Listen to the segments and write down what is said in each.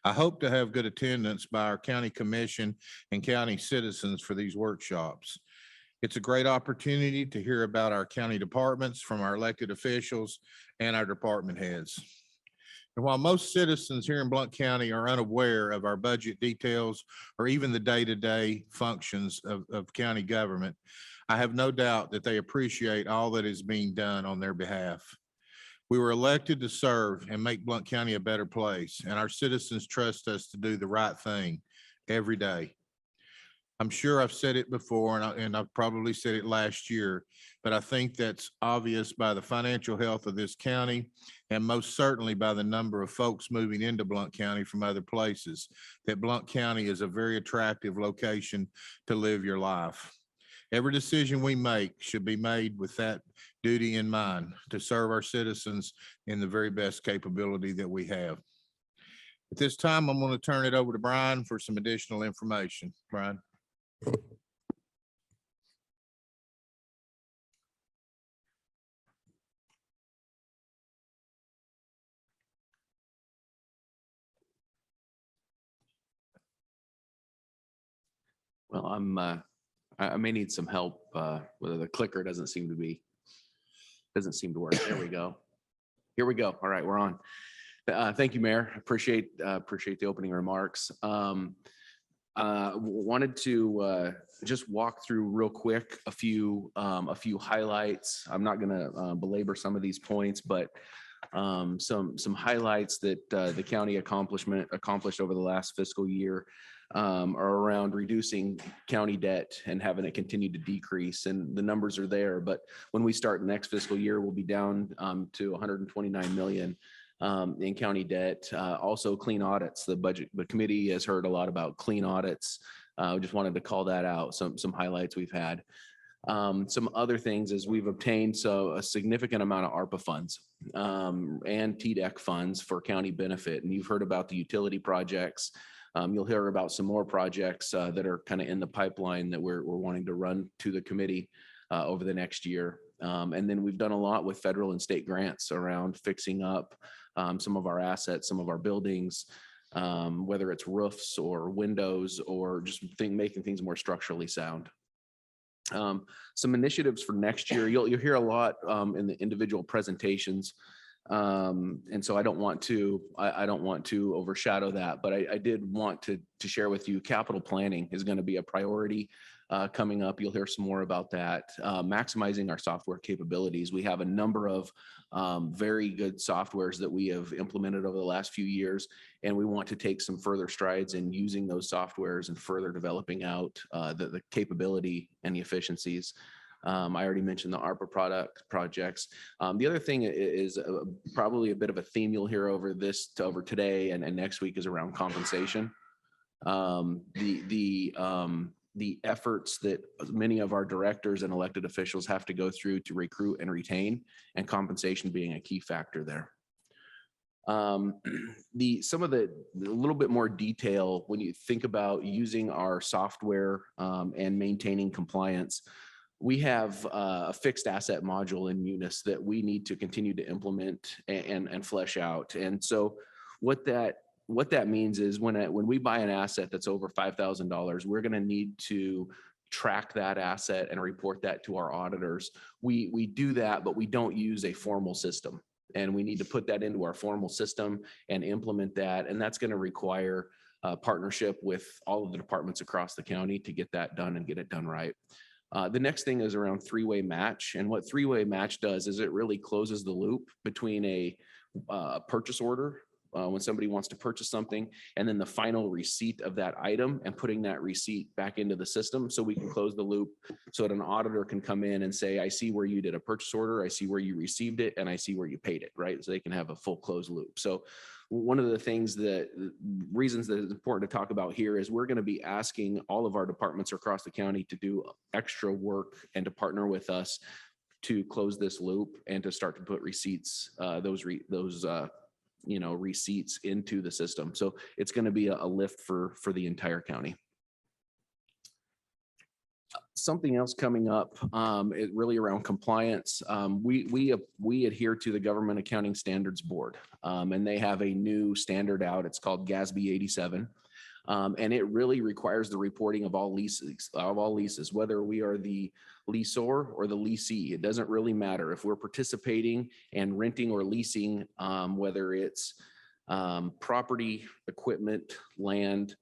I hope to have good attendance by our county commission and county citizens for these workshops. It's a great opportunity to hear about our county departments from our elected officials and our department heads. And while most citizens here in Blount County are unaware of our budget details or even the day-to-day functions of county government, I have no doubt that they appreciate all that is being done on their behalf. We were elected to serve and make Blount County a better place, and our citizens trust us to do the right thing every day. I'm sure I've said it before, and I've probably said it last year, but I think that's obvious by the financial health of this county, and most certainly by the number of folks moving into Blount County from other places, that Blount County is a very attractive location to live your life. Every decision we make should be made with that duty in mind, to serve our citizens in the very best capability that we have. At this time, I'm going to turn it over to Brian for some additional information. Brian. Well, I may need some help. Whether the clicker doesn't seem to work. There we go. Here we go. All right, we're on. Thank you, Mayor. Appreciate the opening remarks. Wanted to just walk through real quick a few highlights. I'm not going to belabor some of these points, but some highlights that the county accomplished over the last fiscal year are around reducing county debt and having it continue to decrease. And the numbers are there, but when we start next fiscal year, we'll be down to 129 million in county debt. Also clean audits. The committee has heard a lot about clean audits. We just wanted to call that out. Some highlights we've had. Some other things is we've obtained a significant amount of ARPA funds and TDEC funds for county benefit. And you've heard about the utility projects. You'll hear about some more projects that are kind of in the pipeline that we're wanting to run to the committee over the next year. And then we've done a lot with federal and state grants around fixing up some of our assets, some of our buildings, whether it's roofs or windows or just making things more structurally sound. Some initiatives for next year, you'll hear a lot in the individual presentations. And so I don't want to overshadow that, but I did want to share with you, capital planning is going to be a priority coming up. You'll hear some more about that. Maximizing our software capabilities. We have a number of very good softwares that we have implemented over the last few years, and we want to take some further strides in using those softwares and further developing out the capability and the efficiencies. I already mentioned the ARPA projects. The other thing is probably a bit of a theme you'll hear over today and next week is around compensation. The efforts that many of our directors and elected officials have to go through to recruit and retain, and compensation being a key factor there. Some of the little bit more detail when you think about using our software and maintaining compliance. We have a fixed asset module in Munis that we need to continue to implement and flesh out. And so what that means is when we buy an asset that's over $5,000, we're going to need to track that asset and report that to our auditors. We do that, but we don't use a formal system. And we need to put that into our formal system and implement that. And that's going to require a partnership with all of the departments across the county to get that done and get it done right. The next thing is around three-way match. And what three-way match does is it really closes the loop between a purchase order when somebody wants to purchase something, and then the final receipt of that item and putting that receipt back into the system so we can close the loop so that an auditor can come in and say, I see where you did a purchase order, I see where you received it, and I see where you paid it, right? So they can have a full closed loop. So one of the reasons that it's important to talk about here is we're going to be asking all of our departments across the county to do extra work and to partner with us to close this loop and to start to put receipts, receipts into the system. So it's going to be a lift for the entire county. Something else coming up, it really around compliance. We adhere to the Government Accounting Standards Board, and they have a new standard out. It's called GASB 87. And it really requires the reporting of all leases, whether we are the leaseor or the leasee. It doesn't really matter if we're participating and renting or leasing, whether it's property, equipment, land,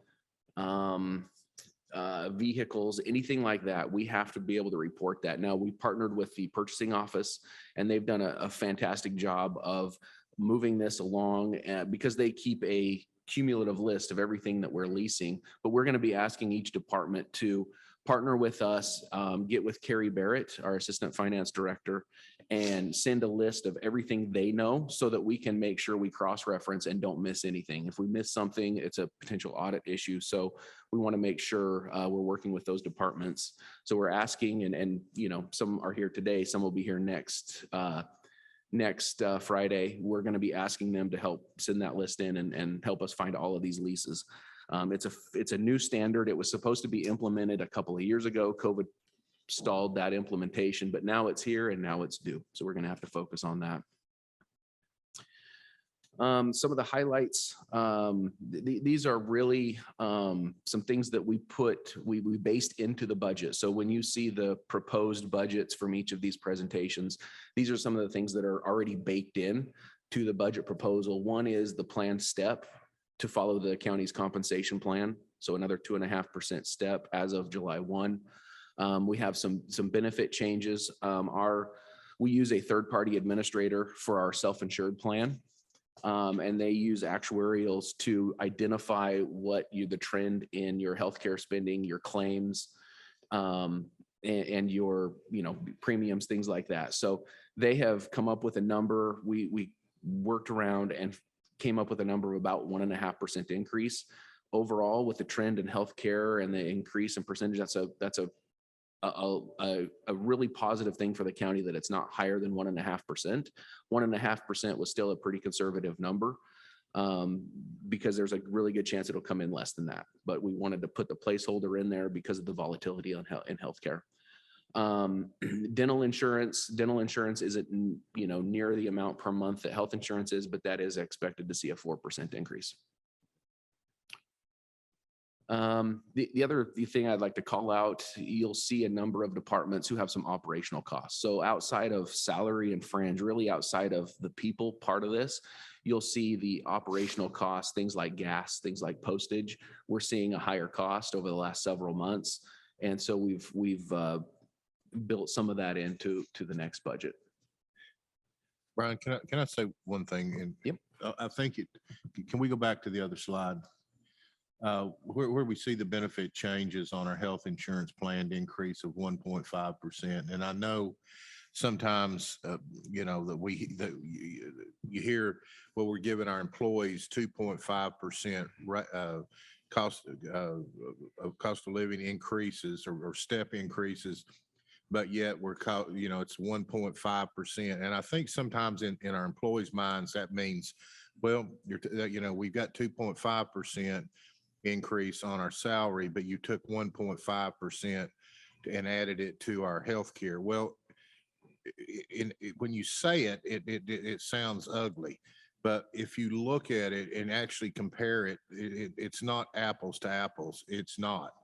vehicles, anything like that. We have to be able to report that. Now, we partnered with the purchasing office, and they've done a fantastic job of moving this along because they keep a cumulative list of everything that we're leasing. But we're going to be asking each department to partner with us, get with Carrie Barrett, our Assistant Finance Director, and send a list of everything they know so that we can make sure we cross-reference and don't miss anything. If we miss something, it's a potential audit issue. So we want to make sure we're working with those departments. So we're asking, and you know, some are here today, some will be here next Friday. We're going to be asking them to help send that list in and help us find all of these leases. It's a new standard. It was supposed to be implemented a couple of years ago. COVID stalled that implementation, but now it's here and now it's due. So we're going to have to focus on that. Some of the highlights, these are really some things that we based into the budget. So when you see the proposed budgets from each of these presentations, these are some of the things that are already baked in to the budget proposal. One is the planned step to follow the county's compensation plan. So another 2.5% step as of July 1. We have some benefit changes. We use a third-party administrator for our self-insured plan. And they use actuarials to identify the trend in your healthcare spending, your claims, and your, premiums, things like that. So they have come up with a number. We worked around and came up with a number of about 1.5% increase overall with the trend in healthcare and the increase in percentage. That's a really positive thing for the county that it's not higher than 1.5%. 1.5% was still a pretty conservative number because there's a really good chance it'll come in less than that. But we wanted to put the placeholder in there because of the volatility in healthcare. Dental insurance isn't near the amount per month that health insurance is, but that is expected to see a 4% increase. The other thing I'd like to call out, you'll see a number of departments who have some operational costs. So outside of salary and fringe, really outside of the people part of this, you'll see the operational costs, things like gas, things like postage. We're seeing a higher cost over the last several months. And so we've built some of that into the next budget. Brian, can I say one thing? And yep. I think can we go back to the other slide? Where we see the benefit changes on our health insurance planned increase of 1.5%. And I know sometimes, that you hear, well, we're giving our employees 2.5% cost of living increases or step increases, but yet it's 1.5%. And I think sometimes in our employees' minds, that means, well, we've got 2.5% increase on our salary, but you took 1.5% and added it to our health care. Well, when you say it sounds ugly, but if you look at it and actually compare it, it's not apples to apples. It's not,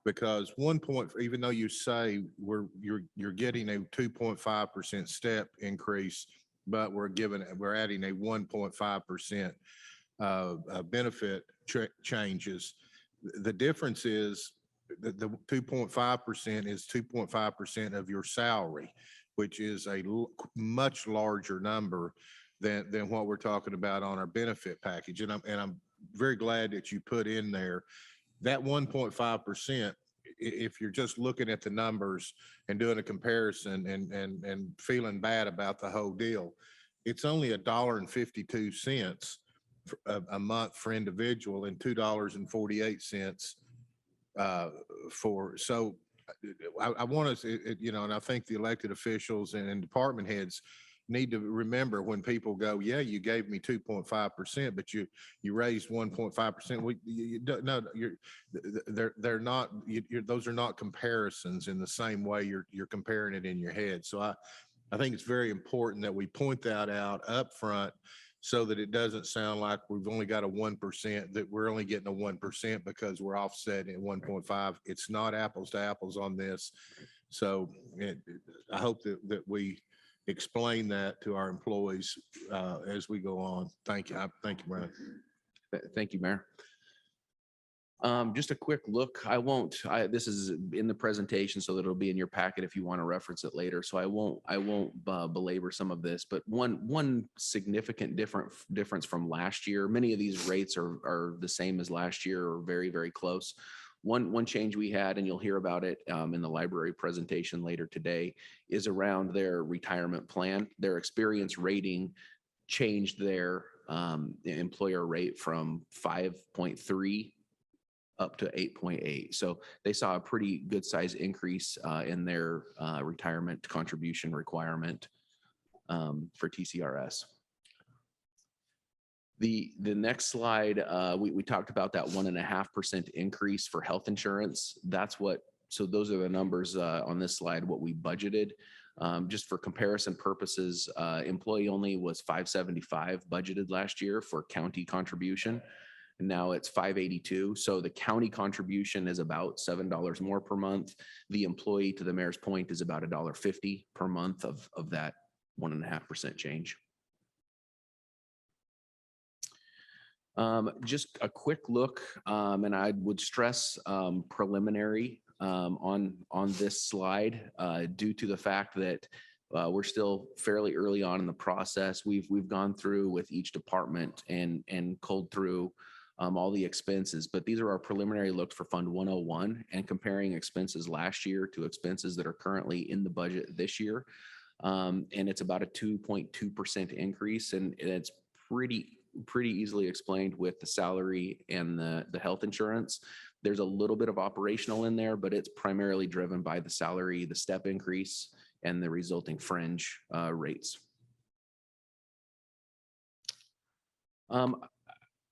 because even though you say you're getting a 2.5% step increase, but we're adding a 1.5% benefit changes. The difference is the 2.5% is 2.5% of your salary, which is a much larger number than what we're talking about on our benefit package. And I'm very glad that you put in there that 1.5%. If you're just looking at the numbers and doing a comparison and feeling bad about the whole deal, it's only $1.52 a month for individual and $2.48 I want us, and I think the elected officials and department heads need to remember when people go, yeah, you gave me 2.5%, but you raised 1.5%. No, they're not, those are not comparisons in the same way you're comparing it in your head. So I think it's very important that we point that out up front so that it doesn't sound like we've only got a 1%, that we're only getting a 1% because we're offsetting at 1.5. It's not apples to apples on this. So I hope that we explain that to our employees as we go on. Thank you. Thank you, Brian. Thank you, Mayor. Just a quick look. This is in the presentation, so that it'll be in your packet if you want to reference it later. So I won't belabor some of this, but one significant difference from last year. Many of these rates are the same as last year or very, very close. One change we had, and you'll hear about it in the library presentation later today, is around their retirement plan. Their experience rating changed their employer rate from 5.3 up to 8.8. So they saw a pretty good size increase in their retirement contribution requirement for TCRS. The next slide, we talked about that 1.5% increase for health insurance. So those are the numbers on this slide, what we budgeted. Just for comparison purposes, employee only was 575 budgeted last year for county contribution. And now it's 582. So the county contribution is about $7 more per month. The employee, to the mayor's point, is about $1.50 per month of that 1.5% change. Just a quick look, and I would stress preliminary on this slide due to the fact that we're still fairly early on in the process. We've gone through with each department and culled through all the expenses, but these are our preliminary looks for Fund 101 and comparing expenses last year to expenses that are currently in the budget this year. And it's about a 2.2% increase, and it's pretty easily explained with the salary and the health insurance. There's a little bit of operational in there, but it's primarily driven by the salary, the step increase, and the resulting fringe rates.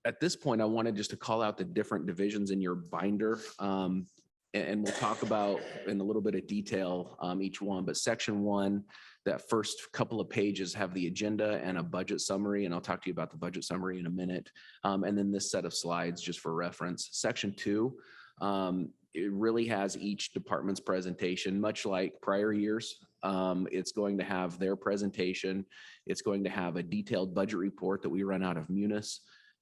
At this point, I wanted just to call out the different divisions in your binder, and we'll talk about in a little bit of detail each one. But section 1, that first couple of pages have the agenda and a budget summary, and I'll talk to you about the budget summary in a minute. And then this set of slides just for reference. Section 2, it really has each department's presentation, much like prior years. It's going to have their presentation. It's going to have a detailed budget report that we run out of Munis.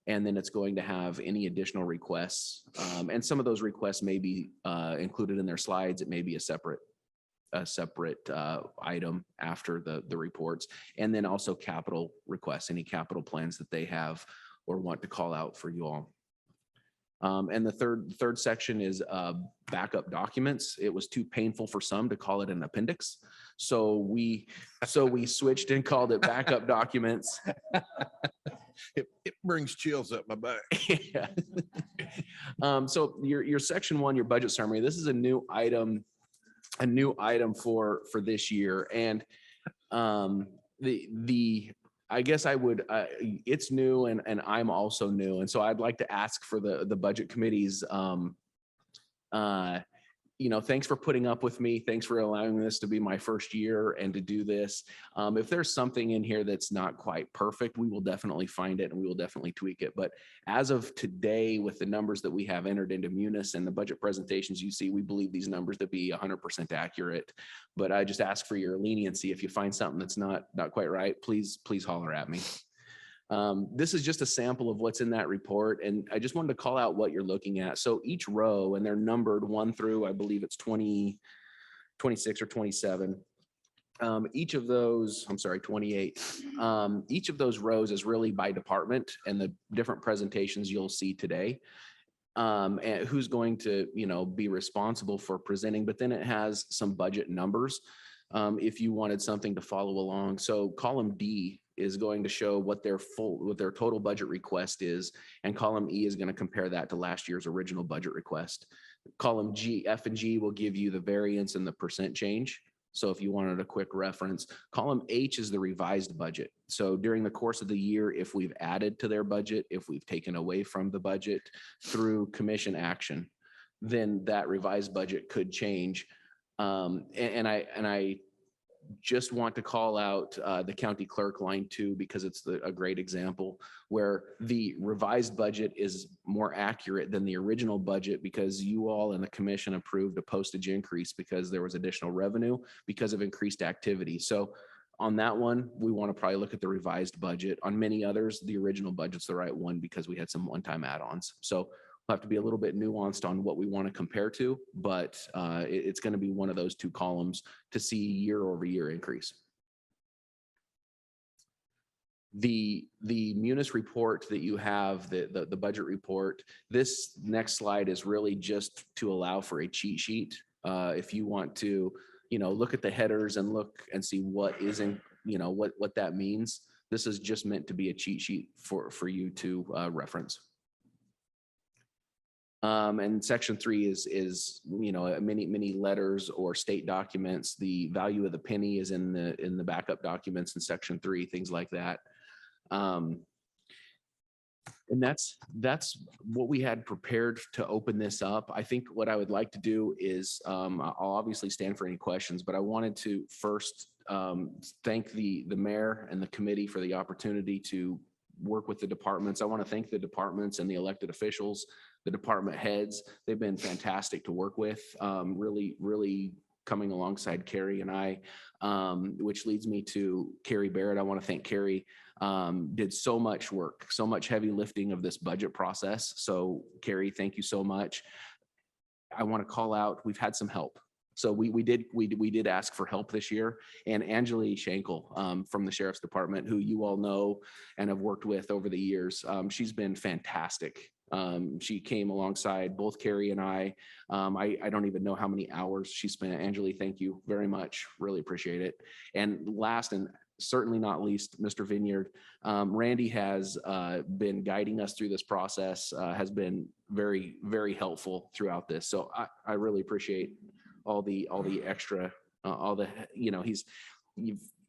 And then it's going to have any additional requests. And some of those requests may be included in their slides. It may be a separate item after the reports. And then also capital requests, any capital plans that they have or want to call out for you all. And the third section is backup documents. It was too painful for some to call it an appendix. So we switched and called it backup documents. It brings chills up my back. Yeah. So your section 1, your budget summary, this is a new item for this year. And I guess it's new and I'm also new. And so I'd like to ask for the budget committee's, thanks for putting up with me. Thanks for allowing this to be my first year and to do this. If there's something in here that's not quite perfect, we will definitely find it and we will definitely tweak it. But as of today, with the numbers that we have entered into Munis and the budget presentations you see, we believe these numbers to be 100% accurate. But I just ask for your leniency. If you find something that's not quite right, please holler at me. This is just a sample of what's in that report. And I just wanted to call out what you're looking at. So each row, and they're numbered 1 through, I believe it's 20, 26 or 27. Each of those, I'm sorry, 28. Each of those rows is really by department and the different presentations you'll see today. And who's going to, be responsible for presenting, but then it has some budget numbers if you wanted something to follow along. So column D is going to show what their total budget request is, and column E is going to compare that to last year's original budget request. Column G, F and G will give you the variance and the percent change. So if you wanted a quick reference, column H is the revised budget. So during the course of the year, if we've added to their budget, if we've taken away from the budget through commission action, then that revised budget could change. And I just want to call out the county clerk line 2 because it's a great example where the revised budget is more accurate than the original budget because you all in the commission approved a postage increase because there was additional revenue because of increased activity. So on that one, we want to probably look at the revised budget. On many others, the original budget's the right one because we had some one-time add-ons. So we'll have to be a little bit nuanced on what we want to compare to, but it's going to be one of those two columns to see year-over-year increase. The Munis report that you have, the budget report, this next slide is really just to allow for a cheat sheet. If you want to, look at the headers and look and see what isn't, what that means. This is just meant to be a cheat sheet for you to reference. And section 3 is many letters or state documents. The value of the penny is in the backup documents in section 3, things like that. And that's what we had prepared to open this up. I think what I would like to do is I'll obviously stand for any questions, but I wanted to first thank the mayor and the committee for the opportunity to work with the departments. I want to thank the departments and the elected officials, the department heads. They've been fantastic to work with, really coming alongside Carrie and I, which leads me to Carrie Barrett. I want to thank Carrie. Did so much work, so much heavy lifting of this budget process. So Carrie, thank you so much. I want to call out, we've had some help. So we did ask for help this year, and Angeli Schenkel from the Sheriff's Department, who you all know and have worked with over the years, she's been fantastic. She came alongside both Carrie and I don't even know how many hours she spent. Angeli, thank you very much. Really appreciate it. And last and certainly not least, Mr. Vineyard, Randy has been guiding us through this process, has been very, very helpful throughout this. So I really appreciate all the extra,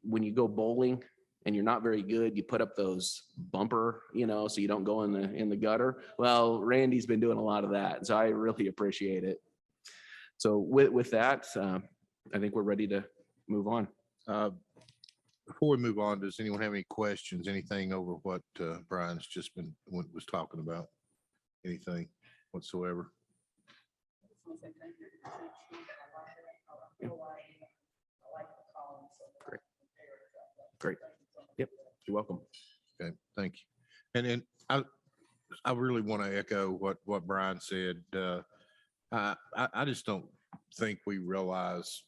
when you go bowling and you're not very good, you put up those bumper, so you don't go in the gutter. Well, Randy's been doing a lot of that, so I really appreciate it. So with that, I think we're ready to move on. Before we move on, does anyone have any questions, anything over what Brian's just was talking about? Anything whatsoever? Great. Yep. You're welcome. Okay, thank you. And then I really want to echo what Brian said. I just don't think we realize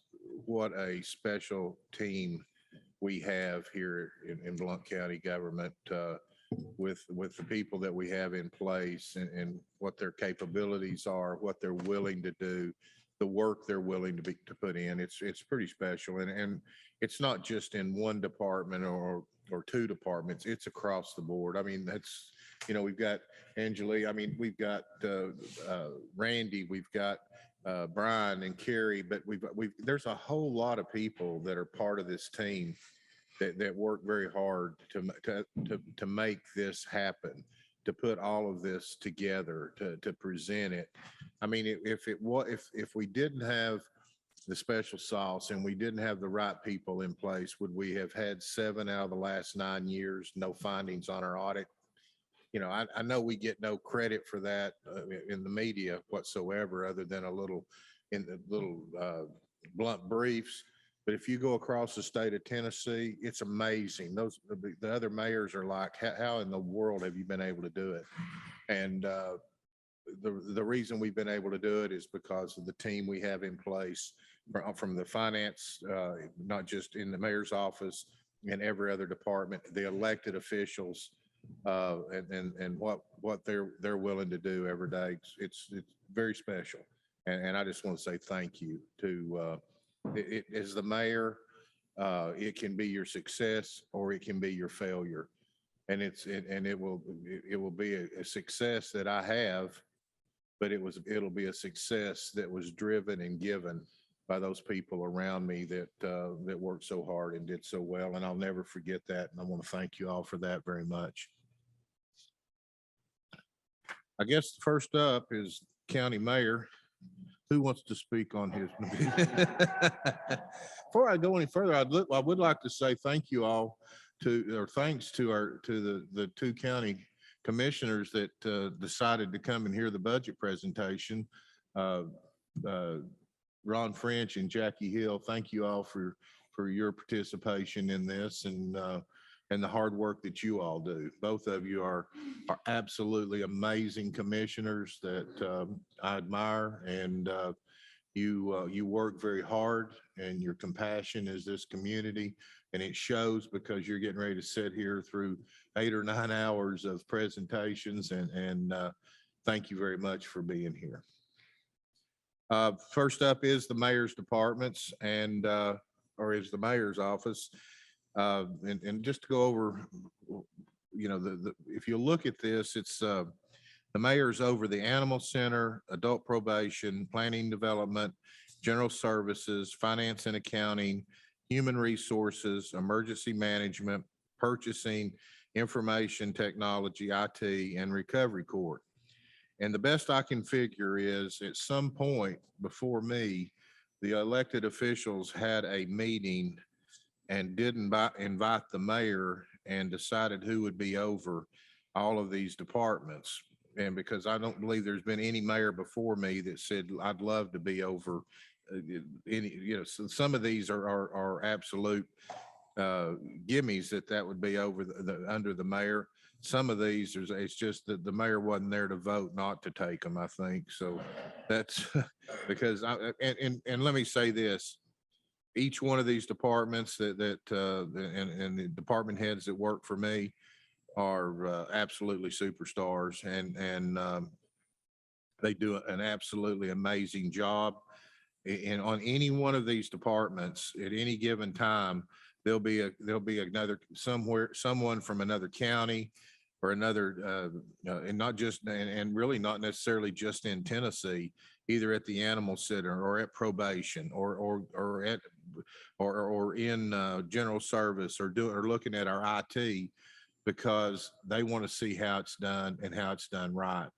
what a special team we have here in Blount County government with the people that we have in place and what their capabilities are, what they're willing to do, the work they're willing to put in. It's pretty special. And it's not just in one department or two departments, it's across the board. I mean, that's, we've got Angeli, I mean, we've got Randy, we've got Brian and Carrie, but there's a whole lot of people that are part of this team that work very hard to make this happen, to put all of this together, to present it. I mean, if we didn't have the special sauce and we didn't have the right people in place, would we have had 7 out of the last 9 years, no findings on our audit? I know we get no credit for that in the media whatsoever, other than a little blunt briefs. But if you go across the state of Tennessee, it's amazing. The other mayors are like, how in the world have you been able to do it? And the reason we've been able to do it is because of the team we have in place from the finance, not just in the mayor's office and every other department, the elected officials, and what they're willing to do every day. It's very special. And I just want to say thank you to as the mayor. It can be your success or it can be your failure. And it will be a success that I have, but it'll be a success that was driven and given by those people around me that worked so hard and did so well. And I'll never forget that. And I want to thank you all for that very much. I guess first up is County Mayor. Who wants to speak on his? Before I go any further, I would like to say thank you all thanks to the two county commissioners that decided to come and hear the budget presentation. Uh, Ron French and Jackie Hill, thank you all for your participation in this and the hard work that you all do. Both of you are absolutely amazing commissioners that I admire, and you work very hard, and your compassion is this community, and it shows because you're getting ready to sit here through 8 or 9 hours of presentations, and thank you very much for being here. First up is the mayor's departments or is the mayor's office. And just to go over, if you look at this, it's the mayor's over the animal center, adult probation, planning development, general services, finance and accounting, human resources, emergency management, purchasing, information technology, IT, and recovery court. And the best I can figure is at some point before me, the elected officials had a meeting and didn't invite the mayor and decided who would be over all of these departments. And because I don't believe there's been any mayor before me that said, I'd love to be over any, so some of these are absolute gimmies that would be over under the mayor. Some of these, it's just that the mayor wasn't there to vote not to take them, I think. So that's because and let me say this, each one of these departments and the department heads that work for me are absolutely superstars, and they do an absolutely amazing job. And on any one of these departments at any given time, there'll be someone from another county or another, and not just, and really not necessarily just in Tennessee, either at the animal center or at probation or in general service or looking at our IT, because they want to see how it's done and how it's done right.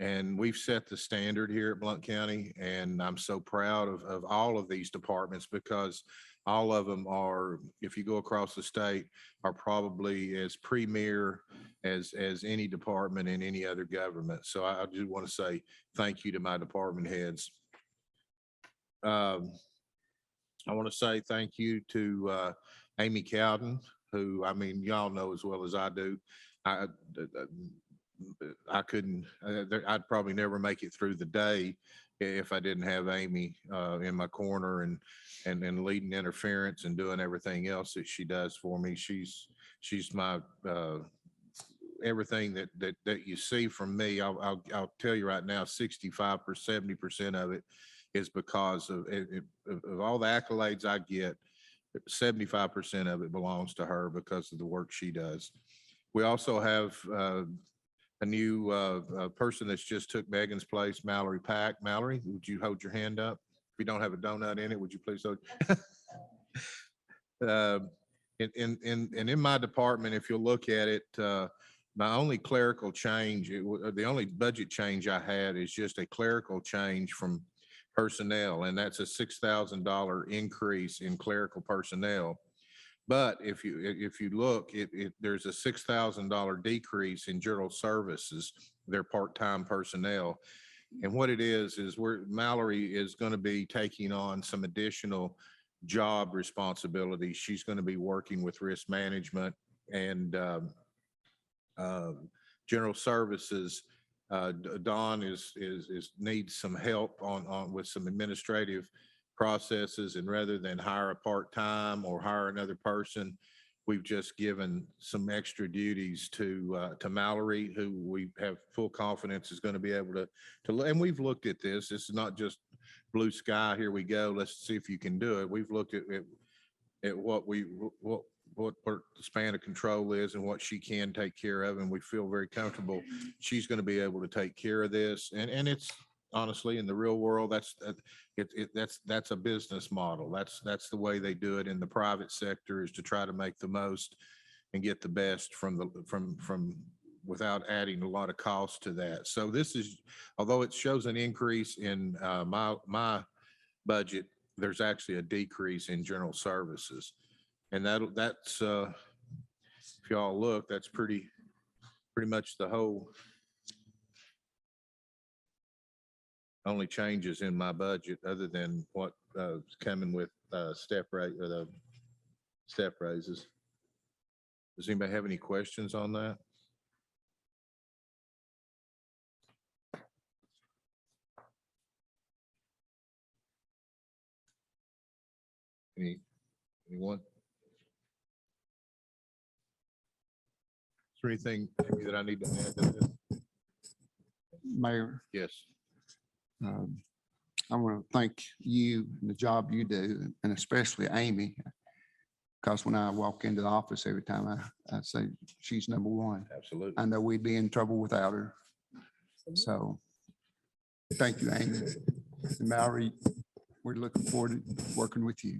And we've set the standard here at Blount County, and I'm so proud of all of these departments, because all of them are, if you go across the state, are probably as premier as any department in any other government. So I just want to say thank you to my department heads. I want to say thank you to Amy Cowden, who, I mean, y'all know as well as I do. I couldn't, I'd probably never make it through the day if I didn't have Amy in my corner and leading interference and doing everything else that she does for me. She's my everything that you see from me. I'll tell you right now, 65 or 70% of it is because of all the accolades I get. 75% of it belongs to her because of the work she does. We also have a new person that's just took Megan's place, Mallory Pack. Mallory, would you hold your hand up? If you don't have a donut in it, would you please hold? In my department, if you look at it, my only clerical change, the only budget change I had is just a clerical change from personnel, and that's a $6,000 increase in clerical personnel. But if you look, there's a $6,000 decrease in general services, their part-time personnel. And what it is where Mallory is going to be taking on some additional job responsibilities. She's going to be working with risk management and general services. Dawn needs some help on with some administrative processes, and rather than hire a part-time or hire another person, we've just given some extra duties to Mallory, who we have full confidence is going to be able to, and we've looked at this. This is not just blue sky, here we go, let's see if you can do it. We've looked at what the span of control is and what she can take care of, and we feel very comfortable she's going to be able to take care of this. And honestly, in the real world, that's a business model. That's the way they do it in the private sector, is to try to make the most and get the best from without adding a lot of cost to that. So this is, although it shows an increase in my budget, there's actually a decrease in general services. And that's if y'all look, that's pretty much the whole only changes in my budget, other than what coming with step rate or the step raises. Does anybody have any questions on that? Anyone? Is there anything maybe that I need to add to this? Mayor, Yes. I want to thank you and the job you do, and especially Amy, because when I walk into the office every time, I say she's number one. Absolutely. I know we'd be in trouble without her. So thank you, Amy. And Mallory, we're looking forward to working with you.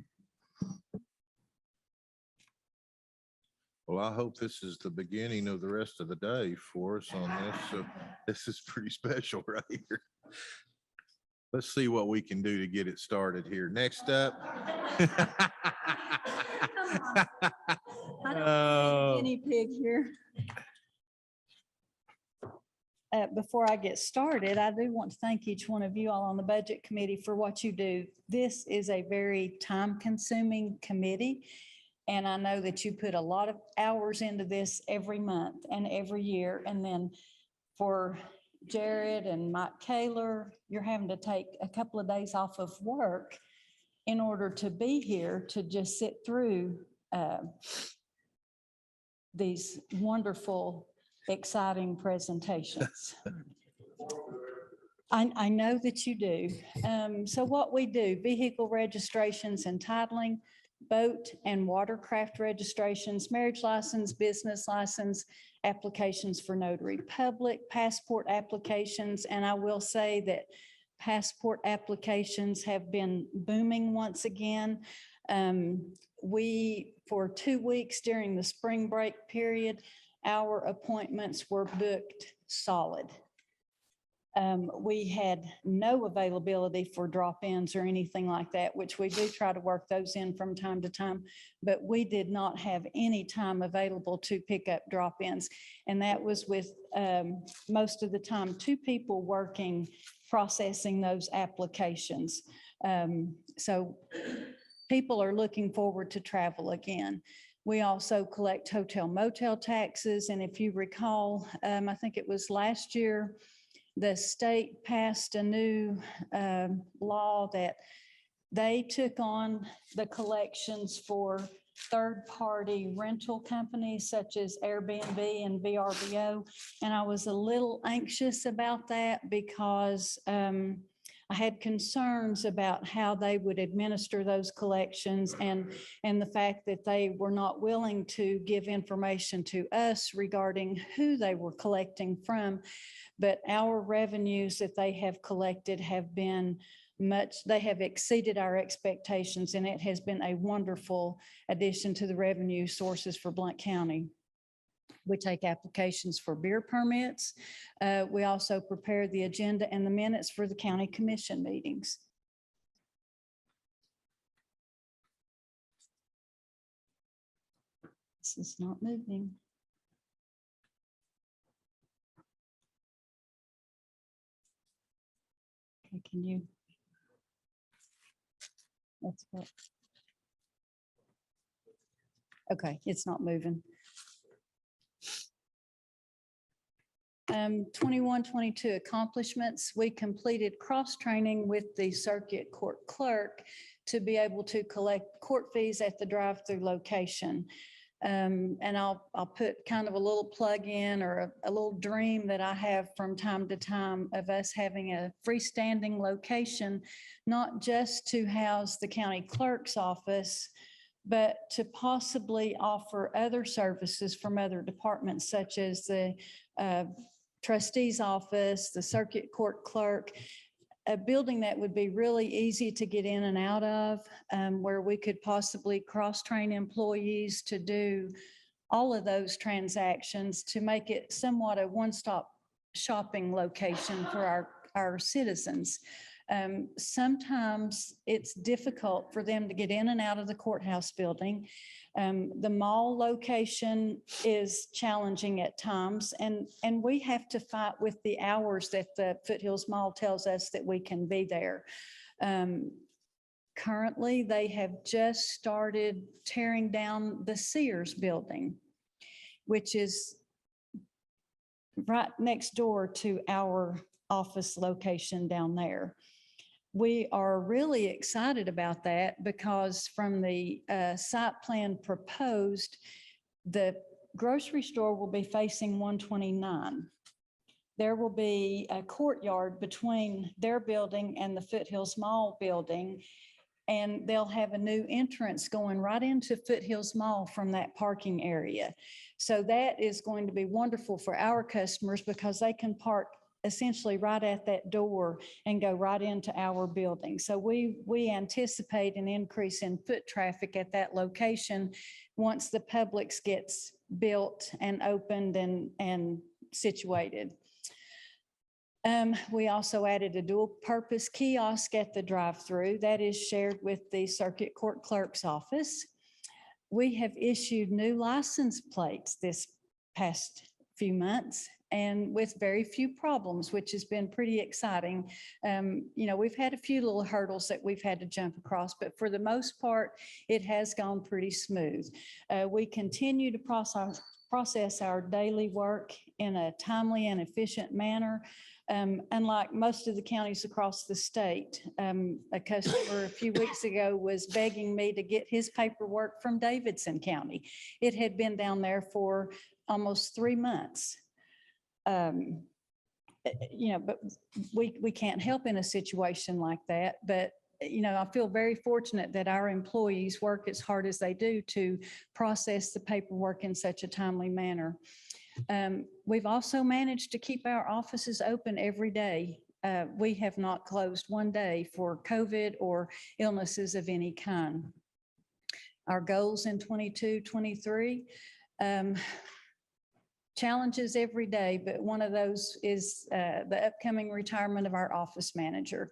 Well, I hope this is the beginning of the rest of the day for us on this. So this is pretty special right here. Let's see what we can do to get it started here. Next up. Oh. Guinea pig here. Before I get started, I do want to thank each one of you all on the Budget Committee for what you do. This is a very time-consuming committee, and I know that you put a lot of hours into this every month and every year. And then for Jared and Mike Kaler, you're having to take a couple of days off of work in order to be here to just sit through these wonderful, exciting presentations. I know that you do. So what we do, vehicle registrations and titling, boat and watercraft registrations, marriage license, business license, applications for notary public, passport applications. And I will say that passport applications have been booming once again. For 2 weeks during the spring break period, our appointments were booked solid. We had no availability for drop-ins or anything like that, which we do try to work those in from time to time, but we did not have any time available to pick up drop-ins. And that was with most of the time 2 people working, processing those applications. So people are looking forward to travel again. We also collect hotel motel taxes. And if you recall, I think it was last year, the state passed a new law that they took on the collections for third-party rental companies such as Airbnb and VRBO. And I was a little anxious about that because I had concerns about how they would administer those collections and the fact that they were not willing to give information to us regarding who they were collecting from. But our revenues that they have collected have been they have exceeded our expectations, and it has been a wonderful addition to the revenue sources for Blount County. We take applications for beer permits. We also prepare the agenda and the minutes for the county commission meetings. This is not moving. Okay, can you? That's what. Okay, it's not moving. 21-22 accomplishments. We completed cross-training with the circuit court clerk to be able to collect court fees at the drive-through location. And I'll put kind of a little plug in or a little dream that I have from time to time of us having a freestanding location, not just to house the county clerk's office, but to possibly offer other services from other departments such as the trustee's office, the circuit court clerk, a building that would be really easy to get in and out of, where we could possibly cross-train employees to do all of those transactions to make it somewhat a one-stop shopping location for our citizens. Sometimes it's difficult for them to get in and out of the courthouse building. The mall location is challenging at times, and we have to fight with the hours that the Foothills Mall tells us that we can be there. Currently, they have just started tearing down the Sears building, which is right next door to our office location down there. We are really excited about that because from the site plan proposed, the grocery store will be facing 129. There will be a courtyard between their building and the Foothills Mall building, and they'll have a new entrance going right into Foothills Mall from that parking area. So that is going to be wonderful for our customers because they can park essentially right at that door and go right into our building. So we anticipate an increase in foot traffic at that location once the Publix gets built and opened and situated. We also added a dual purpose kiosk at the drive-through that is shared with the circuit court clerk's office. We have issued new license plates this past few months and with very few problems, which has been pretty exciting. We've had a few little hurdles that we've had to jump across, but for the most part, it has gone pretty smooth. We continue to process our daily work in a timely and efficient manner. Unlike most of the counties across the state, a customer a few weeks ago was begging me to get his paperwork from Davidson County. It had been down there for almost 3 months. But we can't help in a situation like that. But, I feel very fortunate that our employees work as hard as they do to process the paperwork in such a timely manner. We've also managed to keep our offices open every day. We have not closed one day for COVID or illnesses of any kind. Our goals in 22, 23, challenges every day, but one of those is the upcoming retirement of our office manager.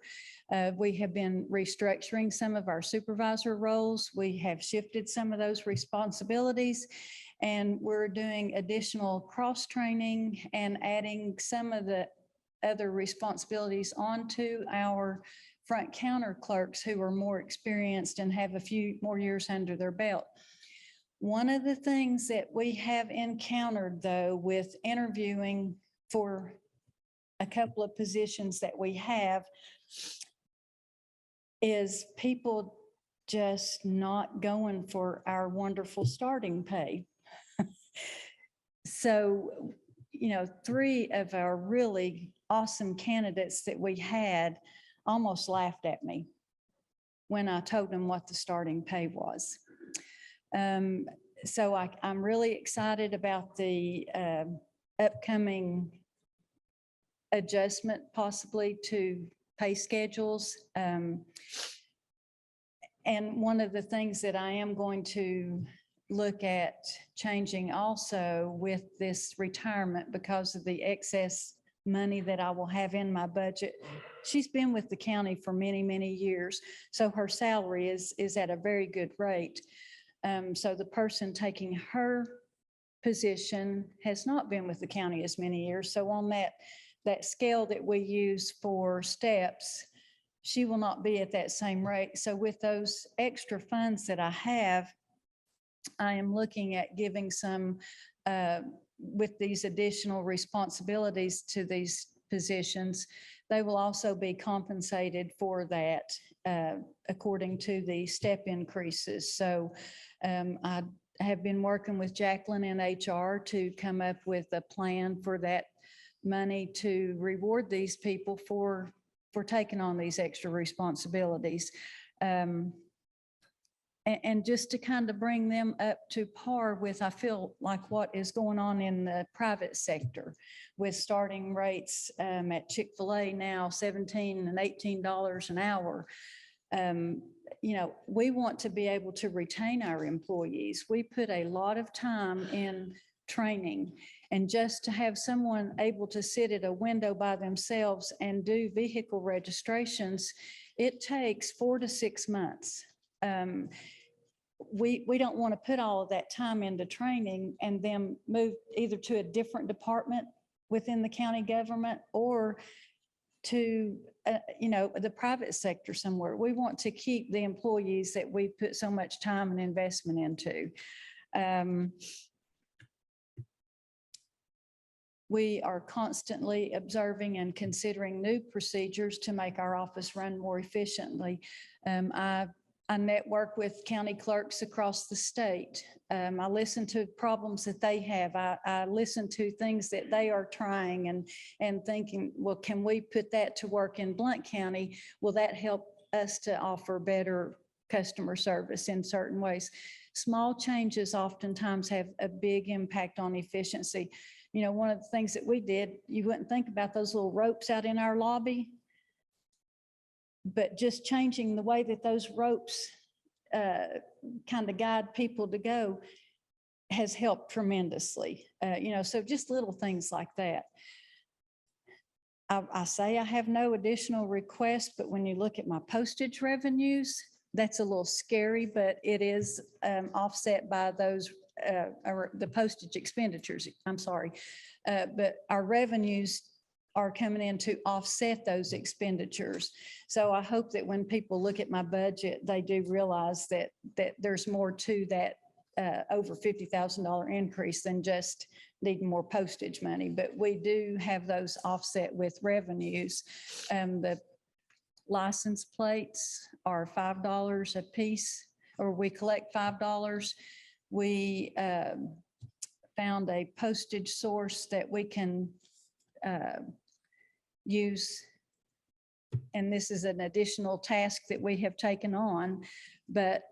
We have been restructuring some of our supervisor roles. We have shifted some of those responsibilities, and we're doing additional cross-training and adding some of the other responsibilities onto our front counter clerks who are more experienced and have a few more years under their belt. One of the things that we have encountered, though, with interviewing for a couple of positions that we have is people just not going for our wonderful starting pay. So, 3 of our really awesome candidates that we had almost laughed at me when I told them what the starting pay was. So I'm really excited about the upcoming adjustment possibly to pay schedules. And one of the things that I am going to look at changing also with this retirement because of the excess money that I will have in my budget. She's been with the county for many, many years, so her salary is at a very good rate. So the person taking her position has not been with the county as many years. So on that scale that we use for steps, she will not be at that same rate. So with those extra funds that I have, I am looking at giving some, with these additional responsibilities to these positions, they will also be compensated for that according to the step increases. So I have been working with Jacqueline in HR to come up with a plan for that money to reward these people for taking on these extra responsibilities. And And just to kind of bring them up to par with, I feel like what is going on in the private sector with starting rates at Chick-fil-A now $17 and $18 an hour. You know, we want to be able to retain our employees. We put a lot of time in training, and just to have someone able to sit at a window by themselves and do vehicle registrations, it takes 4 to 6 months. We don't want to put all of that time into training and then move either to a different department within the county government or to, you know, the private sector somewhere. We want to keep the employees that we put so much time and investment into. We are constantly observing and considering new procedures to make our office run more efficiently. I network with county clerks across the state. I listen to problems that they have. I listen to things that they are trying and thinking, well, can we put that to work in Blount County? Will that help us to offer better customer service in certain ways? Small changes oftentimes have a big impact on efficiency. You know, one of the things that we did, you wouldn't think about those little ropes out in our lobby, but just changing the way that those ropes kind of guide people to go has helped tremendously. You know, so just little things like that. I say I have no additional requests, but when you look at my postage revenues, that's a little scary, but it is offset by those or the postage expenditures, I'm sorry. But our revenues are coming in to offset those expenditures. So I hope that when people look at my budget, they do realize that there's more to that over $50,000 increase than just needing more postage money. But we do have those offset with revenues. The license plates are $5 a piece, or we collect $5. We found a postage source that we can use, and this is an additional task that we have taken on, but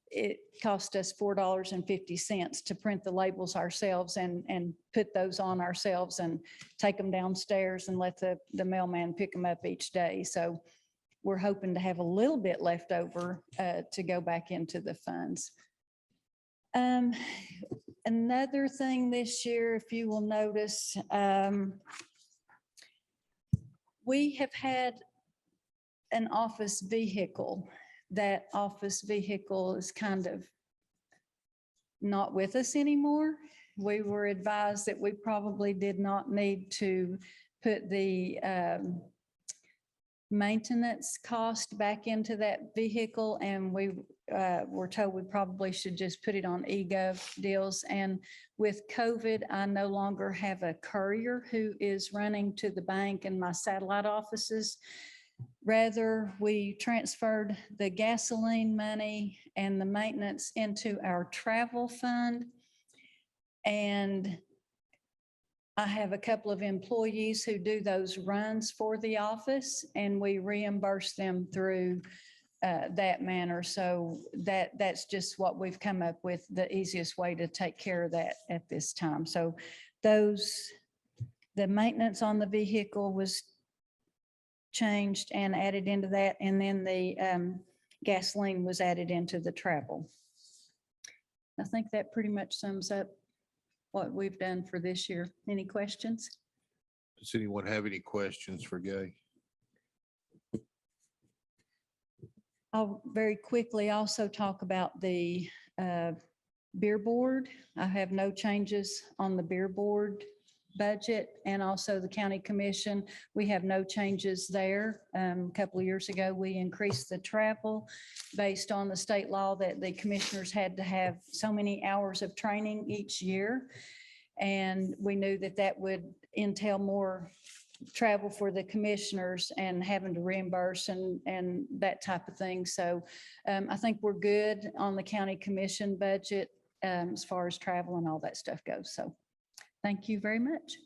it cost us $4.50 to print the labels ourselves and put those on ourselves and take them downstairs and let the mailman pick them up each day. So we're hoping to have a little bit left over to go back into the funds. Another thing this year, if you will notice, we have had an office vehicle. That office vehicle is kind of not with us anymore. We were advised that we probably did not need to put the maintenance cost back into that vehicle, and we were told we probably should just put it on eGov deals. And with COVID, I no longer have a courier who is running to the bank and my satellite offices. Rather, we transferred the gasoline money and the maintenance into our travel fund. And I have a couple of employees who do those runs for the office, and we reimburse them through that manner. So that's just what we've come up with, the easiest way to take care of that at this time. So the maintenance on the vehicle was changed and added into that, and then the gasoline was added into the travel. I think that pretty much sums up what we've done for this year. Any questions? Does anyone have any questions for Gay? I'll very quickly also talk about the beer board. I have no changes on the beer board budget, and also the county commission. We have no changes there. A couple of years ago, we increased the travel based on the state law that the commissioners had to have so many hours of training each year. And we knew that that would entail more travel for the commissioners and having to reimburse and that type of thing. So I think we're good on the county commission budget as far as travel and all that stuff goes. So thank you very much.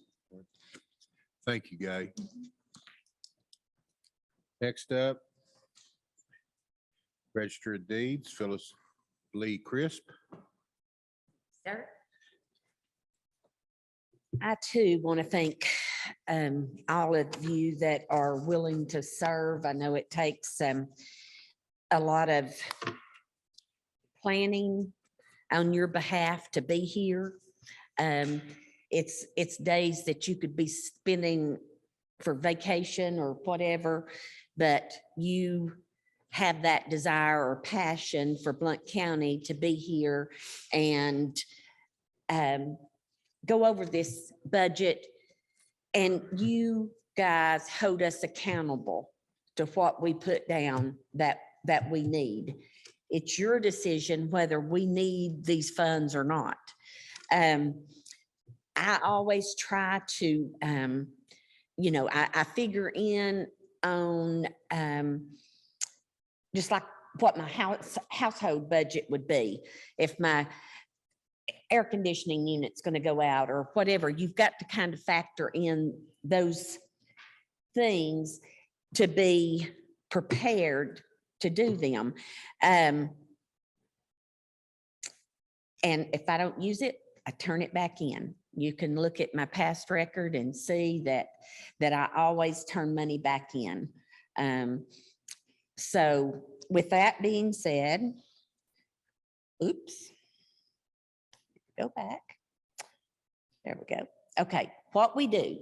Thank you, Gay. Next up, Register of Deeds, Phyllis Lee Crisp. Sir. I too want to thank all of you that are willing to serve. I know it takes a lot of planning on your behalf to be here. It's days that you could be spending for vacation or whatever, but you have that desire or passion for Blount County to be here and go over this budget. And you guys hold us accountable to what we put down that we need. It's your decision whether we need these funds or not. I always try to, I figure in on just like what my household budget would be. If my air conditioning unit's going to go out or whatever, you've got to kind of factor in those things to be prepared to do them. And if I don't use it, I turn it back in. You can look at my past record and see that I always turn money back in. So with that being said, oops, go back. There we go. Okay, what we do.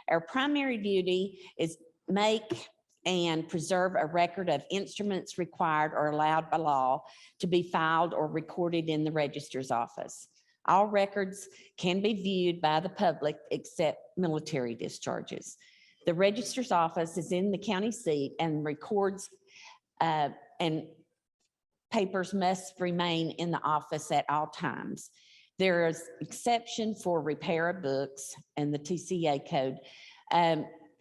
Our primary duty is make and preserve a record of instruments required or allowed by law to be filed or recorded in the registrar's office. All records can be viewed by the public except military discharges. The registrar's office is in the county seat and records and papers must remain in the office at all times. There is exception for repair of books and the TCA code.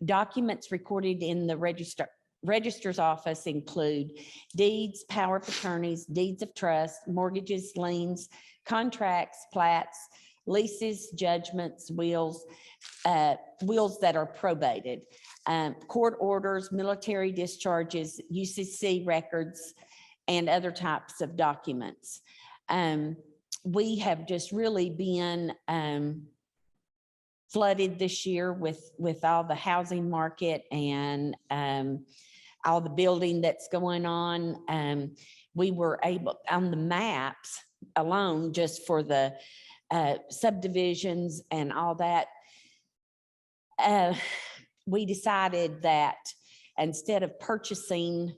Documents recorded in the registrar's office include deeds, power of attorneys, deeds of trust, mortgages, liens, contracts, plats, leases, judgments, wills that are probated, court orders, military discharges, UCC records, and other types of documents. We have just really been flooded this year with all the housing market and all the building that's going on. We were able, on the maps alone, just for the subdivisions and all that, we decided that instead of purchasing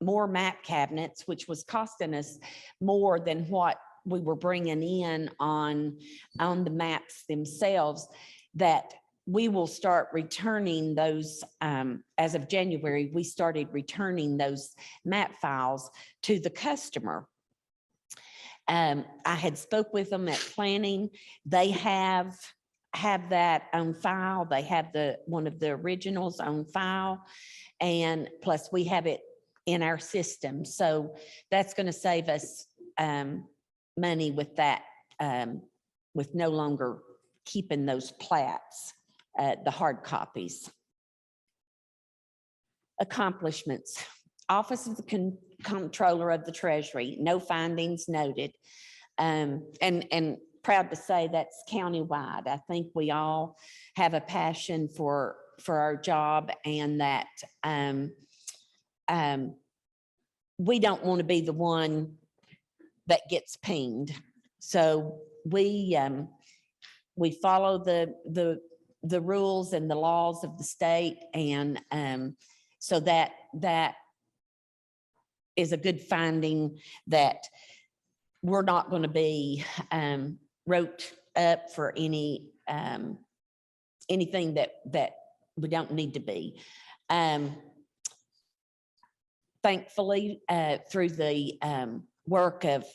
more map cabinets, which was costing us more than what we were bringing in on the maps themselves, that we will start returning those, as of January, we started returning those map files to the customer. I had spoke with them at planning. They have that on file. They have one of the originals on file, and plus we have it in our system. So that's going to save us money with that, with no longer keeping those plats, the hard copies. Accomplishments. Office of the Comptroller of the Treasury, no findings noted. And proud to say that's countywide. I think we all have a passion for our job, and that we don't want to be the one that gets pinged. So we follow the rules and the laws of the state, and so that is a good finding, that we're not going to be wrote up for anything that we don't need to be. Thankfully, through the work of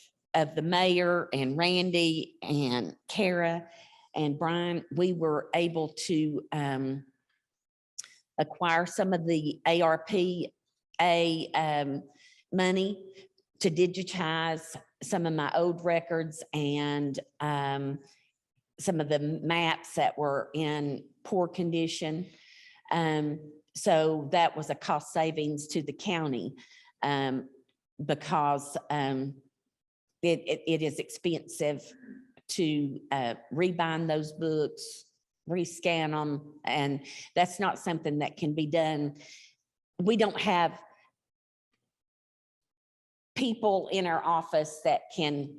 the mayor and Randy and Kara and Brian, we were able to acquire some of the ARPA money to digitize some of my old records and some of the maps that were in poor condition. So that was a cost savings to the county, because it is expensive to rebind those books, rescan them, and that's not something that can be done. We don't have people in our office that can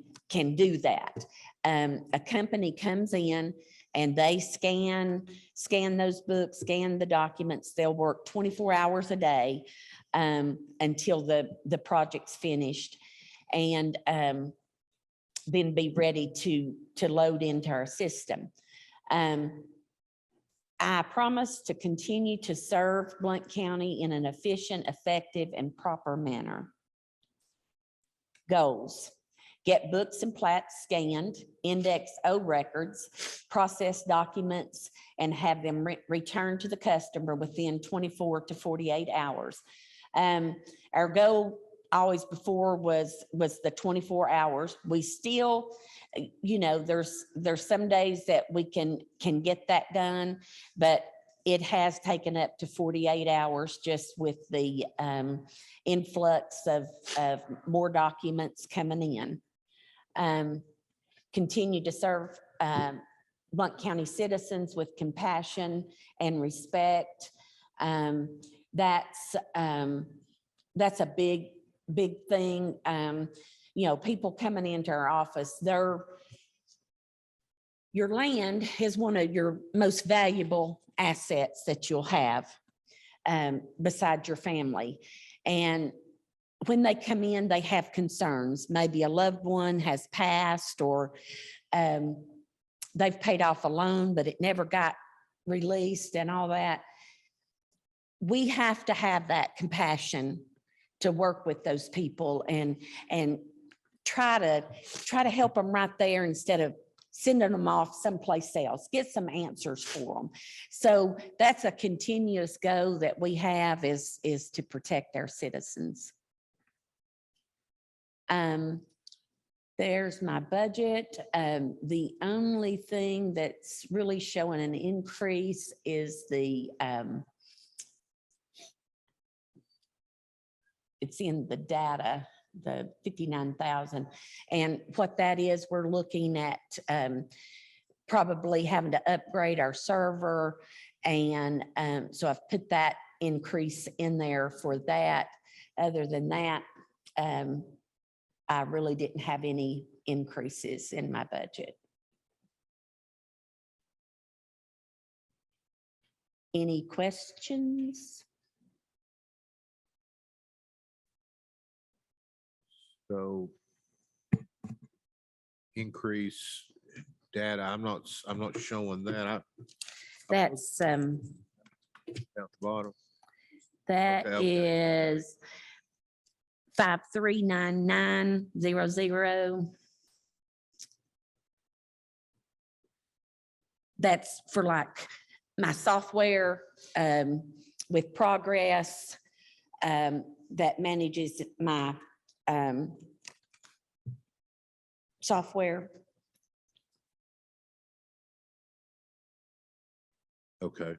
do that. A company comes in and they scan those books, scan the documents. They'll work 24 hours a day until the project's finished, and then be ready to load into our system. I promise to continue to serve Blount County in an efficient, effective, and proper manner. Goals: get books and plats scanned, index O records, process documents, and have them returned to the customer within 24 to 48 hours. Our goal always before was the 24 hours. We still, there's some days that we can get that done, but it has taken up to 48 hours just with the influx of more documents coming in. Continue to serve Blount County citizens with compassion and respect. That's a big thing. People coming into our office, your land is one of your most valuable assets that you'll have beside your family. And when they come in, they have concerns. Maybe a loved one has passed, or they've paid off a loan, but it never got released and all that. We have to have that compassion to work with those people and try to help them right there instead of sending them off someplace else. Get some answers for them. So that's a continuous goal that we have, is to protect our citizens. There's my budget. The only thing that's really showing an increase is it's in the data, the 59,000. And what that is, we're looking at probably having to upgrade our server. And so I've put that increase in there for that. Other than that, I really didn't have any increases in my budget. Any questions? So increase data, I'm not showing that. That's, At the bottom. that Okay. is 539900. That's for like my software with Progress that manages my software. Okay.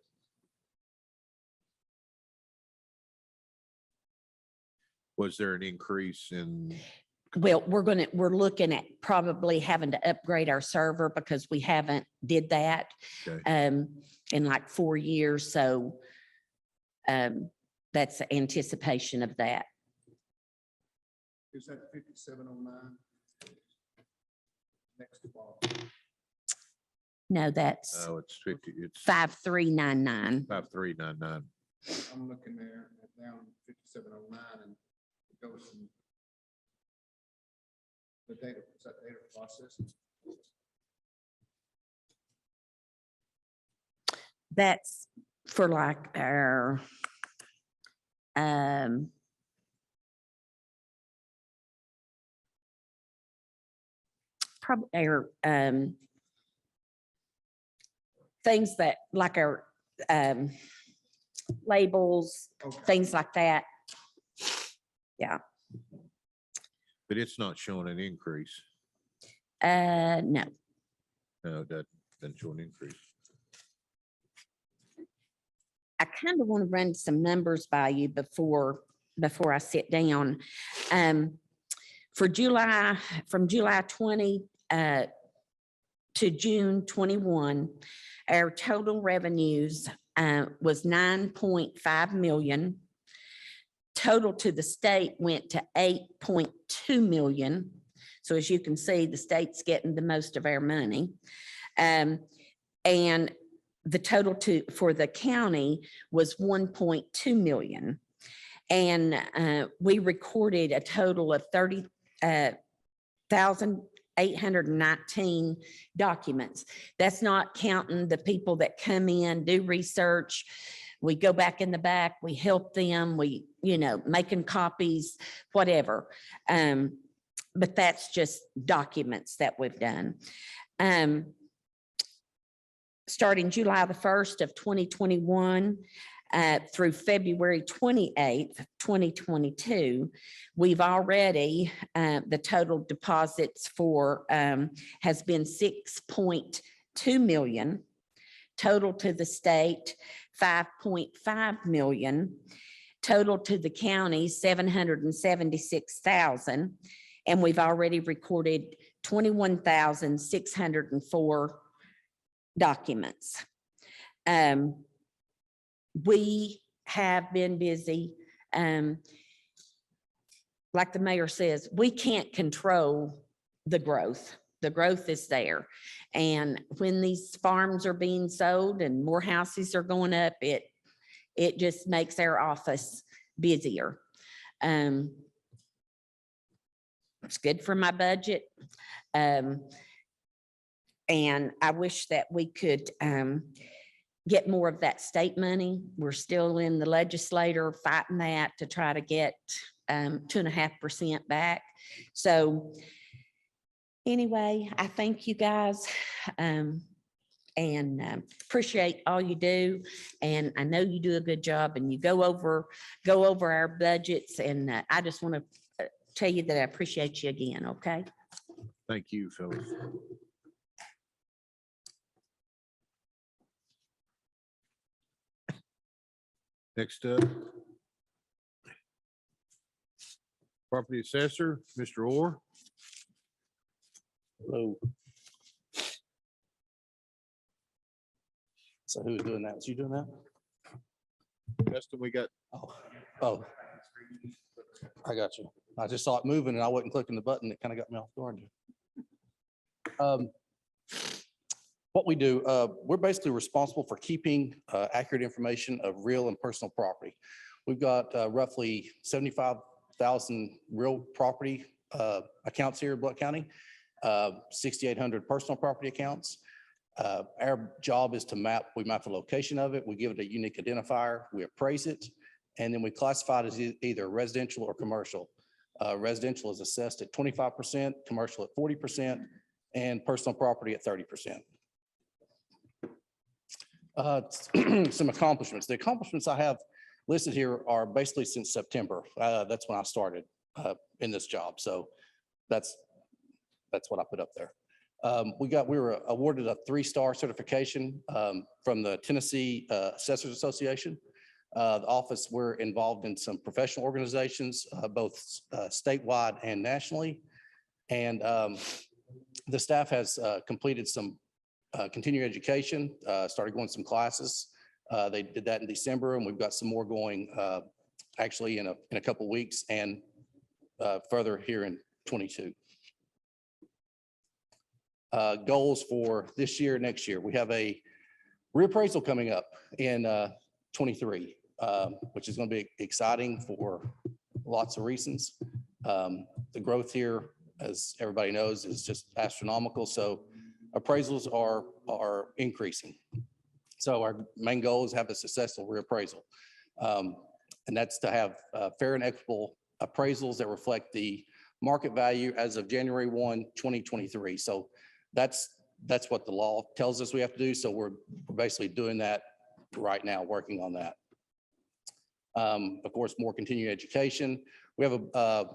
Was there an increase in? Well, we're looking at probably having to upgrade our server because we haven't did that Okay. in like 4 years. So that's the anticipation of that. Is that 5709? Next to Bob. No, that's Oh, it's 50, it's 5399. 5399. I'm looking there down 5709, and it goes from the data, is that data processing? That's for like our probably our things that like our labels, Okay. things like that. But it's not showing an increase. No, No, that doesn't show an increase. I kind of want to run some numbers by you before I sit down. For July, from July 20 to June 21, our total revenues was 9.5 million. Total to the state went to 8.2 million. So as you can see, the state's getting the most of our money. And the total for the county was 1.2 million. And we recorded a total of 30,819 documents. That's not counting the people that come in, do research. We go back in the back, we help them, we, making copies, whatever. But that's just documents that we've done. Starting July the 1st of 2021 through February 28th, 2022, we've already, the total deposits for has been 6.2 million. Total to the state, 5.5 million. Total to the county, 776,000. And we've already recorded 21,604 documents. We have been busy. Like the mayor says, we can't control the growth. The growth is there. And when these farms are being sold and more houses are going up, it just makes our office busier. It's good for my budget. And I wish that we could get more of that state money. We're still in the legislature fighting that to try to get 2.5% back. So anyway, I thank you guys and appreciate all you do. And I know you do a good job and you go over our budgets. And I just want to tell you that I appreciate you again. Okay. Thank you, Phyllis. Next up. Property assessor, Mr. Orr. Hello. So who's doing that? Was you doing that? Justin, we got, Oh, I got you. I just saw it moving and I wasn't clicking the button. It kind of got me off guard. What we do, we're basically responsible for keeping accurate information of real and personal property. We've got roughly 75,000 real property accounts here in Blount County, 6,800 personal property accounts. Our job is to we map the location of it. We give it a unique identifier. We appraise it, and then we classify it as either residential or commercial. Residential is assessed at 25%, commercial at 40%, and personal property at 30%. Some accomplishments. The accomplishments I have listed here are basically since September. That's when I started in this job. So that's what I put up there. We were awarded a 3-star certification from the Tennessee Assessors Association. The office, we're involved in some professional organizations, both statewide and nationally. And the staff has completed some continuing education, started going some classes. They did that in December, and we've got some more going actually in a couple weeks and further here in 22. Goals for this year, next year. We have a reappraisal coming up in 23, which is going to be exciting for lots of reasons. The growth here, as everybody knows, is just astronomical. So appraisals are increasing. So our main goal is to have a successful reappraisal. And that's to have fair and equitable appraisals that reflect the market value as of January 1, 2023. So that's what the law tells us we have to do. So we're basically doing that right now, working on that. Of course, more continuing education. We have a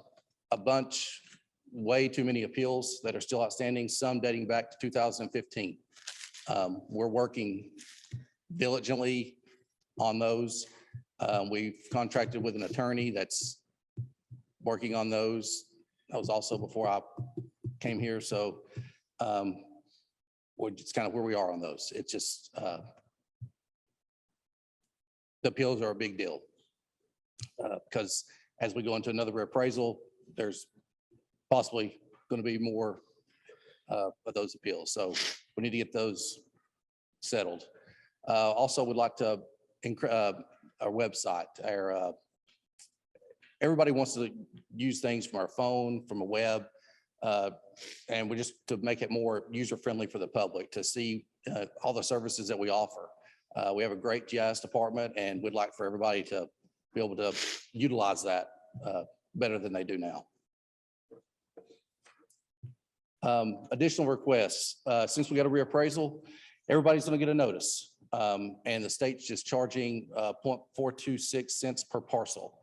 bunch, way too many appeals that are still outstanding, some dating back to 2015. We're working diligently on those. We've contracted with an attorney that's working on those. That was also before I came here, so we're just kind of where we are on those. It's just the appeals are a big deal. Because as we go into another reappraisal, there's possibly going to be more of those appeals. So we need to get those settled. Also would like to, our website, everybody wants to use things from our phone, from a web. And we just to make it more user-friendly for the public to see all the services that we offer. We have a great GIS department and we'd like for everybody to be able to utilize that better than they do now. Additional requests, since we got a reappraisal, everybody's gonna get a notice. And the state's just charging 0.426 cents per parcel.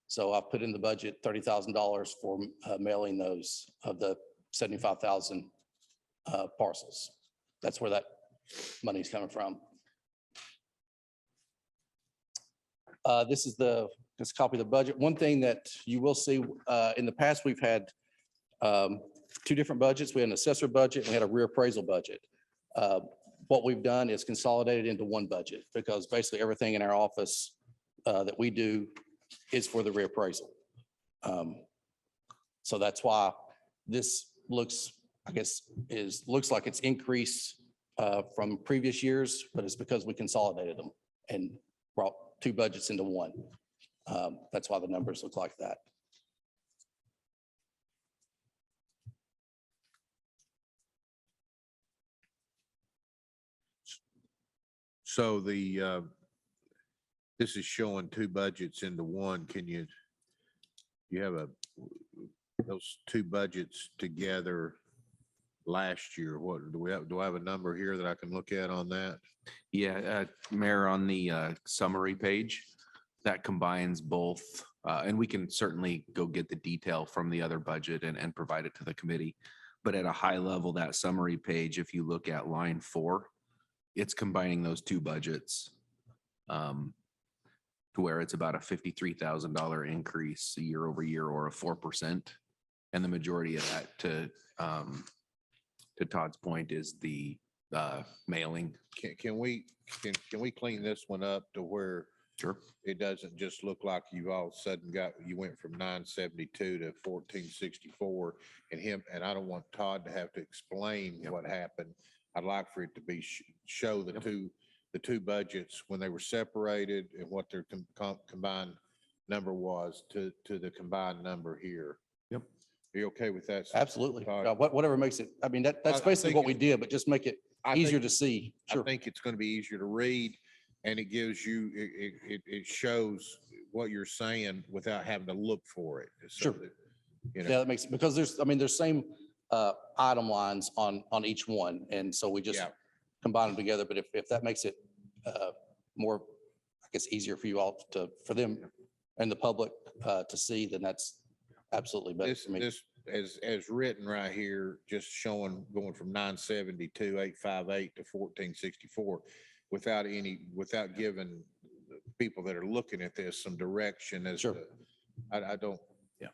So I've put in the budget $30,000 for mailing those of the 75,000 parcels. That's where that money's coming from. This is a copy of the budget. One thing that you will see, in the past, we've had two different budgets. We had an assessor budget, and we had a reappraisal budget. What we've done is consolidated into one budget because basically everything in our office that we do is for the reappraisal. So that's why this looks, I guess, looks like it's increased from previous years, but it's because we consolidated them and brought two budgets into one. That's why the numbers look like that. So this is showing two budgets into one. Can you have those two budgets together last year? What do I have a number here that I can look at on that? Yeah, Mayor, on the summary page, that combines both, and we can certainly go get the detail from the other budget and provide it to the committee. But at a high level, that summary page, if you look at line 4, it's combining those two budgets to where it's about a $53,000 increase year over year or a 4%. And the majority of that, to Todd's point, is the mailing. Can we clean this one up to where Sure. it doesn't just look like you all of a sudden you went from 972 to 1464 and I don't want Todd to have to explain what happened. I'd like for it to be show the two budgets when they were separated and what their combined number was to the combined number here. Yep. Are you okay with that? Absolutely. Todd? Whatever makes it, I mean, that's I basically think what we did, but just make it I easier think- to see. I Sure. think it's going to be easier to read and it gives you, it shows what you're saying without having to look for it. So Sure. that, Yeah, that makes, because there's same item lines on each one. And so we just Yeah. combine them together. But if that makes it more, I guess, easier for you all for them and the public to see, then that's absolutely better This, for me. this, as written right here, just showing going from 972, 858 to 1464 without giving people that are looking at this some direction as Sure. to, I don't. Yeah.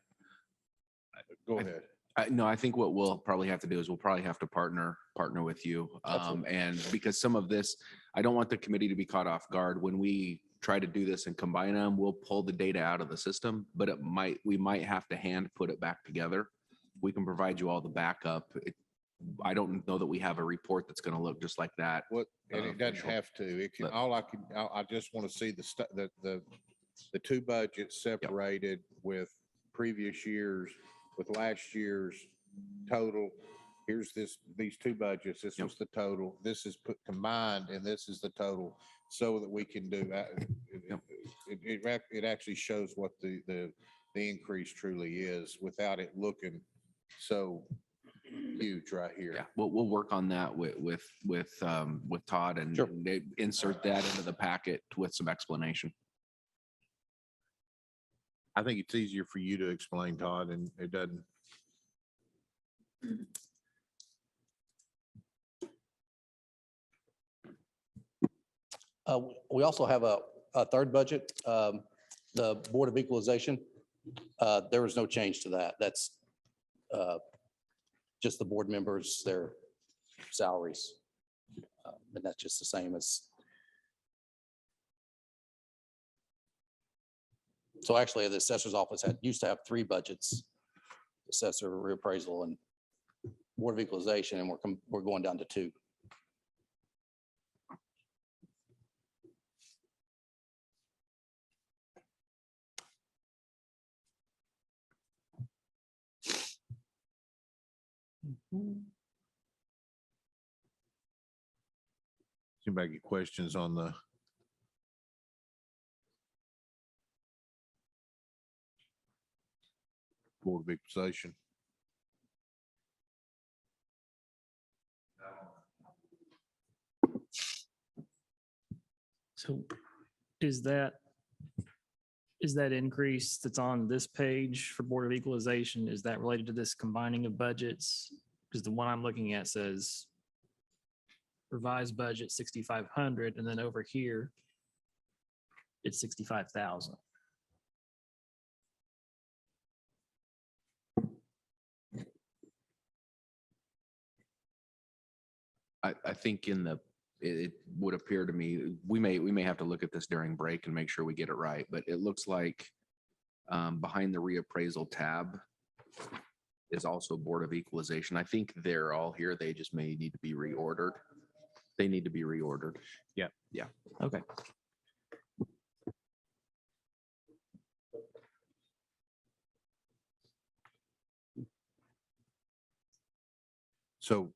Go ahead. No, I think what we'll probably have to do is we'll probably have to partner with you. Absolutely. And because some of this, I don't want the committee to be caught off guard. When we try to do this and combine them, we'll pull the data out of the system, but we might have to hand put it back together. We can provide you all the backup. I don't know that we have a report that's going to look just like that. What, and it doesn't Sure. have to, it can, But- I just want to see the two budgets separated with previous years, with last year's total. Here's these two budgets, this Yep. was the total, this is put combined, and this is the total, so that we can do that. Yep. It actually shows what the increase truly is without it looking so huge right here. Yeah, we'll work on that with Todd and Sure. they insert that into the packet with some explanation. I think it's easier for you to explain, Todd, and it doesn't. We also have a third budget, the Board of Equalization. There was no change to that. That's just the board members, their salaries. And that's just the same as. So actually, the assessor's office used to have 3 budgets, assessor, reappraisal, and board of equalization, and we're going down to 2. Anybody get questions on the? Board of Equalization? So is that increase that's on this page for Board of Equalization, is that related to this combining of budgets? Because the one I'm looking at says revised budget 6,500, and then over here it's 65,000. I think it would appear to me, we may have to look at this during break and make sure we get it right, but it looks like behind the reappraisal tab is also Board of Equalization. I think they're all here. They just may need to be reordered. They need to be reordered. Okay. So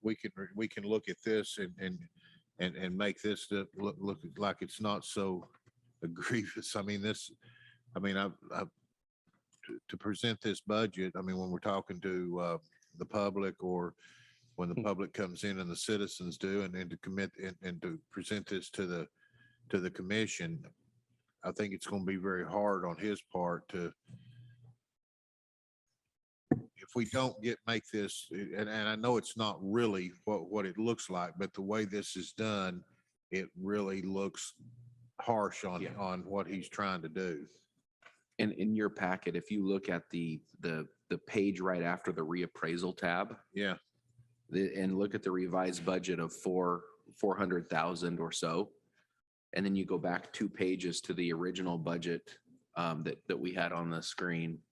we can look at this and make this look like it's not so egregious. I mean, to present this budget, I mean, when we're talking to the public, or when the public comes in and the citizens do, and then to commit and to present this to the commission, I think it's going to be very hard on his part to, if we don't make this, and I know it's not really what it looks like, but the way this is done, it really looks harsh on what he's trying to do. And in your packet, if you look at the page right after the reappraisal tab, Yeah. and look at the revised budget of 400,000 or so, and then you go back 2 pages to the original budget that we had on the screen,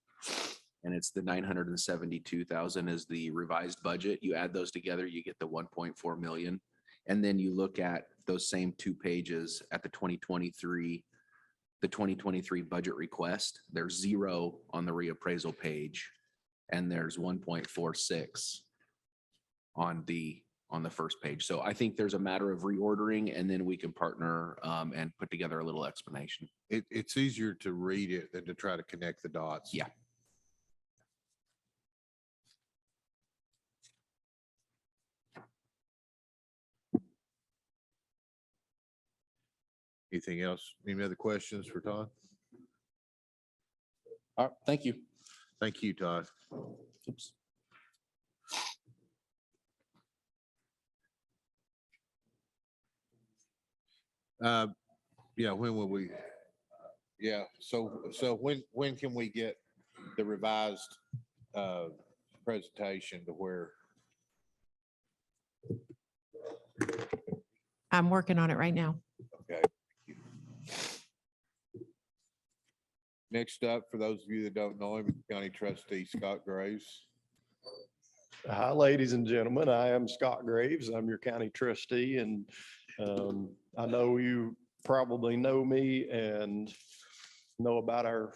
and it's the 972,000 is the revised budget. You add those together, you get the 1.4 million. And then you look at those same 2 pages at the 2023 budget request. There's 0 on the reappraisal page, and there's 1.46 on the first page. So I think there's a matter of reordering, and then we can partner and put together a little explanation. It's easier to read it than to try to connect the dots. Yeah. Anything else? Any other questions for Todd? All right, thank you. Thank you, Todd. Oops. Yeah, when will we? Yeah, so when can we get the revised presentation to where? I'm working on it right now. Okay. Next up, for those of you that don't know him, County Trustee Scott Graves. Hi, ladies and gentlemen. I am Scott Graves. I'm your county trustee, and I know you probably know me and know about our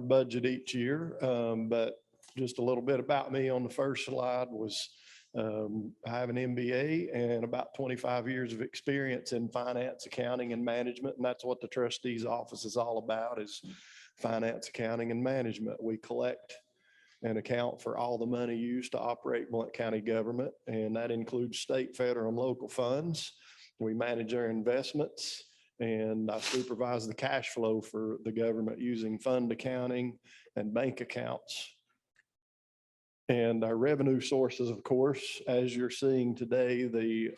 budget each year. But just a little bit about me on the first slide was I have an MBA and about 25 years of experience in finance, accounting, and management. And that's what the trustee's office is all about, is finance, accounting, and management. We collect and account for all the money used to operate Blount County government, and that includes state, federal, and local funds. We manage our investments, and I supervise the cash flow for the government using fund accounting and bank accounts. And our revenue sources, of course, as you're seeing today, the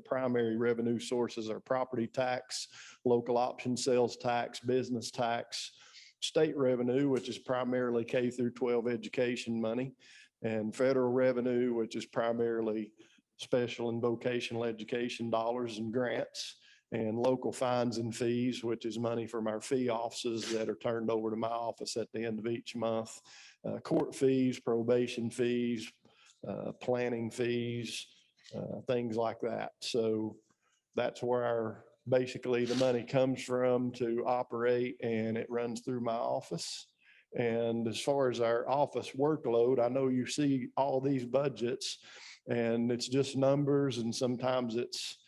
primary revenue sources are property tax, local option sales tax, business tax, state revenue, which is primarily K through 12 education money, and federal revenue, which is primarily special and vocational education dollars and grants, and local fines and fees, which is money from our fee offices that are turned over to my office at the end of each month. Court fees, probation fees, planning fees, things like that. So that's where basically the money comes from to operate, and it runs through my office. And as far as our office workload, I know you see all these budgets and it's just numbers, and sometimes it's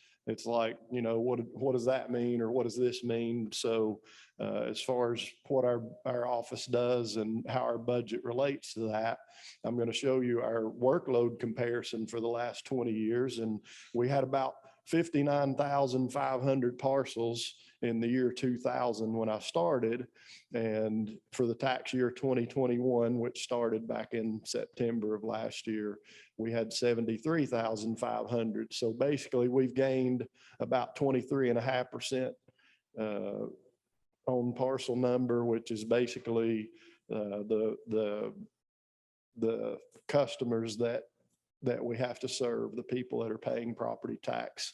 like, you know, what does that mean, or what does this mean? So as far as what our office does and how our budget relates to that, I'm going to show you our workload comparison for the last 20 years. And we had about 59,500 parcels in the year 2000 when I started. And for the tax year 2021, which started back in September of last year, we had 73,500. So basically we've gained about 23.5% on parcel number, which is basically the customers that we have to serve, the people that are paying property tax.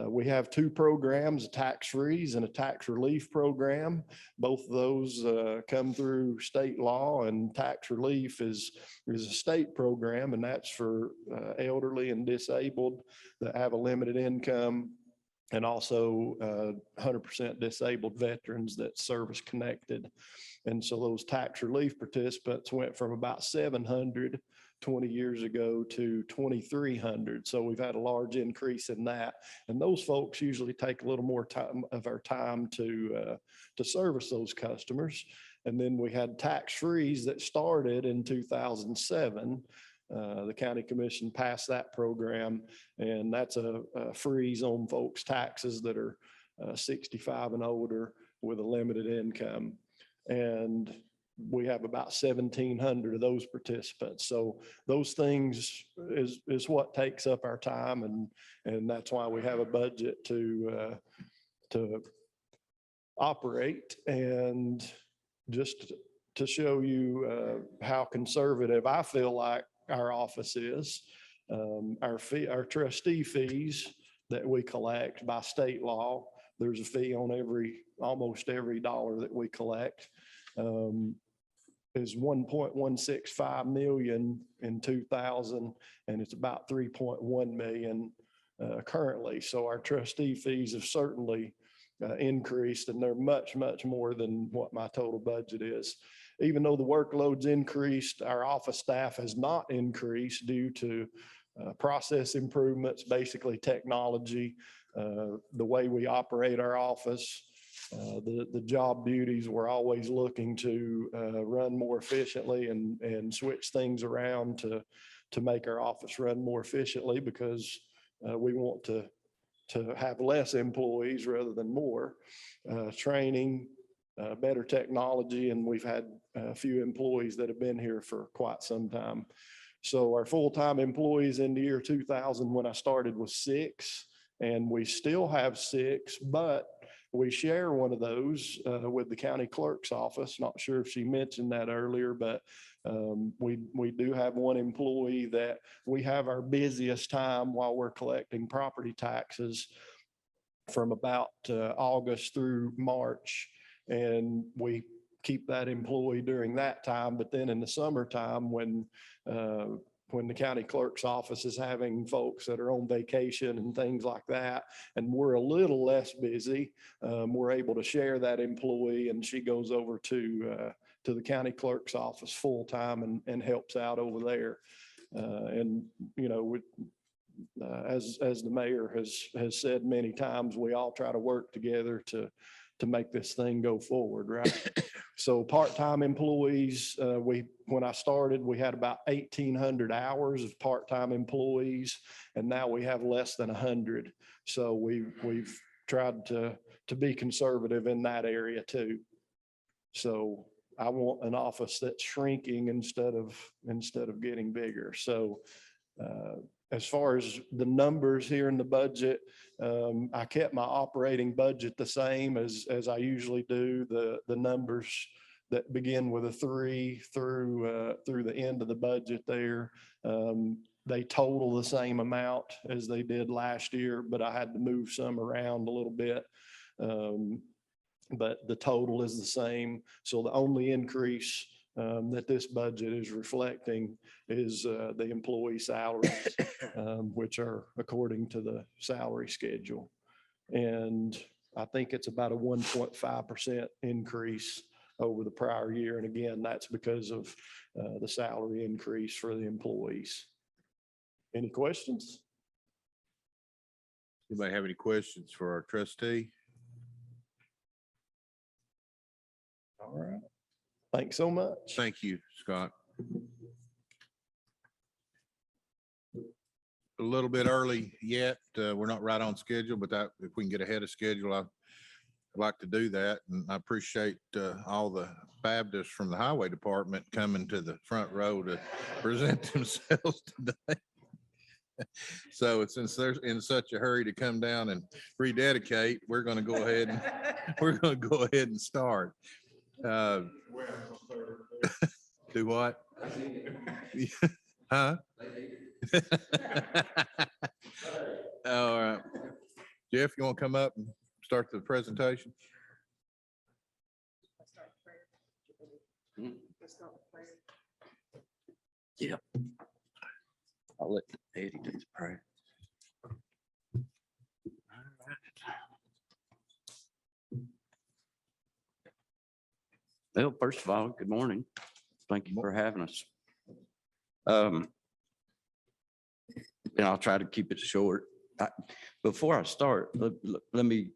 We have two programs, a tax freeze and a tax relief program. Both of those come through state law, and tax relief is a state program, and that's for elderly and disabled that have a limited income, and also 100% disabled veterans that service connected. And so those tax relief participants went from about 700 20 years ago to 2,300. So we've had a large increase in that. And those folks usually take a little more time of our time to service those customers. And then we had tax freeze that started in 2007. The county commission passed that program, and that's a freeze on folks' taxes that are 65 and older with a limited income. And we have about 1,700 of those participants. So those things is what takes up our time, and that's why we have a budget to operate. And just to show you how conservative I feel like our office is, our trustee fees that we collect by state law, there's a fee on almost every dollar that we collect. Is 1.165 million in 2000, and it's about 3.1 million currently. So our trustee fees have certainly increased, and they're much, much more than what my total budget is. Even though the workload's increased, our office staff has not increased due to process improvements, basically technology, the way we operate our office. The job duties, we're always looking to run more efficiently and switch things around to make our office run more efficiently, because we want to have less employees rather than more. Training, better technology, and we've had a few employees that have been here for quite some time. So our full-time employees in the year 2000 when I started was 6, and we still have 6, but we share one of those with the county clerk's office. Not sure if she mentioned that earlier, but we do have one employee that we have our busiest time while we're collecting property taxes from about August through March. And we keep that employee during that time. But then in the summertime, when the county clerk's office is having folks that are on vacation and things like that, and we're a little less busy, we're able to share that employee, and she goes over to the county clerk's office full time and helps out over there. And, you know, as the mayor has said many times, we all try to work together to make this thing go forward, right? So part-time employees, when I started, we had about 1,800 hours of part-time employees, and now we have less than 100. So we've tried to be conservative in that area too. So I want an office that's shrinking instead of getting bigger. So as far as the numbers here in the budget, I kept my operating budget the same as I usually do. The numbers that begin with a 3 through the end of the budget there. They total the same amount as they did last year, but I had to move some around a little bit. But the total is the same. So the only increase that this budget is reflecting is the employee salaries, which are according to the salary schedule. And I think it's about a 1.5% increase over the prior year. And again, that's because of the salary increase for the employees. Any questions? Anybody have any questions for our trustee? All right. Thanks so much. Thank you, Scott. A little bit early yet. We're not right on schedule, but that, if we can get ahead of schedule, I'd like to do that. And I appreciate all the Baptists from the highway department coming to the front row to present themselves today. So since they're in such a hurry to come down and rededicate, we're going to go ahead and start. Do what? Huh? All right. Jeff, you want to come up and start the presentation? Yeah. I'll let Eddie do the prayer. Well, first of all, good morning. Thank you for having us. And I'll try to keep it short. Before I start, let me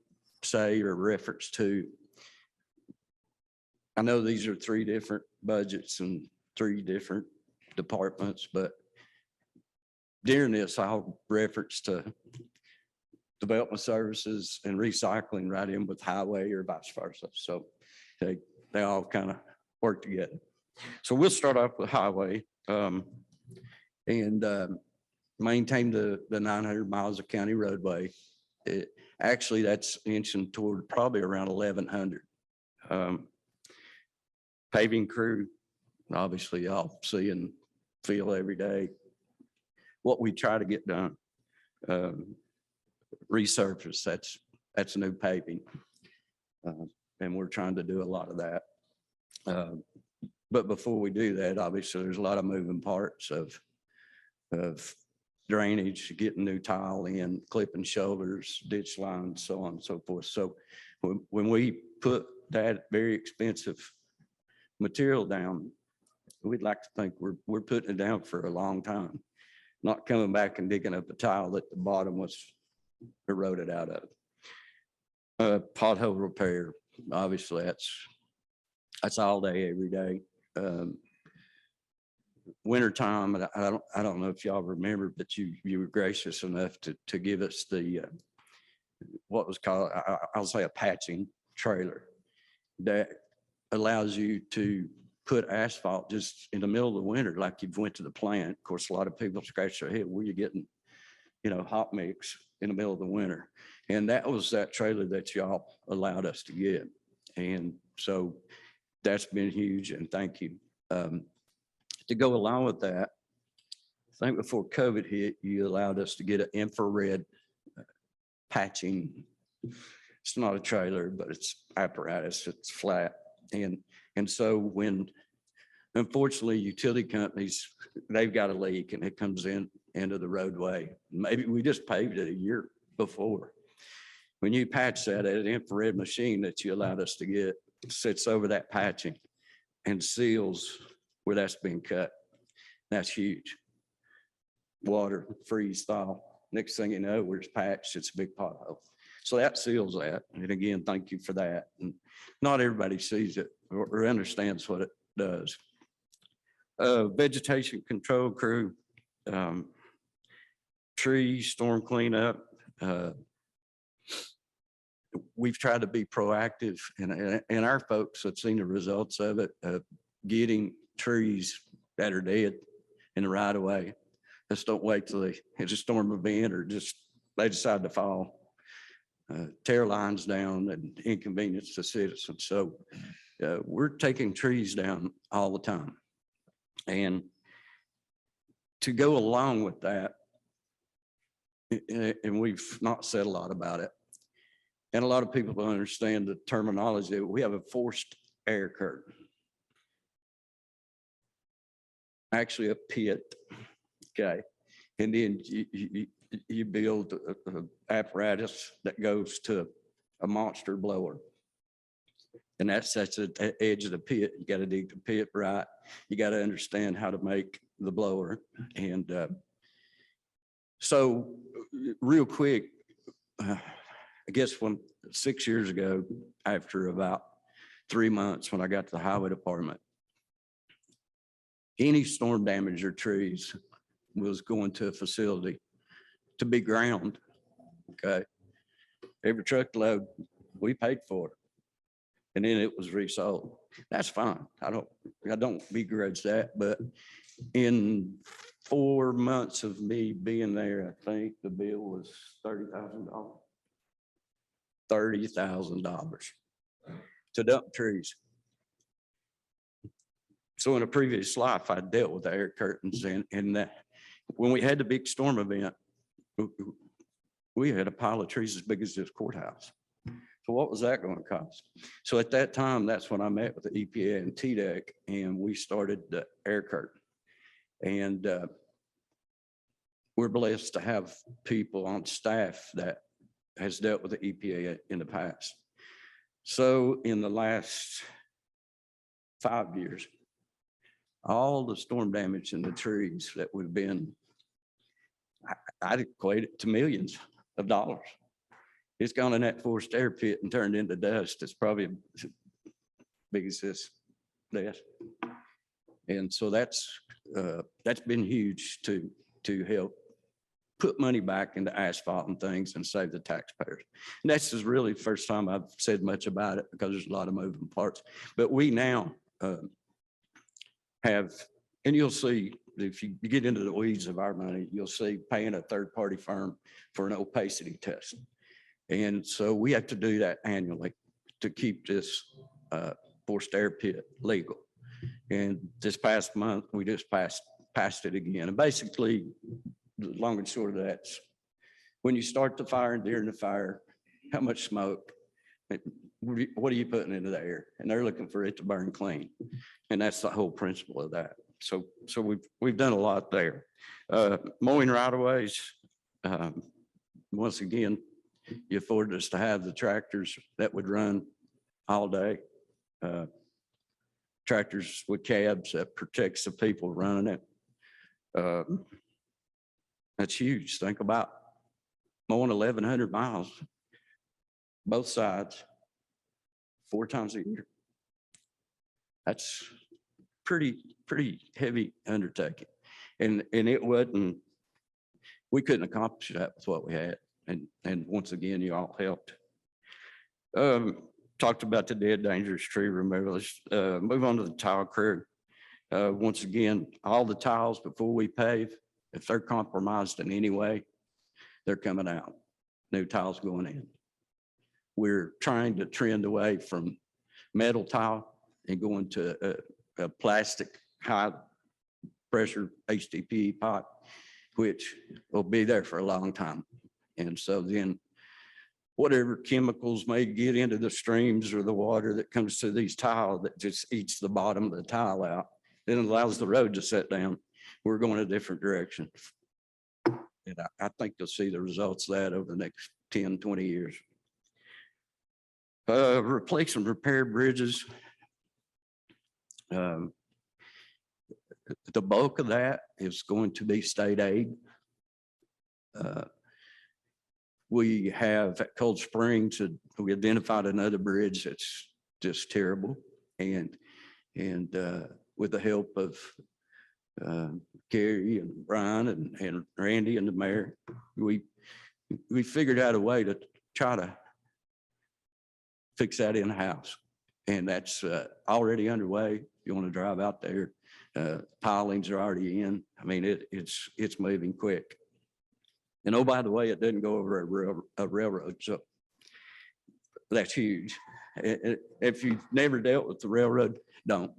say or reference to, I know these are 3 different budgets and 3 different departments, but during this, I'll reference to development services and recycling right in with highway or vice versa. So they all kind of work together. So we'll start off with highway and maintain the 900 miles of county roadway. Actually, that's inching toward probably around 1,100. Paving crew, obviously y'all see and feel every day what we try to get done. Resurface, that's new paving. And we're trying to do a lot of that. But before we do that, obviously there's a lot of moving parts of drainage, getting new tile in, clipping shoulders, ditch lines, so on and so forth. So when we put that very expensive material down, we'd like to think we're putting it down for a long time, not coming back and digging up a tile that the bottom was eroded out of. Pothole repair, obviously that's all day, every day. Wintertime, and I don't know if y'all remember, but you were gracious enough to give us the what was called, I'll say, a patching trailer that allows you to put asphalt just in the middle of the winter, like you've went to the plant. Of course, a lot of people scratch their head, where you getting, hot mix in the middle of the winter. And that was that trailer that y'all allowed us to get. And so that's been huge, and thank you. To go along with that, I think before COVID hit, you allowed us to get an infrared patching. It's not a trailer, but it's apparatus, it's flat. And so when, unfortunately, utility companies, they've got a leak and it comes into the roadway. Maybe we just paved it a year before. When you patch that, an infrared machine that you allowed us to get sits over that patching and seals where that's been cut. That's huge. Water, freeze, thaw. Next thing you know, where it's patched, it's a big pothole. So that seals that. And again, thank you for that. And not everybody sees it or understands what it does. Vegetation control crew, trees, storm cleanup. We've tried to be proactive, and our folks have seen the results of it, getting trees that are dead in the right of way. Just don't wait till it's a storm event or just they decide to fall. Tear lines down and inconvenience to citizens. So we're taking trees down all the time. And to go along with that, and we've not said a lot about it, and a lot of people don't understand the terminology, we have a forced air curtain. Actually a pit, okay? And then you build a apparatus that goes to a monster blower. And that's at the edge of the pit. You got to dig the pit right. You got to understand how to make the blower. And so real quick, I guess 6 years ago, after about 3 months, when I got to the highway department, any storm damage or trees was going to a facility to be ground. Okay. Every truckload we paid for it. And then it was resold. That's fine. I don't begrudge that, but in 4 months of me being there, I think the bill was $30,000. $30,000 to dump trees. So in a previous life, I dealt with the air curtains, and that when we had the big storm event, we had a pile of trees as big as this courthouse. So what was that going to cost? So at that time, that's when I met with the EPA and TDEC, and we started the air curtain. And we're blessed to have people on staff that has dealt with the EPA in the past. So in the last 5 years, all the storm damage in the trees that we've been, I'd equate it to millions of dollars. It's gone in that forced air pit and turned into dust. It's probably as big as this desk. And so that's been huge to help put money back into asphalt and things and save the taxpayers. And that's just really the first time I've said much about it, because there's a lot of moving parts. But we now have, and you'll see, if you get into the weeds of our money, you'll see paying a third-party firm for an opacity test. And so we have to do that annually to keep this forced air pit legal. And this past month, we just passed it again. And basically, the long and short of that's, when you start the fire and during the fire, how much smoke, what are you putting into the air? And they're looking for it to burn clean. And that's the whole principle of that. So we've done a lot there. Mowing right of ways, once again, you afforded us to have the tractors that would run all day. Tractors with cabs that protects the people running it. That's huge. Think about mowing 1,100 miles, both sides, 4 times a year. That's pretty heavy undertaking. And it wasn't, we couldn't accomplish that with what we had. And once again, you all helped. Talked about the dead dangerous tree removal. Let's move on to the tile crew. Once again, all the tiles before we pave, if they're compromised in any way, they're coming out. New tiles going in. We're trying to trend away from metal tile and going to a plastic high pressure HDPE pipe, which will be there for a long time. And so then whatever chemicals may get into the streams or the water that comes to these tile that just eats the bottom of the tile out, then it allows the road to set down. We're going a different direction. And I think you'll see the results of that over the next 10, 20 years. Replace and repair bridges. The bulk of that is going to be state aid. We have at Cold Springs, we identified another bridge that's just terrible. And with the help of Gary and Brian and Randy and the mayor, we figured out a way to try to fix that in-house. And that's already underway. If you want to drive out there, pilings are already in. I mean, it's moving quick. And oh, by the way, it doesn't go over a railroad, so that's huge. If you've never dealt with the railroad, don't.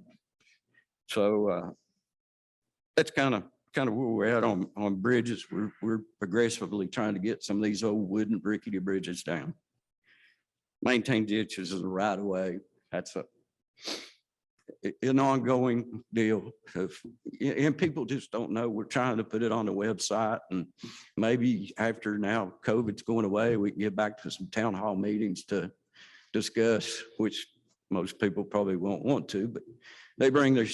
So that's kind of where we're at on bridges. We're aggressively trying to get some of these old wooden rickety bridges down. Maintain ditches is a right of way. That's an ongoing deal and people just don't know. We're trying to put it on the website, and maybe after now COVID's going away, we can get back to some town hall meetings to discuss, which most people probably won't want to, but they bring their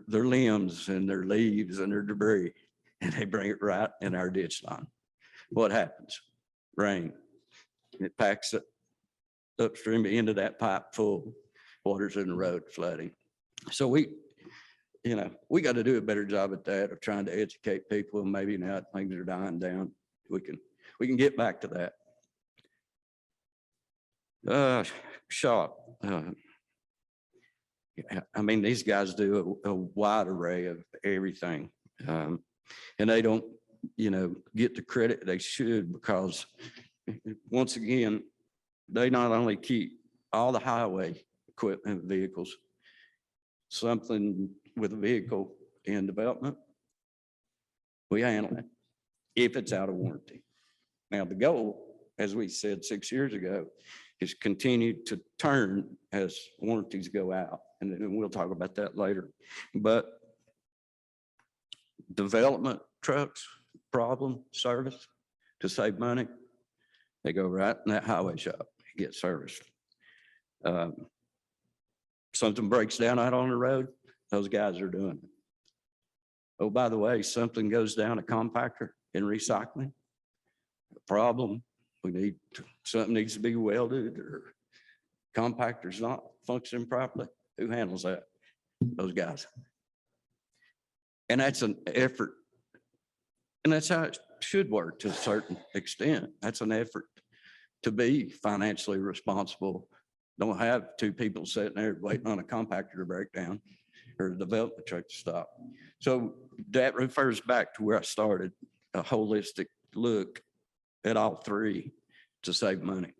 limbs and their leaves and their debris, and they bring it right in our ditch line. What happens? Rain. It packs it upstream into that pipe full. Water's in the road, flooding. So we got to do a better job at that, of trying to educate people. And maybe now things are dying down, we can get back to that. Shop. I mean, these guys do a wide array of everything. And they don't, get the credit they should, because once again, they not only keep all the highway equipment vehicles, something with a vehicle in development, we handle it if it's out of warranty. Now, the goal, as we said 6 years ago, is continue to turn as warranties go out. And then we'll talk about that later. But development trucks, problem, service, to save money, they go right in that highway shop, get serviced. Something breaks down out on the road, those guys are doing it. Oh, by the way, something goes down a compactor in recycling, a problem, something needs to be welded, or compactor's not functioning properly. Who handles that? Those guys. And that's an effort. And that's how it should work to a certain extent. That's an effort to be financially responsible. Don't have two people sitting there waiting on a compactor to break down or a development truck to stop. So that refers back to where I started, a holistic look at all three to save money.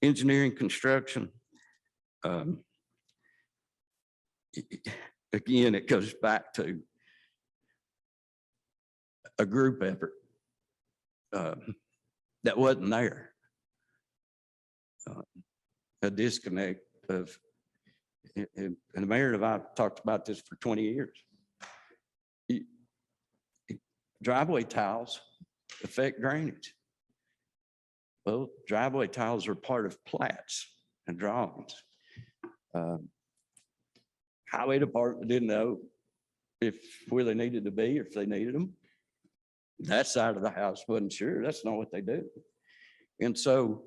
Engineering, construction. Again, it goes back to a group effort that wasn't there. A disconnect of, and the mayor and I talked about this for 20 years. Driveway tiles affect drainage. Well, driveway tiles are part of plats and drawings. Highway department didn't know where they needed to be, or if they needed them. That side of the house wasn't sure. That's not what they do. And so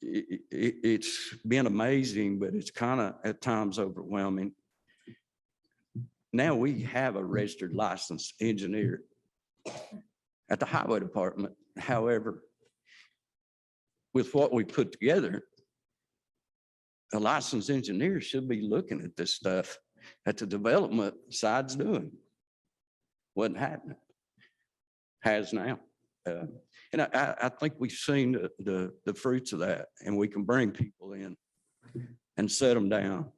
it's been amazing, but it's kind of at times overwhelming. Now we have a registered licensed engineer at the highway department. However, with what we put together, a licensed engineer should be looking at this stuff that the development side's doing. Wasn't happening. Has now. And I think we've seen the fruits of that, and we can bring people in and set them down,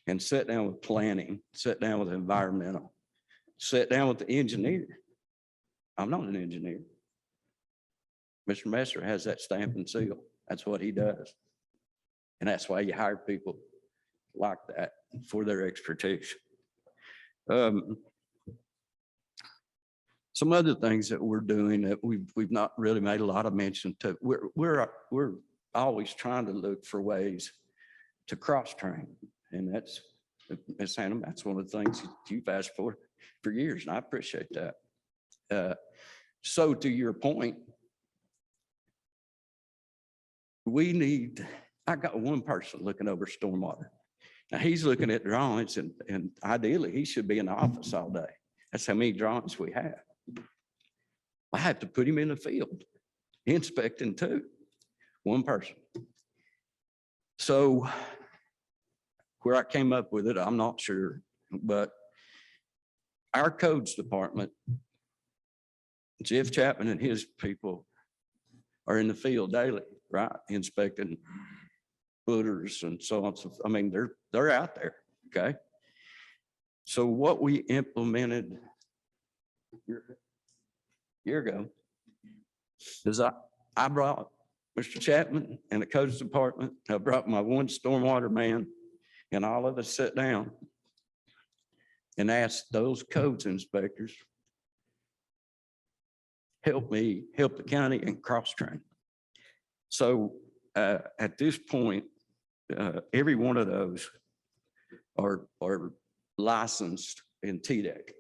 and sit down with planning, sit down with environmental, sit down with the engineer. I'm not an engineer. Mr. Messer has that stamp and seal. That's what he does. And that's why you hire people like that for their expertise. Some other things that we're doing that we've not really made a lot of mention to. We're always trying to look for ways to cross train, and that's, Ms. Hannum, that's one of the things you've asked for years, and I appreciate that. So to your point, I got one person looking over stormwater. Now he's looking at drawings, and ideally he should be in the office all day. That's how many drawings we have. I have to put him in the field inspecting too, one person. So where I came up with it, I'm not sure, but our codes department, Jeff Chapman and his people are in the field daily right? Inspecting footers and so on. So, I mean, they're out there, okay? So what we implemented year ago is I brought Mr. Chapman and the codes department. I brought my one stormwater man, and all of us sat down and asked those codes inspectors, help me, help the county and cross-train. So at this point, every one of those are licensed in TDEC.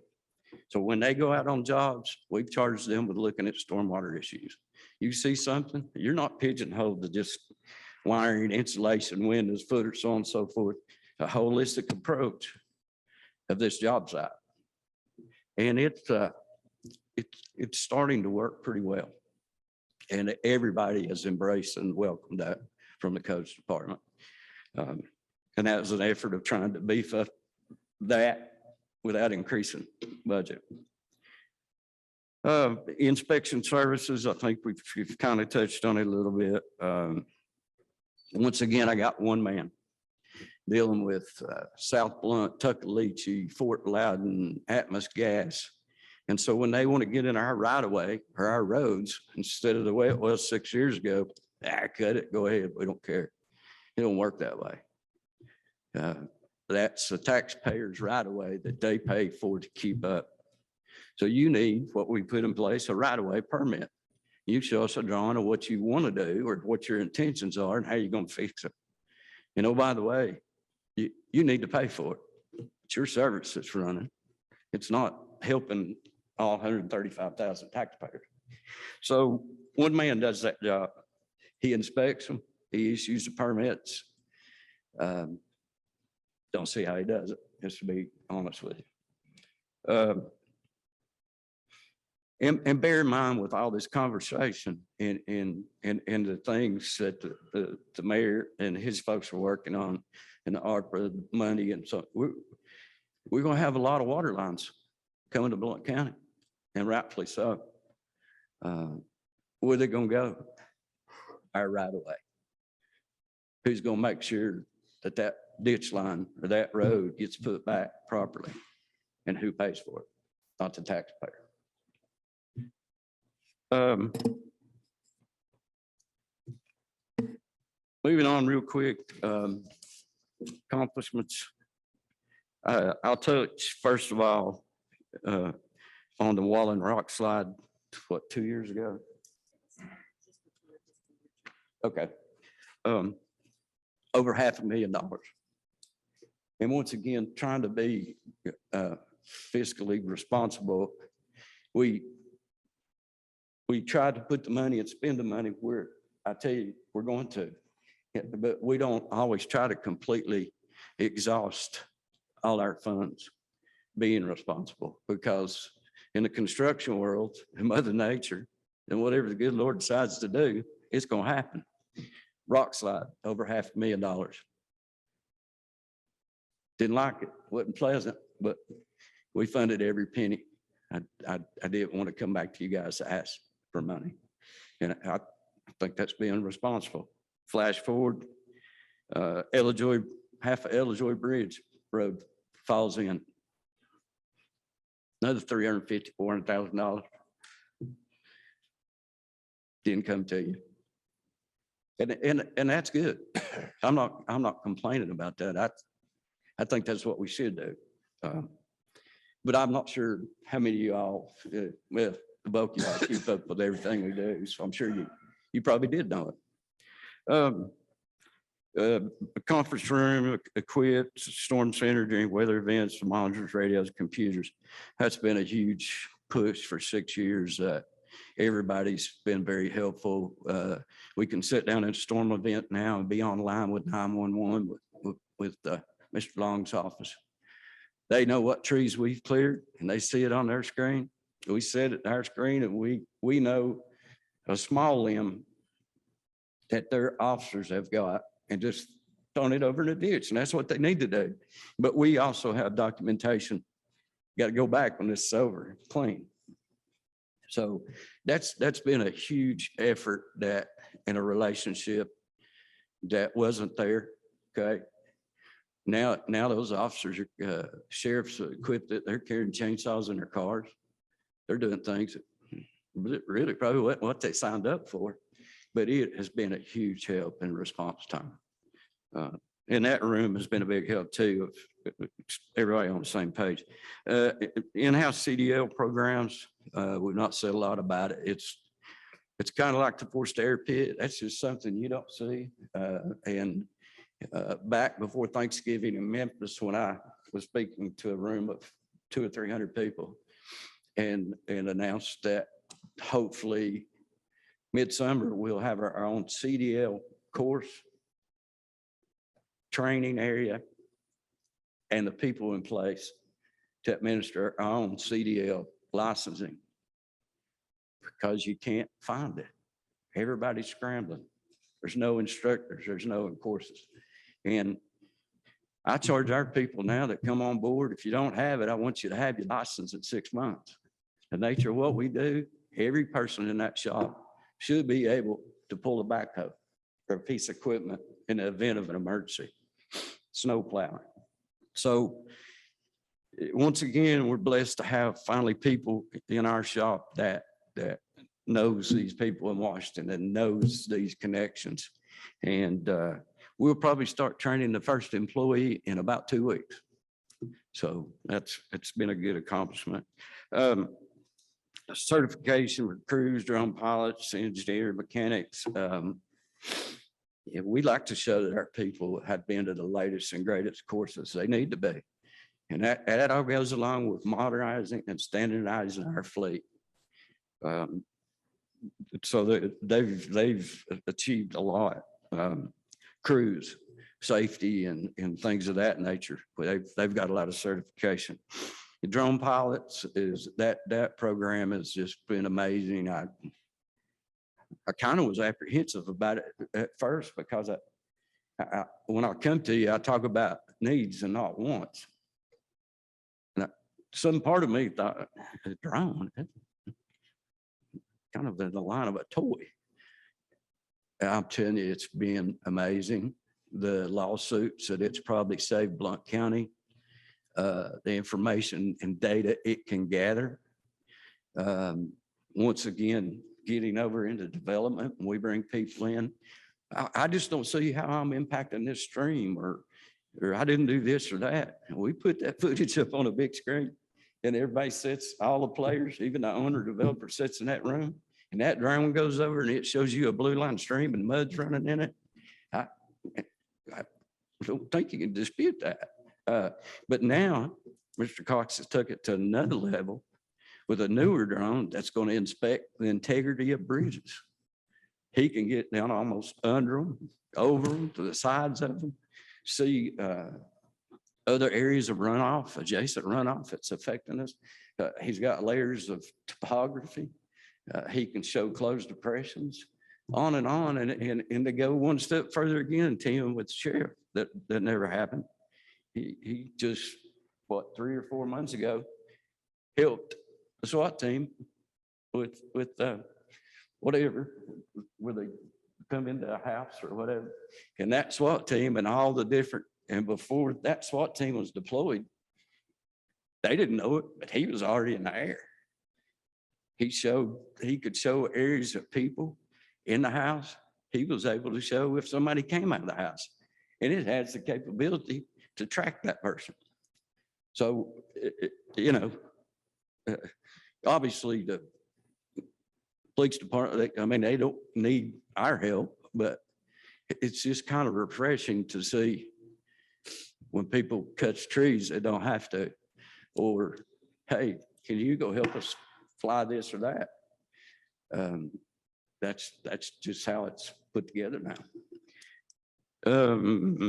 So when they go out on jobs, we've charged them with looking at stormwater issues. You see something, you're not pigeonholed to just wiring, insulation, windows, footers, so on and so forth. A holistic approach of this job site. And it's starting to work pretty well. And everybody has embraced and welcomed that from the codes department. And that was an effort of trying to beef up that without increasing budget. Inspection services, I think we've kind of touched on it a little bit. Once again, I got one man dealing with South Blunt, Tuckaleechee, Fort Loudon, Atmos Gas. And so when they want to get in our right of way or our roads, instead of the way it was 6 years ago, cut it, go ahead, we don't care. It don't work that way. That's the taxpayers right of way that they pay for to keep up. So you need what we put in place, a right of way permit. You show us a drawing of what you want to do or what your intentions are and how you're going to fix it. And oh, by the way, you need to pay for it. It's your service that's running. It's not helping all 135,000 taxpayers. So one man does that job. He inspects them. He issues the permits. Don't see how he does it, just to be honest with you. And bear in mind with all this conversation and the things that the mayor and his folks are working on and the ARPA money. And so we're going to have a lot of water lines coming to Blount County, and rightfully so. Where they going to go? Our right of way. Who's going to make sure that that ditch line or that road gets put back properly? And who pays for it? Not the taxpayer. Moving on real quick, accomplishments. I'll touch first of all on the wall and rock slide, what, 2 years ago? Okay. Over $500,000. And once again, trying to be fiscally responsible, we tried to put the money and spend the money where I tell you we're going to, but we don't always try to completely exhaust all our funds being responsible, because in the construction world, in Mother Nature, and whatever the good Lord decides to do, it's going to happen. Rock slide, over $500,000. Didn't like it, wasn't pleasant, but we funded every penny. I didn't want to come back to you guys to ask for money. And I think that's being responsible. Flash forward, half of Ellejoy Bridge Road falls in. Another $350,000, $400,000. Didn't come to you. And that's good. I'm not complaining about that. I think that's what we should do. But I'm not sure how many of you all, well, the bulk of y'all keep up with everything we do. So I'm sure you probably did know it. A conference room, equipped, storm center during weather events, monitors, radios, computers. That's been a huge push for 6 years. Everybody's been very helpful. We can sit down at a storm event now and be online with 911 with Mr. Long's office. They know what trees we've cleared and they see it on their screen. We set it on our screen and we know a small limb that their officers have got and just thrown it over in a ditch. And that's what they need to do. But we also have documentation. Got to go back when this is over, clean. So that's been a huge effort that in a relationship that wasn't there. Okay. Now those officers are, sheriffs are equipped that they're carrying chainsaws in their cars. They're doing things that really probably wasn't what they signed up for, but it has been a huge help in response time. And that room has been a big help too, of everybody on the same page. In-house CDL programs, we've not said a lot about it. It's kind of like the forced air pit. That's just something you don't see. Back before Thanksgiving in Memphis, when I was speaking to a room of 200 or 300 people and announced that hopefully midsummer, we'll have our own CDL course, training area, and the people in place to administer our own CDL licensing, because you can't find it. Everybody's scrambling. There's no instructors, there's no courses. And I charge our people now that come on board, if you don't have it, I want you to have your license in 6 months. The nature of what we do, every person in that shop should be able to pull a backhoe or a piece of equipment in the event of an emergency, snow plowing. So once again, we're blessed to have finally people in our shop that knows these people in Washington and knows these connections. And we'll probably start training the first employee in about 2 weeks. So it's been a good accomplishment. Certification for crews, drone pilots, engineer, mechanics. We like to show that our people have been to the latest and greatest courses they need to be. And that all goes along with modernizing and standardizing our fleet. So they've achieved a lot. Crews, safety and things of that nature. They've got a lot of certification. The drone pilots is that program has just been amazing. I kind of was apprehensive about it at first because when I come to you, I talk about needs and not wants. And some part of me thought, a drone, kind of in the line of a toy. I'm telling you, it's been amazing. The lawsuits that it's probably saved Blount County, the information and data it can gather. Once again, getting over into development, and we bring people in. I just don't see how I'm impacting this stream or I didn't do this or that. And we put that footage up on a big screen and everybody sits, all the players, even the owner developer sits in that room and that drone goes over and it shows you a blue line stream and mud's running in it. I don't think you can dispute that. But now Mr. Cox has took it to another level with a newer drone that's going to inspect the integrity of bridges. He can get down almost under them, over them, to the sides of them, see other areas of runoff, adjacent runoff that's affecting us. He's got layers of topography. He can show closed depressions, on. And to go one step further again, Tim, with the sheriff, that never happened. He just, 3 or 4 months ago, helped the SWAT team with whatever, where they come into a house or whatever. And that SWAT team and all the different, and before that SWAT team was deployed, they didn't know it, but he was already in the air. He could show areas of people in the house. He was able to show if somebody came out of the house, and it has the capability to track that person. So, obviously the police department, they don't need our help, but it's just kind of refreshing to see when people cut trees, they don't have to, or, hey, can you go help us fly this or that? That's just how it's put together now.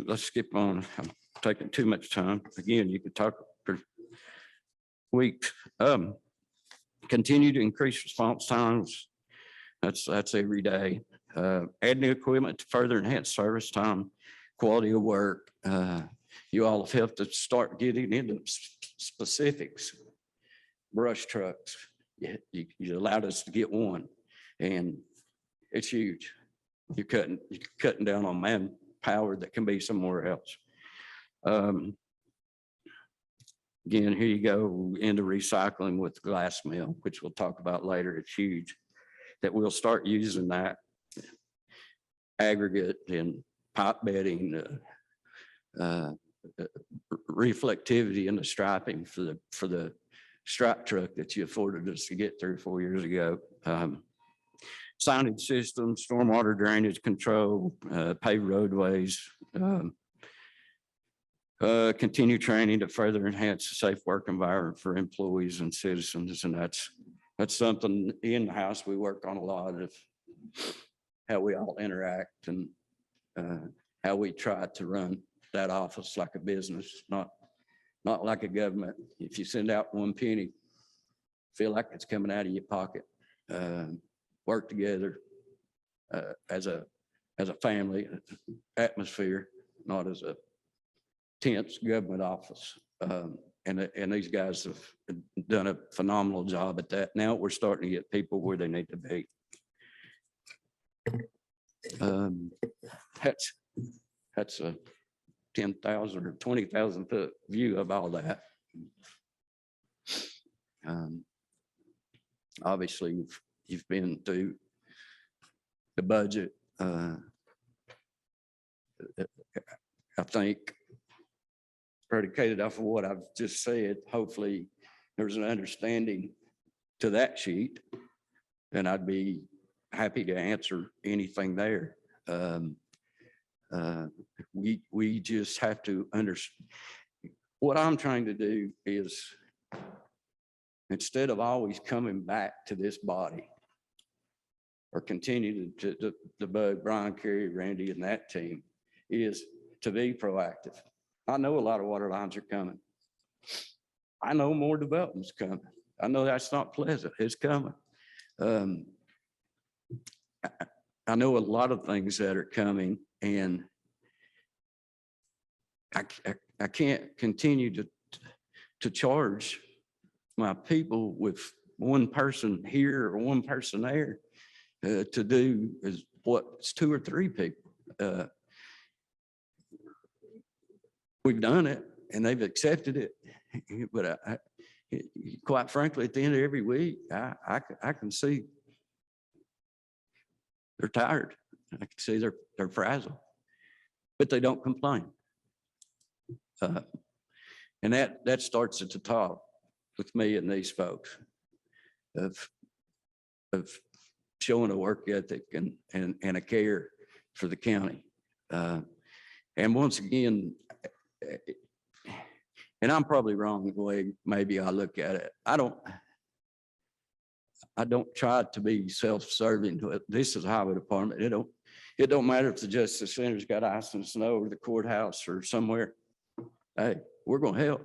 Let's skip on. I'm taking too much time. Again, you could talk for weeks. Continue to increase response times. That's every day. Add new equipment to further enhance service time, quality of work. You all have to start getting into specifics. Brush trucks, You allowed us to get one, and it's huge. You're cutting down on manpower that can be somewhere else. Again, here you go into recycling with the glass mill, which we'll talk about later. It's huge that we'll start using that aggregate and pipe bedding, reflectivity in the striping for the stripe truck that you afforded us to get 3 or 4 years ago. Signage system, stormwater drainage control, paved roadways, continue training to further enhance a safe work environment for employees and citizens. And that's something in the house we work on a lot of how we all interact and how we try to run that office like a business, not like a government. If you send out 1 penny, feel like it's coming out of your pocket. Work together as a family atmosphere, not as a tense government office. And these guys have done a phenomenal job at that. Now we're starting to get people where they need to be. That's a 10,000 or 20,000 foot view of all that. Obviously, you've been through the budget. I think predicated off of what I've just said, hopefully there's an understanding to that sheet, and I'd be happy to answer anything there. We just have to understand. What I'm trying to do is, instead of always coming back to this body or continue to bug Brian, Kerry, Randy, and that team, is to be proactive. I know a lot of water lines are coming. I know more development's coming. I know that's not pleasant. It's coming. I know a lot of things that are coming, and I can't continue to charge my people with one person here or one person there to do is what's 2 or 3 people. We've done it and they've accepted it, but quite frankly, at the end of every week, I can see they're tired. I can see they're frazzled, but they don't complain. And that starts at the top with me and these folks of showing a work ethic and a care for the county. And once again, and I'm probably wrong the way maybe I look at it. I don't try to be self-serving. This is highway department. It don't matter if the Justice Center's got ice and snow or the courthouse or somewhere. Hey, we're gonna help.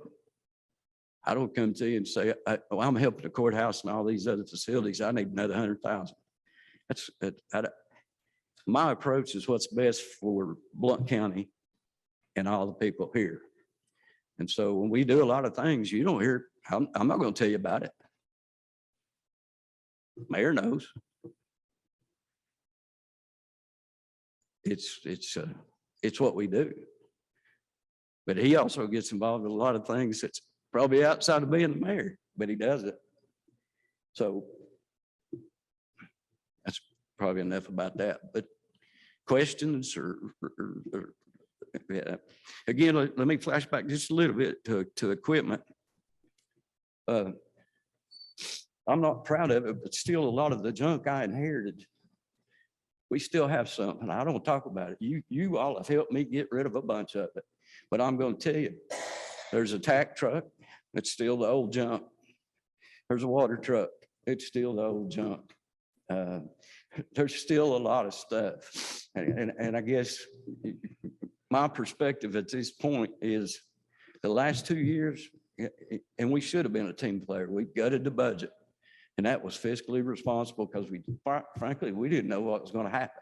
I don't come to you and say, well, I'm helping the courthouse and all these other facilities. I need another 100,000. My approach is what's best for Blount County and all the people here. And so when we do a lot of things, you don't hear, I'm not going to tell you about it. Mayor knows. It's what we do. But he also gets involved in a lot of things that's probably outside of being the mayor, but he does it. So that's probably enough about that. But questions or yeah. Again, let me flash back just a little bit to equipment. I'm not proud of it, but still a lot of the junk I inherited, we still have some, and I don't talk about it. You all have helped me get rid of a bunch of it, but I'm going to tell you, there's a tack truck, it's still the old junk. There's a water truck, it's still the old junk. There's still a lot of stuff, and I guess my perspective at this point is the last 2 years, and we should have been a team player. We gutted the budget, and that was fiscally responsible because frankly, we didn't know what was going to happen.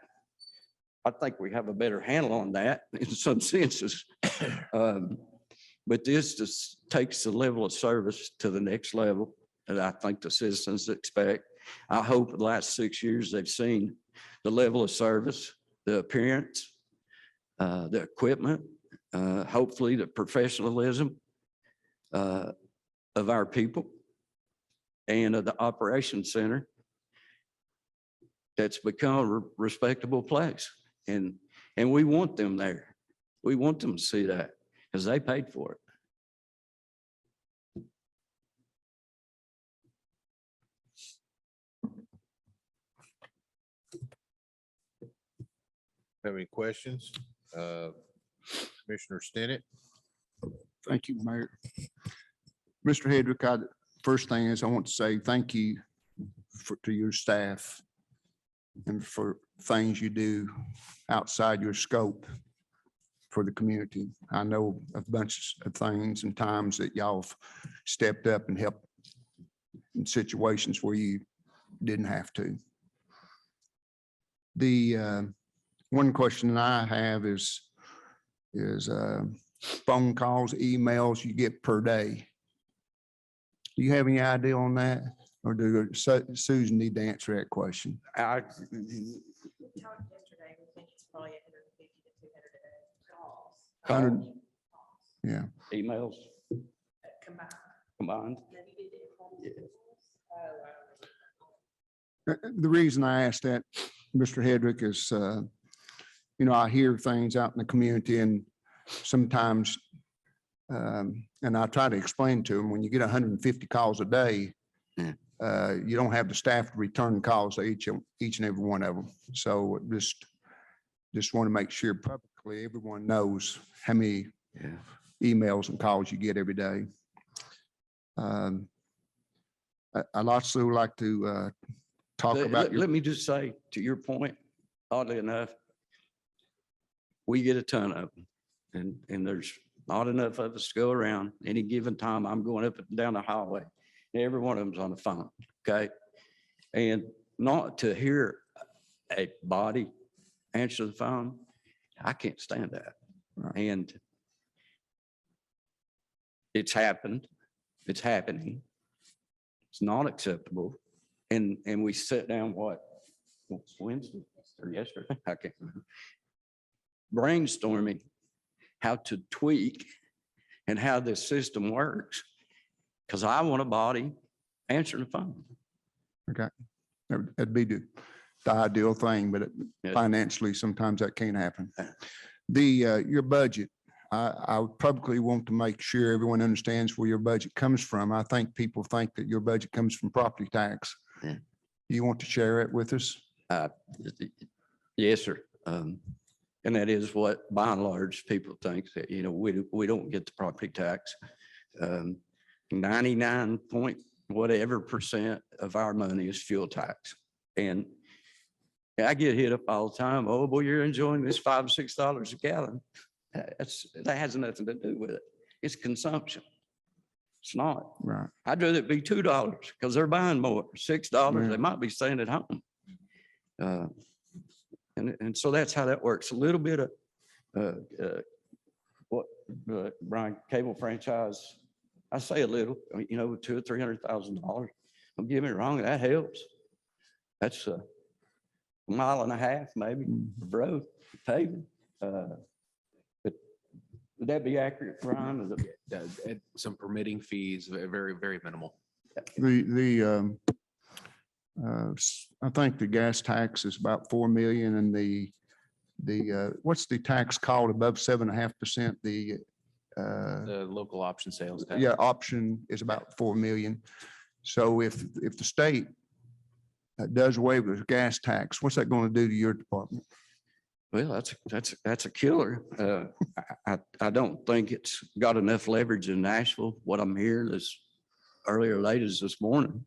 I think we have a better handle on that in some senses. But this just takes the level of service to the next level. that I think the citizens expect. I hope the last 6 years they've seen the level of service, the appearance, the equipment, hopefully the professionalism of our people and of the operations center that's become a respectable place. And we want them there. We want them to see that because they paid for it. Have any questions? Commissioner Stinnett? Thank you, Mayor. Mr. Hedrick, first thing is I want to say thank you to your staff and for things you do outside your scope for the community. I know a bunch of things and times that y'all have stepped up and helped in situations where you didn't have to. The one question I have is phone calls, emails you get per day. Do you have any idea on that? Or do Susan need to answer that question? Talked yesterday, we think it's probably 150 to 200 calls. 100. Yeah. Emails Combined. combined. The reason I asked that, Mr. Hedrick, is, I hear things out in the community and sometimes, and I try to explain to them, when you get 150 calls a day, you don't have the staff to return calls to each and every one of them. So just want to make sure publicly everyone knows how many emails and calls you get every day. I'd also like to talk about your. Let me just say, to your point, oddly enough, we get a ton of them and there's not enough of us to go around. Any given time, I'm going up and down the hallway. Every one of them's on the phone, okay? And not to hear a body answer the phone, I can't stand that. Right. And it's happened, it's happening. It's not acceptable. And we sat down, Wednesday or yesterday? I can't remember. Brainstorming how to tweak and how this system works. Because I want a body answering the phone. Okay, that'd be the ideal thing, but Yes. financially, sometimes that can't happen. Your budget, I would publicly want to make sure everyone understands where your budget comes from. I think people think that your budget comes from property tax. Yeah. You want to share it with us? Yes, sir. And that is what by and large people think that, we don't get the property tax. 99 point whatever % of our money is fuel tax. And I get hit up all the time. Oh, boy, you're enjoying this $5 or $6 a gallon. That has nothing to do with it. It's consumption. It's not. Right. I'd rather it be $2 because they're buying more. $6, Yeah. they might be staying at home. And so that's how that works. A little bit of what Brian, cable franchise, I say a little, $200,000 or $300,000. Don't get me wrong, that helps. That's a mile and a half maybe of road paving. But would that be accurate, Brian? Some permitting fees, very, very minimal. I think the gas tax is about 4 million and what's the tax called above 7.5%? The local option sales tax. Yeah, option is about 4 million. So if the state does away with gas tax, what's that going to do to your department? Well, that's a killer. I don't think it's got enough leverage in Nashville. What I'm hearing is earlier latest this morning.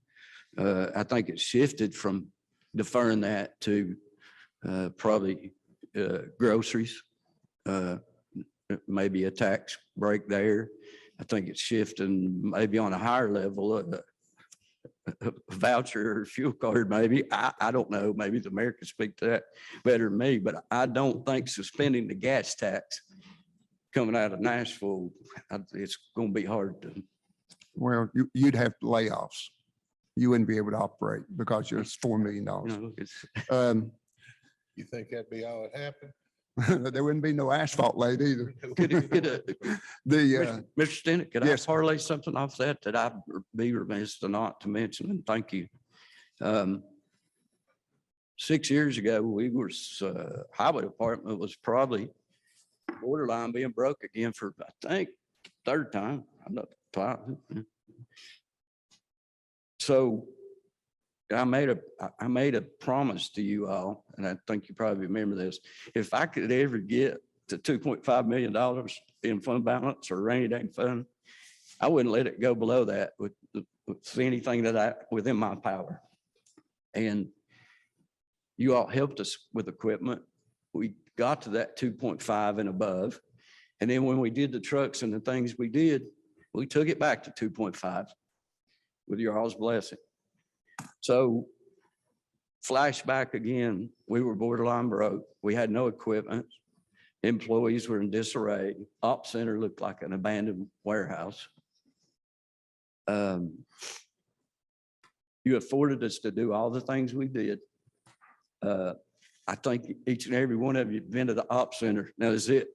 I think it's shifted from deferring that to probably groceries, maybe a tax break there. I think it's shifting maybe on a higher level, a voucher or fuel card, maybe. I don't know. Maybe the mayor can speak to that better than me, but I don't think suspending the gas tax coming out of Nashville, it's going to be hard to. Well, you'd have layoffs. you wouldn't be able to operate because it's $4 million. You know, it's, You think that'd be all that happened? There wouldn't be no asphalt laid either. Mr. The, Stinnett, could I yes. parlay something off that I'd be remiss to not to mention, and thank you. 6 years ago, we were, highway department was probably borderline being broke again for, I think, third time. I'm not. So I made a promise to you all, and I think you probably remember this. If I could ever get to $2.5 million in fund balance or rainy day fund, I wouldn't let it go below that with anything within my power. And you all helped us with equipment. We got to that 2.5 and above. And then when we did the trucks and the things we did, we took it back to 2.5 with your all's blessing. So flashback again, we were borderline broke. We had no equipment. Employees were in disarray. Ops center looked like an abandoned warehouse. You afforded us to do all the things we did. I think each and every one of you have been to the ops center. Now, is it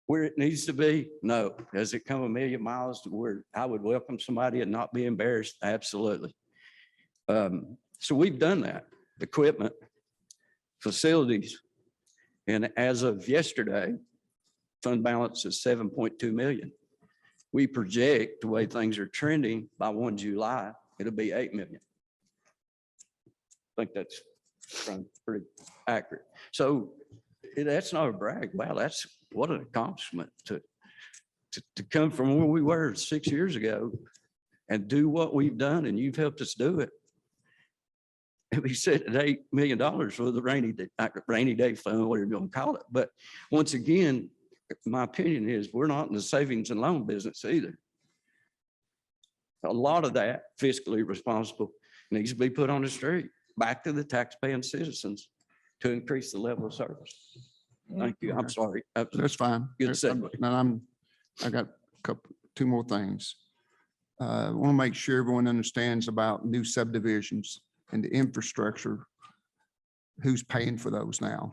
where it needs to be? No. Does it come a million miles to where I would welcome somebody and not be embarrassed? Absolutely. So we've done that. Equipment, facilities, and as of yesterday, fund balance is 7.2 million. We project the way things are trending by 1 July, it'll be 8 million. I think that's pretty accurate. So that's not a brag. Wow, that's what an accomplishment to come from where we were 6 years ago and do what we've done, and you've helped us do it. And we set at $8 million for the rainy day fund, whatever you want to call it. But once again, my opinion is we're not in the savings and loan business either. A lot of that fiscally responsible needs to be put on the street, back to the taxpaying citizens to increase the level of service. Thank you. I'm sorry. that's fine. Good segue. And I got two more things. I want to make sure everyone understands about new subdivisions and the infrastructure. Who's paying for those now?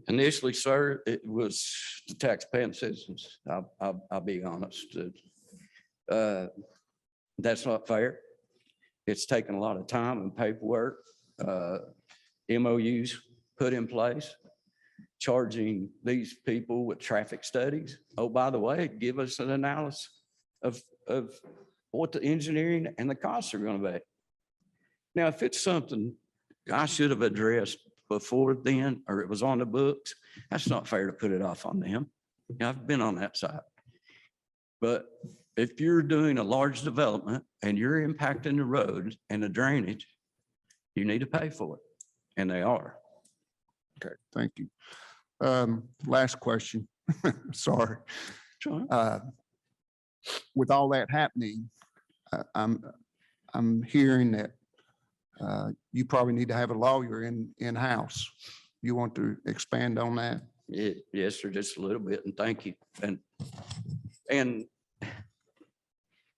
Initially, sir, it was the taxpaying citizens. I'll be honest. That's not fair. It's taken a lot of time and paperwork, MOUs put in place, charging these people with traffic studies. Oh, by the way, give us an analysis of what the engineering and the costs are going to be. Now, if it's something I should have addressed before then, or it was on the books, that's not fair to put it off on them. I've been on that side. But if you're doing a large development and you're impacting the roads and the drainage, you need to pay for it, and they are. Okay, thank you. Last question. Sorry. Sure. With all that happening, I'm hearing that you probably need to have a lawyer in-house. You want to expand on that? Yes, sir, just a little bit, and thank you. And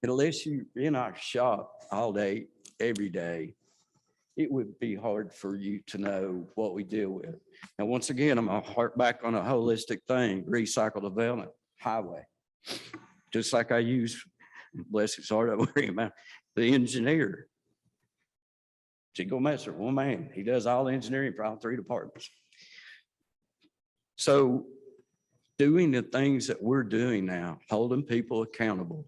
unless you're in our shop all day, every day, it would be hard for you to know what we deal with. And once again, I'm gonna harp back on a holistic thing, recycle development, highway. Just like I use, bless his heart, I worry about the engineer. Chico Messer, one man, he does all the engineering for all 3 departments. So doing the things that we're doing now, holding people accountable.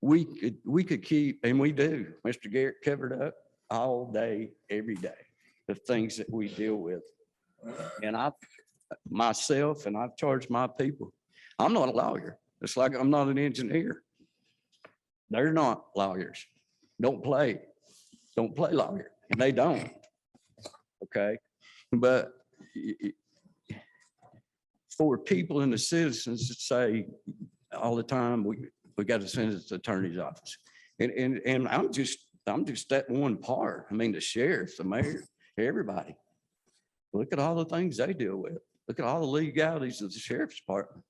We could keep, and we do, Mr. Garrett covered up all day, every day, the things that we deal with. And myself, and I've charged my people, I'm not a lawyer. It's like I'm not an engineer. They're not lawyers. Don't play lawyer, and they don't. Okay, but for people and the citizens to say all the time, we got to send it to the attorney's office, and I'm just that one part. I mean, the sheriff, the mayor, everybody. Look at all the things they deal with. Look at all the legalities of the sheriff's department.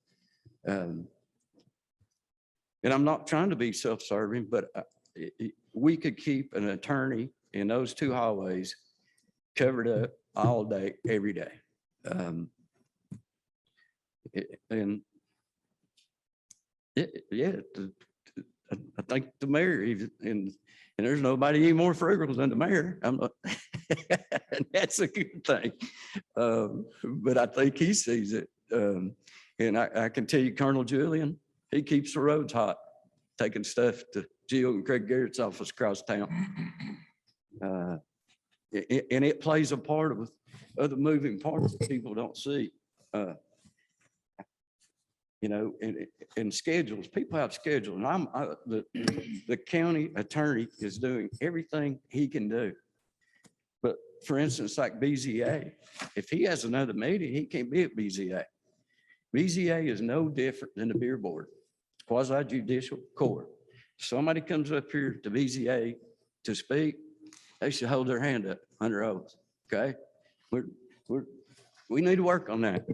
And I'm not trying to be self-serving, but we could keep an attorney in those two hallways covered up all day, every day. And I think the mayor, and there's nobody any more frugal than the mayor. I'm not, and that's a good thing. But I think he sees it. And I can tell you, Colonel Julian, he keeps the roads hot, taking stuff to Jill and Craig Garrett's office across town. And it plays a part of other moving parts that people don't see. You know, and schedules, people have schedules, and the county attorney is doing everything he can do. But for instance, like BZA, if he has another meeting, he can't be at BZA. BZA is no different than the beer board, quasi judicial court. Somebody comes up here to BZA to speak, they should hold their hand up under oath. Okay, we need to work on that.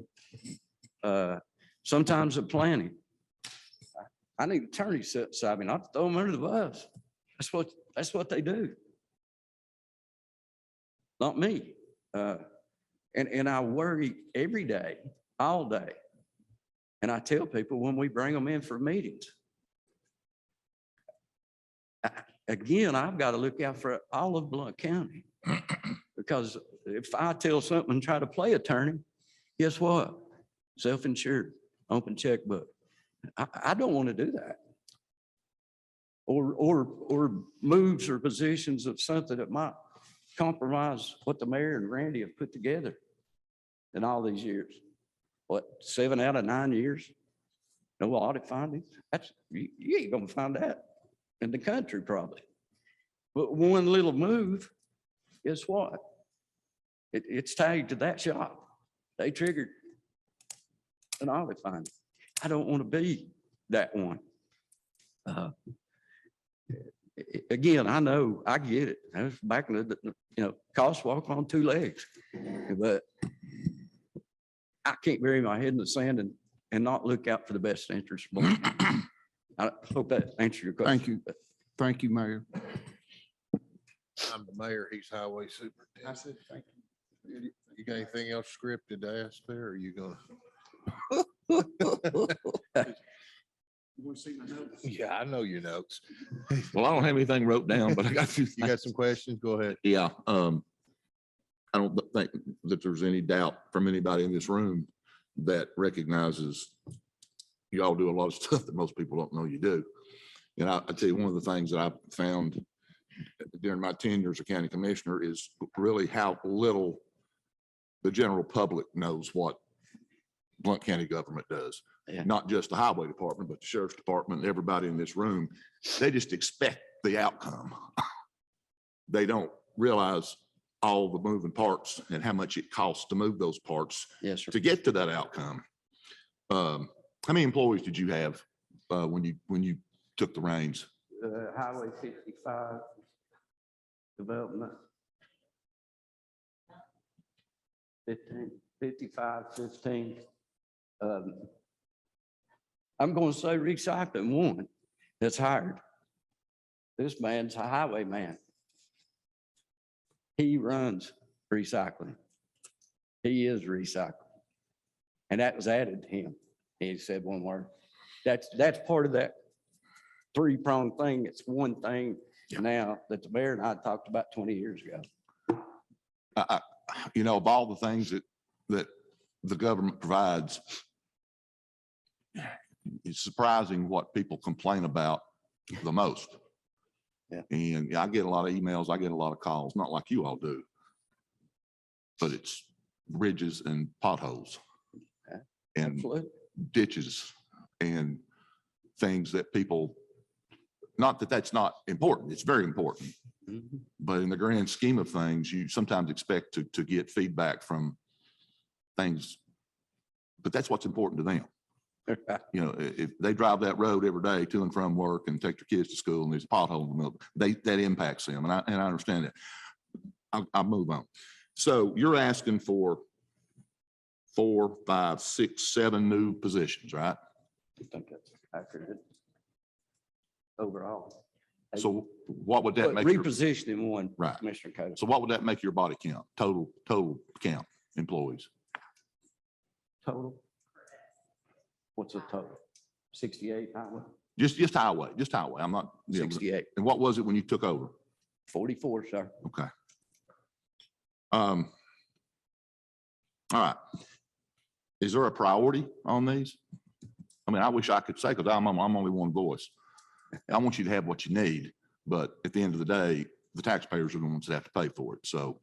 Sometimes the planning, I need attorneys sit beside me, not to throw them under the bus. That's what they do. Not me. And I worry every day, all day. And I tell people when we bring them in for meetings, again, I've got to look out for all of Blount County. Because if I tell something and try to play attorney, guess what? Self-insured, open checkbook. I don't want to do that. Or moves or positions of something that might compromise what the mayor and Randy have put together in all these years. What, 7 out of 9 years? No audit findings? You ain't gonna find that in the country probably. But one little move, guess what? It's tagged to that shop. They triggered an audit finding. I don't want to be that one. Again, I know, I get it. I was back in the, costs walk on 2 legs, but I can't bury my head in the sand and not look out for the best interest. I hope that answered your question. Thank you. Thank you, Mayor. I'm the mayor, he's highway superintendent. said, thank you. You got anything else scripted to ask there, or are you gonna? You want to see my notes? Yeah, I know your notes. Well, I don't have anything wrote down, but I got you. You got some questions? Go ahead. Yeah, I don't think that there's any doubt from anybody in this room that recognizes you all do a lot of stuff that most people don't know you do. And I tell you, one of the things that I found during my tenure as a county commissioner is really how little the general public knows what Blount County government does. Yeah. Not just the highway department, but the sheriff's department, everybody in this room. They just expect the outcome. They don't realize all the moving parts and how much it costs to move those parts Yes, sir. to get to that outcome. How many employees did you have when you took the reins? Highway 55 development. 15. I'm going to say recycling one that's hired. This man's a highwayman. He runs recycling. He is recycling. And that was added to him. He said one word. That's part of that 3-pronged thing. It's one thing now that the mayor and I talked about 20 years ago. Of all the things that the government provides, it's surprising what people complain about the most. Yeah. And I get a lot of emails, I get a lot of calls, not like you all do, but it's bridges and potholes Okay. and Absolutely. ditches and things that people, not that that's not important, it's very important. Mhm. But in the grand scheme of things, you sometimes expect to get feedback from things, but that's what's important to them. If they drive that road every day to and from work and take their kids to school and there's a pothole in the middle, that impacts them. And I understand that. I'll move on. So you're asking for 4, 5, 6, 7 new positions, right? I think that's accurate. overall. So what would that But make? your- repositioning one, Right. Commissioner Coates. So what would that make your body count, total count employees? Total? What's the total? 68 highway? Just highway, I'm not. yeah, 68, And what was it when you took over? 44, sir. Okay. All right. Is there a priority on these? I mean, I wish I could say, because I'm only one voice. I want you to have what you need, but at the end of the day, the taxpayers are the ones that have to pay for it. So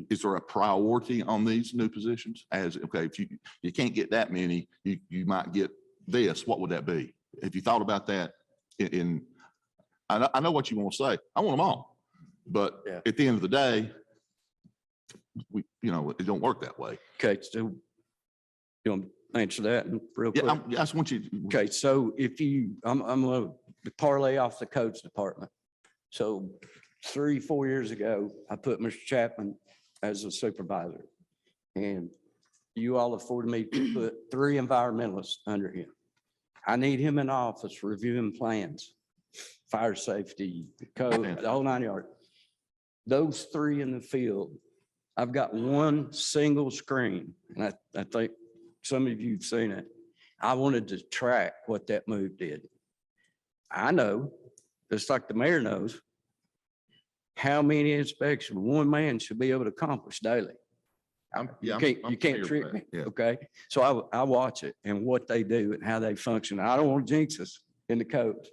is there a priority on these new positions? As, okay, if you can't get that many, you might get this, what would that be? If you thought about that I know what you want to say. I want them all. But Yeah. at the end of the day, it don't work that way. Okay, so you want to answer that real quick? Yeah, I just want you. Okay, so if I'm gonna parlay off the codes department. So 3-4 years ago, I put Mr. Chapman as a supervisor. And you all afforded me to put 3 environmentalists under him. I need him in office reviewing plans, fire safety, code, the whole 9 yards. Those 3 in the field, I've got one single screen, and I think some of you've seen it. I wanted to track what that move did. I know, just like the mayor knows, how many inspections one man should be able to accomplish daily. You can't trick me, Yeah. okay? So I watch it and what they do and how they function. I don't want to jinx us in the codes,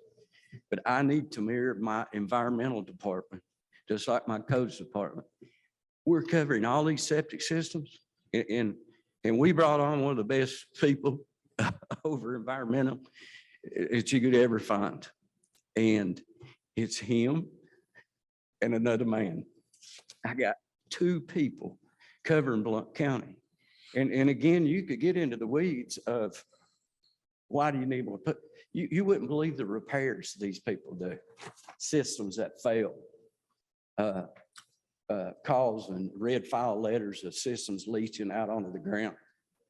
but I need to mirror my environmental department, just like my codes department. We're covering all these septic systems and we brought on one of the best people over environmental that you could ever find. And it's him and another man. I got 2 people covering Blount County. And again, you could get into the weeds of why do you need more? But you wouldn't believe the repairs these people do. Systems that fail. Calls and red file letters of systems leaching out onto the ground.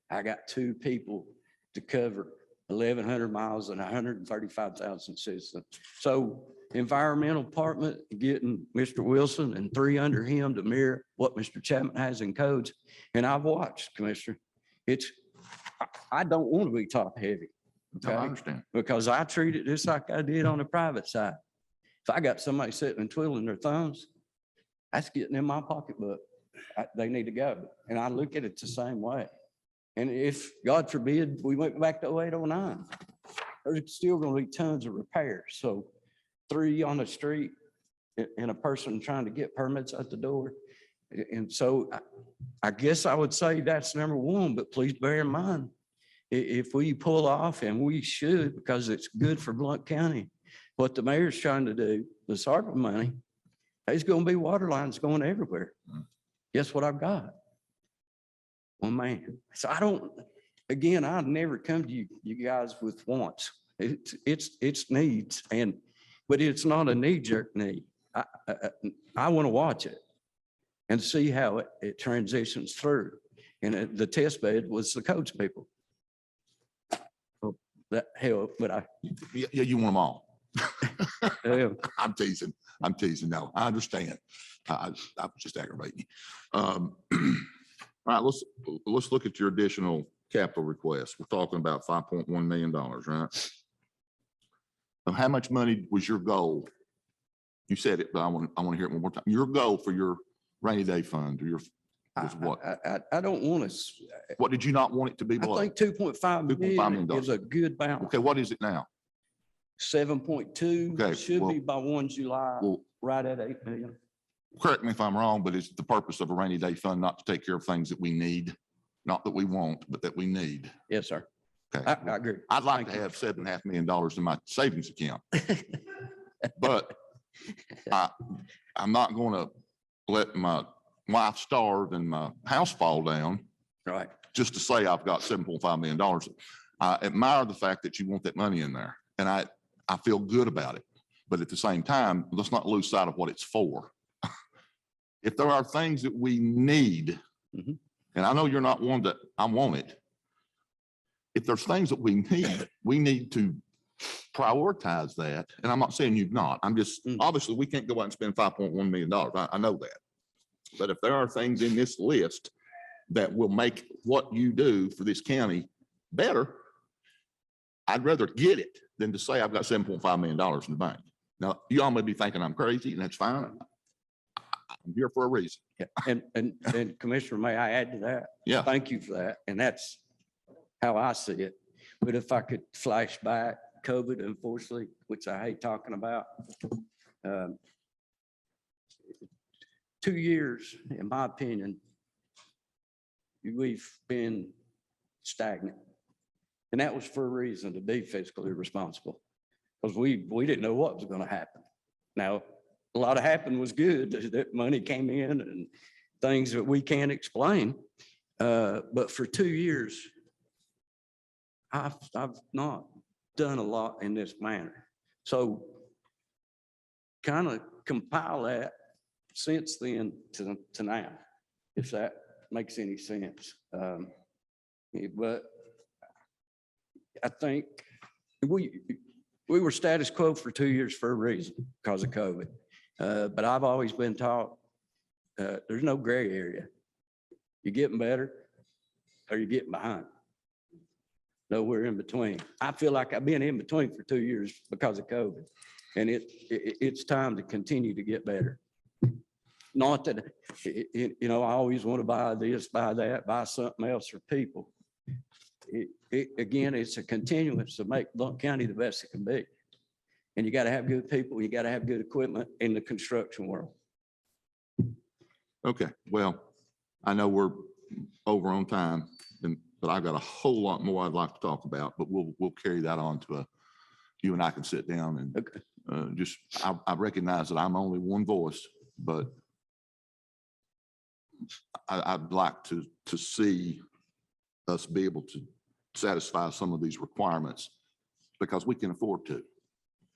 I got 2 people to cover 1,100 miles and 135,000 systems. So environmental department, getting Mr. Wilson and 3 under him to mirror what Mr. Chapman has in codes. And I've watched, Commissioner, I don't want to be top heavy. No, I Okay, understand. because I treat it just like I did on the private side. If I got somebody sitting and twiddling their thumbs, that's getting in my pocketbook. They need to go. And I look at it the same way. And if, God forbid, we went back to 0809, there's still going to be tons of repairs. So 3 on the street and a person trying to get permits at the door. And so I guess I would say that's number 1, but please bear in mind, if we pull off, and we should, because it's good for Blount County, what the mayor's trying to do, the ARPA money, there's going to be water lines going everywhere. Guess what I've got? One man. So I'll never come to you guys with wants. It's needs, but it's not a knee jerk need. I want to watch it and see how it transitions through. And the test bed was the codes people. Well, that helped, but Yeah, you want them all. uh, I'm teasing. No, I understand. I was just aggravating you. All right, let's look at your additional capital request. We're talking about $5.1 million, right? Now, how much money was your goal? You said it, but I want to hear it one more time. Your goal for your rainy day fund or was what? I don't want to, What did you not want it to be I below? think 2.5 million million is a good balance. Okay, what is it now? 7.2 Okay, should well- be by 1 July, Well, right at 8 million. correct me if I'm wrong, but it's the purpose of a rainy day fund not to take care of things that we need, not that we want, but that we need. Yes, sir. Okay. I agree. I'd like to Thank you. have $7.5 million in my savings account. But I'm not going to let my wife starve and my house fall down Right. just to say I've got $7.5 million. I admire the fact that you want that money in there, and I feel good about it. But at the same time, let's not lose sight of what it's for. If there are things that we need, Mhm. and I know you're not one that I want it. If there's things that we need to prioritize that. And I'm not saying you've not. I'm just, Mm. obviously, we can't go out and spend $5.1 million. I know that. But if there are things in this list that will make what you do for this county better, I'd rather get it than to say I've got $7.5 million in the bank. Now, you all may be thinking I'm crazy, and that's fine. I'm here for a reason. Yeah, and Commissioner, may I add to that? Yeah. Thank you for that. And that's how I see it. But if I could flash back, COVID, unfortunately, which I hate talking about. 2 years, in my opinion, we've been stagnant. And that was for a reason, to be fiscally responsible. Because we didn't know what was going to happen. Now, a lot of happened was good, that money came in and things that we can't explain. But for 2 years, I've not done a lot in this manner. So kind of compile that since then to now, if that makes any sense. But I think we were status quo for 2 years for a reason, because of COVID. But I've always been taught, there's no gray area. You're getting better or you're getting behind. Nowhere in between. I feel like I've been in between for 2 years because of COVID. And it's time to continue to get better. Not that, I always want to buy this, buy that, buy something else for people. Again, it's a continuance to make Blount County the best it can be. And you got to have good people, you got to have good equipment in the construction world. Okay, well, I know we're over on time, but I've got a whole lot more I'd like to talk about, but we'll carry that on to you and I can sit down and Okay. I recognize that I'm only one voice, but I'd like to see us be able to satisfy some of these requirements because we can afford to.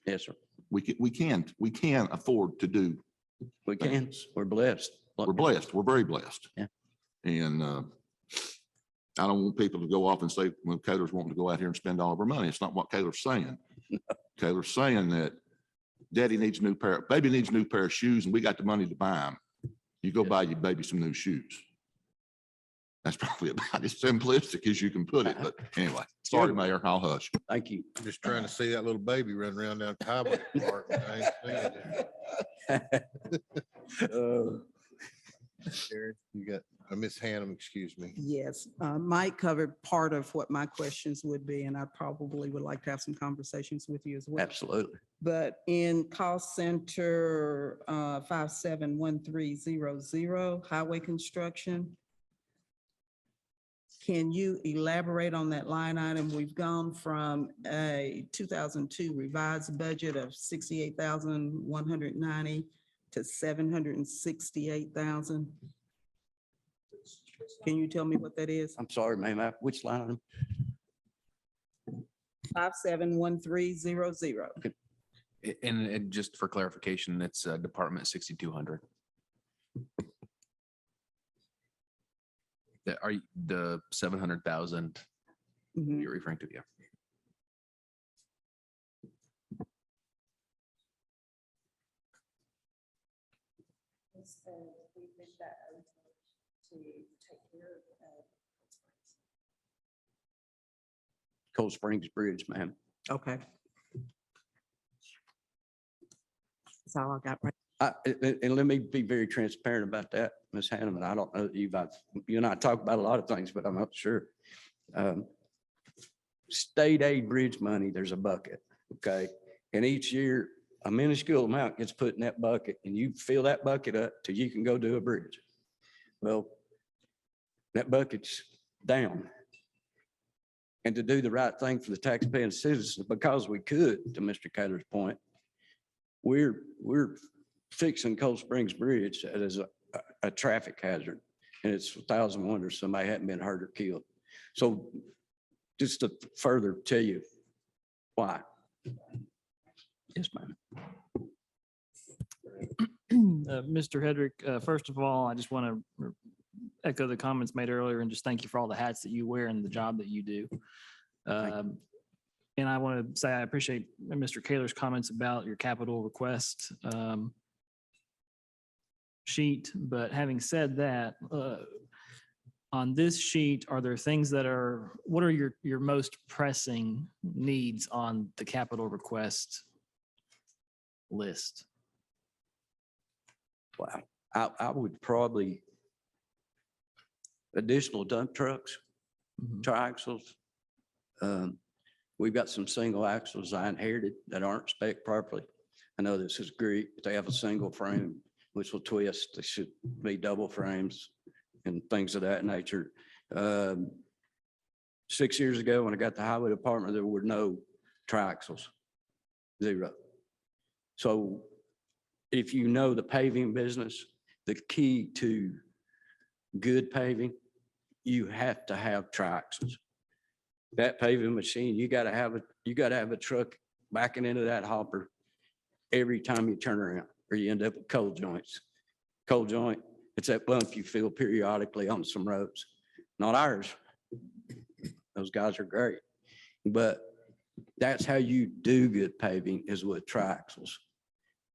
Yes, sir. We can afford to do. We can. things. We're blessed. We're blessed. We're very blessed. Yeah. And I don't want people to go off and say, well, Kaler's wanting to go out here and spend all of our money. It's not what Kaler's saying. Kaler's saying that baby needs a new pair of shoes and we got the money to buy them. You go buy your baby some new shoes. That's probably about as simplistic as you can put it. But anyway, sorry, Mayor, I'll hush. Thank you. I'm just trying to see that little baby running around down the highway department. I ain't seen it. Sharon, you got, Miss Hannum, excuse me. Yes, Mike covered part of what my questions would be, and I probably would like to have some conversations with you as well. Absolutely. But in cost center 571300, highway construction, can you elaborate on that line item? We've gone from a 2002 revised budget of 68,190 to 768,000. Can you tell me what that is? I'm sorry, ma'am. Which line item? 571300. And just for clarification, it's Department 6200. Are you the 700,000 Mhm. you're referring to? Yeah. Cold Springs Bridge, ma'am. Okay. That's all I got right. And let me be very transparent about that, Ms. Hanneman. I don't know that you and I talk about a lot of things, but I'm not sure. State aid bridge money, there's a bucket, okay? And each year, a minuscule amount gets put in that bucket and you fill that bucket up till you can go do a bridge. Well, that bucket's down. And to do the right thing for the taxpaying citizens, because we could, to Mr. Kaler's point, we're fixing Cold Springs Bridge as a traffic hazard. And it's 1,000 wonders somebody hadn't been hurt or killed. So just to further tell you why. Yes, ma'am. Mr. Hedrick, first of all, I just want to echo the comments made earlier and just thank you for all the hats that you wear and the job that you do. And I want to say I appreciate Mr. Kaler's comments about your capital request sheet. But having said that, on this sheet, are there things that are, what are your most pressing needs on the capital request list? Wow. I would probably additional dump trucks, Mhm. triaxles. We've got some single axles I inherited that aren't spec'd properly. I know this is Greek, but they have a single frame which will twist. They should be double frames and things of that nature. 6 years ago, when I got the highway department, there were no triaxles, 0. So if you know the paving business, the key to good paving, you have to have triaxles. That paving machine, you gotta have a truck backing into that hopper every time you turn around, or you end up with cold joints. Cold joint, it's that bump you feel periodically on some roads. Not ours. Those guys are great. But that's how you do good paving, is with triaxles.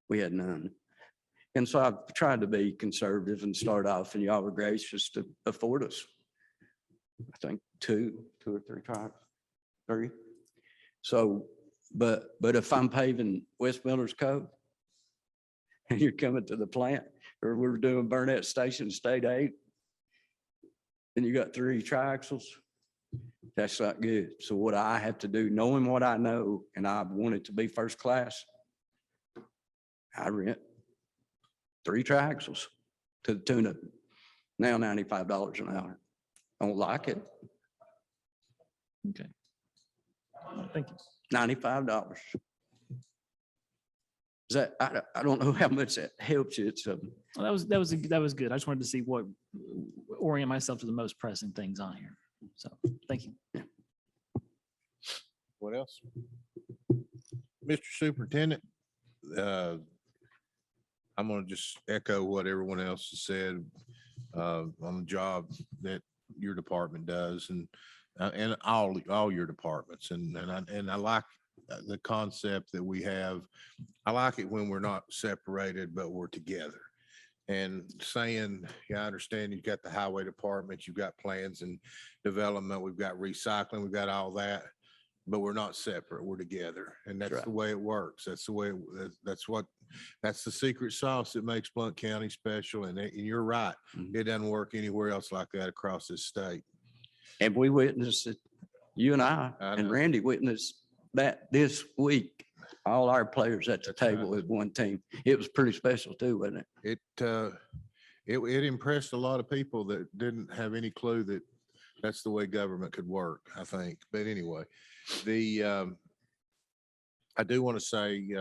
We had none. And so I've tried to be conservative and start off, and y'all were gracious to afford us, I think, two or three triaxles, 3. So, but if I'm paving West Miller's Cove and you're coming to the plant, or we're doing Burnett Station State 8, and you got 3 triaxles, that's not good. So what I have to do, knowing what I know, and I want it to be first class, I rent 3 triaxles to the tune of now $95 an hour. Don't like it, Okay. Thank you. $95. Is that, I don't know how much that helps you. It's, Well, that was good. I just wanted to see what, orient myself to the most pressing things on here. So, thank you. What else? Mr. Superintendent, I'm gonna just echo what everyone else has said on the job that your department does, and all your departments. And I like the concept that we have. I like it when we're not separated, but we're together. And saying, yeah, I understand you've got the highway department, you've got plans and development, we've got recycling, we've got all that, but we're not separate, we're together. And that's right. the way it works. That's the way, that's the secret sauce that makes Blount County special. And you're right. Mhm. It doesn't work anywhere else like that across this state. and we witnessed it, you and I I and know. Randy witnessed that this week. All our players at the That's right. table as one team. It was pretty special too, wasn't it? It impressed a lot of people that didn't have any clue that that's the way government could work, I think. But anyway, I do want to say,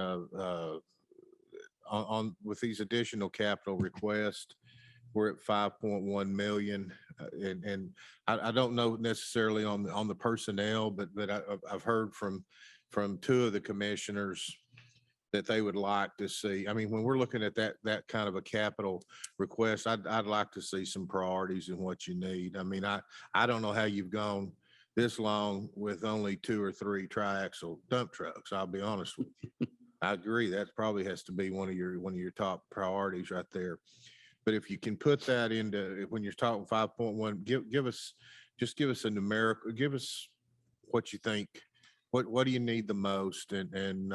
on with these additional capital requests, we're at 5.1 million. And I don't know necessarily on the personnel, but I've heard from 2 of the commissioners that they would like to see. I mean, when we're looking at that kind of a capital request, I'd like to see some priorities in what you need. I mean, I don't know how you've gone this long with only 2 or 3 triaxle dump trucks. I'll be honest with you. I agree. That probably has to be one of your top priorities right there. But if you can put that into, when you're talking 5.1, give us a numerical, give us what you think. What do you need the most, and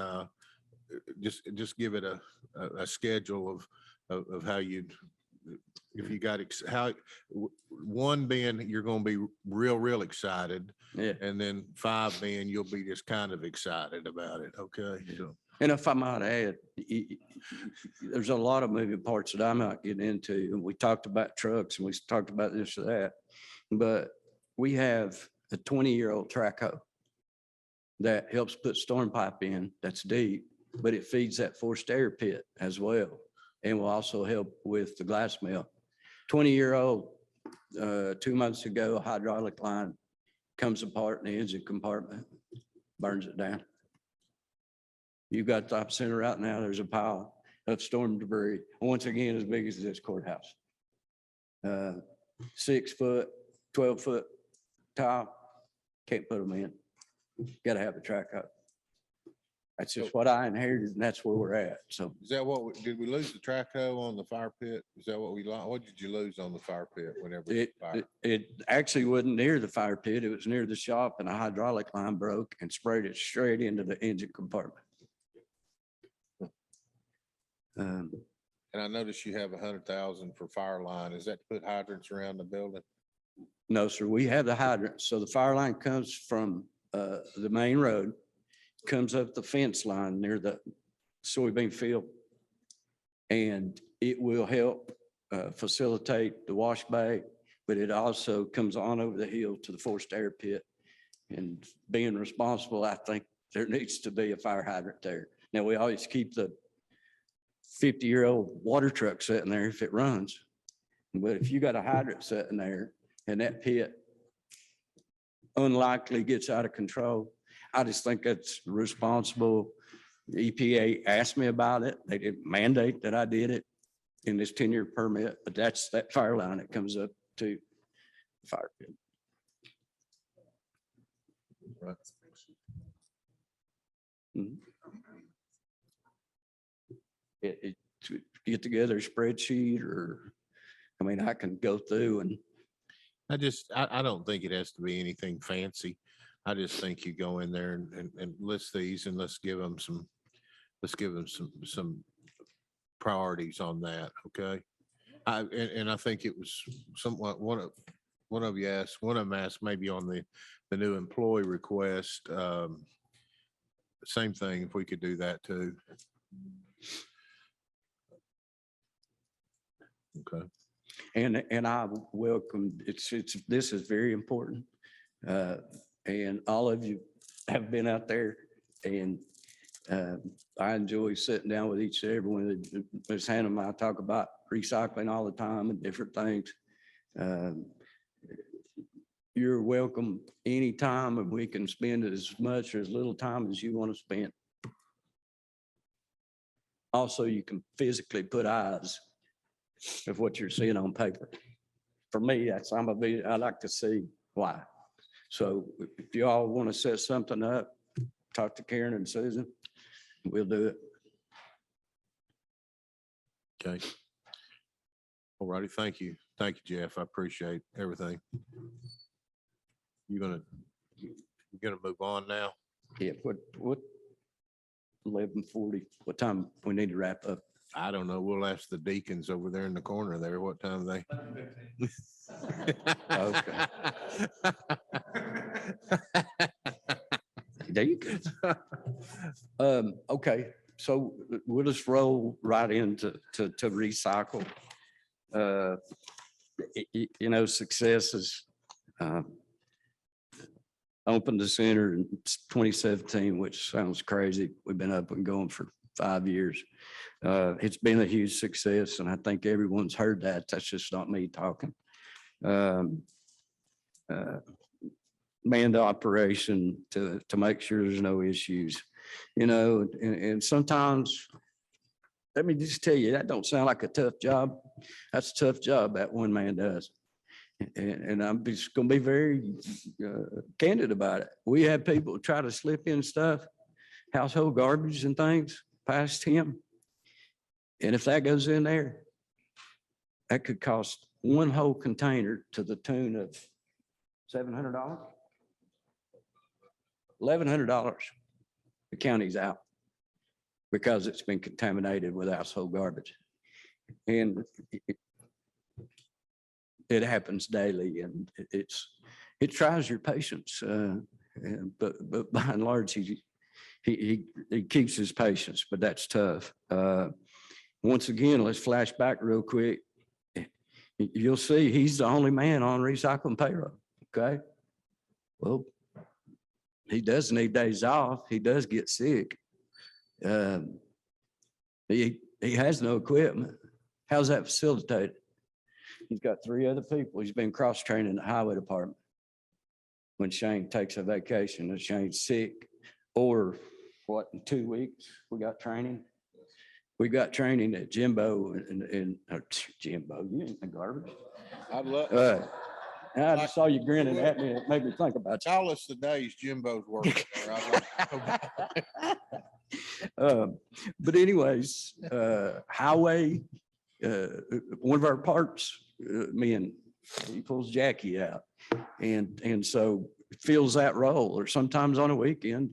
just give it a schedule of how you'd, if you got one being you're going to be real excited, Yeah. and then 5 being you'll be just kind of excited about it. Okay. So And if I might add, there's a lot of moving parts that I'm not getting into. And we talked about trucks and we talked about this or that. But we have a 20-year-old track hoe that helps put storm pipe in that's deep, but it feeds that forced air pit as well. And will also help with the glass mill. 20-year-old, 2 months ago, a hydraulic line comes apart in the engine compartment, burns it down. You've got top center right now, there's a pile of storm debris, once again, as big as this courthouse. 6 foot, 12 foot tile, can't put them in. gotta have a track hoe. That's just what I inherited and that's where we're at. So Is that what, did we lose the track hoe on the fire pit? Is that what we lost? What did you lose on the fire pit whenever? it, fire? it actually wasn't near the fire pit. It was near the shop and a hydraulic line broke and sprayed it straight into the engine compartment. Um, And I noticed you have 100,000 for fire line. Is that to put hydrants around the building? No, sir, we have the hydrant. So the fire line comes from the main road, comes up the fence line near the soybean field. And it will help facilitate the wash bay, but it also comes on over the hill to the forced air pit. And being responsible, I think there needs to be a fire hydrant there. Now, we always keep the 50-year-old water truck sitting there if it runs. But if you got a hydrant sitting there and that pit unlikely gets out of control, I just think that's responsible. The EPA asked me about it. They didn't mandate that I did it in this 10-year permit, but that's that fire line that comes up to the fire pit. Right. Mhm. To get together a spreadsheet or, I mean, I can go through and I don't think it has to be anything fancy. I just think you go in there and list these and let's give them some priorities on that, okay? And I think it was somewhat, one of them asked maybe on the new employee request, same thing, if we could do that too. Okay. And I welcome, this is very important. And all of you have been out there and I enjoy sitting down with each and every one. Ms. Hannah and I talk about recycling all the time and different things. You're welcome anytime and we can spend as much or as little time as you want to spend. Also, you can physically put eyes of what you're seeing on paper. For me, I like to see why. So if you all want to set something up, talk to Karen and Susan, we'll do it. Okay. All righty, thank you. Thank you, Jeff. I appreciate everything. You're gonna move on now? Yeah, what 11:40, what time we need to wrap up? I don't know. We'll ask the deacons over there in the corner there, what time they. Okay. There you go. Okay, so we'll just roll right into to recycle. You know, success is opened the center in 2017, which sounds crazy. We've been up and going for 5 years. It's been a huge success, and I think everyone's heard that. That's just not me talking. Manned operation to make sure there's no issues, you know, and sometimes, let me just tell you, that don't sound like a tough job. That's a tough job that one man does. And I'm just gonna be very candid about it. We have people try to slip in stuff, household garbage and things past him. And if that goes in there, that could cost one whole container to the tune of $700, $1,100. The county's out because it's been contaminated with household garbage. And it happens daily, and it tries your patience. But by and large, he keeps his patience, but that's tough. Once again, let's flash back real quick. You'll see he's the only man on recycling payroll. Okay. Well, he does need days off. He does get sick. He has no equipment. How's that facilitated? He's got 3 other people. He's been cross-trained in the highway department. When Shane takes a vacation and Shane's sick, or what, in 2 weeks, we got training. We got training at Jimbo and Jimbo, you ain't the garbage. I'd love. I just saw you grinning at me. It made me think about you. Tell us the days Jimbo's working there. I'd like to know about it. But anyways, highway, one of our parts, me and he pulls Jackie out. And so fills that role, or sometimes on a weekend,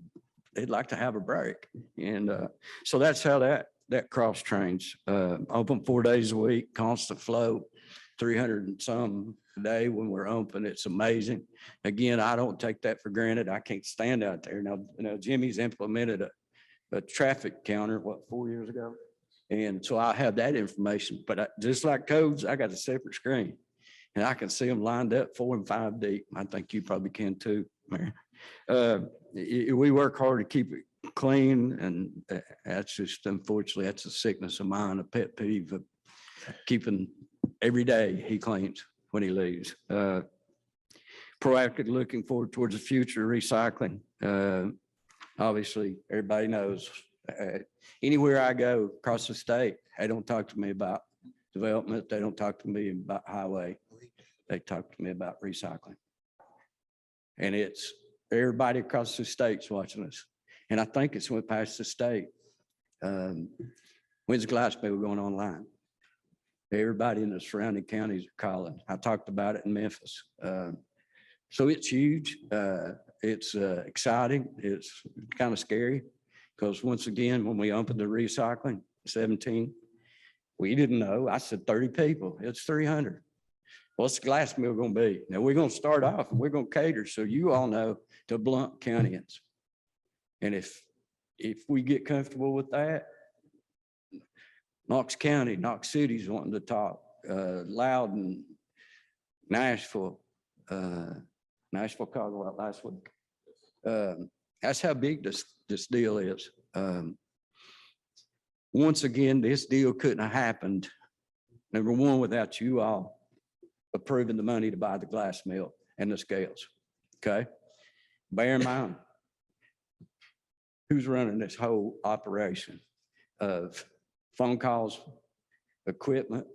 they'd like to have a break. And so that's how that cross trains, open 4 days a week, constant flow, 300 and some a day when we're open. It's amazing. Again, I don't take that for granted. I can't stand out there. Now, Jimmy's implemented a traffic counter, 4 years ago? And so I have that information, but just like codes, I got a separate screen. And I can see them lined up 4 and 5 deep. I think you probably can too, Mayor. We work hard to keep it clean, and that's just, unfortunately, that's a sickness of mine, a pet peeve of keeping every day he cleans when he leaves. Proactive, looking forward towards the future, recycling. Obviously, everybody knows, anywhere I go across the state, they don't talk to me about development. They don't talk to me about highway. They talk to me about recycling. And it's everybody across the state's watching us. And I think it's went past the state. When's the glass bill going online? Everybody in the surrounding counties are calling. I talked about it in Memphis. So it's huge. It's exciting. It's kind of scary because once again, when we opened the recycling 17, we didn't know. I said 30 people. It's 300. What's the glass mill going to be? Now we're going to start off and we're going to cater, so you all know, to Blount Countyans. And if we get comfortable with that, Knox County, Knox City's wanting to talk, Loudon, Nashville called about last week. That's how big this deal is. Once again, this deal couldn't have happened, number one, without you all approving the money to buy the glass mill and the scales. Okay? Bear in mind, who's running this whole operation of phone calls, equipment,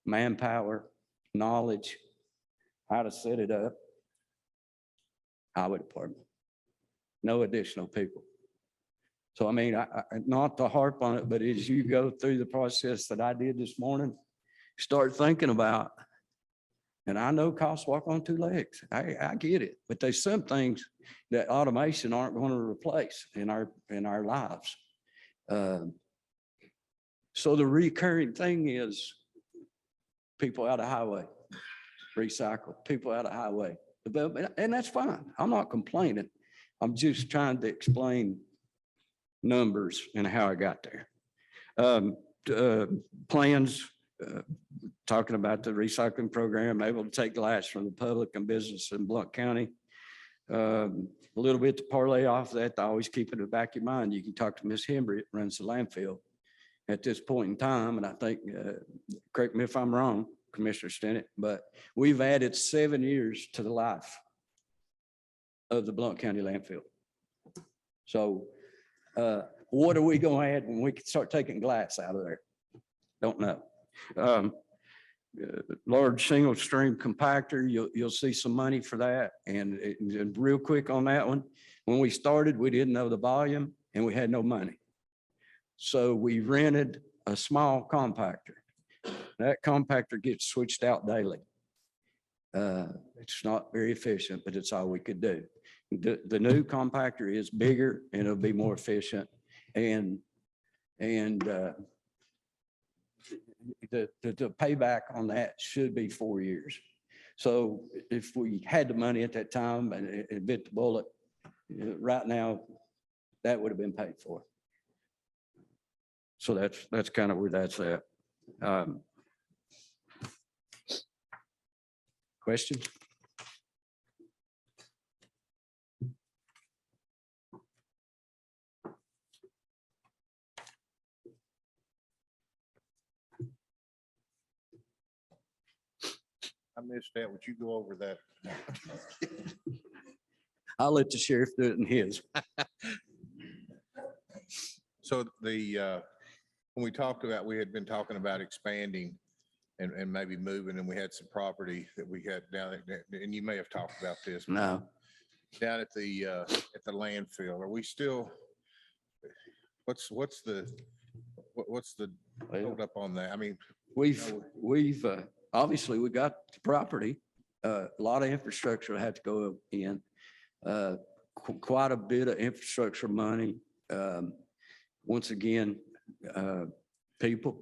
manpower, knowledge, how to set it up? Highway Department. No additional people. So, I mean, I not to harp on it, but as you go through the process that I did this morning, start thinking about, and I know costs walk on 2 legs. I get it, but there's some things that automation aren't going to replace in our lives. So the recurring thing is people out of highway, recycle, people out of highway development, and that's fine. I'm not complaining. I'm just trying to explain numbers and how I got there. Plans, talking about the recycling program, able to take glass from the public and business in Blount County. A little bit to parlay off that, I always keep it in the back of your mind. You can talk to Ms. Hembry, that runs the landfill at this point in time. And I think, correct me if I'm wrong, Commissioner Stinnett, but we've added 7 years to the life of the Blount County landfill. So what are we going to add when we can start taking glass out of there? Don't know. Large single stream compactor, you'll see some money for that. And real quick on that one, when we started, we didn't know the volume and we had no money. So we rented a small compactor. That compactor gets switched out daily. It's not very efficient, but it's all we could do. The new compactor is bigger and it'll be more efficient. And the payback on that should be 4 years. So if we had the money at that time and it bit the bullet, right now, that would have been paid for. So that's kind of where that's at. Questions? I missed that. Would you go over that? I'll let the sheriff do it in his. So when we talked about, we had been talking about expanding and maybe moving, and we had some property that we had down there, and you may have talked about this. No, Down at the landfill, are we still, what's the hold up on that? I mean, we've, obviously, we got the property. A lot of infrastructure had to go in. Quite a bit of infrastructure money. Once again, people,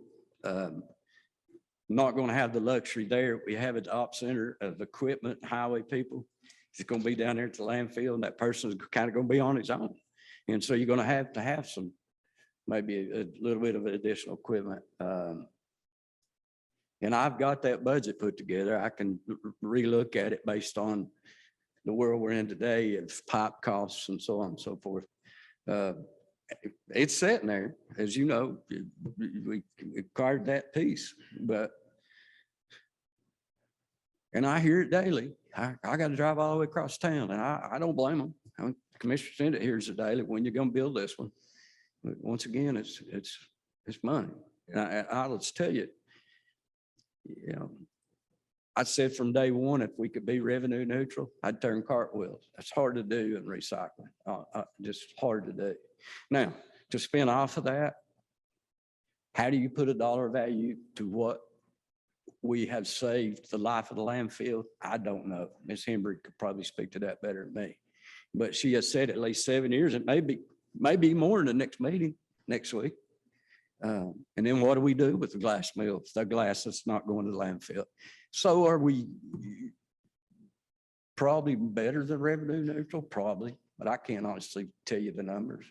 not going to have the luxury there. We have an op center of equipment, highway people. It's going to be down there at the landfill, and that person's kind of going to be on his own. And so you're going to have some, maybe a little bit of additional equipment. And I've got that budget put together. I can relook at it based on the world we're in today of pipe costs and so on and so forth. It's sitting there, as you know, we acquired that piece, and I hear it daily. I got to drive all the way across town, and I don't blame them. Commissioner Senate hears it daily. When you're going to build this one? But once again, it's money. And I'll just tell you, I said from day one, if we could be revenue neutral, I'd turn cartwheels. That's hard to do in recycling. Just hard to do. Now, to spin off of that, how do you put a dollar value to what we have saved the life of the landfill? I don't know. Ms. Hembry could probably speak to that better than me. But she has said at least 7 years. It may be more in the next meeting next week. And then what do we do with the glass mills? The glass that's not going to the landfill. So are we probably better than revenue neutral? Probably, but I can't honestly tell you the numbers.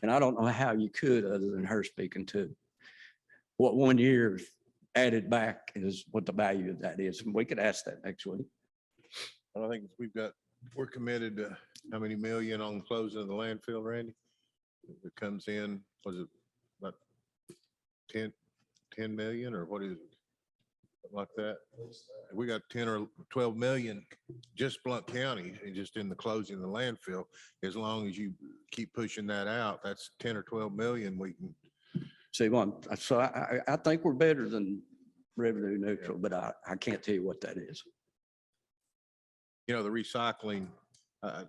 And I don't know how you could other than her speaking to what 1 year added back is, what the value of that is. And we could ask that next week. I think we're committed to how many million on closing of the landfill, Randy? It comes in, was it about 10 million or what is it? Like that? We got 10 or 12 million, just Blount County, and just in the closing of the landfill. As long as you keep pushing that out, that's 10 or 12 million we can. See, so I think we're better than revenue neutral, but I can't tell you what that is. The recycling, I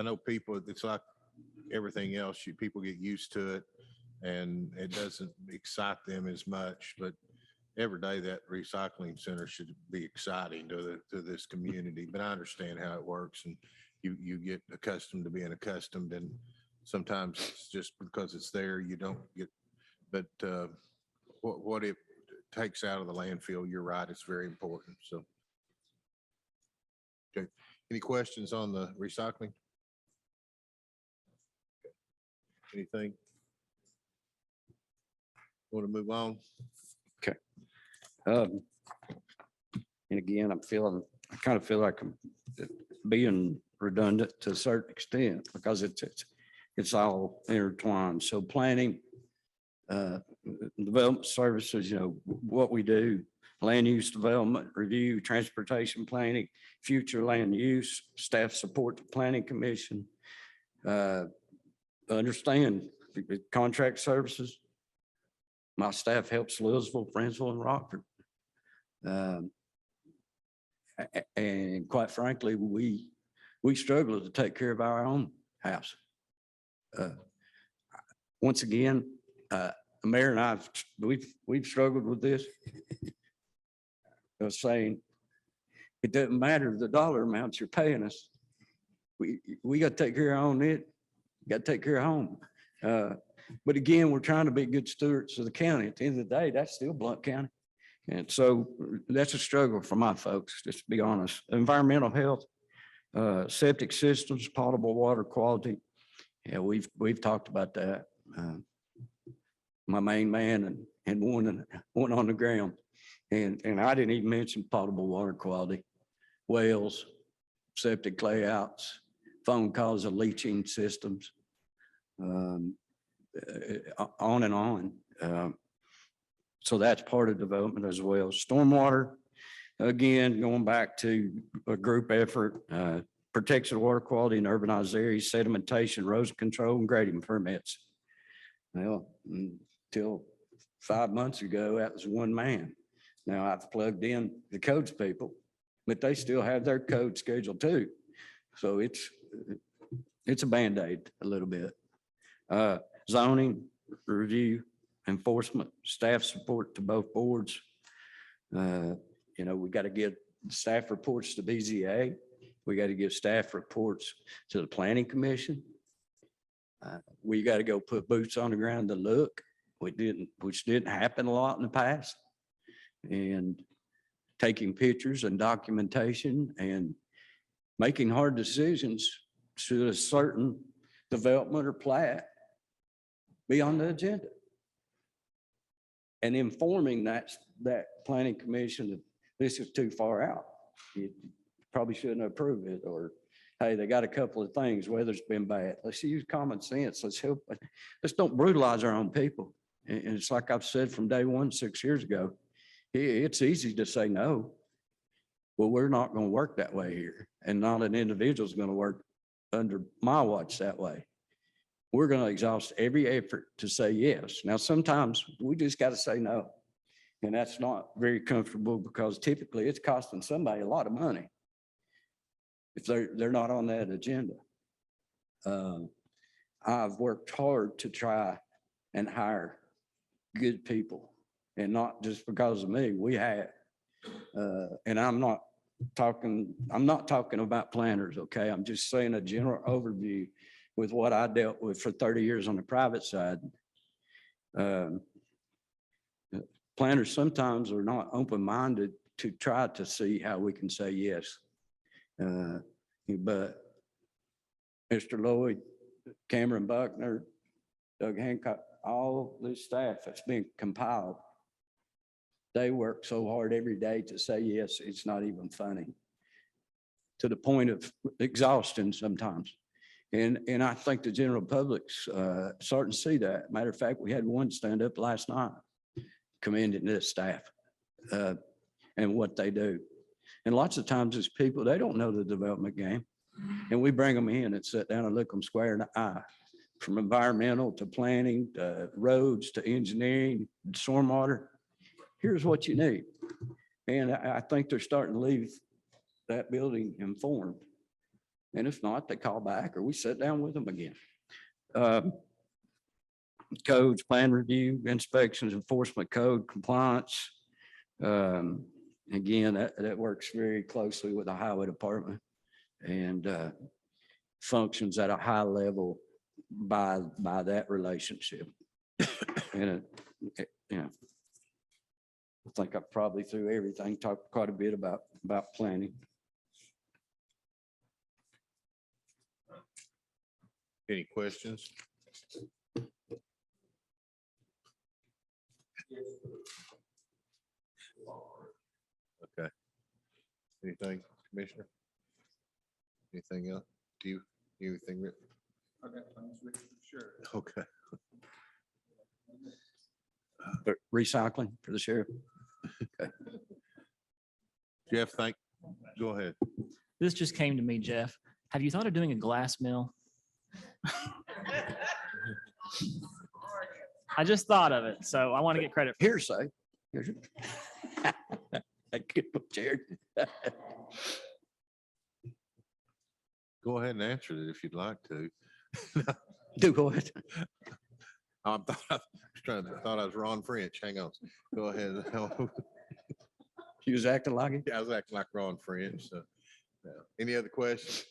know people, it's like everything else, people get used to it and it doesn't excite them as much, but every day that recycling center should be exciting to this community. But I understand how it works, and you get accustomed to being accustomed, and sometimes it's just because it's there, you don't get, but what it takes out of the landfill, you're right, it's very important. So. Okay. Any questions on the recycling? Anything? Want to move on? And again, I kind of feel like I'm being redundant to a certain extent because it's all intertwined. So planning, development services, what we do, land use development review, transportation planning, future land use, staff support the planning commission, understand contract services. My staff helps Louisville, Friendsville, and Rockford. And quite frankly, we struggle to take care of our own house. Once again, the mayor and I, we've struggled with this. I was saying, it doesn't matter the dollar amounts you're paying us. We got to take care of our own it. Got to take care of home. But again, we're trying to be good stewards of the county. At the end of the day, that's still Blount County. And so that's a struggle for my folks, just to be honest. Environmental health, septic systems, potable water quality. Yeah, we've talked about that. My main man and one on the ground. And I didn't even mention potable water quality, wells, septic layouts, phone calls of leaching systems, on and on. So that's part of development as well. Stormwater, again, going back to a group effort, protection of water quality in urbanized areas, sedimentation, erosion control, and grading permits. Well, until 5 months ago, that was one man. Now I've plugged in the codes people, but they still have their code schedule too. So it's a Band-Aid a little bit. Zoning, review, enforcement, staff support to both boards. We got to get staff reports to BZA. We got to give staff reports to the planning commission. We got to go put boots on the ground to look. Which didn't happen a lot in the past. And taking pictures and documentation and making hard decisions should a certain development or plat be on the agenda. And informing that planning commission that this is too far out. You probably shouldn't approve it, or, hey, they got a couple of things, weather's been bad. Let's use common sense. Let's help. Let's don't brutalize our own people. And it's like I've said from day one, 6 years ago, it's easy to say no. Well, we're not going to work that way here. And not an individual is going to work under my watch that way. We're going to exhaust every effort to say yes. Now, sometimes we just got to say no. And that's not very comfortable because typically it's costing somebody a lot of money if they're not on that agenda. I've worked hard to try and hire good people, and not just because of me. We have, and I'm not talking about planners. Okay. I'm just saying a general overview with what I dealt with for 30 years on the private side. Planners sometimes are not open-minded to try to see how we can say yes. But Mr. Lloyd, Cameron Buckner, Doug Hancock, all this staff that's been compiled, they work so hard every day to say yes, it's not even funny, to the point of exhaustion sometimes. And I think the general public's starting to see that. Matter of fact, we had one stand up last night commending this staff and what they do. And lots of times it's people, they don't know the development game. And we bring them in and sit down and look them square in the eye. From environmental to planning, to roads, to engineering, stormwater. Here's what you need. And I think they're starting to leave that building informed. And if not, they call back or we sit down with them again. Codes, plan review, inspections, enforcement, code compliance. Again, that works very closely with the highway department and functions at a high level by that relationship. And I think I probably threw everything, talked quite a bit about planning. Any questions? Okay. Anything, Commissioner? Anything else? Do you, anything written? Sure. Okay. Recycling for the sheriff. Jeff, go ahead. This just came to me, Jeff. Have you thought of doing a glass mill? I just thought of it, so I want to get credit. Hearsay. I could put Jared. Go ahead and answer it if you'd like to. Do go ahead. I thought I was Ron French. Hang on. Go ahead. He was acting like it. Yeah, I was acting like Ron French. So, yeah. Any other questions?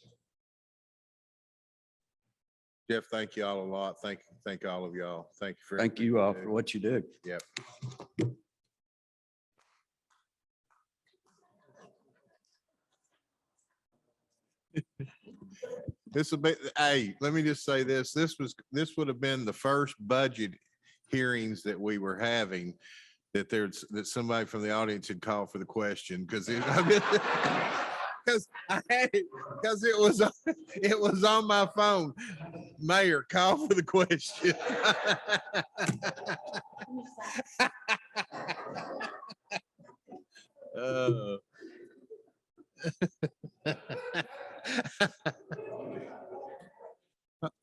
Jeff, thank you all a lot. Thank all of y'all. Thank you for. Thank you all for what you do. Yep. This will be, hey, let me just say this. This would have been the first budget hearings that we were having that somebody from the audience had called for the question because it was on my phone. Mayor, call for the question.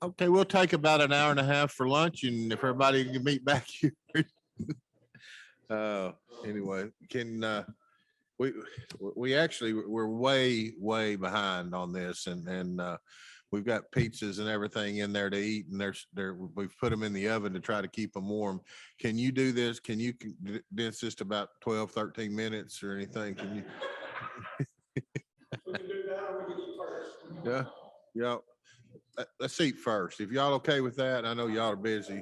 Okay, we'll take about an hour and a half for lunch, and if everybody can meet back here. Anyway, we actually, we're way behind on this and we've got pizzas and everything in there to eat and we've put them in the oven to try to keep them warm. Can you do this? Can you, this just about 12, 13 minutes or anything? Can you? Yeah, yeah. Let's eat first. If y'all okay with that, I know y'all are busy.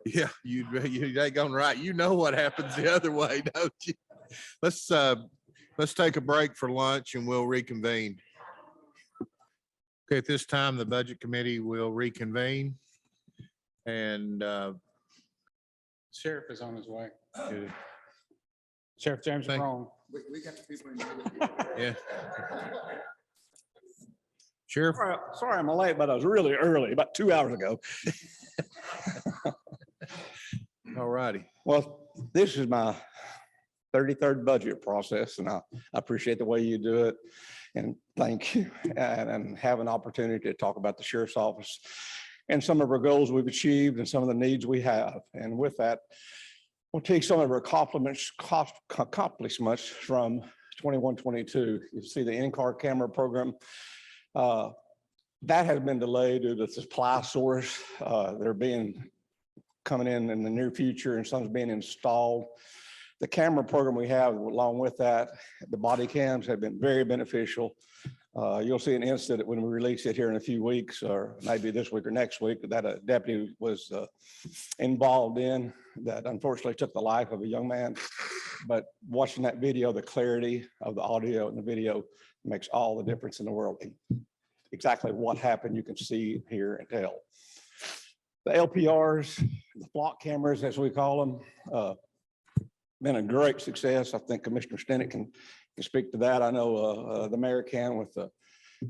Yeah, you ain't going right. You know what happens the other way, don't you? Let's take a break for lunch and we'll reconvene. Okay, at this time, the Budget Committee will reconvene. And Sheriff is on his way. Sheriff James Thank- Brown. yeah. Sheriff, Sorry, I'm late, but I was really early, about 2 hours ago. all righty. Well, this is my 33rd budget process, and I appreciate the way you do it. And thank you, and have an opportunity to talk about the sheriff's office and some of our goals we've achieved and some of the needs we have. And with that, we'll take some of our accomplishments from 21-22. You see the in-car camera program. That has been delayed due to the supply source. They're coming in the near future and some's being installed. The camera program we have along with that, the body cams have been very beneficial. You'll see an incident when we release it here in a few weeks, or maybe this week or next week, that a deputy was involved in that unfortunately took the life of a young man. But watching that video, the clarity of the audio and the video makes all the difference in the world. Exactly what happened, you can see, hear, and tell. The LPRs, the flock cameras, as we call them, been a great success. I think Commissioner Stinnett can speak to that. I know the mayor can with the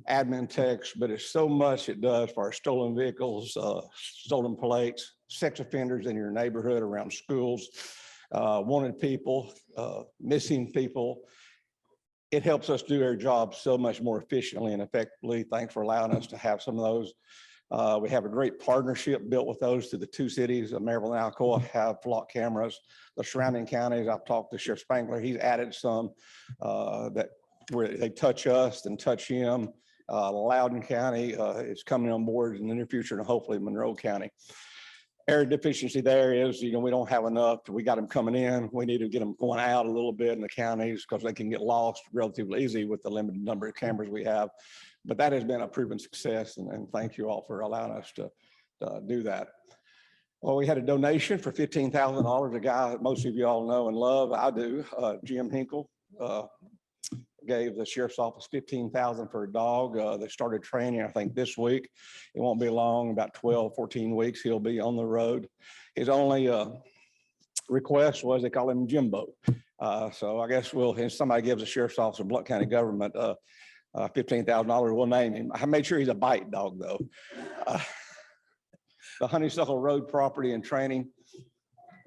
admin text, but it's so much it does for our stolen vehicles, stolen plates, sex offenders in your neighborhood, around schools, wanted people, missing people. It helps us do our job so much more efficiently and effectively. Thanks for allowing us to have some of those. We have a great partnership built with those to the two cities of Maryville and Alcoa have flock cameras. The surrounding counties, I've talked to Sheriff Spangler, he's added some that where they touch us and touch him. Loudoun County is coming on board in the near future, and hopefully Monroe County. Area deficiency there is, we don't have enough. We got them coming in. We need to get them going out a little bit in the counties because they can get lost relatively easy with the limited number of cameras we have. But that has been a proven success, and thank you all for allowing us to do that. Well, we had a donation for $15,000. A guy that most of you all know and love, I do, Jim Hinkle, gave the sheriff's office $15,000 for a dog. They started training, I think, this week. It won't be long, about 12, 14 weeks, he'll be on the road. His only request was they call him Jimbo. So I guess if somebody gives the sheriff's office or Blount County government $15,000, we'll name him. I made sure he's a bite dog, though. The Honeysuckle Road property and training,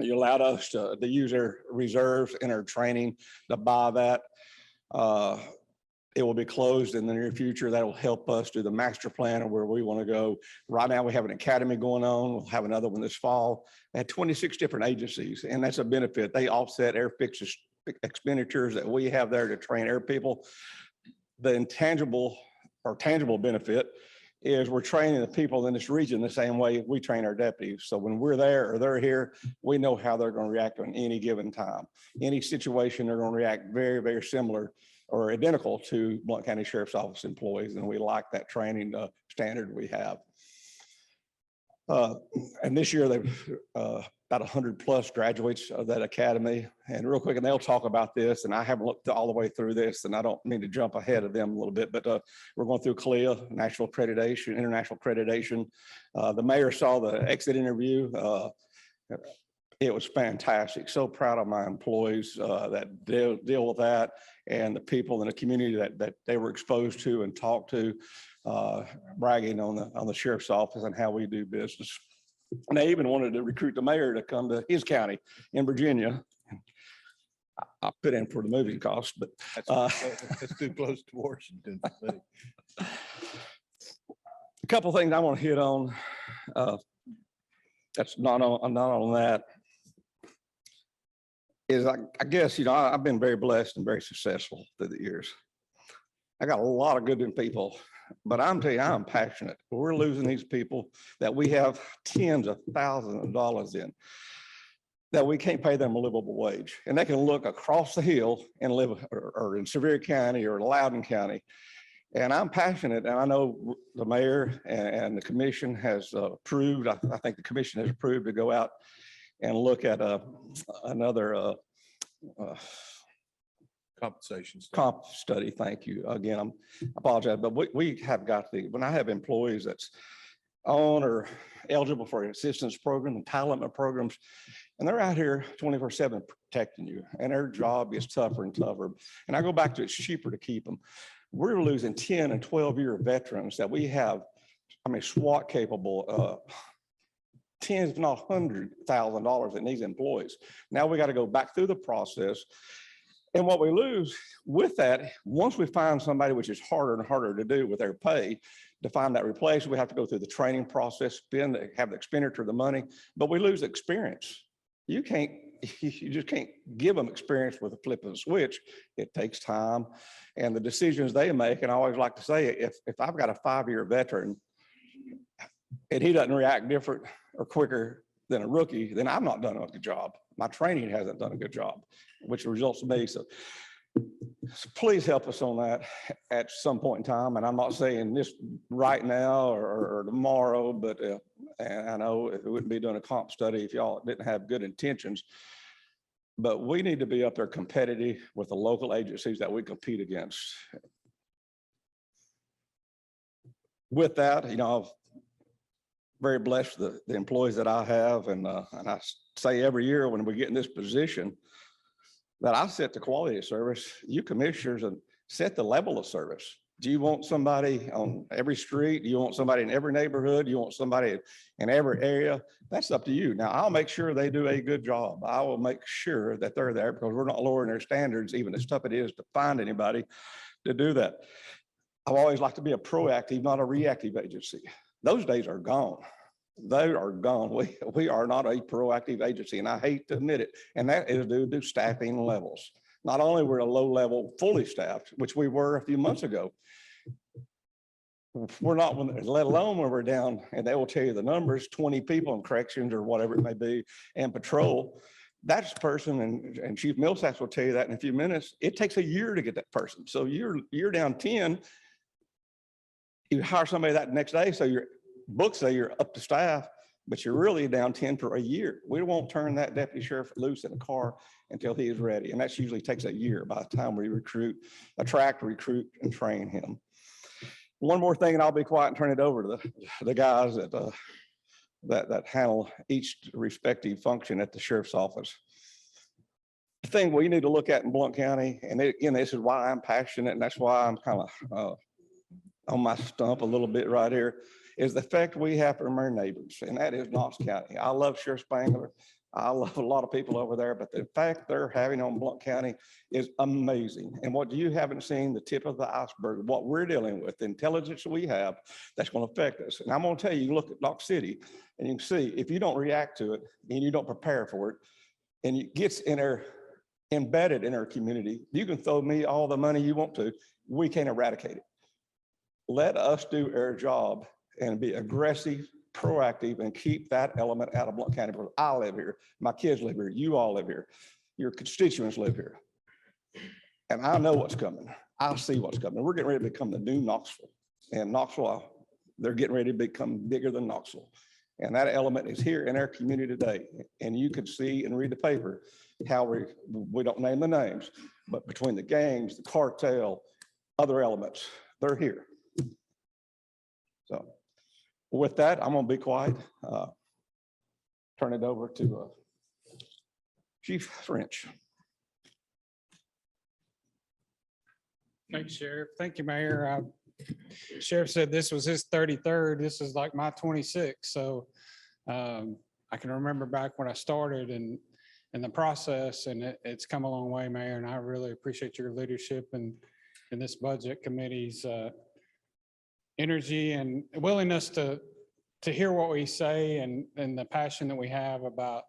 you allowed us to use our reserves in our training to buy that. It will be closed in the near future. That will help us do the master plan of where we want to go. Right now, we have an academy going on. We'll have another one this fall. We had 26 different agencies, and that's a benefit. They offset air fixes expenditures that we have there to train air people. The intangible or tangible benefit is we're training the people in this region the same way we train our deputies. So when we're there or they're here, we know how they're going to react on any given time. Any situation, they're going to react very, very similar or identical to Blount County Sheriff's Office employees. And we like that training standard we have. And this year, they've about 100+ graduates of that academy. And real quick, and they'll talk about this, and I haven't looked all the way through this, and I don't mean to jump ahead of them a little bit, but we're going through CLIA, national accreditation, international accreditation. The mayor saw the exit interview. It was fantastic. So proud of my employees that deal with that, and the people in the community that they were exposed to and talked to, bragging on the sheriff's office and how we do business. And they even wanted to recruit the mayor to come to his county in Virginia. I put in for the moving cost, but It's too close to Washington. a couple of things I want to hit on. That's not on that. is I guess, I've been very blessed and very successful through the years. I got a lot of good people, but I'm telling you, I'm passionate. We're losing these people that we have tens of thousands of dollars in, that we can't pay them a livable wage. And they can look across the hill and live or in Sevier County or Loudoun County. And I'm passionate, and I know the mayor and the commission has approved, I think the commission has approved to go out and look at another Compensation. study. comp study. Thank you. Again, I apologize, but we have got when I have employees that's on or eligible for assistance program, entitlement programs, and they're out here 24/7 protecting you, and their job gets tougher and tougher. And I go back to it's cheaper to keep them. We're losing 10 and 12-year veterans that we have, SWAT capable, tens, if not $100,000 in these employees. Now we got to go back through the process. And what we lose with that, once we find somebody, which is harder and harder to do with their pay, to find that replacement, we have to go through the training process, have the expenditure of the money, but we lose experience. You just can't give them experience with a flip of a switch. It takes time and the decisions they make. And I always like to say, if I've got a 5-year veteran and he doesn't react different or quicker than a rookie, then I've not done a good job. My training hasn't done a good job, which results in me. So please help us on that at some point in time. And I'm not saying this right now or tomorrow, but and I know it wouldn't be doing a comp study if y'all didn't have good intentions. But we need to be up there competitive with the local agencies that we compete against. With that, I'm very blessed with the employees that I have. And I say every year when we get in this position that I set the quality of service, you commissioners, and set the level of service. Do you want somebody on every street? Do you want somebody in every neighborhood? Do you want somebody in every area? That's up to you. Now, I'll make sure they do a good job. I will make sure that they're there because we're not lowering their standards, even as tough it is to find anybody to do that. I've always liked to be a proactive, not a reactive agency. Those days are gone. They are gone. We are not a proactive agency, and I hate to admit it. And that is due to staffing levels. Not only we're a low level, fully staffed, which we were a few months ago. We're not, let alone when we're down, and they will tell you the numbers, 20 people in corrections or whatever it may be, and patrol. That's person, and Chief Millsaps will tell you that in a few minutes. It takes a year to get that person. So you're down 10. You hire somebody that next day, so your books say you're up to staff, but you're really down 10 for a year. We won't turn that deputy sheriff loose in a car until he is ready. And that usually takes a year by the time we attract, recruit, and train him. One more thing, and I'll be quiet and turn it over to the guys that handle each respective function at the sheriff's office. The thing we need to look at in Blount County, and again, this is why I'm passionate, and that's why I'm kind of on my stump a little bit right here, is the fact we have from our neighbors, and that is Knox County. I love Sheriff Spangler. I love a lot of people over there, but the fact they're having on Blount County is amazing. And what you haven't seen, the tip of the iceberg, what we're dealing with, the intelligence we have, that's going to affect us. And I'm going to tell you, you look at Knox City, and you can see if you don't react to it and you don't prepare for it, and it gets embedded in our community, you can throw me all the money you want to, we can't eradicate it. Let us do our job and be aggressive, proactive, and keep that element out of Blount County. Because I live here, my kids live here, you all live here, your constituents live here. And I know what's coming. I see what's coming. We're getting ready to become the new Knoxville. And Knoxville, they're getting ready to become bigger than Knoxville. And that element is here in our community today. And you could see and read the paper how we don't name the names, but between the gangs, the cartel, other elements, they're here. So with that, I'm going to be quiet. Turn it over to Chief French. Thanks, Sheriff. Thank you, Mayor. Sheriff said this was his 33rd. This is like my 26th. So I can remember back when I started in the process, and it's come a long way, Mayor. And I really appreciate your leadership and in this budget committee's energy and willingness to hear what we say and the passion that we have about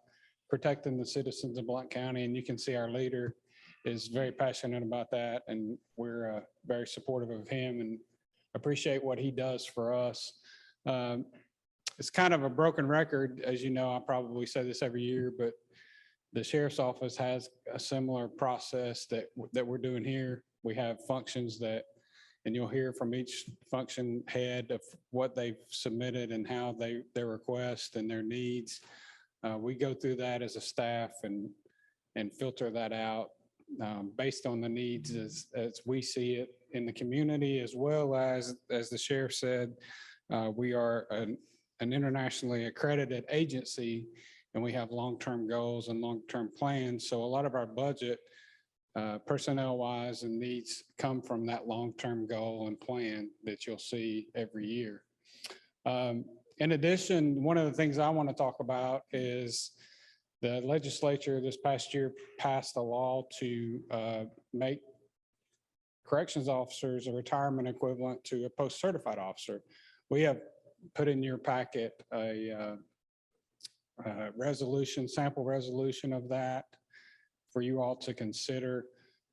protecting the citizens of Blount County. And you can see our leader is very passionate about that. And we're very supportive of him and appreciate what he does for us. It's kind of a broken record. As you know, I probably say this every year, but the sheriff's office has a similar process that we're doing here. We have functions that, and you'll hear from each function head of what they've submitted and how their request and their needs. We go through that as a staff and filter that out based on the needs as we see it in the community, as well as the sheriff said, we are an internationally accredited agency, and we have long-term goals and long-term plans. So a lot of our budget, personnel-wise and needs come from that long-term goal and plan that you'll see every year. In addition, one of the things I want to talk about is the legislature this past year passed a law to make corrections officers a retirement equivalent to a post-certified officer. We have put in your packet a resolution, sample resolution of that for you all to consider.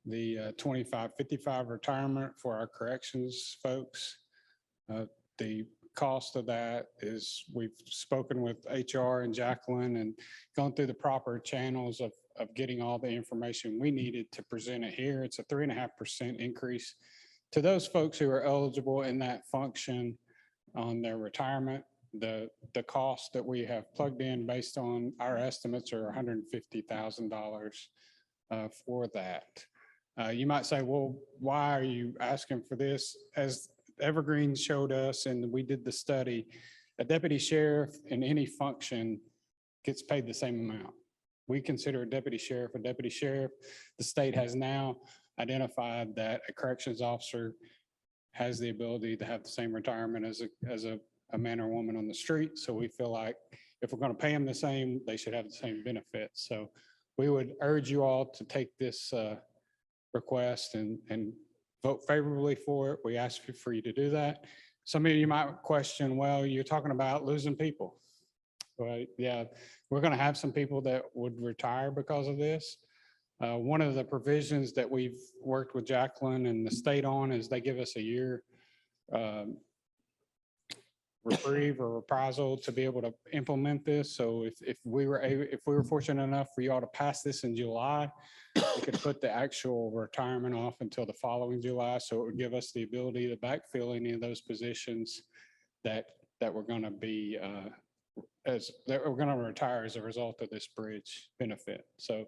The 25-55 retirement for our corrections folks. The cost of that is, we've spoken with HR and Jacqueline and gone through the proper channels of getting all the information we needed to present it here. It's a 3.5% increase to those folks who are eligible in that function on their retirement. The cost that we have plugged in based on our estimates are $150,000 for that. You might say, well, why are you asking for this? As Evergreen showed us, and we did the study, a deputy sheriff in any function gets paid the same amount. We consider a deputy sheriff a deputy sheriff. The state has now identified that a corrections officer has the ability to have the same retirement as a man or woman on the street. So we feel like if we're going to pay them the same, they should have the same benefits. So we would urge you all to take this request and vote favorably for it. We ask for you to do that. Some of you might question, well, you're talking about losing people. Well, yeah, we're going to have some people that would retire because of this. One of the provisions that we've worked with Jacqueline and the state on is they give us a year reprieve or reprisal to be able to implement this. So if we were fortunate enough for you all to pass this in July, we could put the actual retirement off until the following July. So it would give us the ability to backfill any of those positions that we're going to be that we're going to retire as a result of this bridge benefit. So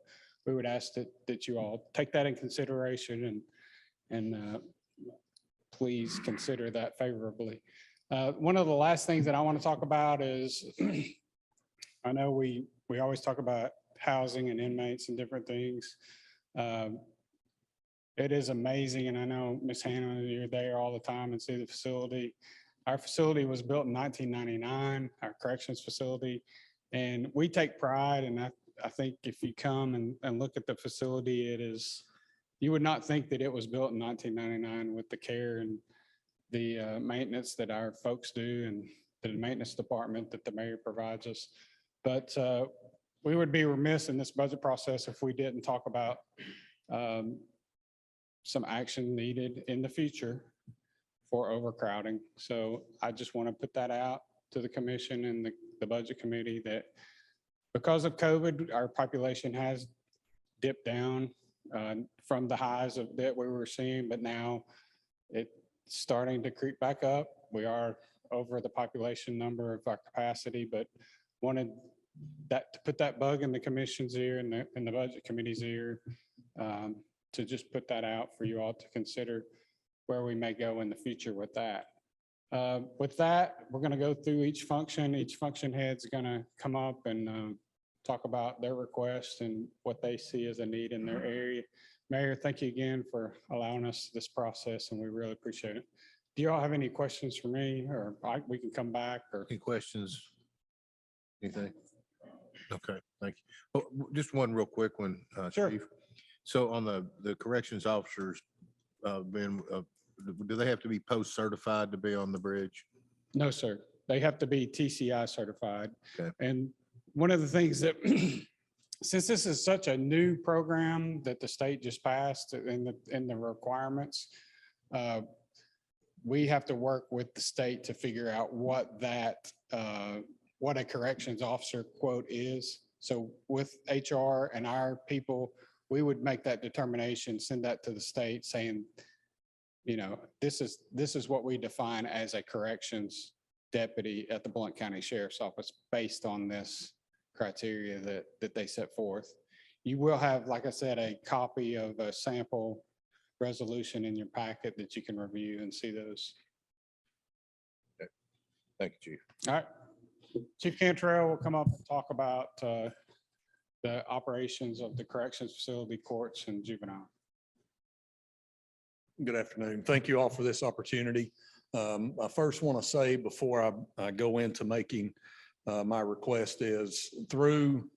we would ask that you all take that in consideration and please consider that favorably. One of the last things that I want to talk about is, I know we always talk about housing and inmates and different things. It is amazing, and I know Ms. Hannah, you're there all the time and see the facility. Our facility was built in 1999, our corrections facility, and we take pride, and I think if you come and look at the facility, it is, you would not think that it was built in 1999 with the care and the maintenance that our folks do and the maintenance department that the mayor provides us. But we would be remiss in this budget process if we didn't talk about some action needed in the future for overcrowding. So I just want to put that out to the commission and the budget committee that because of COVID, our population has dipped down from the highs that we were seeing, but now it's starting to creep back up. We are over the population number of our capacity, but wanted that to put that bug in the commission's ear and the budget committee's ear to just put that out for you all to consider where we may go in the future with that. With that, we're going to go through each function. Each function head's going to come up and talk about their requests and what they see as a need in their area. Mayor, thank you again for allowing us this process, and we really appreciate it. Do you all have any questions for me, or we can come back, or? Any questions? Anything? Okay, thank you. Oh, just one real quick one, Sure. Chief. So on the corrections officers, do they have to be post-certified to be on the bridge? No, sir. They have to be TCI certified. Okay. And one of the things that since this is such a new program that the state just passed in the requirements, we have to work with the state to figure out what what a corrections officer quote is. So with HR and our people, we would make that determination, send that to the state saying, you know, this is what we define as a corrections deputy at the Blount County Sheriff's Office based on this criteria that they set forth. You will have, like I said, a copy of a sample resolution in your packet that you can review and see those. Thank you, Chief. All right. Chief Cantrell will come up and talk about the operations of the corrections facility, courts, and juvenile. Good afternoon. Thank you all for this opportunity. I first want to say before I go into making my request is through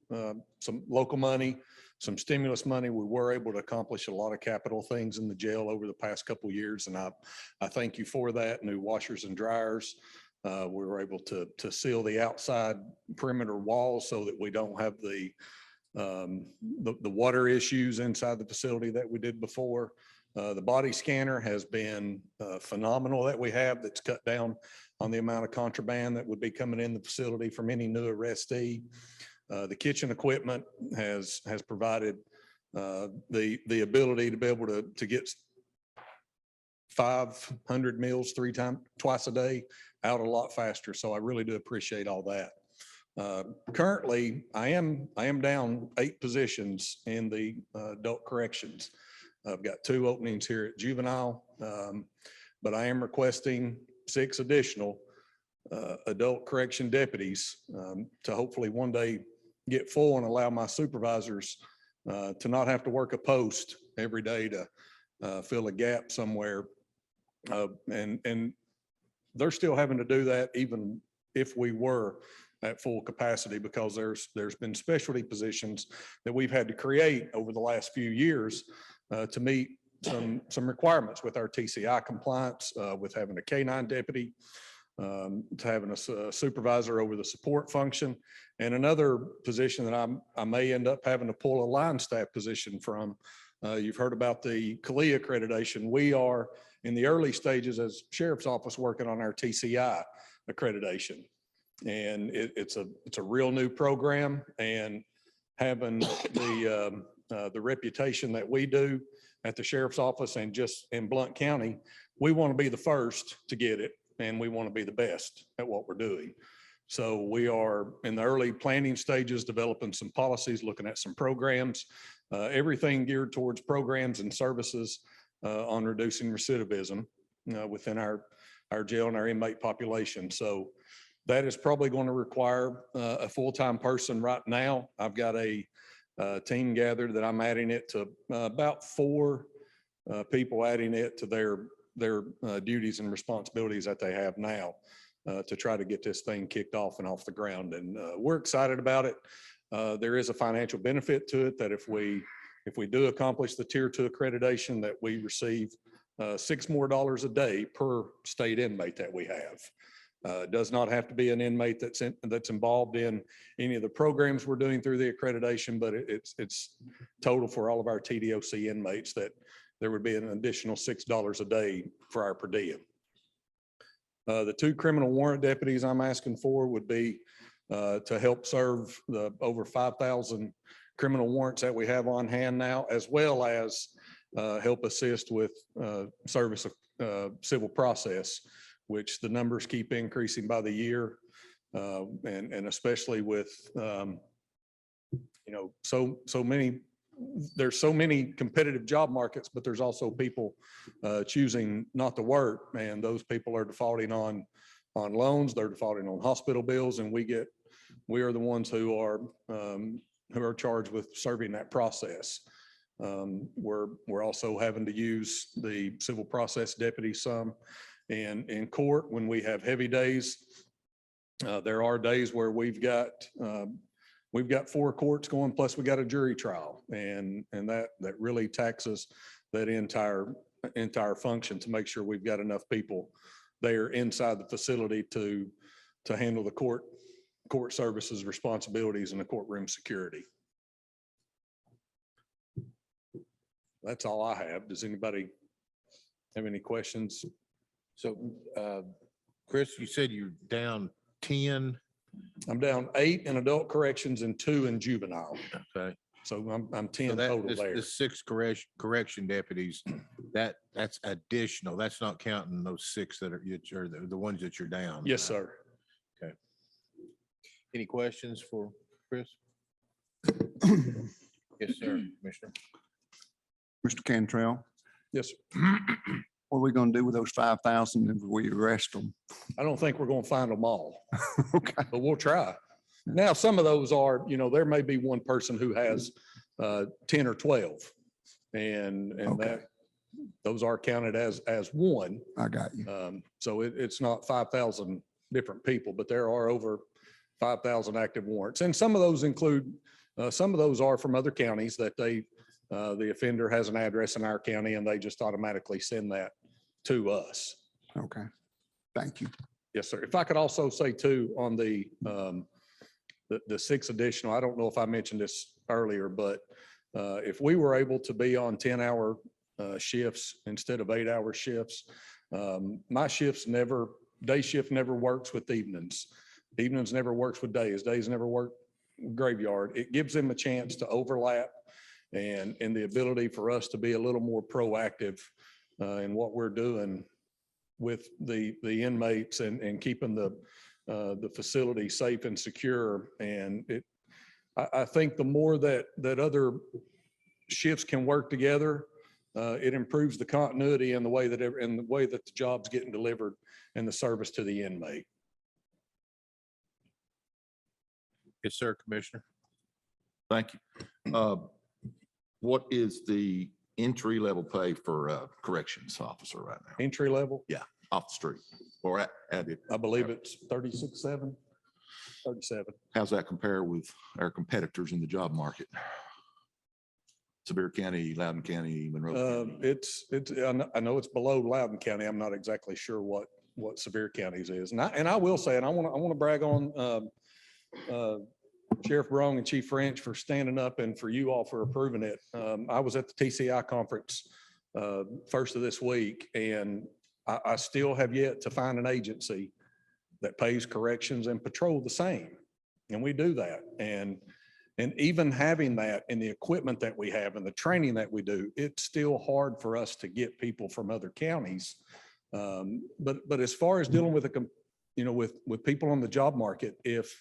some local money, some stimulus money, we were able to accomplish a lot of capital things in the jail over the past couple of years. And I thank you for that. New washers and dryers. We were able to seal the outside perimeter walls so that we don't have the water issues inside the facility that we did before. The body scanner has been phenomenal that we have. That's cut down on the amount of contraband that would be coming in the facility from any new arrestee. The kitchen equipment has provided the ability to be able to get 500 meals twice a day out a lot faster. So I really do appreciate all that. Currently, I am down 8 positions in the adult corrections. I've got 2 openings here at juvenile, but I am requesting 6 additional adult correction deputies to hopefully one day get full and allow my supervisors to not have to work a post every day to fill a gap somewhere. And they're still having to do that even if we were at full capacity, because there's been specialty positions that we've had to create over the last few years to meet some requirements with our TCI compliance, with having a K-9 deputy, to having a supervisor over the support function, and another position that I may end up having to pull a line staff position from. You've heard about the CALIA accreditation. We are in the early stages as Sheriff's Office working on our TCI accreditation. And it's a real new program, and having the reputation that we do at the Sheriff's Office and just in Blount County, we want to be the first to get it, and we want to be the best at what we're doing. So we are in the early planning stages, developing some policies, looking at some programs, everything geared towards programs and services on reducing recidivism within our jail and our inmate population. So that is probably going to require a full-time person right now. I've got a team gathered that I'm adding it to about 4 people, adding it to their duties and responsibilities that they have now to try to get this thing kicked off and off the ground. And we're excited about it. There is a financial benefit to it that if we do accomplish the Tier 2 accreditation, that we receive $6 more a day per state inmate that we have. It does not have to be an inmate that's involved in any of the programs we're doing through the accreditation, but it's total for all of our TDOC inmates that there would be an additional $6 a day for our per diem. The 2 criminal warrant deputies I'm asking for would be to help serve the over 5,000 criminal warrants that we have on hand now, as well as help assist with service of civil process, which the numbers keep increasing by the year. And especially with, there's so many competitive job markets, but there's also people choosing not to work, and those people are defaulting on loans, they're defaulting on hospital bills, and we are the ones who are charged with serving that process. We're also having to use the civil process deputy some. And in court, when we have heavy days, there are days where we've got 4 courts going, plus we got a jury trial, and that really taxes that entire function to make sure we've got enough people there inside the facility to handle the court services responsibilities and the courtroom security. That's all I have. Does anybody have any questions? So, Chris, you said you're down 10. I'm down 8 in adult corrections and 2 in juvenile. Okay. So I'm So 10 that, total this, there. the 6 correction deputies, that's additional. That's not counting those 6 that are the ones that you're down. Yes, sir. Any questions for Chris? Yes, sir, Commissioner. Mr. Cantrell, Yes, sir. what are we going to do with those 5,000 if we arrest them? I don't think we're going to find them all, Okay. but we'll try. Now, some of those are, there may be one person who has 10 or 12. And Okay. that, those are counted as one. I got you. So it's not 5,000 different people, but there are over 5,000 active warrants. And some of those include, some of those are from other counties that the offender has an address in our county and they just automatically send that to us. Okay. Thank you. Yes, sir. If I could also say too, on the 6 additional, I don't know if I mentioned this earlier, but if we were able to be on 10-hour shifts instead of 8-hour shifts, my day shift never works with evenings. Evenings never works with days. Days never work graveyard. It gives them a chance to overlap and the ability for us to be a little more proactive in what we're doing with the inmates and keeping the facility safe and secure. And I think the more that other shifts can work together, it improves the continuity and the way that the job's getting delivered and the service to the inmate. Yes, sir, Commissioner. Thank you. What is the entry level pay for a corrections officer right now? Entry level, Off the street or at it? I believe it's 36.7, 37. How's that compare with our competitors in the job market? Sevier County, Loudoun County, Monroe County? I know it's below Loudoun County. I'm not exactly sure what Sevier County's is. And I will say, and I want to brag on Sheriff Brong and Chief French for standing up and for you all for approving it. I was at the TCI conference first of this week, and I still have yet to find an agency that pays corrections and patrol the same. And we do that. And even having that and the equipment that we have and the training that we do, it's still hard for us to get people from other counties. But as far as dealing with with people on the job market, if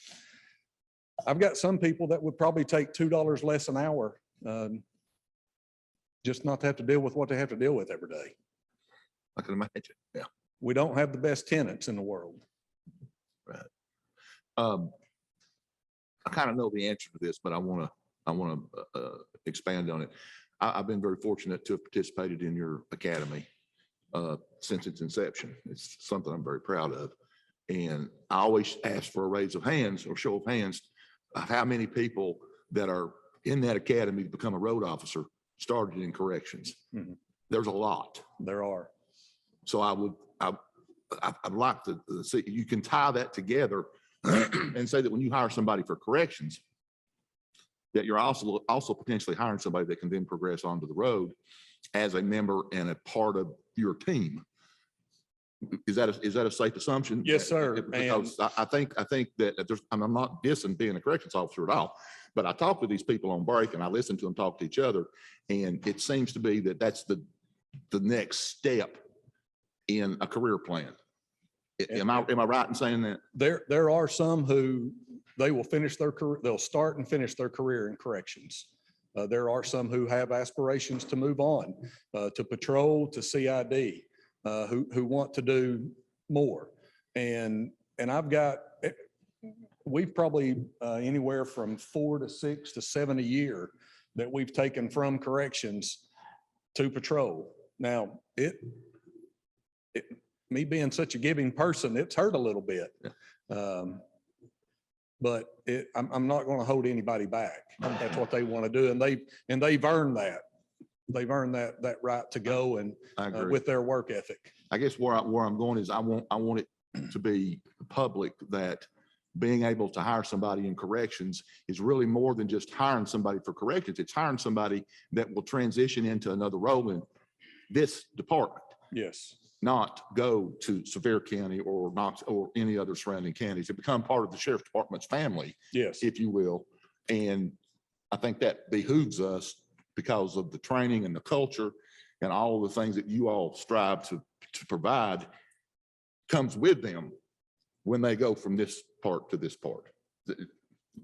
I've got some people that would probably take $2 less an hour, just not to have to deal with what they have to deal with every day. I can imagine. Yeah. We don't have the best tenants in the world. Right. I kind of know the answer to this, but I want to expand on it. I've been very fortunate to have participated in your academy since its inception. It's something I'm very proud of. And I always ask for a raise of hands or show of hands of how many people that are in that academy to become a road officer started in corrections. Mhm. There's a lot. There are. So I'd like to see, you can tie that together and say that when you hire somebody for corrections, that you're also potentially hiring somebody that can then progress onto the road as a member and a part of your team. Is that a safe assumption? Yes, sir. Because I think that there's, I'm not dissing being a corrections officer at all, but I talk to these people on break and I listen to them talk to each other. And it seems to be that that's the next step in a career plan. Am I right in saying that? There are some who they will finish their career, they'll start and finish their career in corrections. There are some who have aspirations to move on, to patrol, to CID, who want to do more. And we've probably anywhere from 4 to 6 to 7 a year that we've taken from corrections to patrol. Now, me being such a giving person, it's hurt a little bit. But I'm not going to hold anybody back. That's what they want to do. And they've earned that. They've earned that right to go and with their work ethic. I guess where I'm going is I want it to be public that being able to hire somebody in corrections is really more than just hiring somebody for corrections. It's hiring somebody that will transition into another role in this department, Yes. not go to Sevier County or Knox or any other surrounding counties. It become part of the sheriff's department's family, Yes. if you will. And I think that behooves us because of the training and the culture and all the things that you all strive to provide comes with them when they go from this part to this part. Does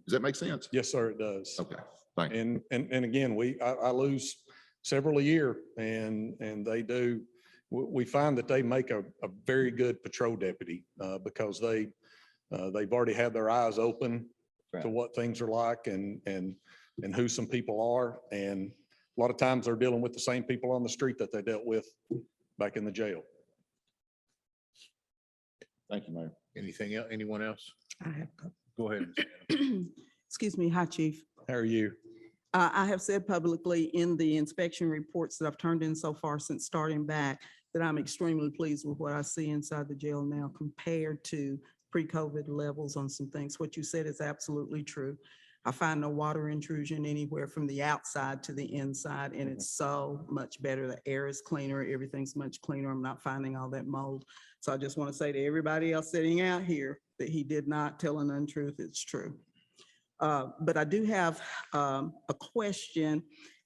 that make sense? Yes, sir, it does. Okay, thank you. And again, I lose several a year and they do, we find that they make a very good patrol deputy because they've already had their eyes open to what things are like and who some people are. And a lot of times they're dealing with the same people on the street that they dealt with back in the jail. Thank you, Mayor. Anything else? Anyone else? I have. Go ahead. Excuse me. Hi, Chief. How are you? I have said publicly in the inspection reports that I've turned in so far since starting back that I'm extremely pleased with what I see inside the jail now compared to pre-COVID levels on some things. What you said is absolutely true. I find no water intrusion anywhere from the outside to the inside, and it's so much better. The air is cleaner, everything's much cleaner. I'm not finding all that mold. So I just want to say to everybody else sitting out here that he did not tell an untruth. It's true. But I do have a question.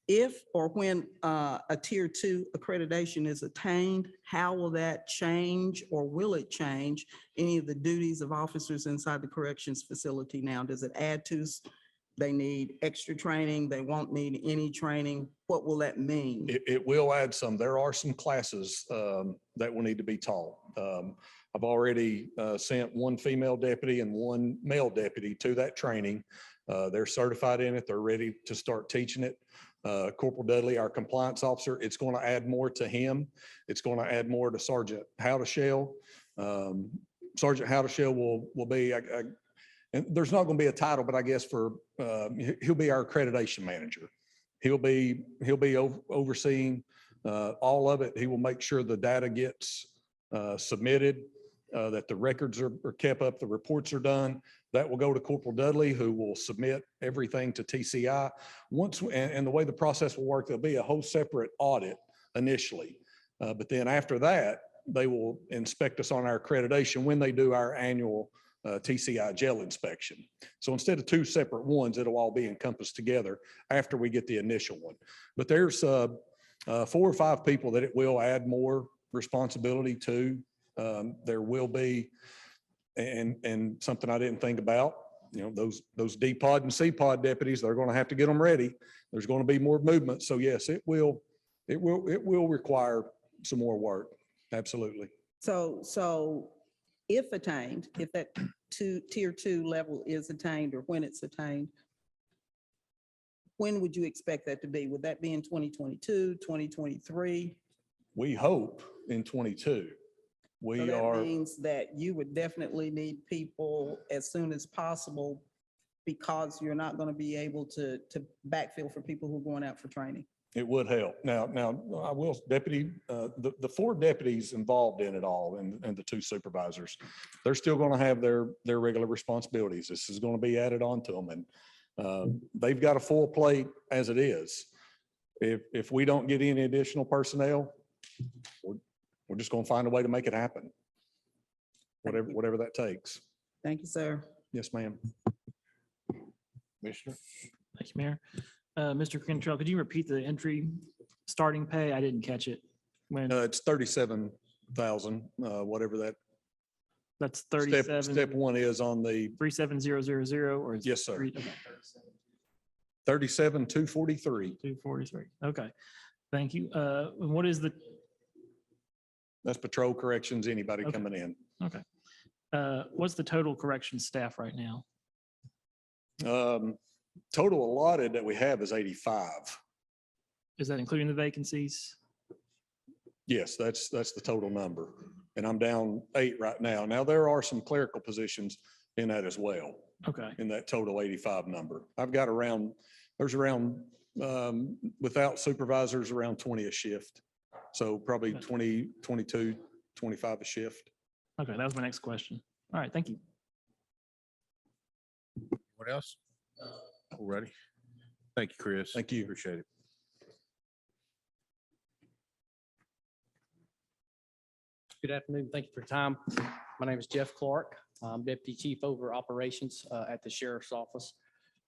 If or when a tier 2 accreditation is attained, how will that change or will it change any of the duties of officers inside the corrections facility now? Does it add to, they need extra training, they won't need any training? What will that mean? It will add some. There are some classes that will need to be taught. I've already sent one female deputy and one male deputy to that training. They're certified in it. They're ready to start teaching it. Corporal Dudley, our compliance officer, it's going to add more to him. It's going to add more to Sergeant Howdashell. Sergeant Howdashell will be, and there's not going to be a title, but I guess for, he'll be our accreditation manager. He'll be overseeing all of it. He will make sure the data gets submitted, that the records are kept up, the reports are done. That will go to Corporal Dudley, who will submit everything to TCI. And the way the process will work, there'll be a whole separate audit initially. But then after that, they will inspect us on our accreditation when they do our annual TCI jail inspection. So instead of 2 separate ones, it'll all be encompassed together after we get the initial one. But there's 4 or 5 people that it will add more responsibility to. There will be, and something I didn't think about, those D-pod and C-pod deputies, they're going to have to get them ready. There's going to be more movement. So yes, it will require some more work. Absolutely. So if attained, if that tier 2 level is attained or when it's attained, when would you expect that to be? Would that be in 2022, 2023? We hope in 22. So that means that you would definitely need people as soon as possible because you're not going to be able to backfill for people who are going out for training. It would help. Now I will, the 4 deputies involved in it all and the 2 supervisors, they're still going to have their regular responsibilities. This is going to be added on to them, and they've got a full plate as it is. If we don't get any additional personnel, we're just going to find a way to make it happen. Whatever that takes. Thank you, sir. Yes, ma'am. Commissioner? Thank you, Mayor. Mr. Cantrell, could you repeat the entry starting pay? I didn't catch it. When It's 37,000, whatever that. that's Step 37, 1 is on the, 37000 or? is Yes, sir. 37, 37,243. 243. Okay. Thank you. What is the, That's patrol corrections, anybody Okay. coming in. okay. What's the total corrections staff right now? Total allotted that we have is 85. Is that including the vacancies? Yes, that's the total number. And I'm down 8 right now. Now, there are some clerical positions in that as well, Okay. in that total 85 number. I've got there's around, without supervisors, around 20 a shift. So probably 20, 22, 25 a shift. Okay. That was my next question. All right. Thank you. What else? All ready? Thank you, Chris. Thank you. Appreciate it. Good afternoon. Thank you for your time. My name is Jeff Clark. I'm Deputy Chief over Operations at the Sheriff's Office.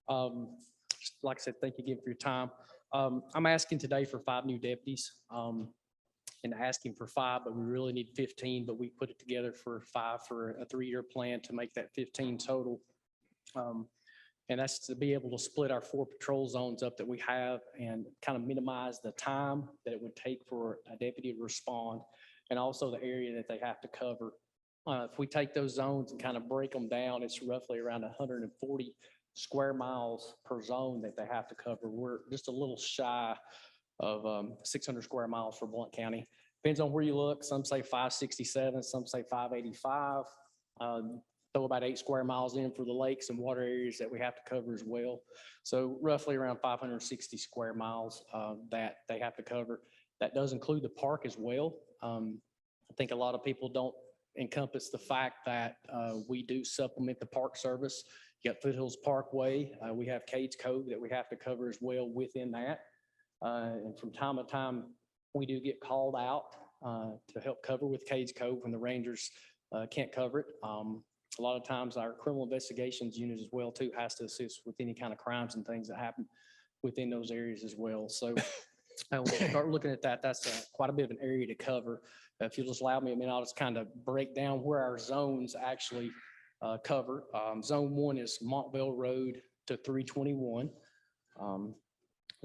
Like I said, thank you again for your time. I'm asking today for 5 new deputies and asking for 5, but we really need 15, but we put it together for 5 for a 3-year plan to make that 15 total. And that's to be able to split our 4 patrol zones up that we have and kind of minimize the time that it would take for a deputy to respond, and also the area that they have to cover. If we take those zones and kind of break them down, it's roughly around 140 square miles per zone that they have to cover. We're just a little shy of 600 square miles for Blount County. Depends on where you look. Some say 567, some say 585. Throw about 8 square miles in for the lakes and water areas that we have to cover as well. So roughly around 560 square miles that they have to cover. That does include the park as well. I think a lot of people don't encompass the fact that we do supplement the park service. You got Foothills Parkway. We have Cades Cove that we have to cover as well within that. And from time to time, we do get called out to help cover with Cades Cove when the Rangers can't cover it. A lot of times our criminal investigations unit as well too has to assist with any kind of crimes and things that happen within those areas as well. So when we start looking at that, that's quite a bit of an area to cover. If you'll just allow me, I'll just kind of break down where our zones actually cover. Zone 1 is Montville Road to 321.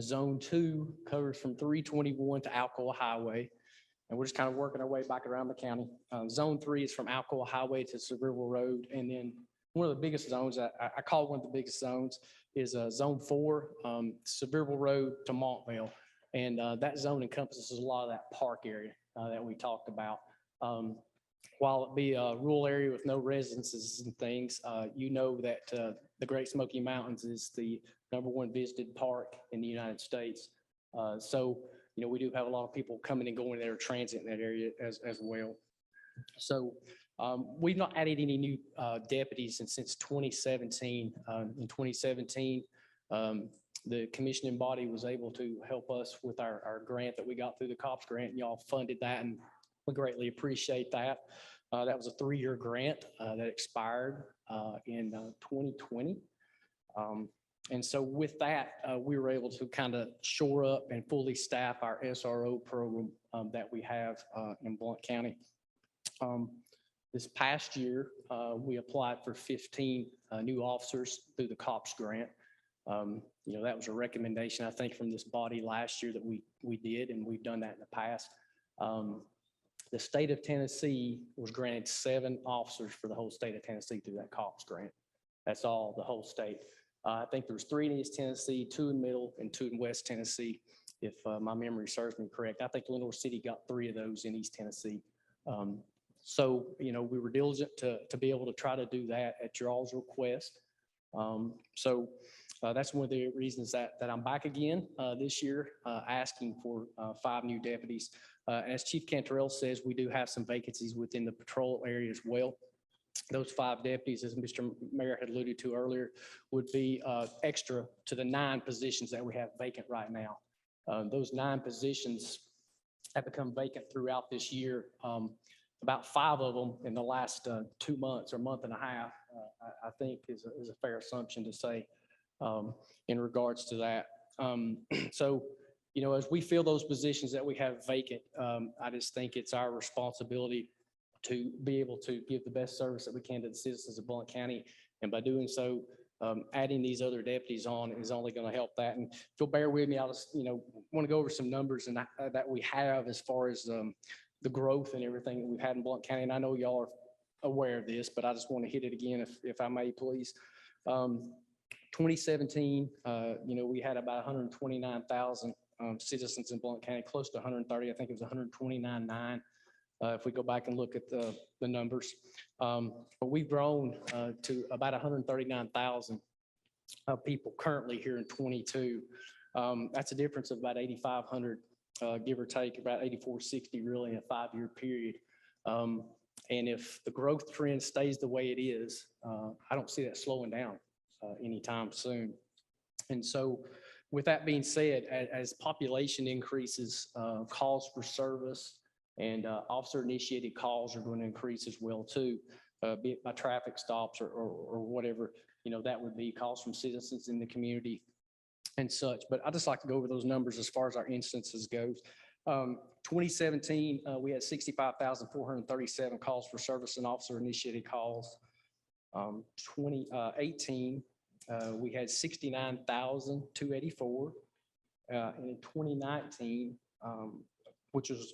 Zone 2 covers from 321 to Alcoa Highway. And we're just kind of working our way back around the county. Zone 3 is from Alcoa Highway to Sevierville Road. And then one of the biggest zones, I call one of the biggest zones, is Zone 4, Sevierville Road to Montville. And that zone encompasses a lot of that park area that we talked about. While it be a rural area with no residences and things, you know that the Great Smoky Mountains is the #1 visited park in the United States. So, we do have a lot of people coming and going there, transit in that area as well. So we've not added any new deputies since 2017. In 2017, the commissioning body was able to help us with our grant that we got through the COPS grant, and y'all funded that, and we greatly appreciate that. That was a 3-year grant that expired in 2020. And so with that, we were able to kind of shore up and fully staff our SRO program that we have in Blount County. This past year, we applied for 15 new officers through the COPS grant. That was a recommendation, I think, from this body last year that we did, and we've done that in the past. The state of Tennessee was granted 7 officers for the whole state of Tennessee through that COPS grant. That's all, the whole state. I think there was 3 in East Tennessee, 2 in Middle, and 2 in West Tennessee, if my memory serves me correct. I think Lenore City got 3 of those in East Tennessee. So, we were diligent to be able to try to do that at your all's request. So that's one of the reasons that I'm back again this year, asking for 5 new deputies. As Chief Cantarell says, we do have some vacancies within the patrol area as well. Those 5 deputies, as Mr. Mayor had alluded to earlier, would be extra to the 9 positions that we have vacant right now. Those 9 positions have become vacant throughout this year. About 5 of them in the last 2 months or month and a half, I think is a fair assumption to say in regards to that. So, as we fill those positions that we have vacant, I just think it's our responsibility to be able to give the best service that we can to the citizens of Blount County. And by doing so, adding these other deputies on is only going to help that. And if you'll bear with me, I'll just, want to go over some numbers and that we have as far as the growth and everything that we've had in Blount County. And I know y'all are aware of this, but I just want to hit it again if I may, please. 2017, we had about 129,000 citizens in Blount County, close to 130. I think it was 129.9. If we go back and look at the numbers. But we've grown to about 139,000 people currently here in 22. That's a difference of about 8,500, give or take, about 8,460 really in a 5-year period. And if the growth trend stays the way it is, I don't see that slowing down. anytime soon. And so with that being said, as population increases, calls for service and officer initiated calls are going to increase as well too, be it by traffic stops or whatever, that would be calls from citizens in the community and such. But I just like to go over those numbers as far as our instances goes. 2017, we had 65,437 calls for service and officer initiated calls. 2018, we had 69,284. And in 2019, which was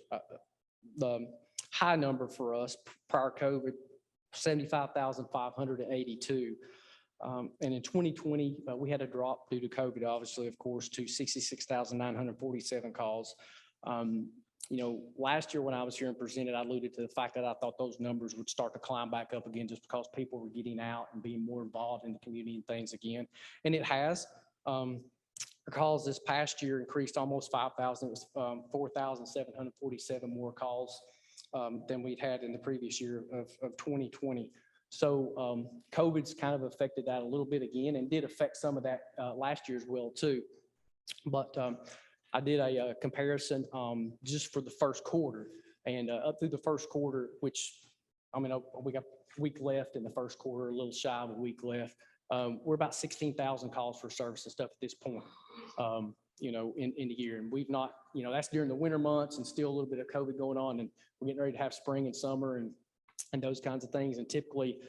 the high number for us prior COVID, 75,582. And in 2020, we had a drop due to COVID, obviously, of course, to 66,947 calls. Last year when I was here and presented, I alluded to the fact that I thought those numbers would start to climb back up again just because people were getting out and being more involved in the community and things again. And it has. Calls this past year increased almost 5,000. It was 4,747 more calls than we'd had in the previous year of 2020. So COVID's kind of affected that a little bit again and did affect some of that last year as well too. But I did a comparison just for the first quarter and up through the first quarter, which we got a week left in the first quarter, a little shy of a week left. We're about 16,000 calls for service and stuff at this point, in the year. And we've not, that's during the winter months and still a little bit of COVID going on. And we're getting ready to have spring and summer and those kinds of things. And typically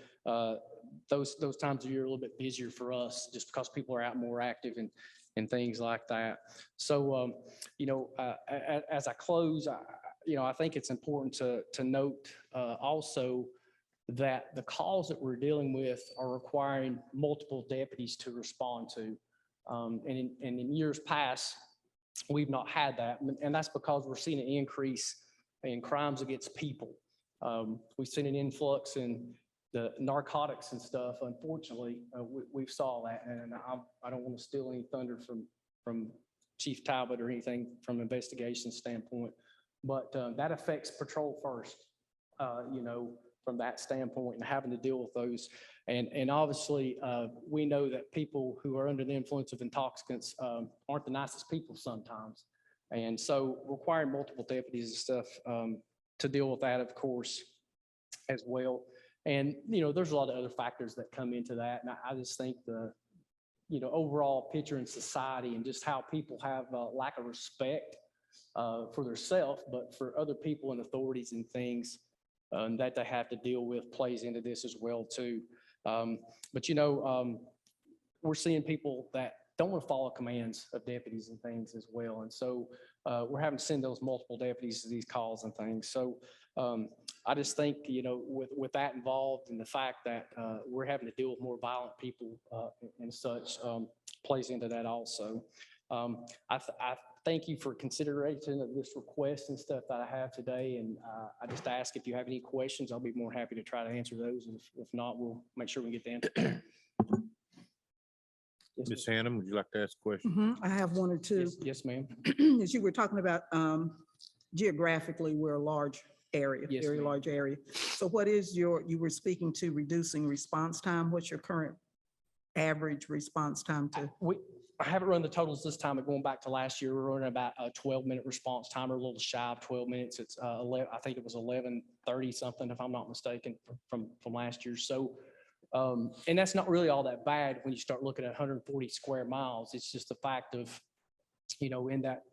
those times of year are a little bit busier for us just because people are out more active and things like that. So, as I close, I think it's important to note also that the calls that we're dealing with are requiring multiple deputies to respond to. And in years past, we've not had that. And that's because we're seeing an increase in crimes against people. We've seen an influx in the narcotics and stuff. Unfortunately, we saw that. And I don't want to steal any thunder from Chief Talbot or anything from investigation standpoint, but that affects patrol first, from that standpoint and having to deal with those. And obviously, we know that people who are under the influence of intoxicants aren't the nicest people sometimes. And so requiring multiple deputies and stuff to deal with that, of course, as well. And, there's a lot of other factors that come into that. And I just think the, overall picture in society and just how people have a lack of respect for themselves, but for other people and authorities and things that they have to deal with plays into this as well too. But we're seeing people that don't want to follow commands of deputies and things as well. And so we're having to send those multiple deputies to these calls and things. So I just think, with that involved and the fact that we're having to deal with more violent people and such plays into that also. I thank you for consideration of this request and stuff that I have today. And I just ask if you have any questions, I'll be more happy to try to answer those. If not, we'll make sure we get the answer. Yes, Ms. Hannum, would you like to ask a question? I have one or two. Yes, ma'am. As you were talking about, geographically, we're a large area, Yes, very ma'am. large area. So what is you were speaking to reducing response time. What's your current average response time to? I haven't run the totals this time, but going back to last year, we're running about a 12-minute response time, or a little shy of 12 minutes. It's I think it was 11:30 something, if I'm not mistaken, from last year. So, and that's not really all that bad when you start looking at 140 square miles. It's just the fact of, in that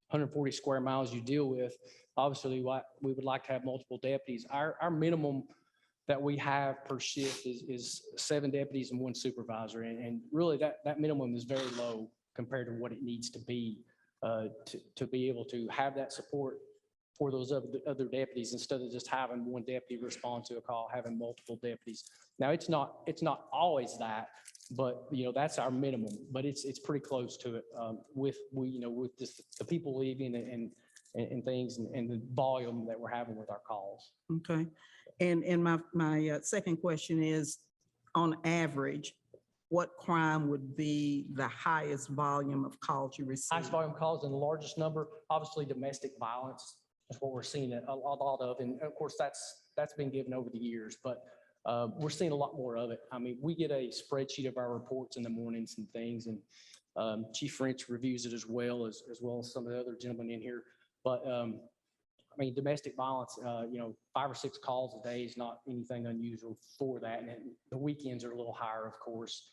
140 square miles you deal with, obviously we would like to have multiple deputies. Our minimum that we have per shift is 7 deputies and 1 supervisor. And really that minimum is very low compared to what it needs to be to be able to have that support for those other deputies instead of just having 1 deputy respond to a call, having multiple deputies. Now it's not always that, but that's our minimum, but it's pretty close to it with just the people leaving and things and the volume that we're having with our calls. Okay. And my second question is, on average, what crime would be the highest volume of calls you receive? Highest volume calls and the largest number, obviously domestic violence is what we're seeing a lot of. And of course, that's been given over the years. But We're seeing a lot more of it. I mean, we get a spreadsheet of our reports in the mornings and things, and Chief French reviews it as well as some of the other gentlemen in here. But I mean, domestic violence, 5 or 6 calls a day is not anything unusual for that. And the weekends are a little higher, of course,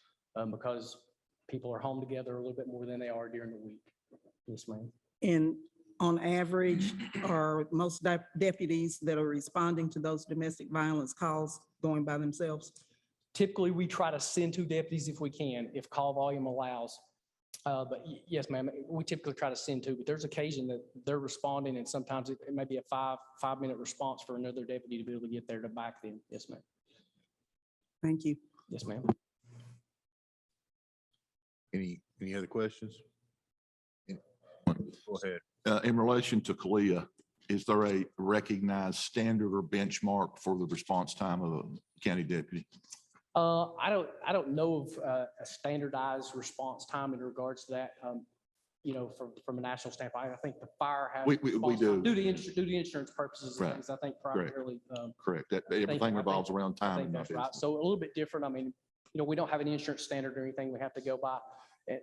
because people are home together a little bit more than they are during the week. Yes, ma'am. And on average, are most deputies that are responding to those domestic violence calls going by themselves? Typically, we try to send 2 deputies if we can, if call volume allows. But yes, ma'am, we typically try to send 2, but there's occasion that they're responding, and sometimes it may be a 5-minute response for another deputy to be able to get there to back them. Yes, ma'am. Thank you. Yes, ma'am. Any other questions? Go ahead. In relation to Kalia, is there a recognized standard or benchmark for the response time of a county deputy? I don't know of a standardized response time in regards to that. From a national standpoint, I think the fire has. We response do. time due to insurance purposes and Right. things, I think Correct. primarily. Correct. That I think- everything I revolves think- around I time. think in my that's right. business. So a little bit different. I mean, we don't have an insurance standard or anything we have to go by.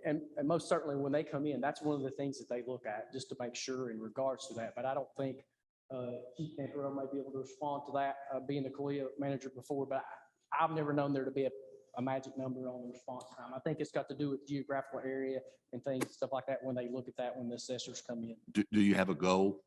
And most certainly when they come in, that's one of the things that they look at just to make sure in regards to that. But I don't think Chief Cantorell may be able to respond to that, being the Kalia manager before, but I've never known there to be a magic number on the response time. I think it's got to do with geographical area and things, stuff like that, when they look at that, when the assessors come in. Do you have a goal?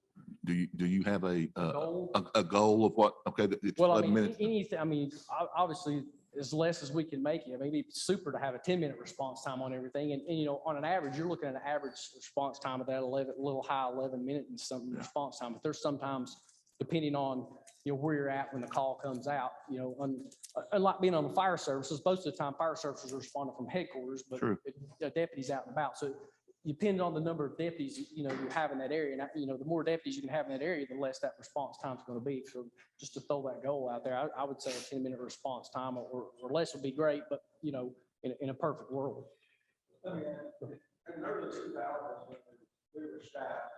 Do you have a Goal? a goal of what? Okay. It's Well, I 11 mean, minutes. anything, I mean, obviously, as less as we can make it. I mean, it'd be super to have a 10-minute response time on everything. And, on an average, you're looking at an average response time of that 11, a little high 11-minute and something response time. But there's sometimes, depending on, where you're at when the call comes out, unlike being on the fire services, most of the time fire services are responding from headquarters, but True. the deputies out and about. So depending on the number of deputies, you have in that area, and, the more deputies you can have in that area, the less that response time is going to be. So just to throw that goal out there, I would say a 10-minute response time or less would be great, but, in a perfect world. In the early 2000s, we were staffed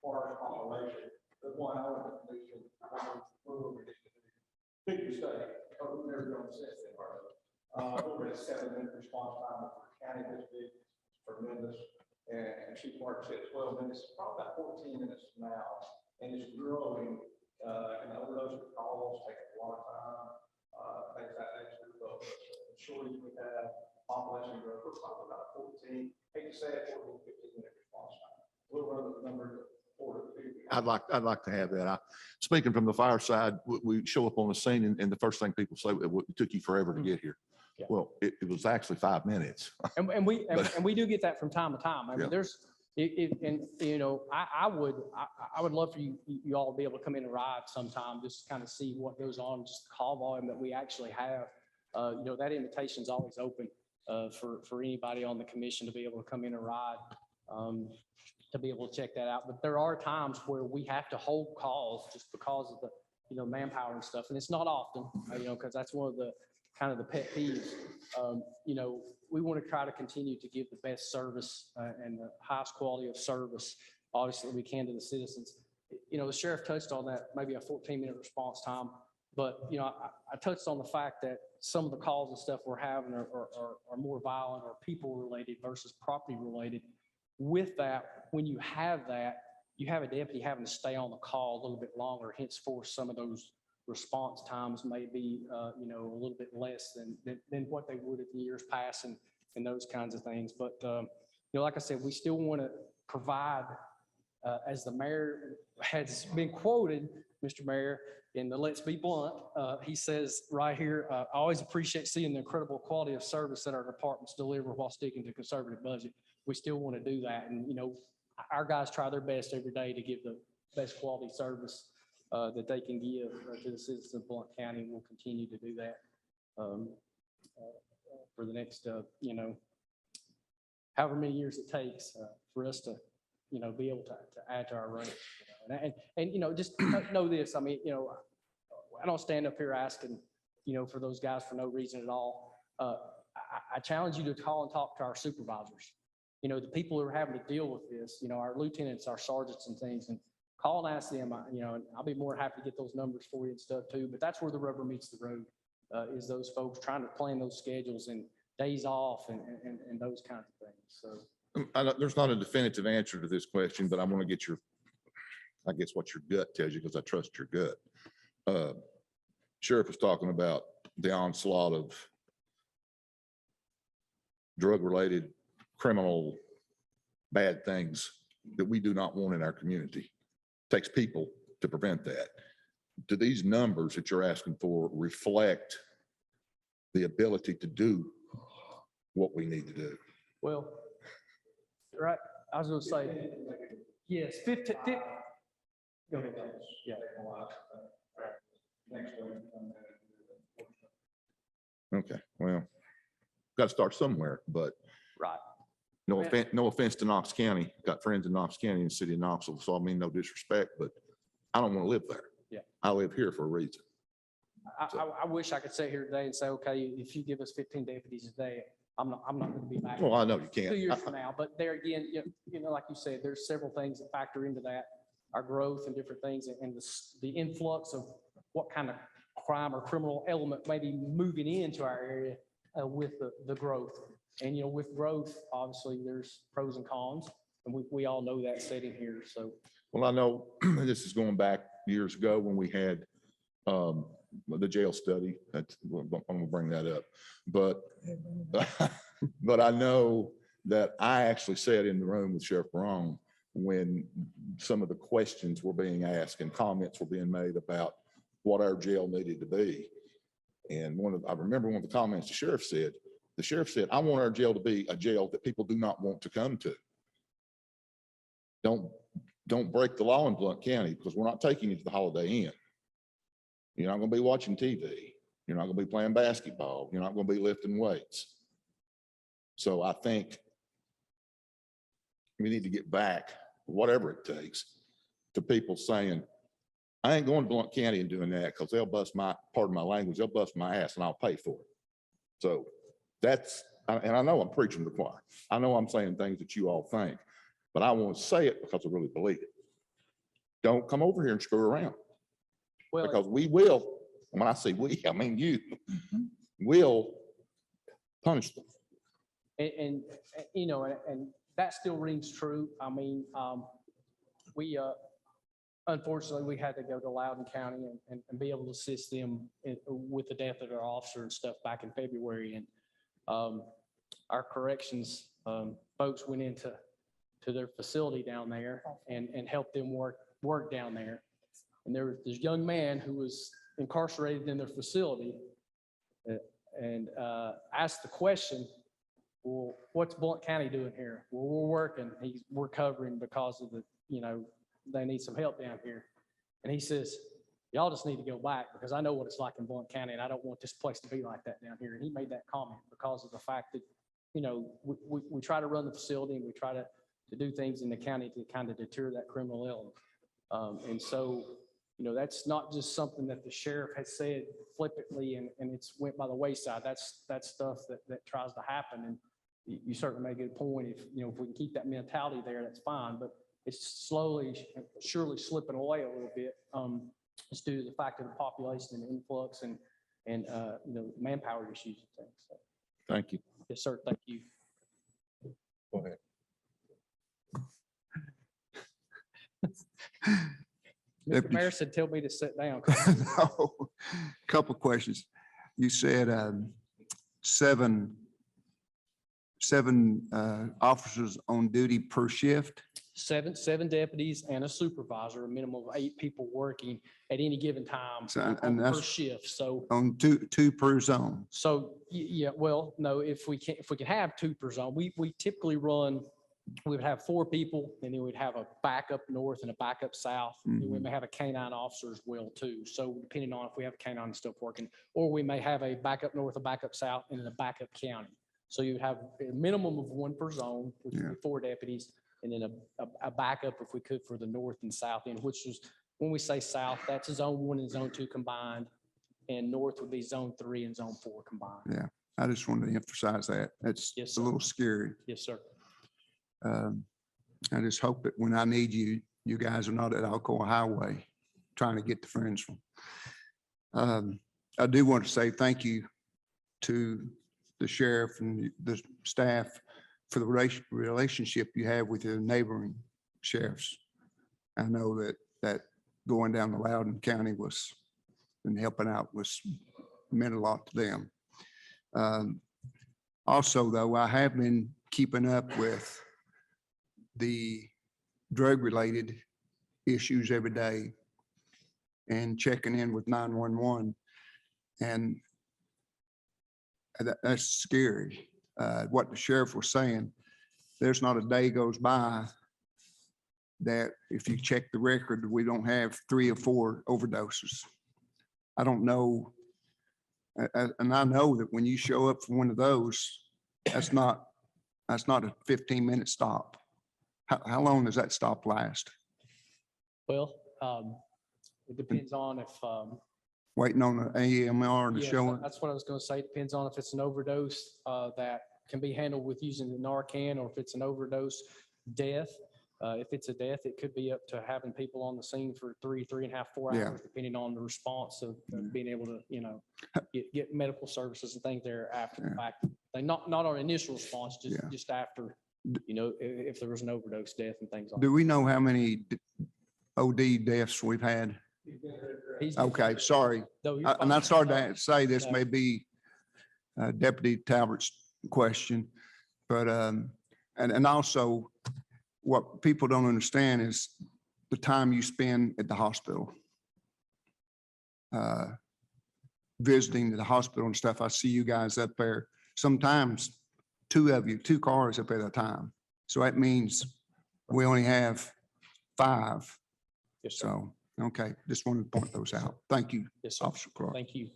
for our population. The one I went to commission, big mistake, because we never done set that part. Over a 7-minute response time for county district, tremendous. And Chief Mark said 12 minutes, probably about 14 minutes now, and it's growing. And overdose calls take a lot of time. Things like that. The shortage we have, population growth, we're probably about 14, hate to say it, 14, 15-minute response time. We'll run the number 4 to 2. I'd like to have that. Speaking from the fire side, we show up on the scene and the first thing people say, it took you forever to get here. Yeah. Well, it was actually 5 minutes. And we do get that from time to time. I mean, Yeah. there's, I would love for you all to be able to come in and ride sometime, just kind of see what goes on, just the call volume that we actually have. That invitation is always open for anybody on the commission to be able to come in and ride, to be able to check that out. But there are times where we have to hold calls just because of the, manpower and stuff. And it's not often, because that's one of the kind of the pet peeves. We want to try to continue to give the best service and the highest quality of service, obviously, we can to the citizens. The sheriff touched on that, maybe a 14-minute response time. But, I touched on the fact that some of the calls and stuff we're having are more violent or people related versus property related. With that, when you have that, you have a deputy having to stay on the call a little bit longer, henceforth some of those response times may be, a little bit less than what they would in years past and those kinds of things. But, like I said, we still want to provide, as the mayor has been quoted, Mr. Mayor, in the Let's Be Blunt, he says right here, I always appreciate seeing the incredible quality of service that our departments deliver while sticking to conservative budget. We still want to do that. And, our guys try their best every day to give the best quality service that they can give to the citizens of Blount County. We'll continue to do that for the next, however many years it takes for us to, be able to add to our ranks. And just know this, I mean, I don't stand up here asking, for those guys for no reason at all. I challenge you to call and talk to our supervisors. The people who are having to deal with this, our lieutenants, our sergeants and things, and call and ask them, and I'll be more than happy to get those numbers for you and stuff too, but that's where the rubber meets the road. is those folks trying to plan those schedules and days off and those kinds of things. So There's not a definitive answer to this question, but I want to get I guess what your gut tells you, because I trust your gut. Sheriff was talking about the onslaught of drug-related criminal bad things that we do not want in our community. Takes people to prevent that. Do these numbers that you're asking for reflect the ability to do what we need to do? well, right, I was gonna say, yes, 15. Go ahead. Yeah. Okay, well, got to start somewhere, but Right. no offense to Knox County. Got friends in Knox County and the city of Knoxville, so I mean, no disrespect, but I don't want to live there. Yeah. I live here for a reason. I wish I could sit here today and say, okay, if you give us 15 deputies a day, I'm not going to be back. Well, I know you 2 can't. years from now, but there again, like you said, there's several things that factor into that, our growth and different things and the influx of what kind of crime or criminal element may be moving into our area with the growth. And, with growth, obviously, there's pros and cons, and we all know that sitting here, so. Well, I know this is going back years ago when we had the jail study. I'm gonna bring that up. But but I know that I actually sat in the room with Sheriff Brown when some of the questions were being asked and comments were being made about what our jail needed to be. And I remember one of the comments the sheriff said, I want our jail to be a jail that people do not want to come to. Don't break the law in Blount County, because we're not taking you to the Holiday Inn. You're not going to be watching TV. You're not going to be playing basketball. You're not going to be lifting weights. So I think we need to get back, whatever it takes, to people saying, I ain't going to Blount County and doing that, because they'll bust pardon my language, they'll bust my ass and I'll pay for it. So and I know I'm preaching to the choir. I know I'm saying things that you all think, but I want to say it because I really believe it. Don't come over here and screw around. Well, Because we will, and when I say we, I mean you, will punish them. And that still rings true. I mean, we, unfortunately, we had to go to Loudoun County and be able to assist them with the death of their officer and stuff back in February. And our corrections folks went into their facility down there and helped them work down there. And there was this young man who was incarcerated in their facility and asked the question, well, what's Blount County doing here? Well, we're working. We're covering because of they need some help down here. And he says, y'all just need to go back, because I know what it's like in Blount County and I don't want this place to be like that down here. And he made that comment because of the fact that, we try to run the facility and we try to do things in the county to kind of deter that criminal element. And so, that's not just something that the sheriff has said flippantly and it's went by the wayside. That's stuff that tries to happen. And you certainly make a good point. If we can keep that mentality there, that's fine. But it's slowly, surely slipping away a little bit. It's due to the fact of the population and influx and manpower issues and things. So, Thank you. yes, sir. Thank you. Go ahead. Mr. Mayor said, tell me to sit down. No. Couple questions. You said seven officers on duty per shift? Seven deputies and a supervisor, a minimum of 8 people working at any given time And per that's shift. So, on two per zone. yeah, well, no, if we can have 2 per zone, we typically run, we would have 4 people and then we'd have a backup north and a backup south. And we may have a canine officer as well too. So depending on if we have a canine still working, or we may have a backup north, a backup south, and then a backup county. So you would have a minimum of 1 per zone, which would be 4 deputies, and then a backup if we could for the north and south end, which is, when we say south, that's zone 1 and zone 2 combined, and north would be zone 3 and zone 4 combined. Yeah, I just wanted to emphasize that. It's Yes, a sir. little scary. Yes, sir. I just hope that when I need you, you guys are not at Alcoa Highway trying to get to Friendsville. I do want to say thank you to the sheriff and the staff for the relationship you have with the neighboring sheriffs. I know that going down to Loudoun County and helping out meant a lot to them. Also, though, I have been keeping up with the drug-related issues every day and checking in with 911. And that's scary. What the sheriff was saying, there's not a day goes by that if you check the record, we don't have 3 or 4 overdoses. I don't know. And I know that when you show up for one of those, that's not a 15-minute stop. How long does that stop last? Well, it depends on if, Waiting on the AMR to yes, show up? that's what I was gonna say. It depends on if it's an overdose that can be handled with using the Narcan, or if it's an overdose death. If it's a death, it could be up to having people on the scene for 3.5, 4 Yeah. hours, depending on the response of being able to, get medical services and things there after the fact. Like not on initial response, Yeah. just after, if there was an overdose death and things like. Do we know how many OD deaths we've had? He's- Okay, sorry. No, you're And I fine. started to say this No. may be Deputy Talbert's question, but, and also what people don't understand is the time you spend at the hospital. Visiting the hospital and stuff. I see you guys up there. Sometimes 2 of you, 2 cars up at a time. So that means we only have 5. Yes, sir. So, okay, just wanted to point those out. Thank you, Yes, sir. Officer Clark. Thank you.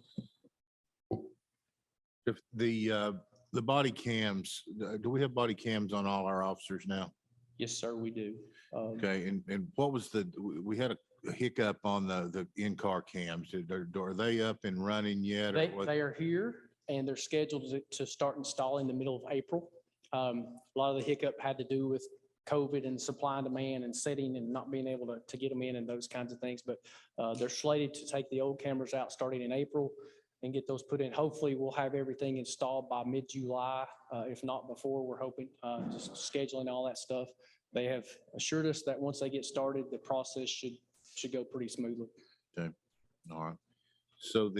If the body cams, do we have body cams on all our officers now? Yes, sir, we do. Okay, and what was we had a hiccup on the in-car cams. Are they up and running yet? or They, what? they are here and they're scheduled to start installing in the middle of April. A lot of the hiccup had to do with COVID and supply and demand and setting and not being able to get them in and those kinds of things. But they're slated to take the old cameras out starting in April and get those put in. Hopefully, we'll have everything installed by mid-July. If not before, we're hoping, just scheduling all that stuff. They have assured us that once they get started, the process should go pretty smoothly. Okay, all right. So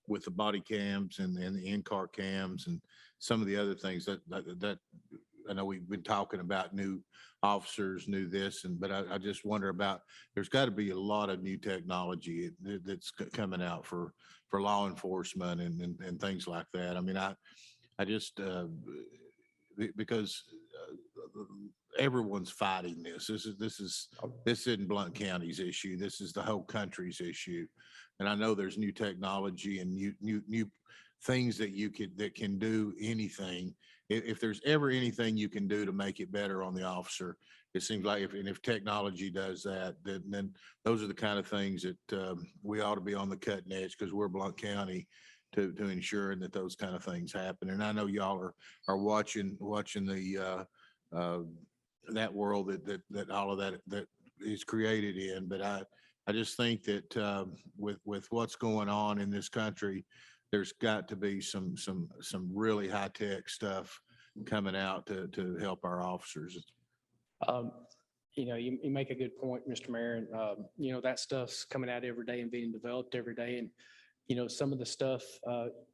with the body cams and the in-car cams and some of the other things that I know we've been talking about new officers, new this, but I just wonder about, there's got to be a lot of new technology that's coming out for law enforcement and things like that. I mean, I just, because everyone's fighting this. This isn't Blount County's issue. This is the whole country's issue. And I know there's new technology and new things that can do anything. If there's ever anything you can do to make it better on the officer, it seems like if technology does that, then those are the kind of things that we ought to be on the cutting edge, because we're Blount County, to ensure that those kind of things happen. And I know y'all are watching the that world that all of that is created in. But I just think that with what's going on in this country, there's got to be some really high tech stuff coming out to help our officers. You make a good point, Mr. Mayor. And, that stuff's coming out every day and being developed every day. And, some of the stuff,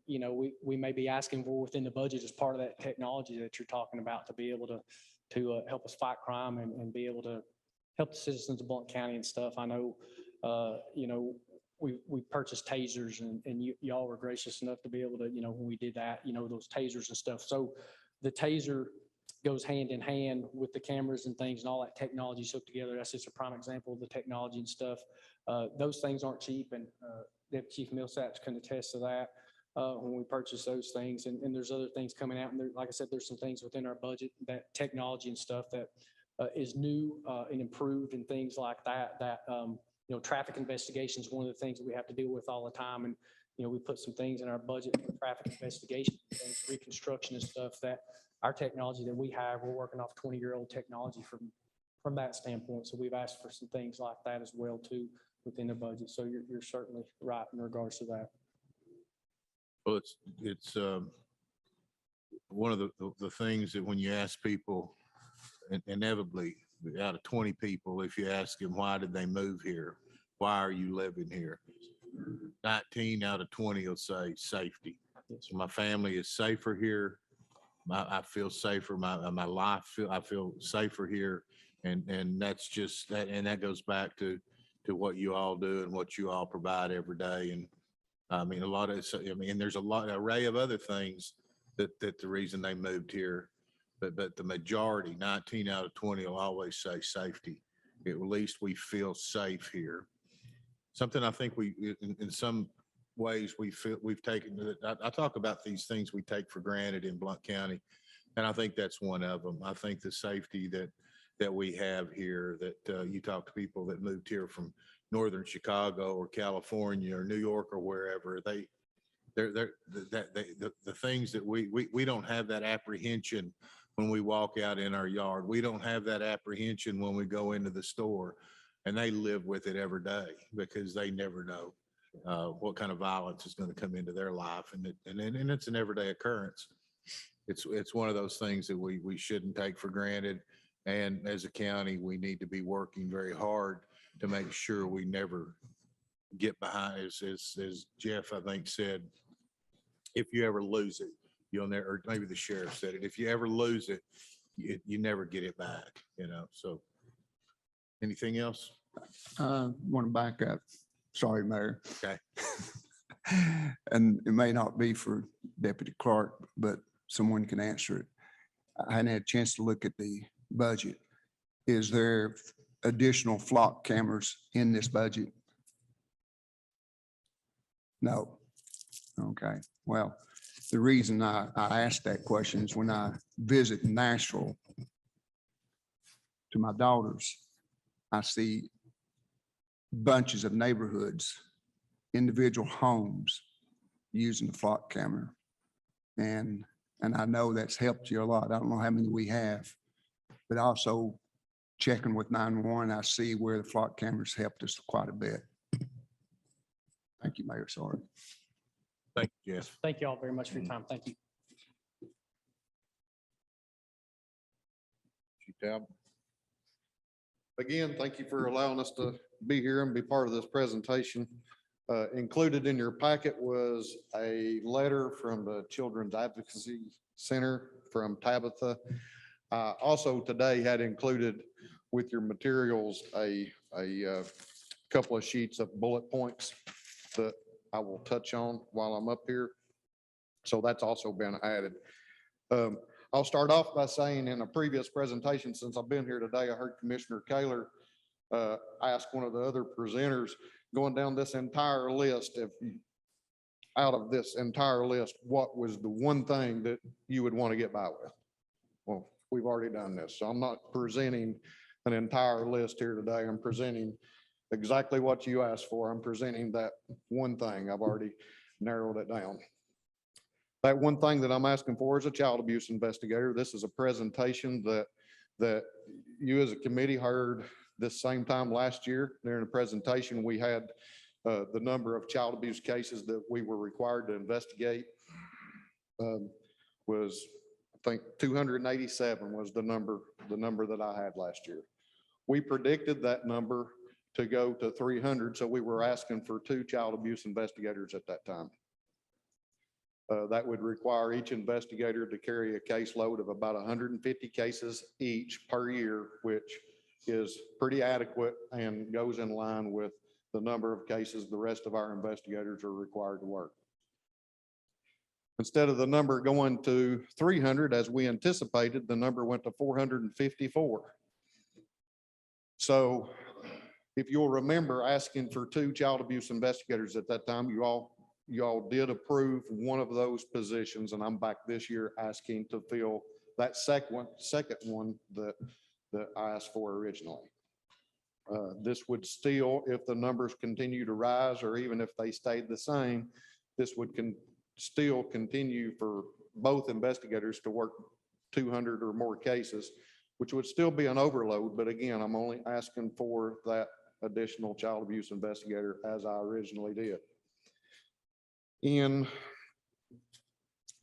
we may be asking for within the budget as part of that technology that you're talking about, to be able to help us fight crime and be able to help the citizens of Blount County and stuff. I know, we purchased tasers and y'all were gracious enough to be able to, when we did that, those tasers and stuff. So the taser goes hand in hand with the cameras and things and all that technology hooked together. That's just a prime example of the technology and stuff. Those things aren't cheap, and Deputy Chief Millsaps can attest to that when we purchase those things. And there's other things coming out. And there, like I said, there's some things within our budget, that technology and stuff that is new and improved and things like that, traffic investigation is one of the things that we have to deal with all the time. And, we put some things in our budget for traffic investigation, things, reconstruction and stuff, that our technology that we have, we're working off 20-year-old technology from that standpoint. So we've asked for some things like that as well too. within the budget. So you're certainly right in regards to that. Well, it's one of the things that when you ask people, inevitably, out of 20 people, if you ask them, why did they move here? Why are you living here? 19 out of 20 will say safety. So my family is safer here. I feel safer. My life, I feel safer here. And that's just that, and that goes back to what you all do and what you all provide every day. And I mean, there's a lot, array of other things that the reason they moved here. But the majority, 19 out of 20 will always say safety. At least we feel safe here. Something I think in some ways we've taken, I talk about these things we take for granted in Blount County. And I think that's one of them. I think the safety that we have here, that you talk to people that moved here from Northern Chicago or California or New York or wherever, the things that we don't have that apprehension when we walk out in our yard. We don't have that apprehension when we go into the store, and they live with it every day because they never know what kind of violence is going to come into their life. And it's an everyday occurrence. It's one of those things that we shouldn't take for granted. And as a county, we need to be working very hard to make sure we never get behind, as Jeff, I think, said, if you ever lose it, you'll never, or maybe the sheriff said it, if you ever lose it, you never get it back, so. Anything else? Want to back up. Sorry, Mayor. Okay. And it may not be for Deputy Clark, but someone can answer it. I hadn't had a chance to look at the budget. Is there additional flock cameras in this budget? No. Okay. Well, the reason I asked that question is when I visit Nashville to my daughters, I see bunches of neighborhoods, individual homes using the flock camera. And I know that's helped you a lot. I don't know how many we have, but also checking with 911, I see where the flock cameras helped us quite a bit. Thank you, Mayor. Sorry. Thank you, Jeff. Thank you all very much for your time. Thank you. Chief Talbot. Again, thank you for allowing us to be here and be part of this presentation. Included in your packet was a letter from the Children's Advocacy Center from Tabitha. Also today had included with your materials a couple of sheets of bullet points that I will touch on while I'm up here. So that's also been added. I'll start off by saying in a previous presentation, since I've been here today, I heard Commissioner Kaler ask one of the other presenters, going down this entire list, out of this entire list, what was the one thing that you would want to get by with? Well, we've already done this, so I'm not presenting an entire list here today. I'm presenting exactly what you asked for. I'm presenting that one thing. I've already narrowed it down. That one thing that I'm asking for is a child abuse investigator. This is a presentation that you as a committee heard this same time last year. During the presentation, we had the number of child abuse cases that we were required to investigate was, I think, 287 was the number that I had last year. We predicted that number to go to 300, so we were asking for 2 child abuse investigators at that time. That would require each investigator to carry a caseload of about 150 cases each per year, which is pretty adequate and goes in line with the number of cases the rest of our investigators are required to work. Instead of the number going to 300, as we anticipated, the number went to 454. So if you'll remember asking for 2 child abuse investigators at that time, you all did approve one of those positions, and I'm back this year asking to fill that second one that I asked for originally. This would still, if the numbers continue to rise, or even if they stayed the same, this would still continue for both investigators to work 200 or more cases, which would still be an overload. But again, I'm only asking for that additional child abuse investigator as I originally did. In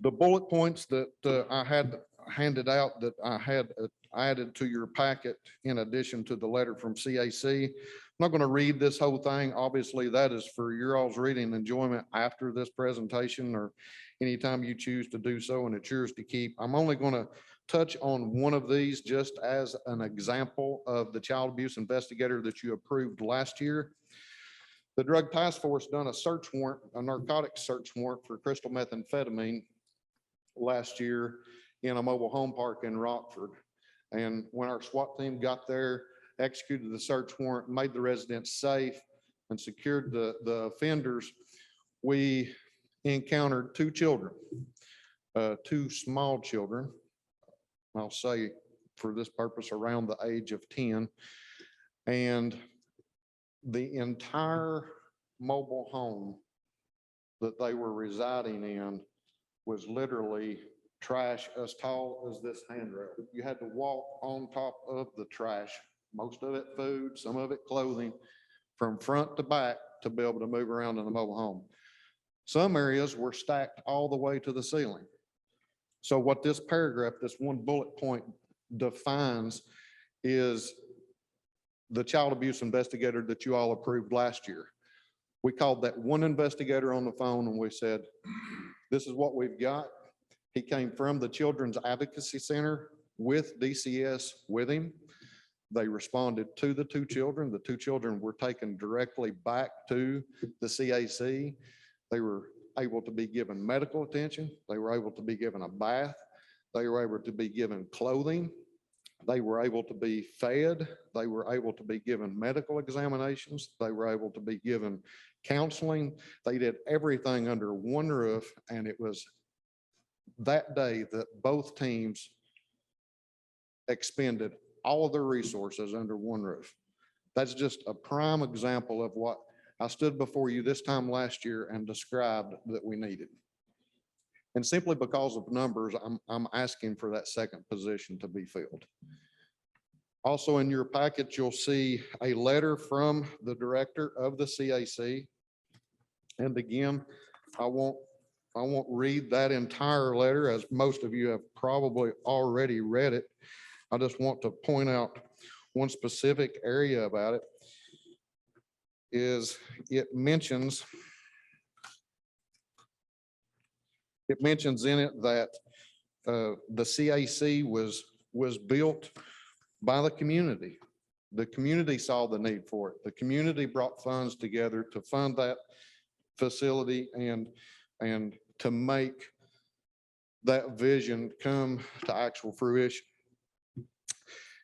the bullet points that I had handed out that I had added to your packet in addition to the letter from CAC. I'm not going to read this whole thing. Obviously, that is for your all's reading enjoyment after this presentation or anytime you choose to do so, and it's yours to keep. I'm only going to touch on one of these just as an example of the child abuse investigator that you approved last year. The Drug Task Force done a search warrant, a narcotics search warrant for crystal methamphetamine last year in a mobile home park in Rockford. And when our SWAT team got there, executed the search warrant, made the residents safe, and secured the offenders, we encountered two children, two small children. I'll say for this purpose around the age of 10. And the entire mobile home that they were residing in was literally trash as tall as this handrail. You had to walk on top of the trash, most of it food, some of it clothing, from front to back to be able to move around in the mobile home. Some areas were stacked all the way to the ceiling. So what this paragraph, this one bullet point defines is the child abuse investigator that you all approved last year. We called that one investigator on the phone and we said, this is what we've got. He came from the Children's Advocacy Center with DCS with him. They responded to the two children. The two children were taken directly back to the CAC. They were able to be given medical attention. They were able to be given a bath. They were able to be given clothing. They were able to be fed. They were able to be given medical examinations. They were able to be given counseling. They did everything under one roof. And it was that day that both teams expended all of their resources under one roof. That's just a prime example of what I stood before you this time last year and described that we needed. And simply because of numbers, I'm asking for that second position to be filled. Also in your packet, you'll see a letter from the director of the CAC. And again, I won't read that entire letter, as most of you have probably already read it. I just want to point out one specific area about it. Is it mentions in it that the CAC was built by the community. The community saw the need for it. The community brought funds together to fund that facility and to make that vision come to actual fruition.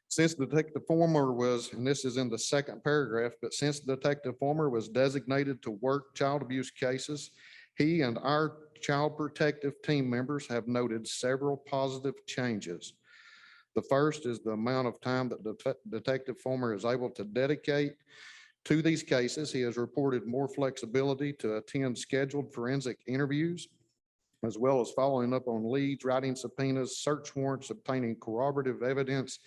Since Detective Former was, and this is in the second paragraph, but since Detective Former was designated to work child abuse cases, he and our child protective team members have noted several positive changes. The first is the amount of time that Detective Former is able to dedicate to these cases. He has reported more flexibility to attend scheduled forensic interviews, as well as following up on leads, writing subpoenas, search warrants, obtaining corroborative evidence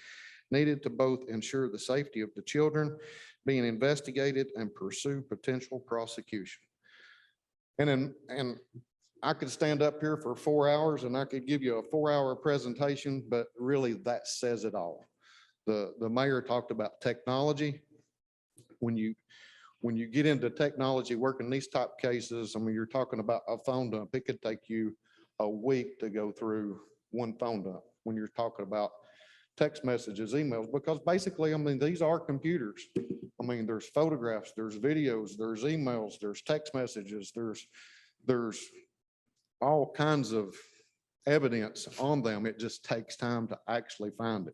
needed to both ensure the safety of the children being investigated and pursue potential prosecution. And I could stand up here for 4 hours and I could give you a 4-hour presentation, but really that says it all. The mayor talked about technology. When you get into technology, working these type cases, I mean, you're talking about a phone dump. It could take you a week to go through one phone dump when you're talking about text messages, emails, because basically, I mean, these are computers. I mean, there's photographs, there's videos, there's emails, there's text messages, there's all kinds of evidence on them. It just takes time to actually find it.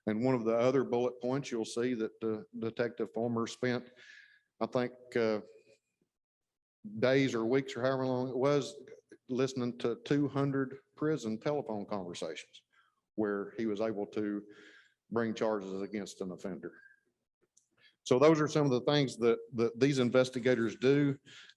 And one of the other bullet points, you'll see that Detective Former spent, I think, days or weeks or however long it was, listening to 200 prison telephone conversations where he was able to bring charges against an offender. So those are some of the things that these investigators do.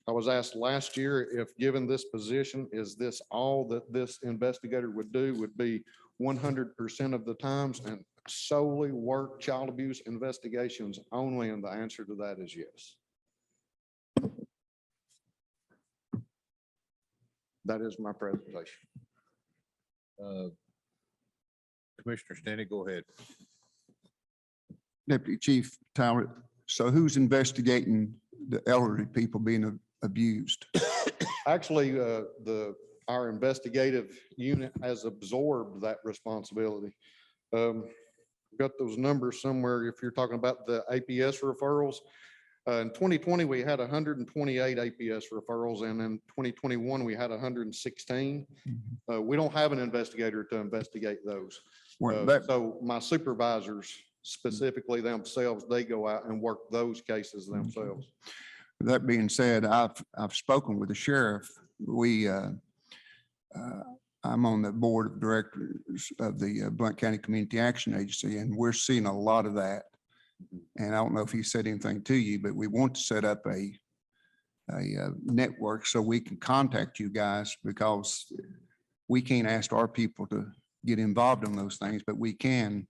I was asked last year if given this position, is this all that this investigator would do? Would be 100% of the times, and solely work child abuse investigations only? And the answer to that is yes. That is my presentation. Commissioner Stanley, go ahead. Deputy Chief Tyler, so who's investigating the elderly people being abused? Actually, our investigative unit has absorbed that responsibility. Got those numbers somewhere. If you're talking about the APS referrals, in 2020, we had 128 APS referrals, and in 2021, we had 116. We don't have an investigator to investigate those. So my supervisors, specifically themselves, they go out and work those cases themselves. That being said, I've spoken with the sheriff. I'm on the board of directors of the Blount County Community Action Agency, and we're seeing a lot of that. And I don't know if he said anything to you, but we want to set up a network so we can contact you guys, because we can't ask our people to get involved in those things, but we can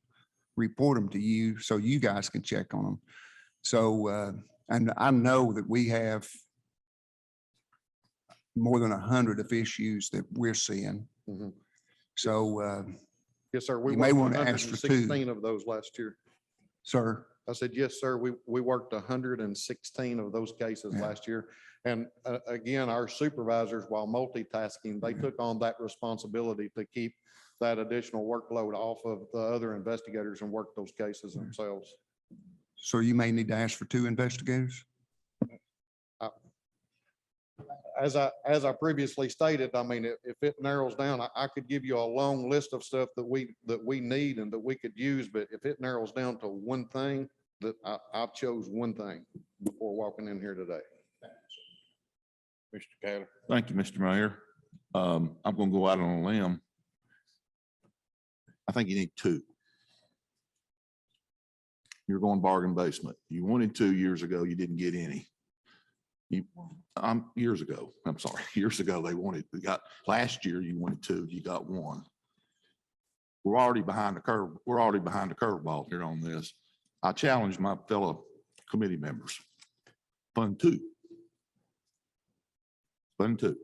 report them to you so you guys can check on them. So, and I know that we have more than 100 of issues that we're seeing. So, yes, sir. We you may worked want to ask for 116 of those last year. sir. I said, yes, sir. We worked 116 of those cases last year. And again, our supervisors, while multitasking, they took on that responsibility to keep that additional workload off of the other investigators and work those cases themselves. So you may need to ask for 2 investigators? As I previously stated, I mean, if it narrows down, I could give you a long list of stuff that we need and that we could use, but if it narrows down to one thing, that I chose one thing before walking in here today. Mr. Taylor. Thank you, Mr. Mayor. I'm going to go out on a limb. I think you need 2. You're going bargain basement. You wanted 2 years ago. You didn't get any. Years ago they got last year you wanted 2, you got 1. We're already behind the curve. We're already behind the curveball here on this. I challenge my fellow committee members. Fund 2. Fund 2.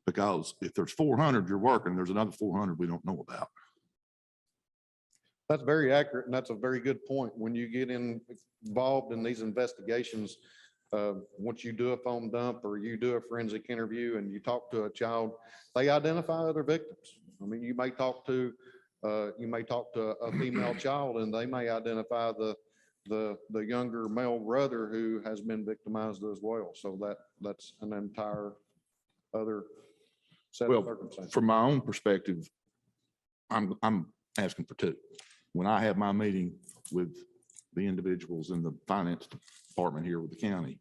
Because if there's 400 you're working, there's another 400 we don't know about. That's very accurate, and that's a very good point. When you get involved in these investigations, once you do a phone dump or you do a forensic interview and you talk to a child, they identify other victims. I mean, you may talk to a female child, and they may identify the younger male brother who has been victimized as well. So that's an entire other set of circumstances. From my own perspective, I'm asking for 2. When I have my meeting with the individuals in the finance department here with the county,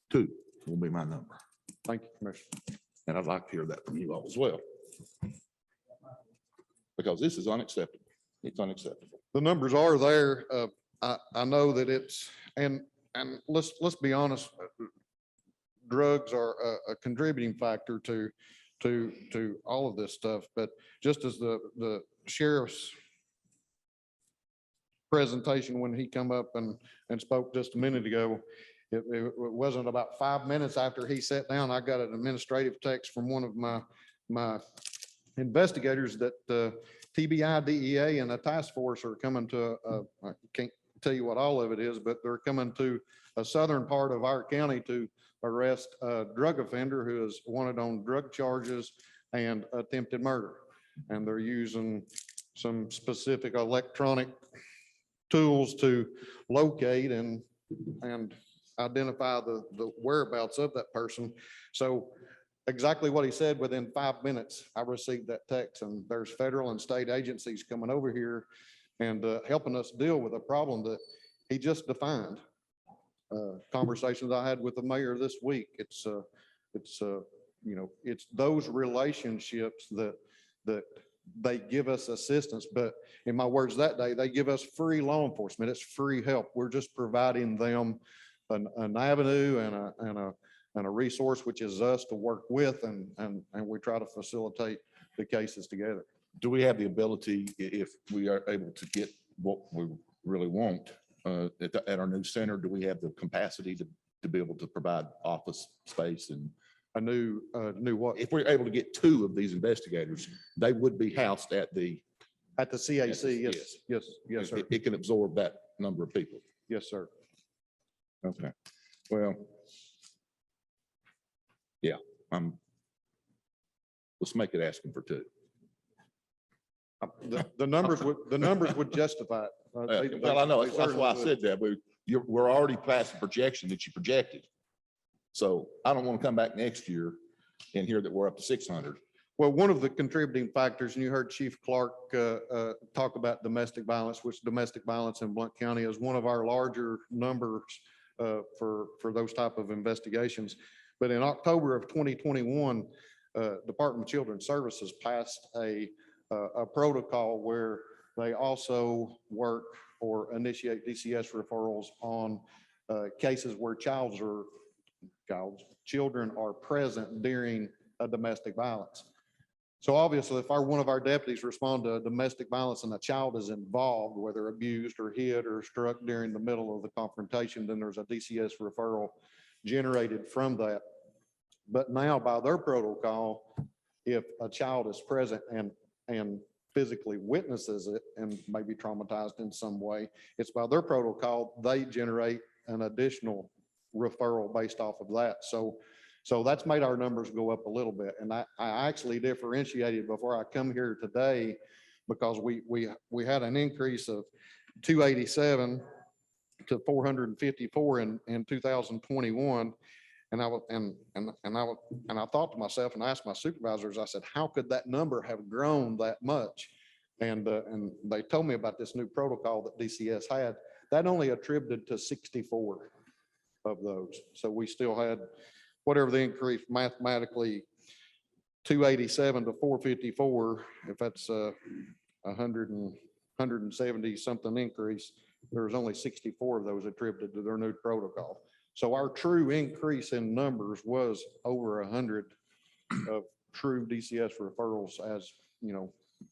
2 will be my number. Thank you, Commissioner. And I'd like to hear that from you all as well. Because this is unacceptable. It's unacceptable. The numbers are there. I know that it's, and let's be honest, drugs are a contributing factor to all of this stuff. But just as the sheriff's presentation, when he come up and spoke just a minute ago, it wasn't about 5 minutes after he sat down, I got an administrative text from one of my investigators that TBI, DEA, and a task force are coming to, I can't tell you what all of it is, but they're coming to a southern part of our county to arrest a drug offender who is wanted on drug charges and attempted murder. And they're using some specific electronic tools to locate and identify the whereabouts of that person. So exactly what he said, within 5 minutes, I received that text, and there's federal and state agencies coming over here and helping us deal with a problem that he just defined. Conversations I had with the mayor this week, it's those relationships that they give us assistance, but in my words that day, they give us free law enforcement. It's free help. We're just providing them an avenue and a resource, which is us to work with, and we try to facilitate the cases together. do we have the ability, if we are able to get what we really want at our new center, do we have the capacity to be able to provide office space? And A new what? if we're able to get two of these investigators, they would be housed at the. At the CAC, yes, yes. yes, yes, sir. It can absorb that number of people. Yes, sir. Okay, well. Yeah, let's make it asking for two. The numbers would justify it. Well, I know, that's why I said that, but we're already past the projection that you projected. So I don't want to come back next year and hear that we're up to 600. Well, one of the contributing factors, and you heard Chief Clark talk about domestic violence, which domestic violence in Blount County is one of our larger numbers for those type of investigations. But in October of 2021, Department of Children's Services passed a protocol where they also work or initiate DCS referrals on cases where children are present during a domestic violence. So obviously, if one of our deputies respond to domestic violence and a child is involved, whether abused or hit or struck during the middle of the confrontation, then there's a DCS referral generated from that. But now by their protocol, if a child is present and physically witnesses it and may be traumatized in some way, it's by their protocol, they generate an additional referral based off of that. So that's made our numbers go up a little bit. And I actually differentiated before I come here today because we had an increase of 287 to 454 in 2021. And I thought to myself and I asked my supervisors, I said, how could that number have grown that much? And they told me about this new protocol that DCS had. That only attributed to 64 of those. So we still had whatever the increase mathematically, 287 to 454, if that's 170 something increase, there was only 64 of those attributed to their new protocol. So our true increase in numbers was over 100 of true DCS referrals as,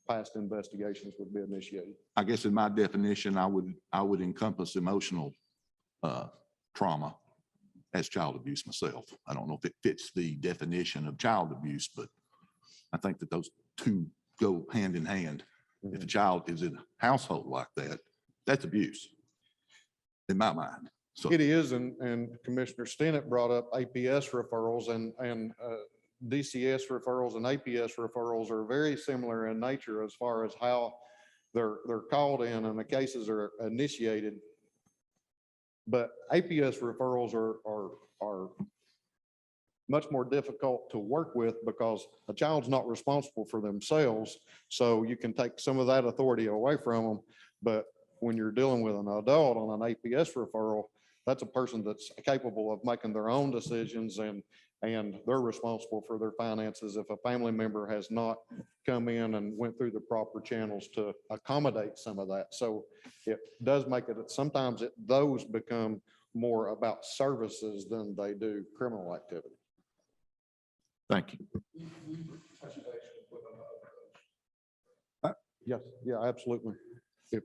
past investigations would be initiated. I guess in my definition, I would encompass emotional trauma as child abuse myself. I don't know if it fits the definition of child abuse, but I think that those two go hand in hand. If a child is in a household like that, that's abuse in my mind. So It is, and Commissioner Stinnett brought up APS referrals and DCS referrals and APS referrals are very similar in nature as far as how they're called in and the cases are initiated. But APS referrals are much more difficult to work with because a child's not responsible for themselves. So you can take some of that authority away from them. But when you're dealing with an adult on an APS referral, that's a person that's capable of making their own decisions and they're responsible for their finances if a family member has not come in and went through the proper channels to accommodate some of that. So it does make it, sometimes those become more about services than they do criminal activity. thank you. Yes, yeah, absolutely. If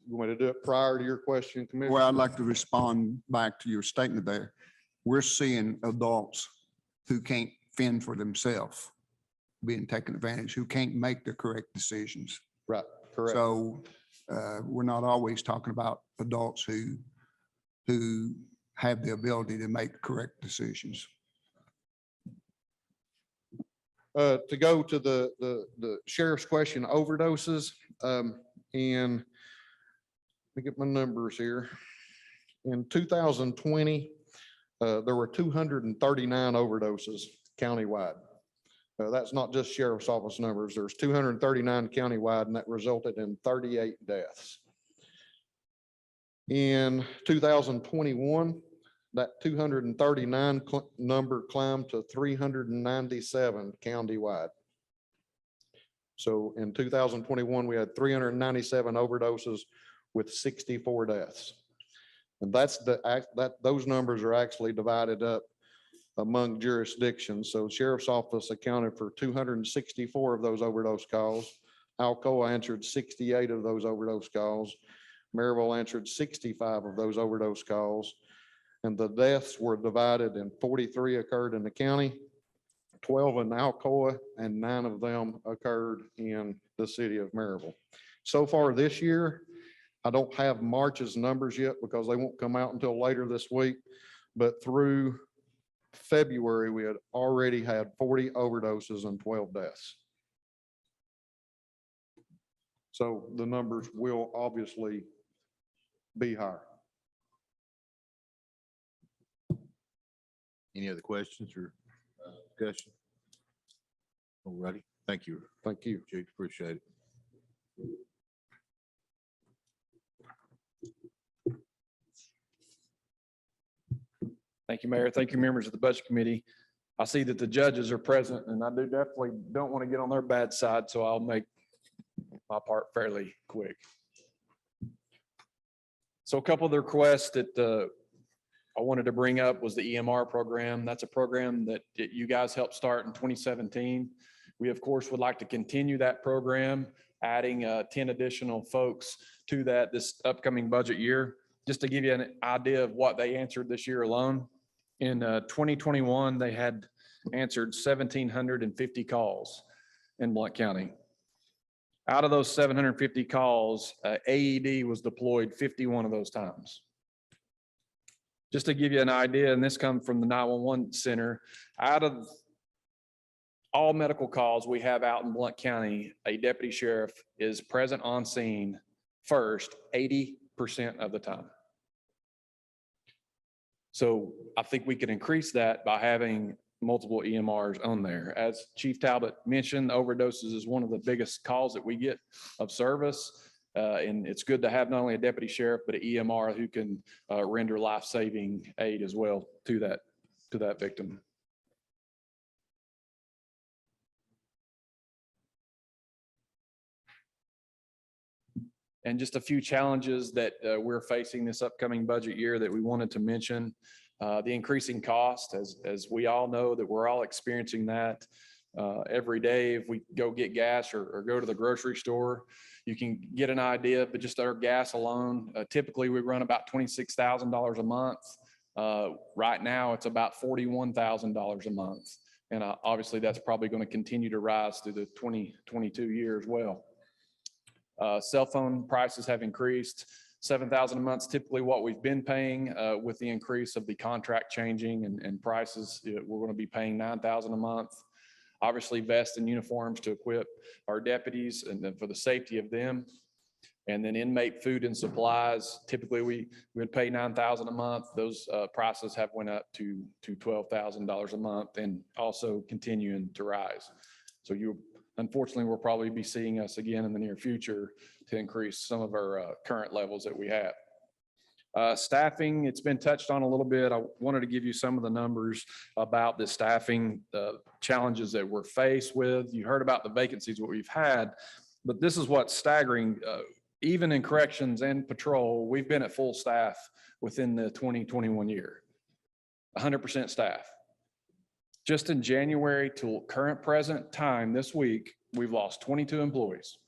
you want to do it prior to your question, Commissioner? Well, I'd like to respond back to your statement there. We're seeing adults who can't fend for themselves being taken advantage, who can't make the correct decisions. Right, correct. So we're not always talking about adults who have the ability to make correct decisions. To go to the sheriff's question, overdoses, and let me get my numbers here. In 2020, there were 239 overdoses countywide. That's not just sheriff's office numbers. There's 239 countywide, and that resulted in 38 deaths. In 2021, that 239 number climbed to 397 countywide. So in 2021, we had 397 overdoses with 64 deaths. And those numbers are actually divided up among jurisdictions. So sheriff's office accounted for 264 of those overdose calls. Alcoa answered 68 of those overdose calls. Maryville answered 65 of those overdose calls. And the deaths were divided and 43 occurred in the county, 12 in Alcoa, and 9 of them occurred in the city of Maryville. So far this year, I don't have March's numbers yet because they won't come out until later this week. But through February, we had already had 40 overdoses and 12 deaths. So the numbers will obviously be higher. Any other questions or discussion? All righty. Thank you. Thank you. Jake, appreciate it. Thank you, Mayor. Thank you, members of the Budget Committee. I see that the judges are present, and I do definitely don't want to get on their bad side, so I'll make my part fairly quick. So a couple of the requests that I wanted to bring up was the EMR program. That's a program that you guys helped start in 2017. We, of course, would like to continue that program, adding 10 additional folks to that this upcoming budget year. Just to give you an idea of what they answered this year alone. In 2021, they had answered 1,750 calls in Blount County. Out of those 750 calls, AED was deployed 51 of those times. Just to give you an idea, and this comes from the 911 center, out of all medical calls we have out in Blount County, a deputy sheriff is present on scene first 80% of the time. So I think we could increase that by having multiple EMRs on there. As Chief Talbot mentioned, overdoses is one of the biggest calls that we get of service. And it's good to have not only a deputy sheriff, but an EMR who can render life-saving aid as well to that victim. And just a few challenges that we're facing this upcoming budget year that we wanted to mention. The increasing cost, as we all know that we're all experiencing that every day. If we go get gas or go to the grocery store, you can get an idea, but just our gas alone, typically we run about $26,000 a month. Right now, it's about $41,000 a month. And obviously, that's probably going to continue to rise through the 2022 year as well. Cell phone prices have increased. $7,000 a month is typically what we've been paying. With the increase of the contract changing and prices, we're going to be paying $9,000 a month. Obviously, vests and uniforms to equip our deputies and then for the safety of them. And then inmate food and supplies. Typically, we would pay $9,000 a month. Those prices have went up to $12,000 a month and also continuing to rise. So unfortunately, we'll probably be seeing us again in the near future to increase some of our current levels that we have. Staffing, it's been touched on a little bit. I wanted to give you some of the numbers about the staffing challenges that we're faced with. You heard about the vacancies what we've had, but this is what's staggering. Even in corrections and patrol, we've been at full staff within the 2021 year, 100% staff. Just in January to current present time this week, we've lost 22 employees.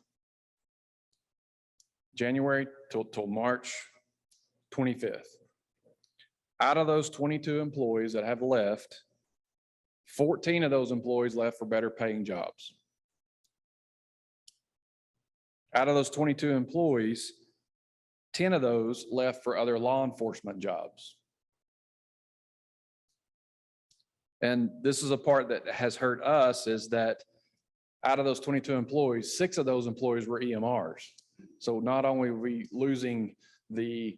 January till March 25th. Out of those 22 employees that have left, 14 of those employees left for better paying jobs. Out of those 22 employees, 10 of those left for other law enforcement jobs. And this is a part that has hurt us, is that out of those 22 employees, 6 of those employees were EMRs. So not only are we losing the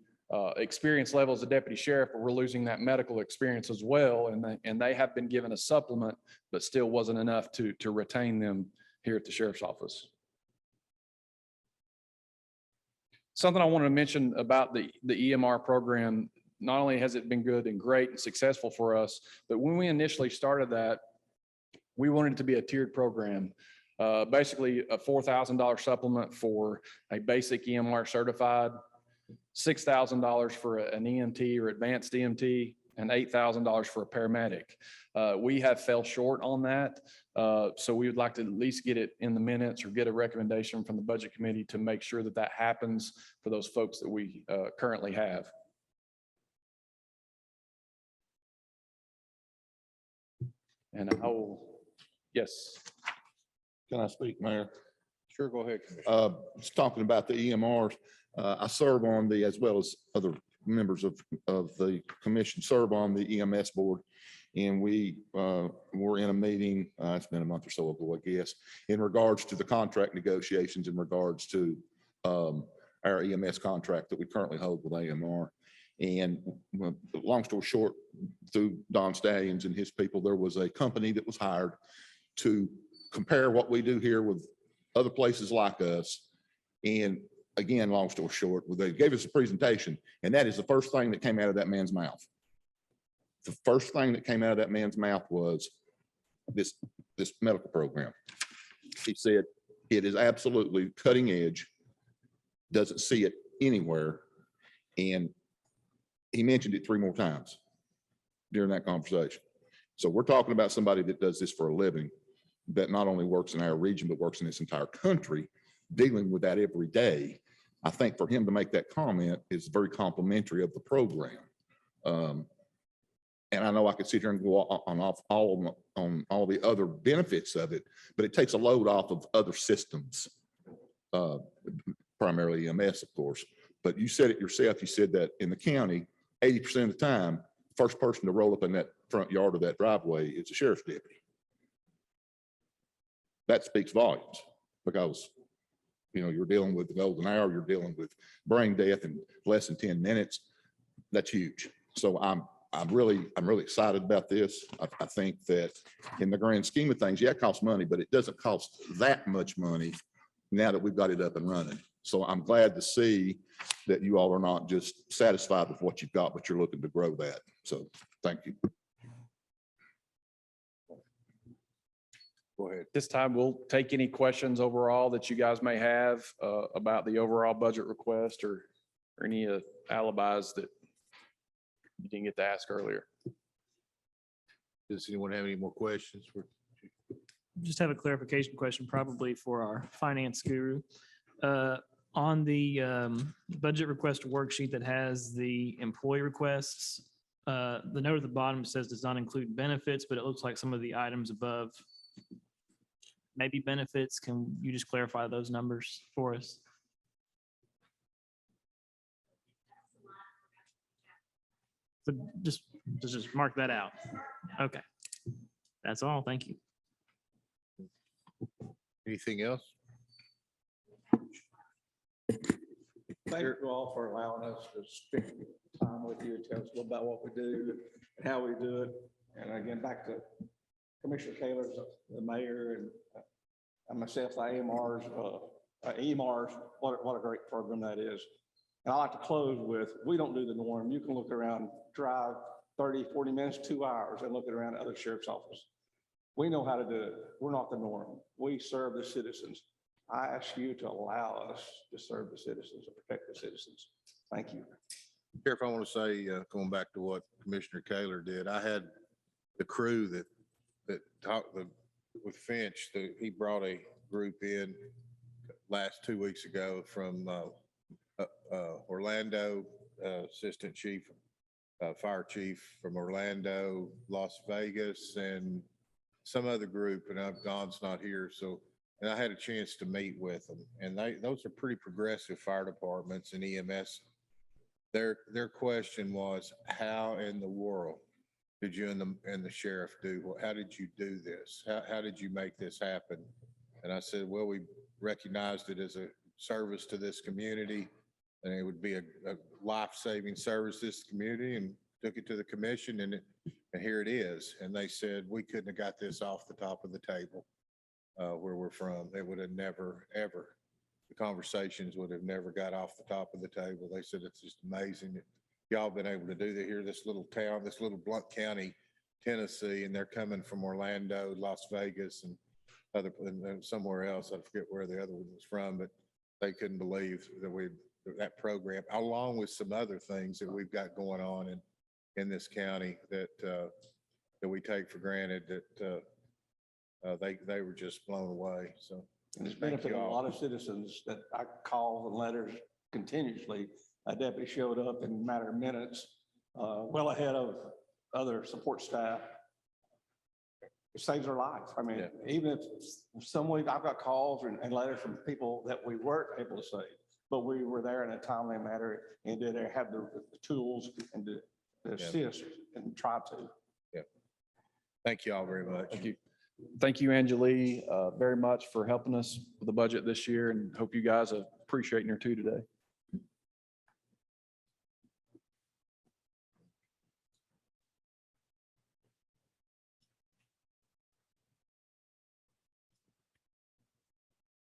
experience levels of deputy sheriff, but we're losing that medical experience as well. And they have been given a supplement, but still wasn't enough to retain them here at the sheriff's office. Something I wanted to mention about the EMR program, not only has it been good and great and successful for us, but when we initially started that, we wanted it to be a tiered program. Basically a $4,000 supplement for a basic EMR certified, $6,000 for an EMT or advanced EMT, and $8,000 for a paramedic. We have fell short on that. So we would like to at least get it in the minutes or get a recommendation from the budget committee to make sure that that happens for those folks that we currently have. And I will, yes. Can I speak, Mayor? Sure, go ahead. Just talking about the EMRs, I serve on the, as well as other members of the commission, serve on the EMS board. And we were in a meeting, it's been a month or so ago, I guess, in regards to the contract negotiations in regards to our EMS contract that we currently hold with AMR. And long story short, through Don Stallions and his people, there was a company that was hired to compare what we do here with other places like us. And again, long story short, they gave us a presentation, and that is the first thing that came out of that man's mouth. The first thing that came out of that man's mouth was this medical program. He said, it is absolutely cutting edge, doesn't see it anywhere. And he mentioned it 3 more times during that conversation. So we're talking about somebody that does this for a living, that not only works in our region, but works in this entire country, dealing with that every day. I think for him to make that comment is very complimentary of the program. And I know I could sit here and go on all the other benefits of it, but it takes a load off of other systems, primarily EMS, of course. But you said it yourself. You said that in the county, 80% of the time, first person to roll up in that front yard of that driveway is a sheriff's deputy. That speaks volumes, because you're dealing with the golden hour, you're dealing with brain death in less than 10 minutes. That's huge. So I'm really excited about this. I think that in the grand scheme of things, yeah, it costs money, but it doesn't cost that much money now that we've got it up and running. So I'm glad to see that you all are not just satisfied with what you've got, but you're looking to grow that. So thank you. Go ahead. This time we'll take any questions overall that you guys may have about the overall budget request or any alibis that you didn't get to ask earlier. Does anyone have any more questions? Just have a clarification question, probably for our finance guru. On the budget request worksheet that has the employee requests, the note at the bottom says does not include benefits, but it looks like some of the items above maybe benefits. Can you just clarify those numbers for us? So just mark that out. Okay. That's all. Thank you. Anything else? Thank you all for allowing us to spend time with you, tell us a little about what we do and how we do it. And again, back to Commissioner Taylor, the mayor, and myself, the EMRs, what a great program that is. And I like to close with, we don't do the norm. You can look around, drive 30, 40 minutes, 2 hours, and look around at other sheriff's office. We know how to do it. We're not the norm. We serve the citizens. I ask you to allow us to serve the citizens and protect the citizens. Thank you. Sheriff, I want to say, going back to what Commissioner Kaler did, I had the crew that talked with Finch, he brought a group in last 2 weeks ago from Orlando, Assistant Chief, Fire Chief from Orlando, Las Vegas, and some other group, and Don's not here, so, and I had a chance to meet with them, and those are pretty progressive fire departments and EMS. Their question was, how in the world did you and the sheriff do? How did you do this? How did you make this happen? And I said, well, we recognized it as a service to this community, and it would be a life-saving service to this community, and took it to the commission, and here it is. And they said, we couldn't have got this off the top of the table where we're from. They would have never, ever, the conversations would have never got off the top of the table. They said, it's just amazing that y'all been able to do that here, this little town, this little Blount County, Tennessee, and they're coming from Orlando, Las Vegas, and somewhere else. I forget where the other one was from, but they couldn't believe that that program, along with some other things that we've got going on in this county that, that we take for granted that, they were just blown away. So And it's thank benefited you a all. lot of citizens that I call and letters continuously. A deputy showed up in a matter of minutes, well ahead of other support staff. It saves their life. I mean, even if someone, I've got calls and letters from people that we weren't able to save, but we were there in a timely manner and did have the tools and to assist and try to. Yeah. Thank you all very much. Thank you. Thank you, Angelie, very much for helping us with the budget this year, and hope you guys are appreciating her too today.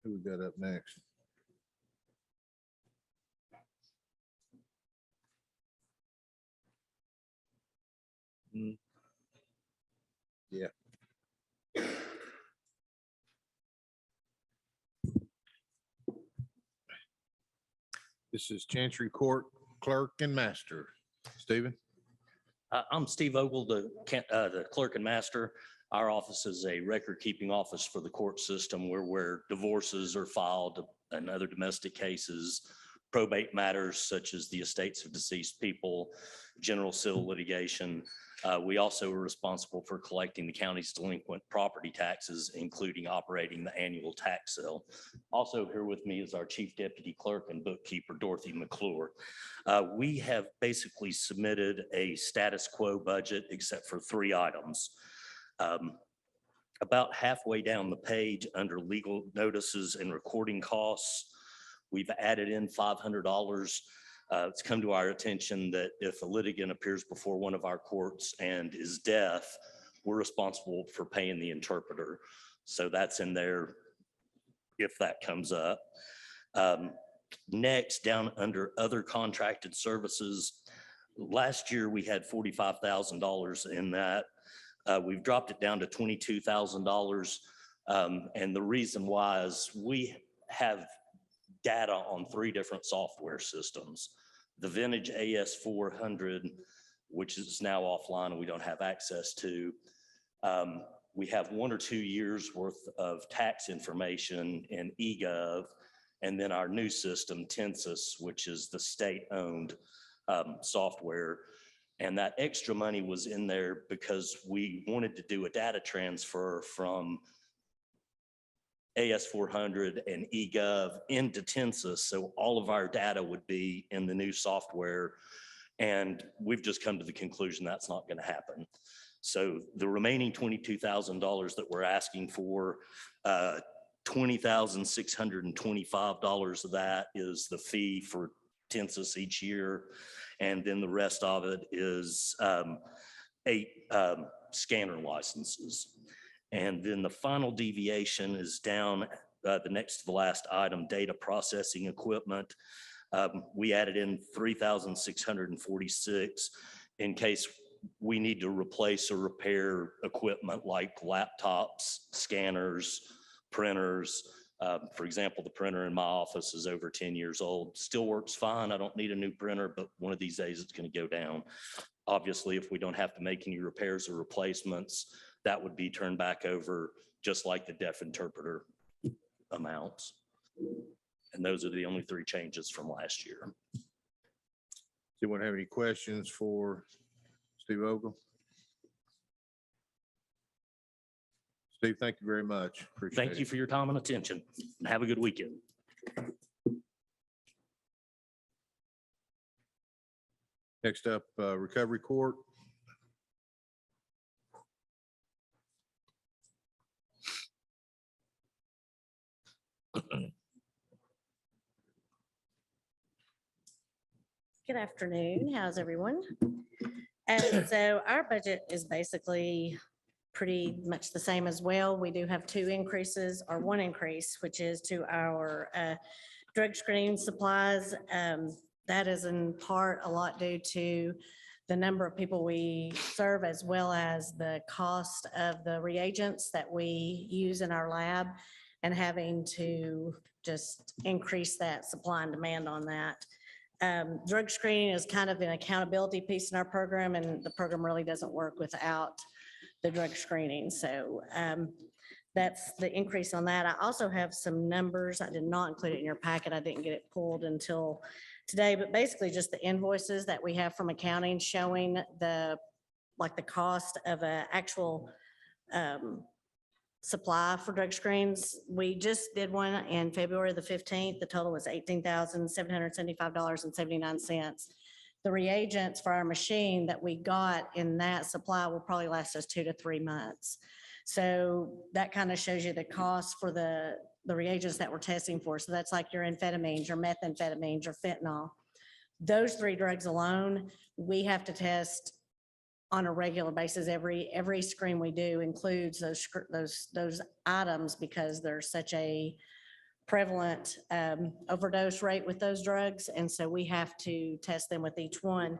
Who we got up next? Yeah. This is Chancery Court Clerk and Master. Stephen? I'm Steve Ogle, the clerk and master. Our office is a record-keeping office for the court system where divorces are filed and other domestic cases, probate matters such as the estates of deceased people, general civil litigation. We also are responsible for collecting the county's delinquent property taxes, including operating the annual tax sale. Also here with me is our Chief Deputy Clerk and Bookkeeper, Dorothy McClure. We have basically submitted a status quo budget except for 3 items. About halfway down the page under legal notices and recording costs, we've added in $500. It's come to our attention that if a litigant appears before one of our courts and is deaf, we're responsible for paying the interpreter. So that's in there if that comes up. Next, down under other contracted services, last year we had $45,000 in that. We've dropped it down to $22,000. And the reason why is we have data on 3 different software systems. The Vintage AS400, which is now offline and we don't have access to. We have 1 or 2 years worth of tax information in eGov, and then our new system, Tensus, which is the state-owned software. And that extra money was in there because we wanted to do a data transfer from AS400 and eGov into Tensus. So all of our data would be in the new software. And we've just come to the conclusion that's not going to happen. So the remaining $22,000 that we're asking for, $20,625 of that is the fee for Tensus each year. And then the rest of it is 8 scanner licenses. And then the final deviation is down the next to the last item, data processing equipment. We added in 3,646 in case we need to replace or repair equipment like laptops, scanners, printers. For example, the printer in my office is over 10 years old, still works fine. I don't need a new printer, but one of these days it's going to go down. Obviously, if we don't have to make any repairs or replacements, that would be turned back over just like the deaf interpreter amounts. And those are the only 3 changes from last year. Does anyone have any questions for Steve Ogle? Steve, thank you very much. Appreciate it. Thank you for your time and attention, and have a good weekend. Next up, Recovery Court. Good afternoon. How's everyone? So our budget is basically pretty much the same as well. We do have 2 increases, or 1 increase, which is to our drug screening supplies. That is in part a lot due to the number of people we serve, as well as the cost of the reagents that we use in our lab, and having to just increase that supply and demand on that. Drug screening is kind of an accountability piece in our program, and the program really doesn't work without the drug screening. So that's the increase on that. I also have some numbers. I did not include it in your packet. I didn't get it pulled until today, but basically just the invoices that we have from accounting showing the cost of a actual supply for drug screens. We just did one in February the 15th. The total was $18,775.79. The reagents for our machine that we got in that supply will probably last us 2 to 3 months. So that kind of shows you the cost for the reagents that we're testing for. So that's like your amphetamines, your methamphetamines, your fentanyl. Those 3 drugs alone, we have to test on a regular basis. Every screen we do includes those items because there's such a prevalent overdose rate with those drugs. And so we have to test them with each one.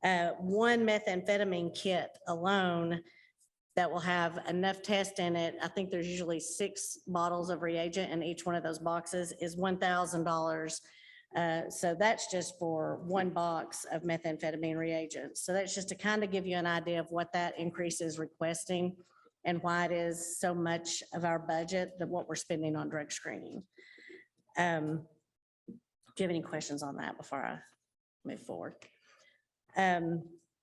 One methamphetamine kit alone that will have enough test in it, I think there's usually 6 bottles of reagent in each one of those boxes, is $1,000. So that's just for 1 box of methamphetamine reagents. So that's just to kind of give you an idea of what that increase is requesting and why it is so much of our budget that what we're spending on drug screening. Do you have any questions on that before I move forward?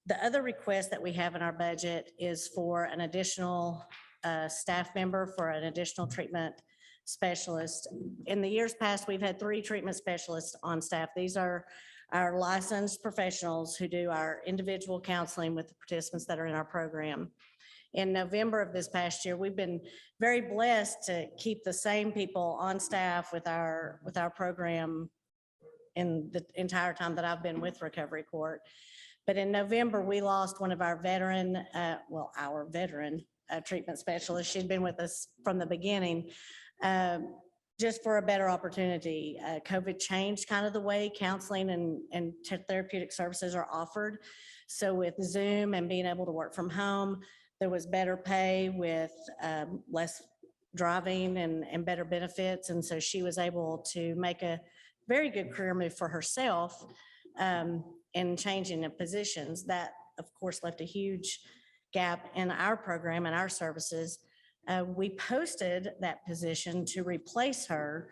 The other request that we have in our budget is for an additional staff member for an additional treatment specialist. In the years past, we've had 3 treatment specialists on staff. These are our licensed professionals who do our individual counseling with the participants that are in our program. In November of this past year, we've been very blessed to keep the same people on staff with our program in the entire time that I've been with Recovery Court. But in November, we lost one of our veteran treatment specialists. She'd been with us from the beginning, just for a better opportunity. COVID changed kind of the way counseling and therapeutic services are offered. So with Zoom and being able to work from home, there was better pay with less driving and better benefits. And so she was able to make a very good career move for herself in changing of positions. That, of course, left a huge gap in our program and our services. We posted that position to replace her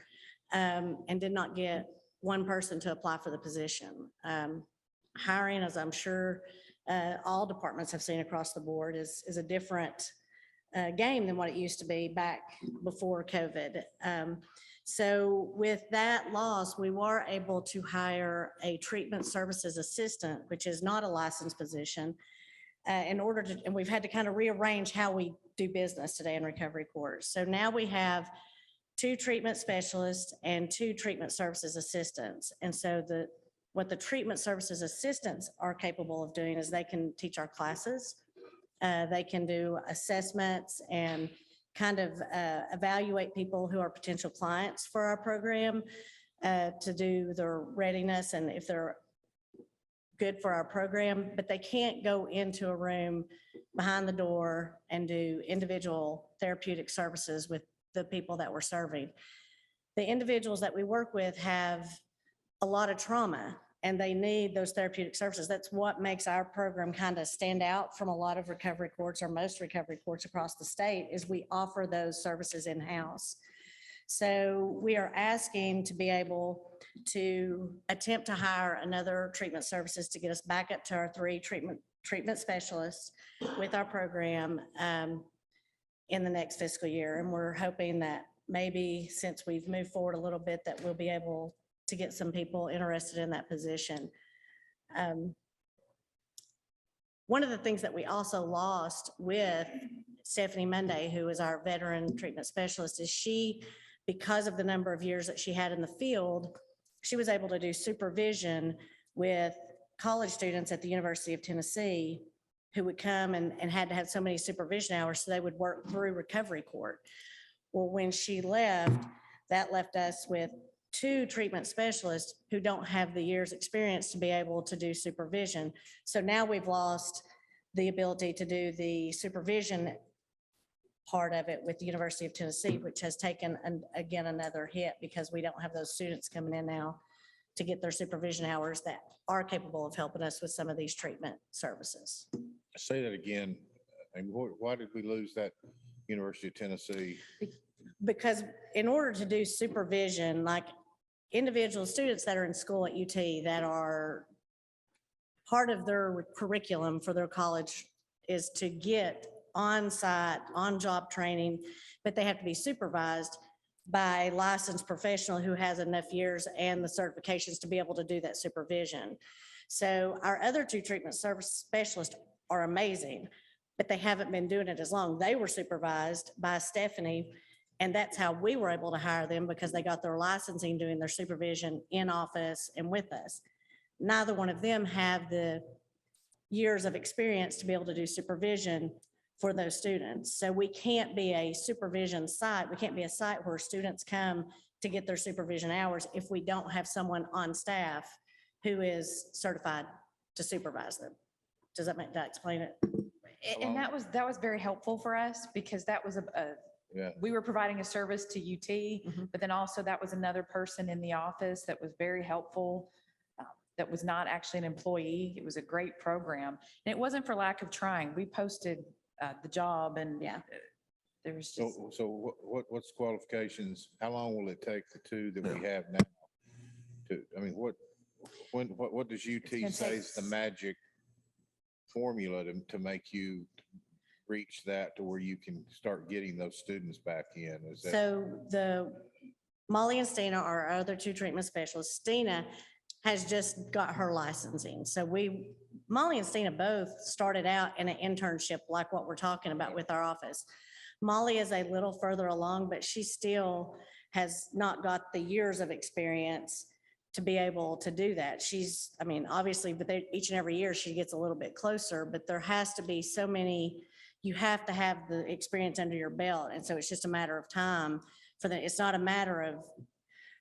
and did not get one person to apply for the position. Hiring, as I'm sure all departments have seen across the board, is a different game than what it used to be back before COVID. So with that loss, we were able to hire a treatment services assistant, which is not a licensed position, and we've had to kind of rearrange how we do business today in Recovery Court. So now we have 2 treatment specialists and 2 treatment services assistants. And so what the treatment services assistants are capable of doing is they can teach our classes. They can do assessments and kind of evaluate people who are potential clients for our program to do their readiness and if they're good for our program, but they can't go into a room behind the door and do individual therapeutic services with the people that we're serving. The individuals that we work with have a lot of trauma and they need those therapeutic services. That's what makes our program kind of stand out from a lot of recovery courts or most recovery courts across the state is we offer those services in-house. So we are asking to be able to attempt to hire another treatment services to get us back up to our 3 treatment specialists with our program in the next fiscal year. And we're hoping that maybe since we've moved forward a little bit that we'll be able to get some people interested in that position. One of the things that we also lost with Stephanie Monday, who is our veteran treatment specialist, is she, because of the number of years that she had in the field, she was able to do supervision with college students at the University of Tennessee who would come and had to have so many supervision hours so they would work through recovery court. Well, when she left, that left us with 2 treatment specialists who don't have the years experience to be able to do supervision. So now we've lost the ability to do the supervision part of it with the University of Tennessee, which has taken, again, another hit because we don't have those students coming in now to get their supervision hours that are capable of helping us with some of these treatment services. Say that again. And why did we lose that University of Tennessee? Because in order to do supervision, like individual students that are in school at UT that are part of their curriculum for their college is to get on-site, on-job training, but they have to be supervised by a licensed professional who has enough years and the certifications to be able to do that supervision. So our other two treatment service specialists are amazing, but they haven't been doing it as long. They were supervised by Stephanie, and that's how we were able to hire them, because they got their licensing doing their supervision in office and with us. Neither one of them have the years of experience to be able to do supervision for those students. So we can't be a supervision site. We can't be a site where students come to get their supervision hours if we don't have someone on staff who is certified to supervise them. Does that explain it? And that was very helpful for us, because that was we were providing a service to UT, but then also that was another person in the office that was very helpful. That was not actually an employee. It was a great program. And it wasn't for lack of trying. We posted the job, and there was just. So what's qualifications? How long will it take the two that we have now? I mean, what does UT say is the magic formula to make you reach that to where you can start getting those students back in? Is that? So Molly and Stina are our other two treatment specialists. Stina has just got her licensing. So Molly and Stina both started out in an internship like what we're talking about with our office. Molly is a little further along, but she still has not got the years of experience to be able to do that. I mean, obviously, but each and every year she gets a little bit closer, but there has to be so many, you have to have the experience under your belt. And so it's just a matter of time for them. It's not a matter of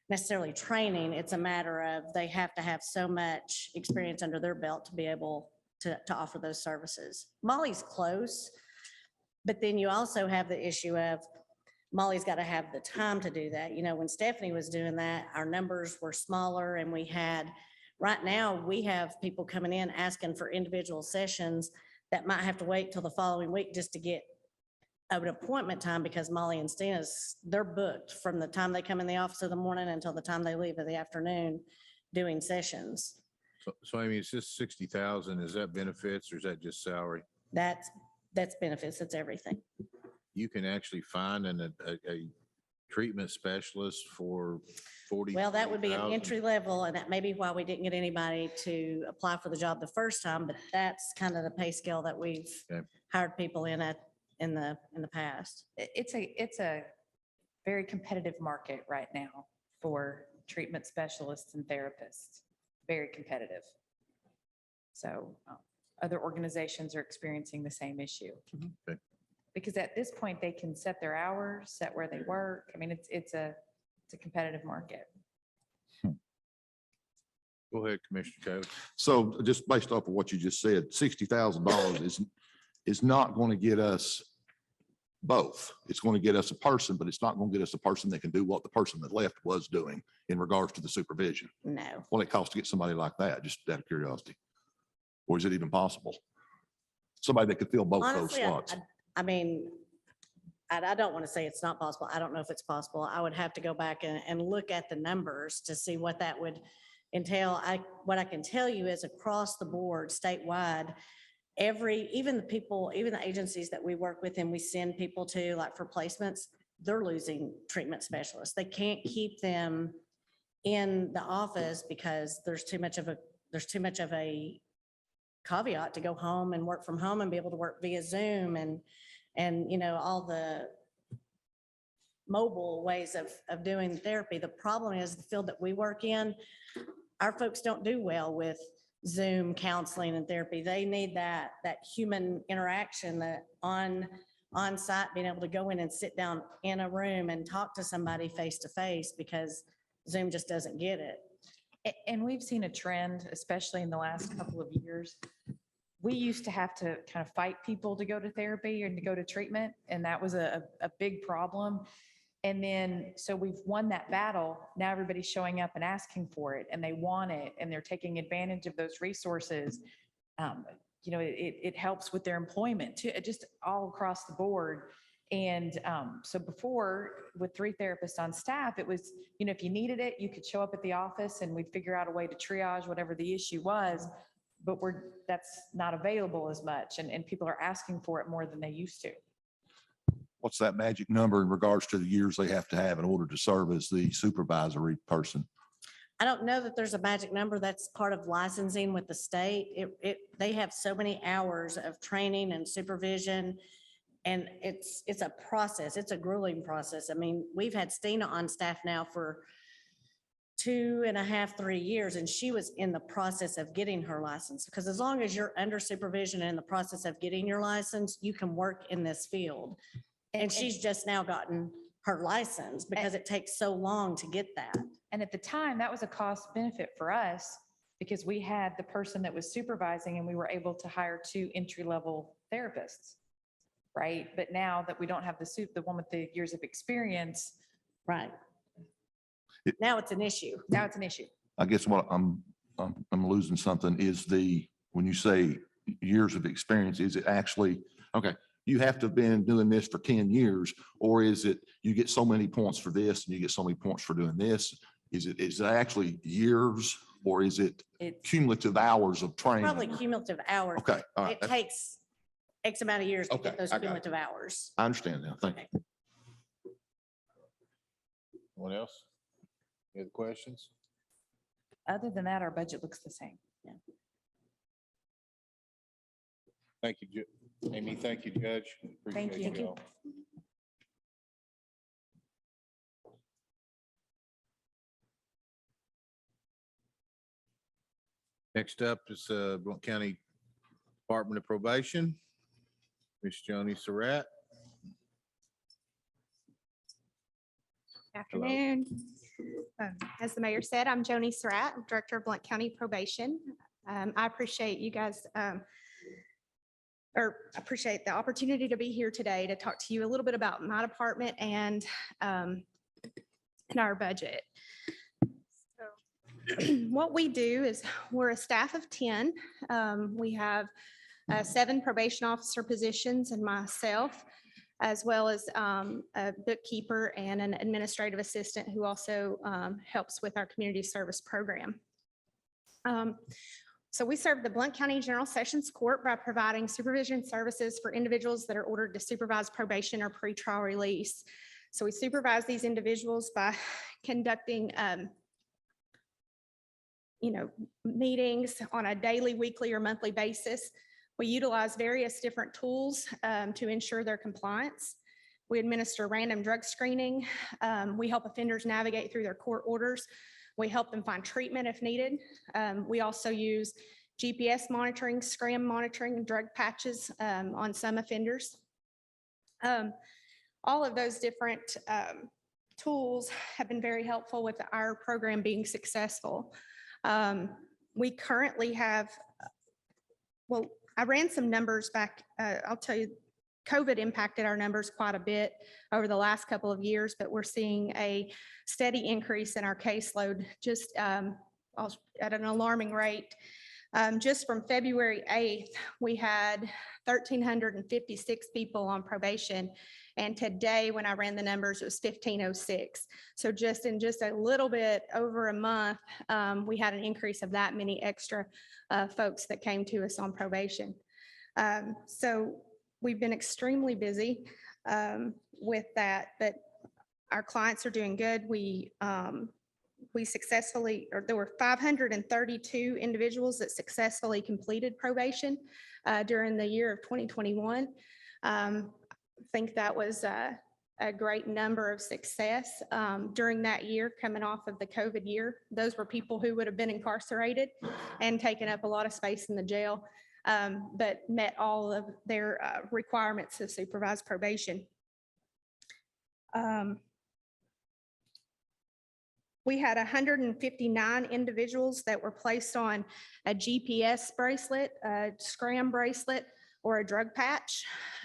necessarily training. It's a matter of they have to have so much experience under their belt to be able to offer those services. Molly's close, but then you also have the issue of Molly's got to have the time to do that. You know, when Stephanie was doing that, our numbers were smaller, and right now we have people coming in asking for individual sessions that might have to wait till the following week just to get an appointment time, because Molly and Stina's, they're booked from the time they come in the office in the morning until the time they leave in the afternoon doing sessions. So I mean, it's just 60,000. Is that benefits or is that just salary? That's benefits. That's everything. You can actually find a treatment specialist for 40. Well, that would be an 40,000. entry level, and that may be why we didn't get anybody to apply for the job the first time, but that's kind of the pay scale that we've hired people in the past. It's a very competitive market right now for treatment specialists and therapists. Very competitive. So other organizations are experiencing the same issue. Okay. Because at this point, they can set their hours, set where they work. I mean, it's a competitive market. Go ahead, Commissioner Coates. So just based off of what you just said, $60,000 is not going to get us both. It's going to get us a person, but it's not going to get us a person that can do what the person that left was doing in regards to the supervision. No. What it costs to get somebody like that, just out of curiosity. Or is it even possible? Somebody that could fill both those Honestly, slots. I mean, I don't want to say it's not possible. I don't know if it's possible. I would have to go back and look at the numbers to see what that would entail. What I can tell you is across the board, statewide, even the agencies that we work with and we send people to, like for placements, they're losing treatment specialists. They can't keep them in the office because there's too much of a caveat to go home and work from home and be able to work via Zoom and you know, all the mobile ways of doing therapy. The problem is the field that we work in, our folks don't do well with Zoom counseling and therapy. They need that human interaction, that on site, being able to go in and sit down in a room and talk to somebody face to face, because Zoom just doesn't get it. And we've seen a trend, especially in the last couple of years. We used to have to kind of fight people to go to therapy and to go to treatment, and that was a big problem. And then, so we've won that battle. Now everybody's showing up and asking for it and they want it and they're taking advantage of those resources. It helps with their employment too, just all across the board. And so before, with 3 therapists on staff, it was, if you needed it, you could show up at the office and we'd figure out a way to triage whatever the issue was. But that's not available as much, and people are asking for it more than they used to. What's that magic number in regards to the years they have to have in order to serve as the supervisory person? I don't know that there's a magic number. That's part of licensing with the state. They have so many hours of training and supervision. And it's a process. It's a grueling process. I mean, we've had Stina on staff now for 2.5, 3 years, and she was in the process of getting her license. Because as long as you're under supervision and in the process of getting your license, you can work in this field. And she's just now gotten her license because it takes so long to get that. And at the time, that was a cost benefit for us because we had the person that was supervising and we were able to hire 2 entry-level therapists, right? But now that we don't have the one with the years of experience. Right. Now it's an issue. Now it's an issue. I guess what I'm losing something is when you say years of experience, is it actually, okay, you have to have been doing this for 10 years, or is it you get so many points for this and you get so many points for doing this? Is it actually years, or is it cumulative hours of training? Probably cumulative hours. Okay, all right. It takes X amount of years to Okay, get those I got it. cumulative hours. I understand now. Thank you. Anyone else? Any other questions? Other than that, our budget looks the same. Yeah. Thank you, Amy. Thank you, Judge. Thank Appreciate you. all. Next up is Blount County Department of Probation, Ms. Joni Surratt. Afternoon. As the mayor said, I'm Joni Surratt, I'm Director of Blount County Probation. I appreciate you guys, appreciate the opportunity to be here today to talk to you a little bit about my department and our budget. So, what we do is we're a staff of 10. We have 7 probation officer positions and myself, as well as a bookkeeper and an administrative assistant who also helps with our community service program. So we serve the Blount County General Sessions Court by providing supervision services for individuals that are ordered to supervise probation or pretrial release. So we supervise these individuals by conducting meetings on a daily, weekly, or monthly basis. We utilize various different tools to ensure their compliance. We administer random drug screening. We help offenders navigate through their court orders. We help them find treatment if needed. We also use GPS monitoring, scram monitoring, and drug patches on some offenders. All of those different tools have been very helpful with our program being successful. We currently have, I ran some numbers back. I'll tell you, COVID impacted our numbers quite a bit over the last couple of years, but we're seeing a steady increase in our caseload just at an alarming rate. Just from February 8th, we had 1,356 people on probation. And today, when I ran the numbers, it was 1,506. So just in just a little bit over a month, we had an increase of that many extra folks that came to us on probation. So we've been extremely busy with that, but our clients are doing good. We successfully, or there were 532 individuals that successfully completed probation during the year of 2021. I think that was a great number of success during that year coming off of the COVID year. Those were people who would have been incarcerated and taken up a lot of space in the jail, but met all of their requirements of supervised probation. We had 159 individuals that were placed on a GPS bracelet, a scram bracelet, or a drug patch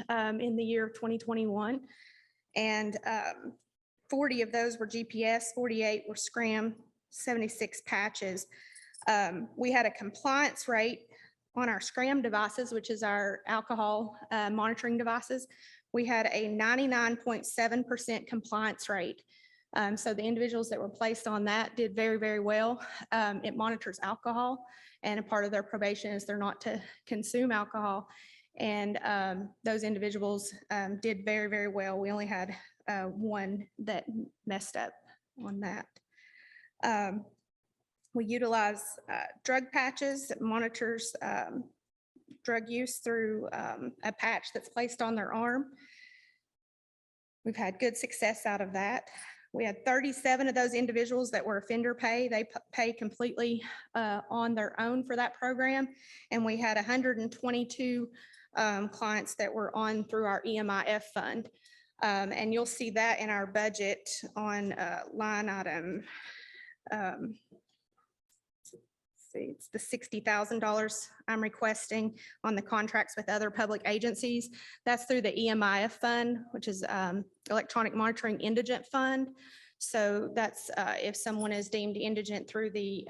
in the year of 2021. And 40 of those were GPS, 48 were scram, 76 patches. We had a compliance rate on our scram devices, which is our alcohol monitoring devices. We had a 99.7% compliance rate. So the individuals that were placed on that did very, very well. It monitors alcohol, and a part of their probation is they're not to consume alcohol. And those individuals did very, very well. We only had one that messed up on that. We utilize drug patches that monitors drug use through a patch that's placed on their arm. We've had good success out of that. We had 37 of those individuals that were offender pay. They pay completely on their own for that program. And we had 122 clients that were on through our EMIF fund. And you'll see that in our budget on line item. It's the $60,000 I'm requesting on the contracts with other public agencies. That's through the EMIF fund, which is Electronic Monitoring Indigent Fund. So that's if someone is deemed indigent through the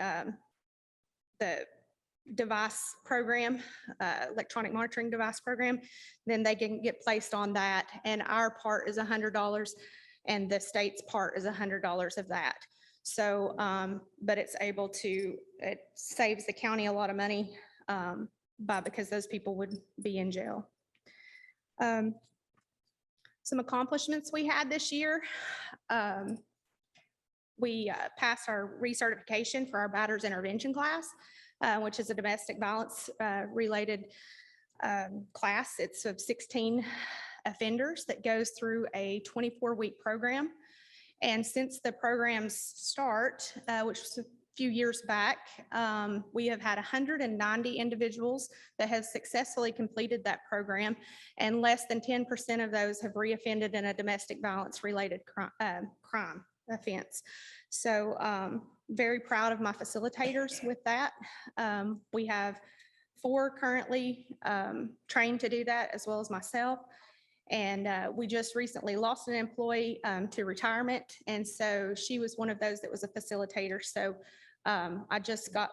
device program, electronic monitoring device program, then they can get placed on that. And our part is $100 and the state's part is $100 of that. So, but it's able to, it saves the county a lot of money because those people would be in jail. Some accomplishments we had this year. We passed our recertification for our batter's intervention class, which is a domestic violence related class. It's of 16 offenders that goes through a 24-week program. And since the program's start, which was a few years back, we have had 190 individuals that have successfully completed that program, and less than 10% of those have reoffended in a domestic violence related crime offense. So very proud of my facilitators with that. We have 4 currently trained to do that, as well as myself. And we just recently lost an employee to retirement. And so she was one of those that was a facilitator. So I just got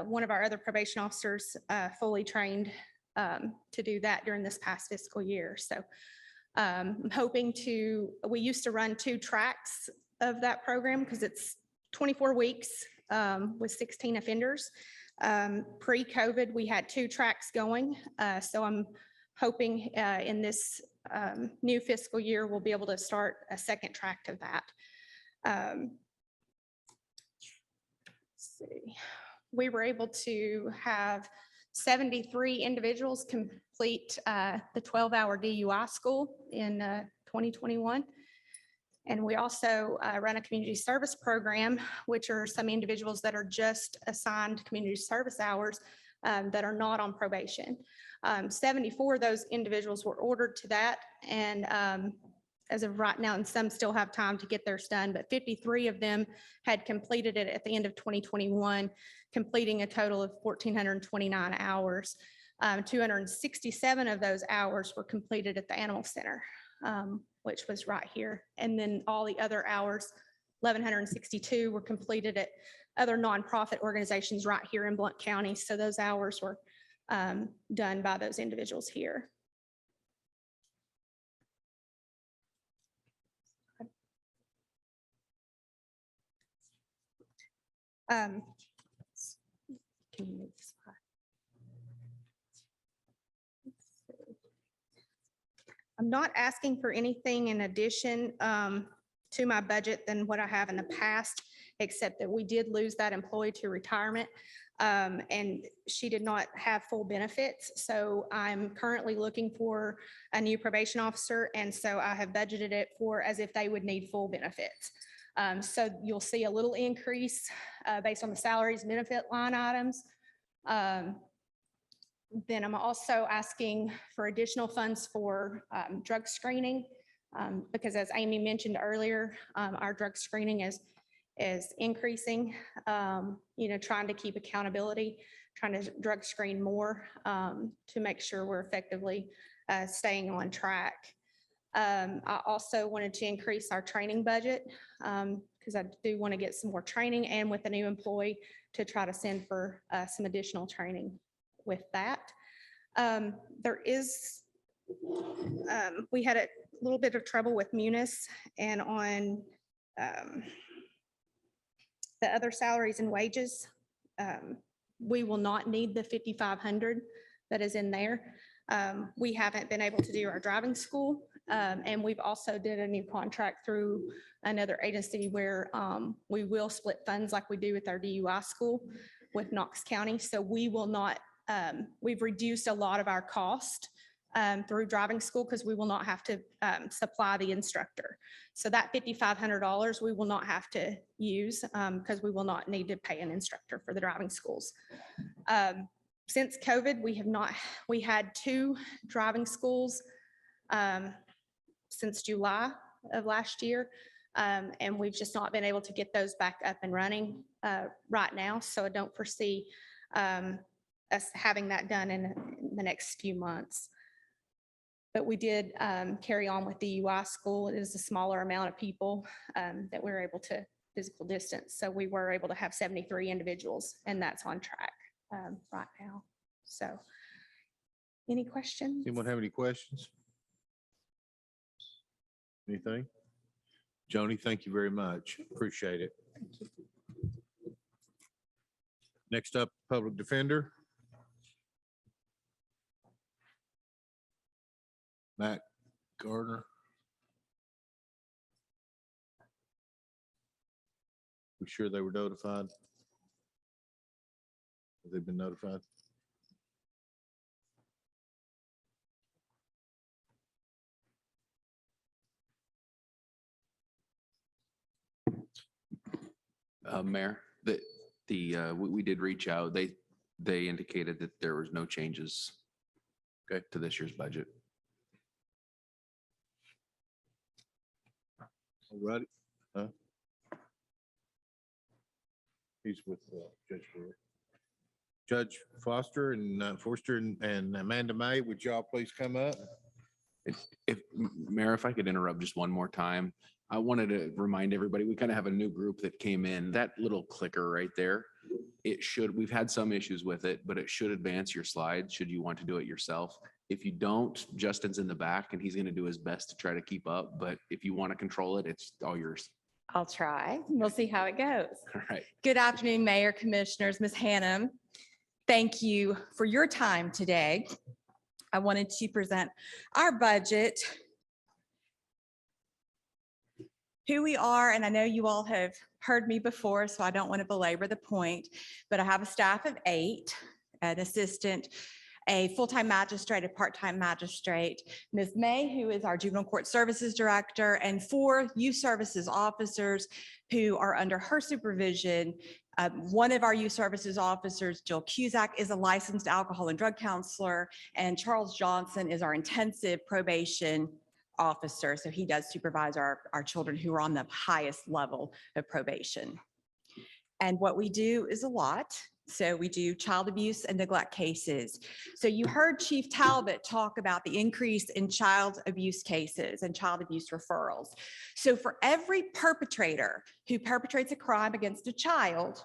one of our other probation officers fully trained to do that during this past fiscal year. So I'm hoping we used to run 2 tracks of that program because it's 24 weeks with 16 offenders. Pre-COVID, we had 2 tracks going. So I'm hoping in this new fiscal year, we'll be able to start a 2nd track of that. Let's see. We were able to have 73 individuals complete the 12-hour DUI school in 2021. And we also run a community service program, which are some individuals that are just assigned community service hours that are not on probation. 74 of those individuals were ordered to that. And as of right now, and some still have time to get theirs done, but 53 of them had completed it at the end of 2021, completing a total of 1,429 hours. 267 of those hours were completed at the Animal Center, which was right here. And then all the other hours, 1,162 were completed at other nonprofit organizations right here in Blount County. So those hours were done by those individuals here. Can you move this slide? I'm not asking for anything in addition to my budget than what I have in the past, except that we did lose that employee to retirement. And she did not have full benefits. So I'm currently looking for a new probation officer. And so I have budgeted it for as if they would need full benefits. So you'll see a little increase based on the salaries and benefit line items. Then I'm also asking for additional funds for drug screening because as Amy mentioned earlier, our drug screening is increasing, trying to keep accountability, trying to drug screen more to make sure we're effectively staying on track. I also wanted to increase our training budget because I do want to get some more training and with a new employee to try to send for some additional training with that. We had a little bit of trouble with Munis and on the other salaries and wages. We will not need the 5,500 that is in there. We haven't been able to do our driving school. And we've also did a new contract through another agency where we will split funds like we do with our DUI school with Knox County. So we will not, we've reduced a lot of our cost through driving school because we will not have to supply the instructor. So that $5,500 we will not have to use because we will not need to pay an instructor for the driving schools. Since COVID, we had 2 driving schools since July of last year. And we've just not been able to get those back up and running right now. So I don't foresee us having that done in the next few months. But we did carry on with the UI school. It is a smaller amount of people that we're able to physical distance. So we were able to have 73 individuals and that's on track right now. So any questions? Anyone have any questions? Anything? Joni, thank you very much. Appreciate it. Next up, Public Defender. Matt Gardner. We sure they were notified? Have they been notified? Mayor, we did reach out. They indicated that there was no changes to this year's budget. All right. Huh? He's with Judge Brewer. Judge Foster and Forster and Amanda May, would y'all please come up? Mayor, if I could interrupt just one more time, I wanted to remind everybody, we kind of have a new group that came in. That little clicker right there, we've had some issues with it, but it should advance your slides should you want to do it yourself. If you don't, Justin's in the back and he's going to do his best to try to keep up. But if you want to control it, it's all yours. I'll try. We'll see how it goes. All right. Good afternoon, Mayor, Commissioners, Ms. Hannum. Thank you for your time today. I wanted to present our budget, who we are, and I know you all have heard me before, so I don't want to belabor the point, but I have a staff of 8, an assistant, a full-time magistrate, a part-time magistrate, Ms. May, who is our juvenile court services director, and 4 youth services officers who are under her supervision. One of our youth services officers, Jill Cusack, is a licensed alcohol and drug counselor, and Charles Johnson is our intensive probation officer. So he does supervise our children who are on the highest level of probation. And what we do is a lot. So we do child abuse and neglect cases. So you heard Chief Talbot talk about the increase in child abuse cases and child abuse referrals. So for every perpetrator who perpetrates a crime against a child,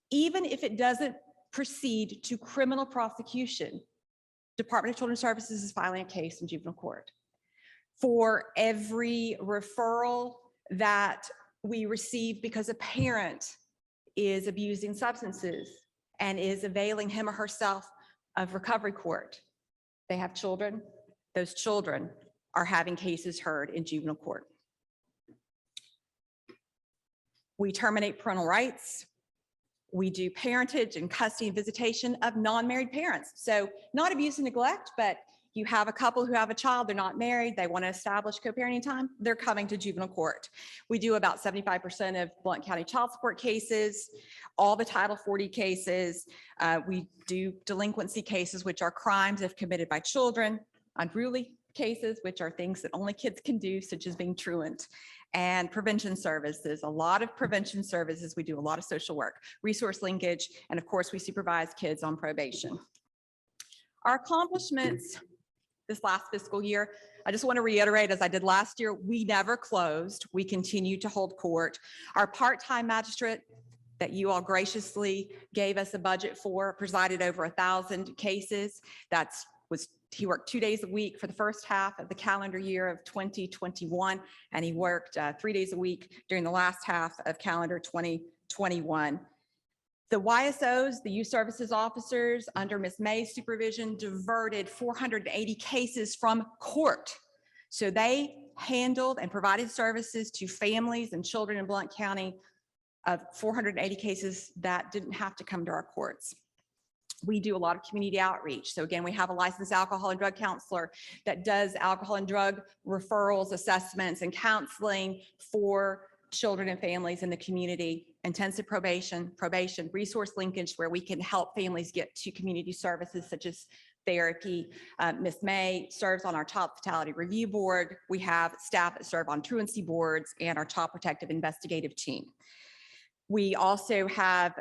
even if it doesn't proceed to criminal prosecution, Department of Children's Services is filing a case in juvenile court. For every referral that we receive because a parent is abusing substances and is availing him or herself of recovery court, they have children, those children are having cases heard in juvenile court. We terminate parental rights. We do parentage and custody and visitation of non-married parents. So not abuse and neglect, but you have a couple who have a child, they're not married, they want to establish co-parenting time, they're coming to juvenile court. We do about 75% of Blount County child support cases, all the Title 40 cases. We do delinquency cases, which are crimes if committed by children, unruly cases, which are things that only kids can do, such as being truant, and prevention services, a lot of prevention services. We do a lot of social work, resource linkage, and of course, we supervise kids on probation. Our accomplishments this last fiscal year, I just want to reiterate, as I did last year, we never closed. We continue to hold court. Our part-time magistrate that you all graciously gave us a budget for presided over 1,000 cases. He worked 2 days a week for the first half of the calendar year of 2021, and he worked 3 days a week during the last half of calendar 2021. The YSOs, the youth services officers under Ms. May's supervision, diverted 480 cases from court. So they handled and provided services to families and children in Blount County of 480 cases that didn't have to come to our courts. We do a lot of community outreach. So again, we have a licensed alcohol and drug counselor that does alcohol and drug referrals, assessments, and counseling for children and families in the community. Intensive probation, resource linkage, where we can help families get to community services such as therapy. Ms. May serves on our top fatality review board. We have staff that serve on truancy boards and our top protective investigative team. We also have,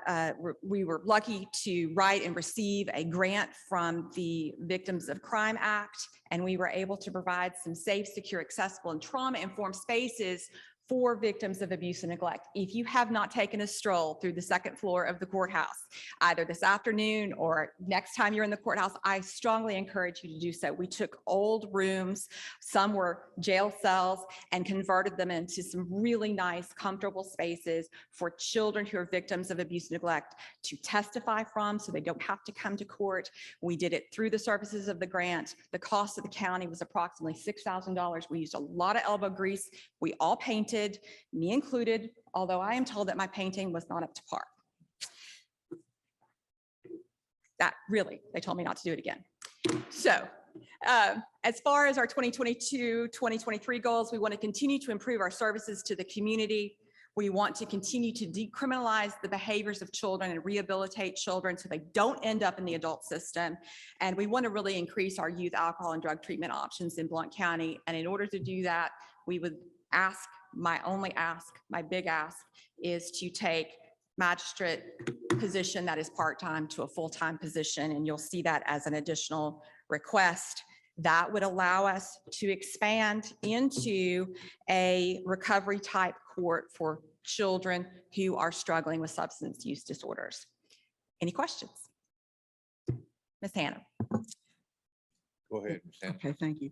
we were lucky to write and receive a grant from the Victims of Crime Act, and we were able to provide some safe, secure, accessible, and trauma-informed spaces for victims of abuse and neglect. If you have not taken a stroll through the second floor of the courthouse, either this afternoon or next time you're in the courthouse, I strongly encourage you to do so. We took old rooms, some were jail cells, and converted them into some really nice, comfortable spaces for children who are victims of abuse and neglect to testify from, so they don't have to come to court. We did it through the services of the grant. The cost of the county was approximately $6,000. We used a lot of elbow grease. We all painted, me included, although I am told that my painting was not up to par. That really, they told me not to do it again. So as far as our 2022, 2023 goals, we want to continue to improve our services to the community. We want to continue to decriminalize the behaviors of children and rehabilitate children so they don't end up in the adult system. And we want to really increase our youth alcohol and drug treatment options in Blount County. And in order to do that, we would ask, my big ask is to take magistrate position that is part-time to a full-time position. And you'll see that as an additional request. That would allow us to expand into a recovery type court for children who are struggling with substance use disorders. Any questions? Ms. Hannah. Go ahead, Ms. Hannah. Okay, thank you.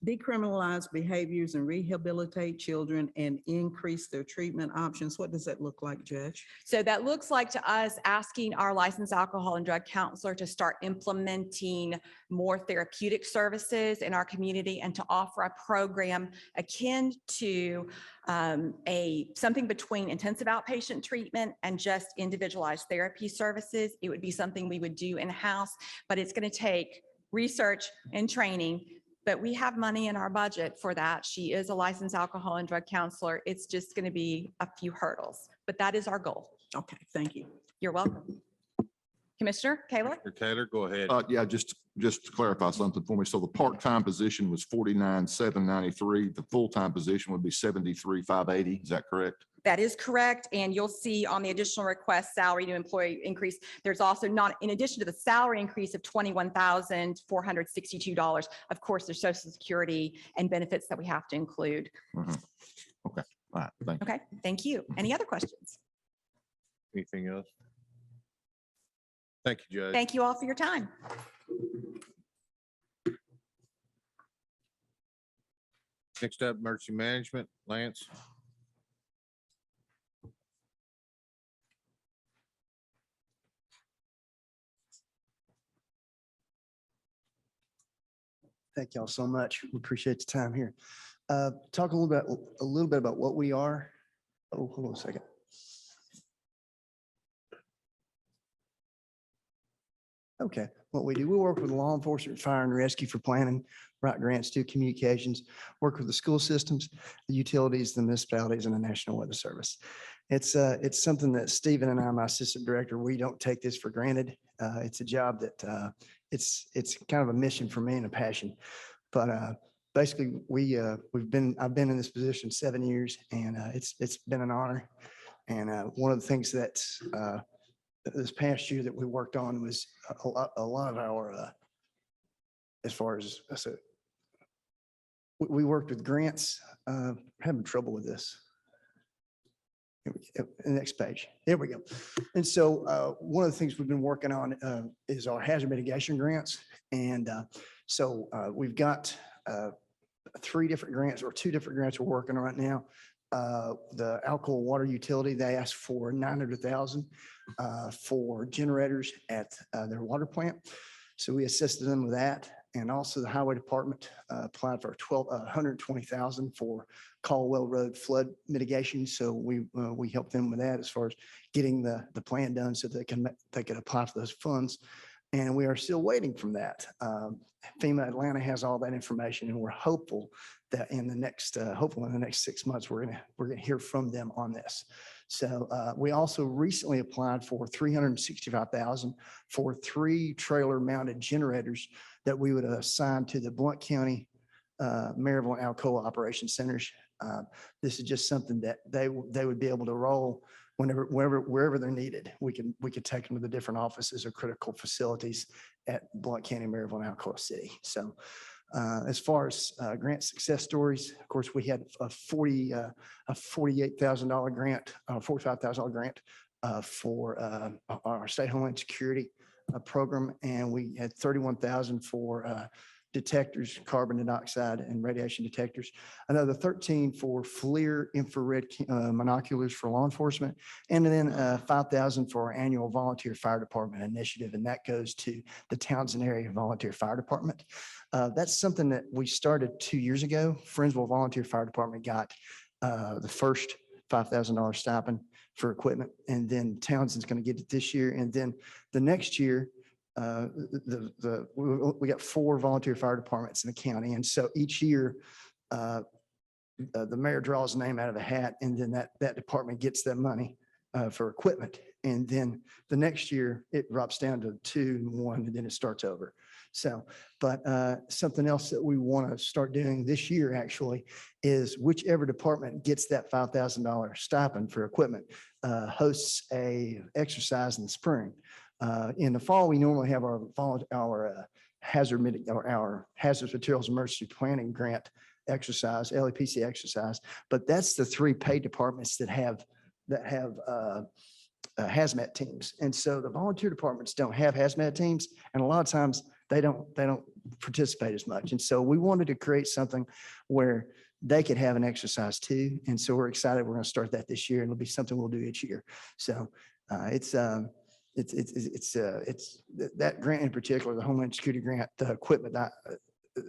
Decriminalize behaviors and rehabilitate children and increase their treatment options. What does that look like, Judge? So that looks like to us asking our licensed alcohol and drug counselor to start implementing more therapeutic services in our community and to offer a program akin to something between intensive outpatient treatment and just individualized therapy services. It would be something we would do in-house, but it's going to take research and training. But we have money in our budget for that. She is a licensed alcohol and drug counselor. It's just going to be a few hurdles, but that is our goal. Okay, thank you. You're welcome. Commissioner Kayla? Mr. Taylor, go ahead. Yeah, just to clarify something for me. So the part-time position was 49,793. The full-time position would be 73,580. Is that correct? That is correct. And you'll see on the additional request salary to employee increase, there's also not, in addition to the salary increase of $21,462, of course, there's Social Security and benefits that we have to include. Okay, all right, thank you. Okay, thank you. Any other questions? Anything else? Thank you, Judge. Thank you all for your time. Next up, emergency management, Lance. Thank y'all so much. We appreciate the time here. Talk a little bit about what we are. Oh, hold on a second. Okay, what we do, we work with law enforcement, fire and rescue for planning, write grants to communications, work with the school systems, the utilities, the municipalities, and the National Weather Service. It's something that Stephen and I, my assistant director, we don't take this for granted. It's a job that it's kind of a mission for me and a passion. But basically, I've been in this position 7 years, and it's been an honor. And one of the things that this past year that we worked on was a lot of our, as far as we worked with grants, having trouble with this. Here we go. The next page. There we go. And so one of the things we've been working on is our hazard mitigation grants. And so we've got 3 different grants or 2 different grants we're working on right now. The Alcoa Water Utility, they asked for 900,000 for generators at their water plant. So we assisted them with that. And also the Highway Department applied for 120,000 for Caldwell Road flood mitigation. So we helped them with that as far as getting the plan done so they can apply for those funds. And we are still waiting from that. FEMA Atlanta has all that information, and we're hopeful that in the next, hopefully in the next 6 months, we're gonna hear from them on this. So we also recently applied for 365,000 for 3 trailer mounted generators that we would assign to the Blount County, Maryville and Alcoa Operation Centers. This is just something that they would be able to roll wherever they're needed. We could take them to the different offices or critical facilities at Blount County, Maryville, and Alcoa City. So as far as grant success stories, of course, we had a $48,000 grant, $45,000 grant for our state homeland security program, and we had 31,000 for detectors, carbon dioxide and radiation detectors, another 13 for FLIR infrared monoculars for law enforcement, and then 5,000 for our annual volunteer fire department initiative, and that goes to the Townsend Area Volunteer Fire Department. That's something that we started 2 years ago. Friendsville Volunteer Fire Department got the first $5,000 stipend for equipment, and then Townsend's going to get it this year, and then the next year, we got 4 volunteer fire departments in the county. And so each year, the mayor draws a name out of a hat, and then that department gets that money for equipment. And then the next year it drops down to 2 and 1, and then it starts over. So, but something else that we want to start doing this year actually is whichever department gets that $5,000 stipend for equipment hosts a exercise in the spring. In the fall, we normally have our hazardous materials emergency planning grant exercise, LAPC exercise, but that's the 3 paid departments that have hazmat teams. And so the volunteer departments don't have hazmat teams, and a lot of times they don't participate as much. And so we wanted to create something where they could have an exercise too. And so we're excited. We're going to start that this year, and it'll be something we'll do each year. So it's that grant in particular, the Homeland Security grant, the equipment,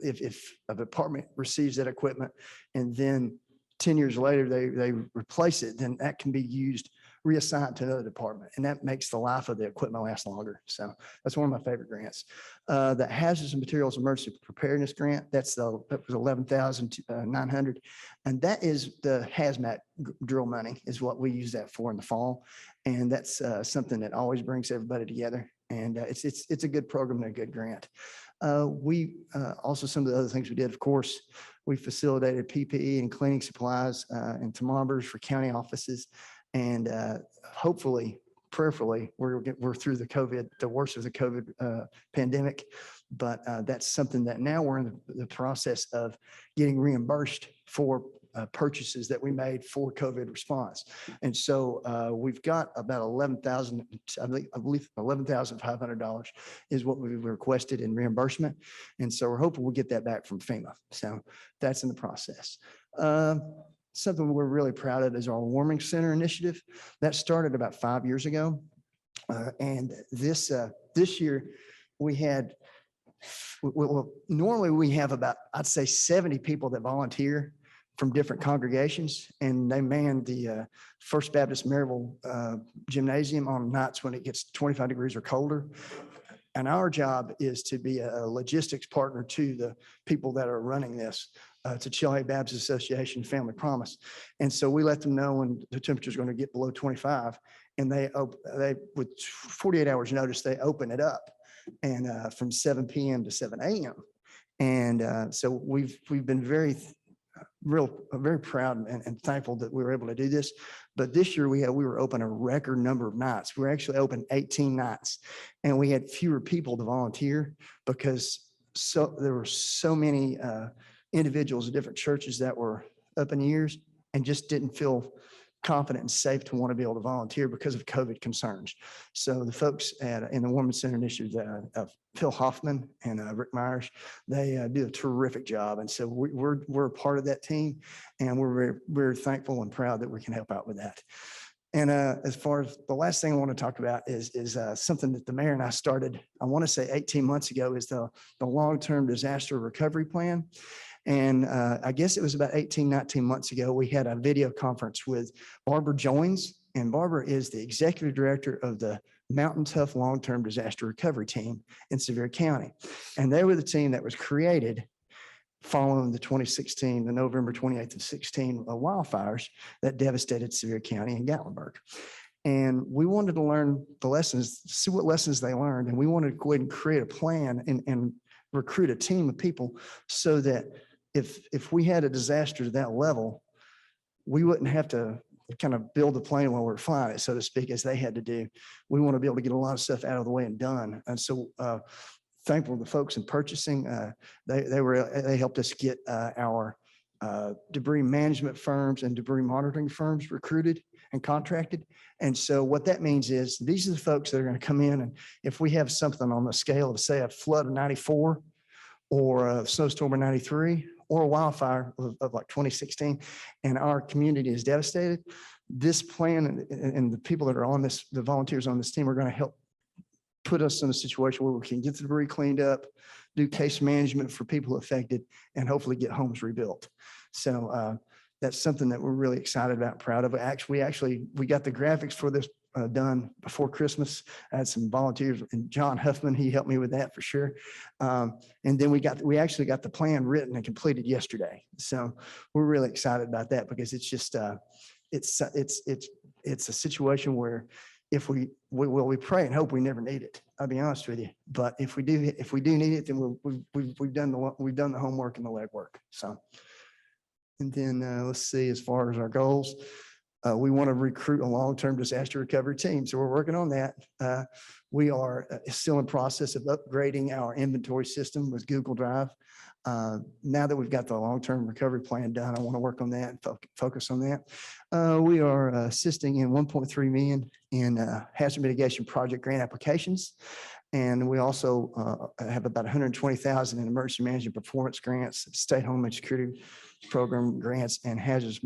if a department receives that equipment and then 10 years later they replace it, then that can be used, reassigned to another department, and that makes the life of the equipment last longer. So that's one of my favorite grants. The Hazardous and Materials Emergency Preparedness Grant, that was 11,900, and that is the hazmat drill money is what we use that for in the fall, and that's something that always brings everybody together, and it's a good program and a good grant. We also, some of the other things we did, of course, we facilitated PPE and cleaning supplies and thermometers for county offices. And hopefully, prayerfully, we're through the worst of the COVID pandemic. But that's something that now we're in the process of getting reimbursed for purchases that we made for COVID response. And so we've got about $11,000, I believe $11,500 is what we've requested in reimbursement. And so we're hoping we'll get that back from FEMA. So that's in the process. Something we're really proud of is our warming center initiative that started about 5 years ago. And this year we had, normally we have about, I'd say 70 people that volunteer from different congregations, and they man the First Baptist Maryville Gymnasium on nights when it gets 25 degrees or colder. And our job is to be a logistics partner to the people that are running this, to Chilhowee Baptist Association Family Promise. And so we let them know when the temperature is going to get below 25, and they with 48 hours notice, they open it up, and from 7 p.m. to 7 a.m. And so we've been very proud and thankful that we were able to do this. But this year we were open a record number of nights. We were actually open 18 nights, and we had fewer people to volunteer because there were so many individuals of different churches that were up in years and just didn't feel confident and safe to want to be able to volunteer because of COVID concerns. So the folks in the Women's Center Initiative, Phil Hoffman and Rick Myers, they do a terrific job. And so we're a part of that team, and we're very thankful and proud that we can help out with that. And as far as the last thing I want to talk about is something that the mayor and I started, I want to say 18 months ago, is the long-term disaster recovery plan. And I guess it was about 18, 19 months ago, we had a video conference with Barbara Joins, and Barbara is the executive director of the Mountain Tough Long-Term Disaster Recovery Team in Sevier County. And they were the team that was created following the November 28th of 16 wildfires that devastated Sevier County and Gatlinburg. And we wanted to learn the lessons, see what lessons they learned. And we wanted to go ahead and create a plan and recruit a team of people so that if we had a disaster to that level, we wouldn't have to kind of build the plane while we're flying it, so to speak, as they had to do. We want to be able to get a lot of stuff out of the way and done. And so thankful to the folks in purchasing. They helped us get our debris management firms and debris monitoring firms recruited and contracted. And so what that means is these are the folks that are going to come in, and if we have something on the scale of, say, a flood of 94 or a snowstorm of 93 or a wildfire of like 2016, and our community is devastated, this plan and the people that are on this, the volunteers on this team, are going to help put us in a situation where we can get the debris cleaned up, do case management for people affected, and hopefully get homes rebuilt. So that's something that we're really excited about, proud of. We got the graphics for this done before Christmas. I had some volunteers, and John Huffman, he helped me with that for sure. And then we actually got the plan written and completed yesterday. So we're really excited about that, because it's just it's a situation where if we pray and hope we never need it. I'll be honest with you. But if we do need it, then we've done the homework and the legwork. So, and then let's see, as far as our goals, we want to recruit a long-term disaster recovery team. So we're working on that. We are still in process of upgrading our inventory system with Google Drive. Now that we've got the long-term recovery plan done, I want to work on that and focus on that. We are assisting in 1.3 million in hazard mitigation project grant applications. And we also have about 120,000 in emergency management performance grants, state homeland security program grants, and hazardous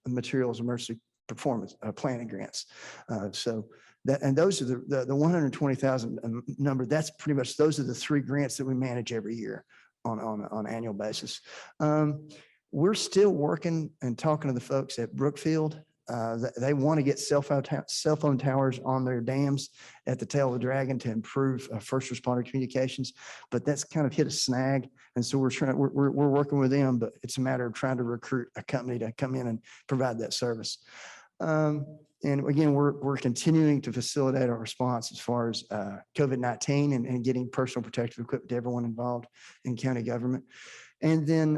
materials emergency performance planning grants. So that, and those are the 120,000 number. That's pretty much, those are the three grants that we manage every year on an annual basis. We're still working and talking to the folks at Brookfield. They want to get cell phone towers on their dams at the tail of the dragon to improve first responder communications, but that's kind of hit a snag. And so we're working with them, but it's a matter of trying to recruit a company to come in and provide that service. And again, we're continuing to facilitate our response as far as COVID-19 and getting personal protective equipment to everyone involved in county government. And then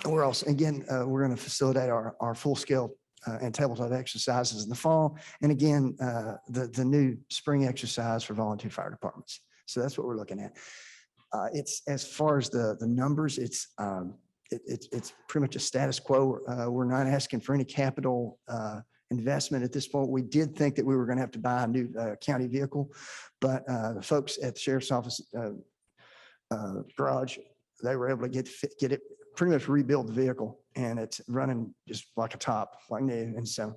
we're also, again, we're going to facilitate our full-scale and tabletop exercises in the fall. And again, the new spring exercise for volunteer fire departments. So that's what we're looking at. It's, as far as the numbers, it's pretty much a status quo. We're not asking for any capital investment at this point. We did think that we were going to have to buy a new county vehicle, but the folks at the sheriff's office garage, they were able to get it, pretty much rebuild the vehicle, and it's running just like a top, like new. And so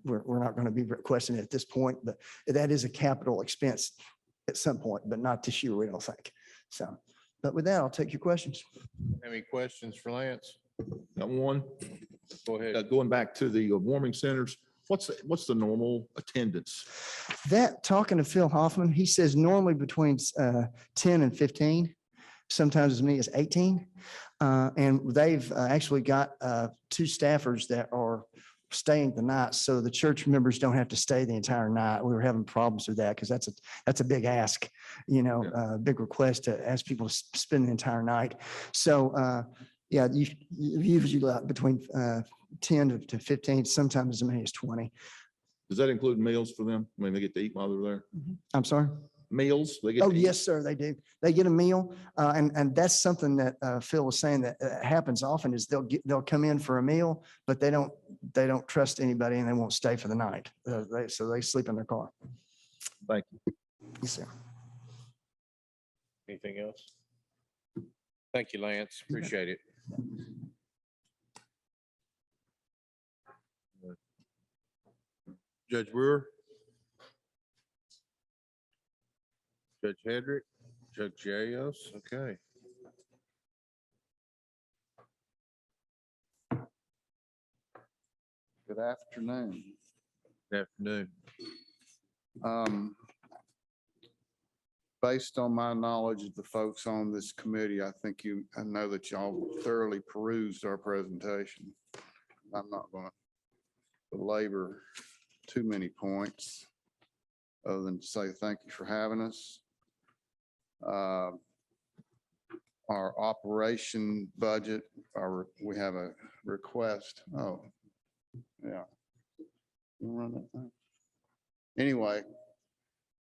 we're not going to be requesting it at this point, but that is a capital expense at some point, but not this year, we don't think. So, but with that, I'll take your questions. Any questions for Lance? Got one. Go ahead. Going back to the warming centers, what's the normal attendance? That, talking to Phil Hoffman, he says normally between 10 and 15, sometimes as many as 18. And they've actually got 2 staffers that are staying the night, so the church members don't have to stay the entire night. We were having problems with that because that's a big ask, big request to ask people to spend the entire night. So yeah, usually between 10 to 15, sometimes as many as 20. Does that include meals for them? I mean, they get to eat while they're there? I'm sorry? meals? They get Oh, to eat? yes, sir, they do. They get a meal. And that's something that Phil was saying that happens often is they'll come in for a meal, but they don't trust anybody and they won't stay for the night. So they sleep in their car. Thank you. Yes, sir. Anything else? Thank you, Lance. Appreciate it. Judge Brewer? Judge Hedrick? Judge Jarios? Okay. Good afternoon. Good afternoon. Based on my knowledge of the folks on this committee, I know that y'all thoroughly perused our presentation. I'm not going to belabor too many points other than to say thank you for having us. Our operation budget, we have a request. Oh, yeah. You wanna run that thing? Anyway,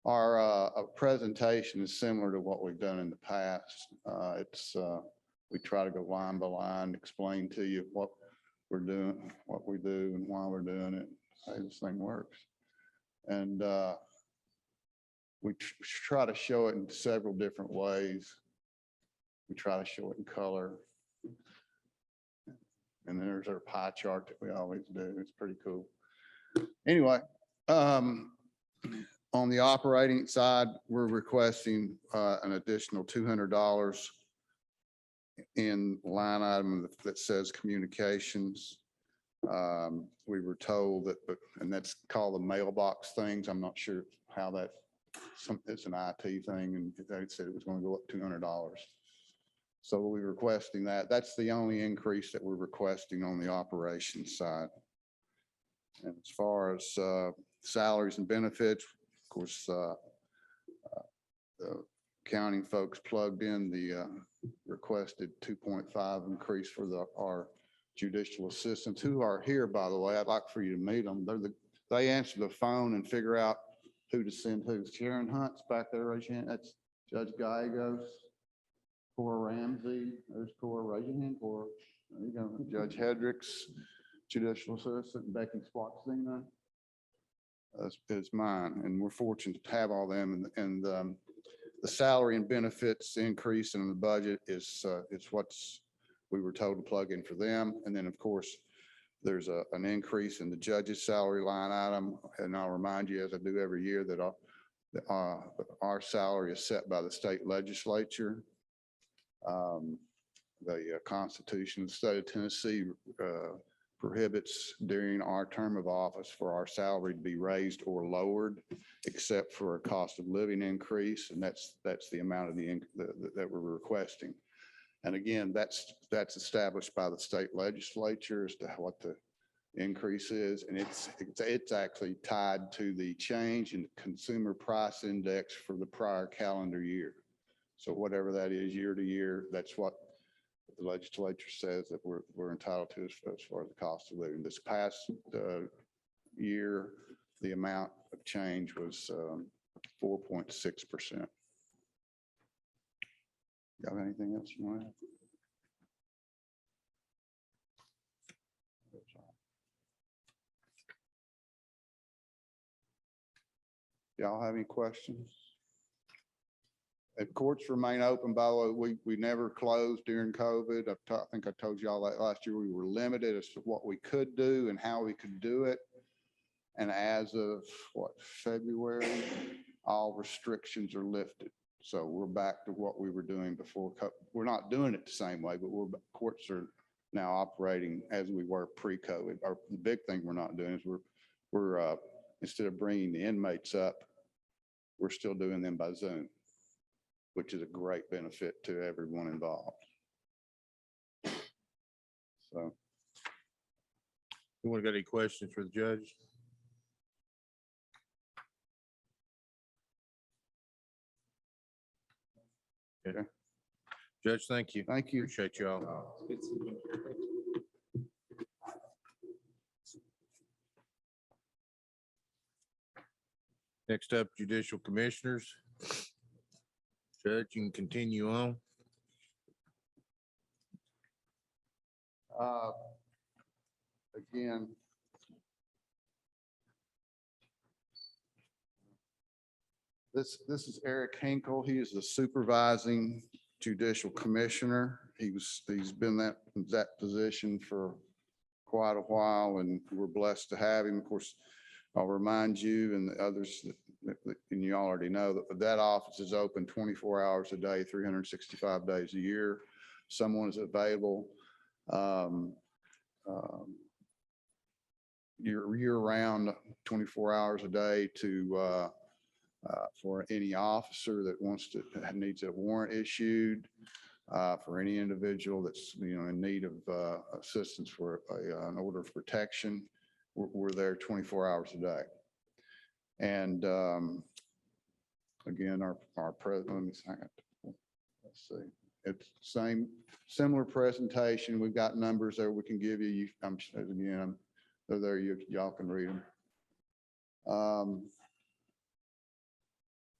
our presentation is similar to what we've done in the past. We try to go line by line, explain to you what we're doing, what we do and why we're doing it, how this thing works. And we try to show it in several different ways. We try to show it in color. And then there's our pie chart that we always do. It's pretty cool. Anyway, on the operating side, we're requesting an additional $200 in line item that says communications. We were told that, and that's called the mailbox things. I'm not sure how that, it's an IT thing, and they said it was going to go up $200. So we're requesting that. That's the only increase that we're requesting on the operations side. And as far as salaries and benefits, of course, the accounting folks plugged in the requested 2.5 increase for our judicial assistants who are here, by the way. I'd like for you to meet them. They answer the phone and figure out who to send who. Sharon Hunt's back there, raise your hand. That's Judge Gallegos, Cora Ramsey. There's Cora, raise your hand, Cora. There you go. Judge Hedrick's judicial assistant, Becky Spotsina is mine, and we're fortunate to have all them. And the salary and benefits increase in the budget is what's we were told to plug in for them. And then, of course, there's an increase in the judge's salary line item. And I'll remind you, as I do every year, that our salary is set by the state legislature. The Constitution of the state of Tennessee prohibits during our term of office for our salary to be raised or lowered, except for a cost of living increase. And that's the amount of that we're requesting. And again, that's established by the state legislature as to what the increase is. And it's actually tied to the change in the consumer price index for the prior calendar year. So whatever that is year to year, that's what the legislature says that we're entitled to as far as the cost of living. This past year, the amount of change was 4.6%. You have anything else you want to add? Y'all have any questions? If courts remain open, by the way, we never closed during COVID. I think I told y'all that last year. We were limited as to what we could do and how we could do it. And as of February, all restrictions are lifted. So we're back to what we were doing before. We're not doing it the same way, but courts are now operating as we were pre-COVID. The big thing we're not doing is we're instead of bringing the inmates up, we're still doing them by Zoom, which is a great benefit to everyone involved. So. You want to get any questions for the judge? Okay. Judge, thank you. Thank you. Appreciate y'all. Next up, judicial commissioners. Judge, you can continue on. Again, this is Eric Hinkle. He is the supervising judicial commissioner. He's been that position for quite a while, and we're blessed to have him. Of course, I'll remind you and the others and you already know that office is open 24 hours a day, 365 days a year. Someone is available year round, 24 hours a day to for any officer that needs a warrant issued, for any individual that's, in need of assistance for an order of protection. We're there 24 hours a day. And again, our president, let's see, it's similar presentation. We've got numbers there we can give you. Again, they're there. Y'all can read them.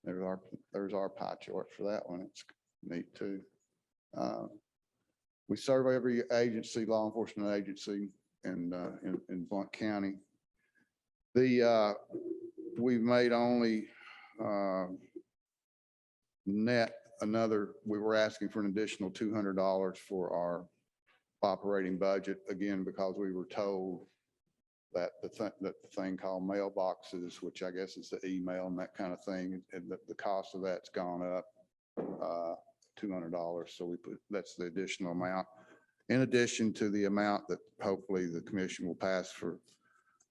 There's our pie chart for that one. It's neat too. We serve every agency, law enforcement agency in Blount County. We've made only net we were asking for an additional $200 for our operating budget, again, because we were told that the thing called mailboxes, which I guess is the email and that kind of thing, and the cost of that's gone up $200. So that's the additional amount, in addition to the amount that hopefully the commission will pass for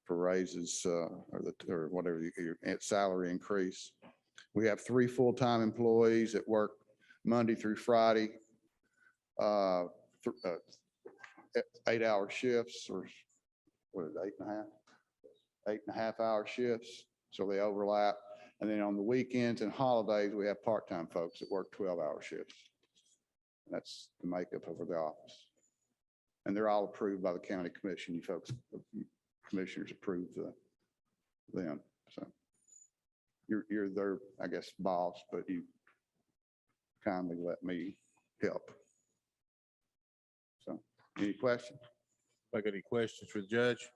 raises or whatever your salary increase. We have 3 full-time employees that work Monday through Friday, 8-hour shifts, or what is it, 8.5-hour shifts. So they overlap. And then on the weekends and holidays, we have part-time folks that work 12-hour shifts. That's the makeup of the office. And they're all approved by the county commission. You commissioners approve them. So you're their, I guess, boss, but you kindly let me help. So any questions? Got any questions for the judge?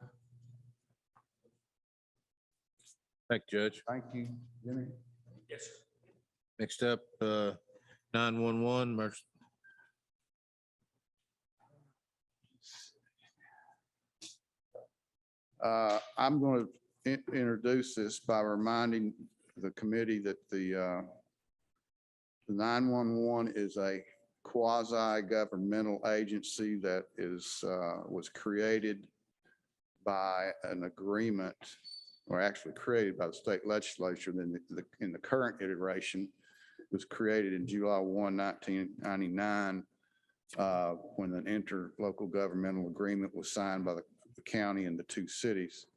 Thank you, Judge. Thank you, Jimmy. Yes, sir. Next up, 911, Mercy. I'm going to introduce this by reminding the committee that the 911 is a quasi-governmental agency that was created by an agreement, or actually created by the state legislature. Then in the current iteration, it was created in July 1, 1999, when an interlocal governmental agreement was signed by the county and the 2 cities.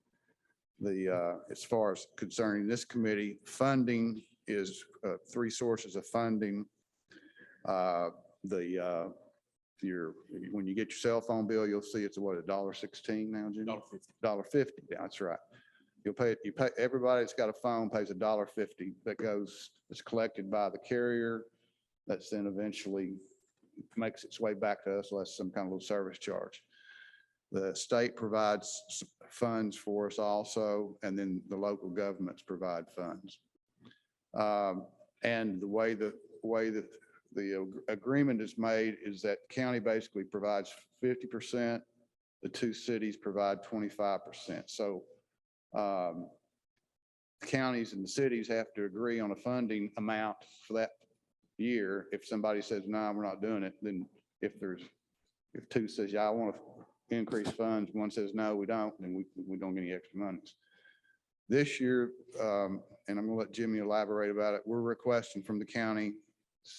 As far as concerning this committee, funding is 3 sources of funding. When you get your cell phone bill, you'll see it's what, $1.16 now, Jimmy? $1.50. Yeah, that's right. You pay, everybody that's got a phone pays $1.50 it's collected by the carrier. That's then eventually makes its way back to us, less some kind of little service charge. The state provides funds for us also, and then the local governments provide funds. And the way that the agreement is made is that county basically provides 50%, the 2 cities provide 25%. So counties and the cities have to agree on a funding amount for that year. If somebody says, no, we're not doing it, then if 2 says, yeah, I want to increase funds, one says, no, we don't, then we don't get any extra monies. This year, and I'm gonna let Jimmy elaborate about it, we're requesting from the county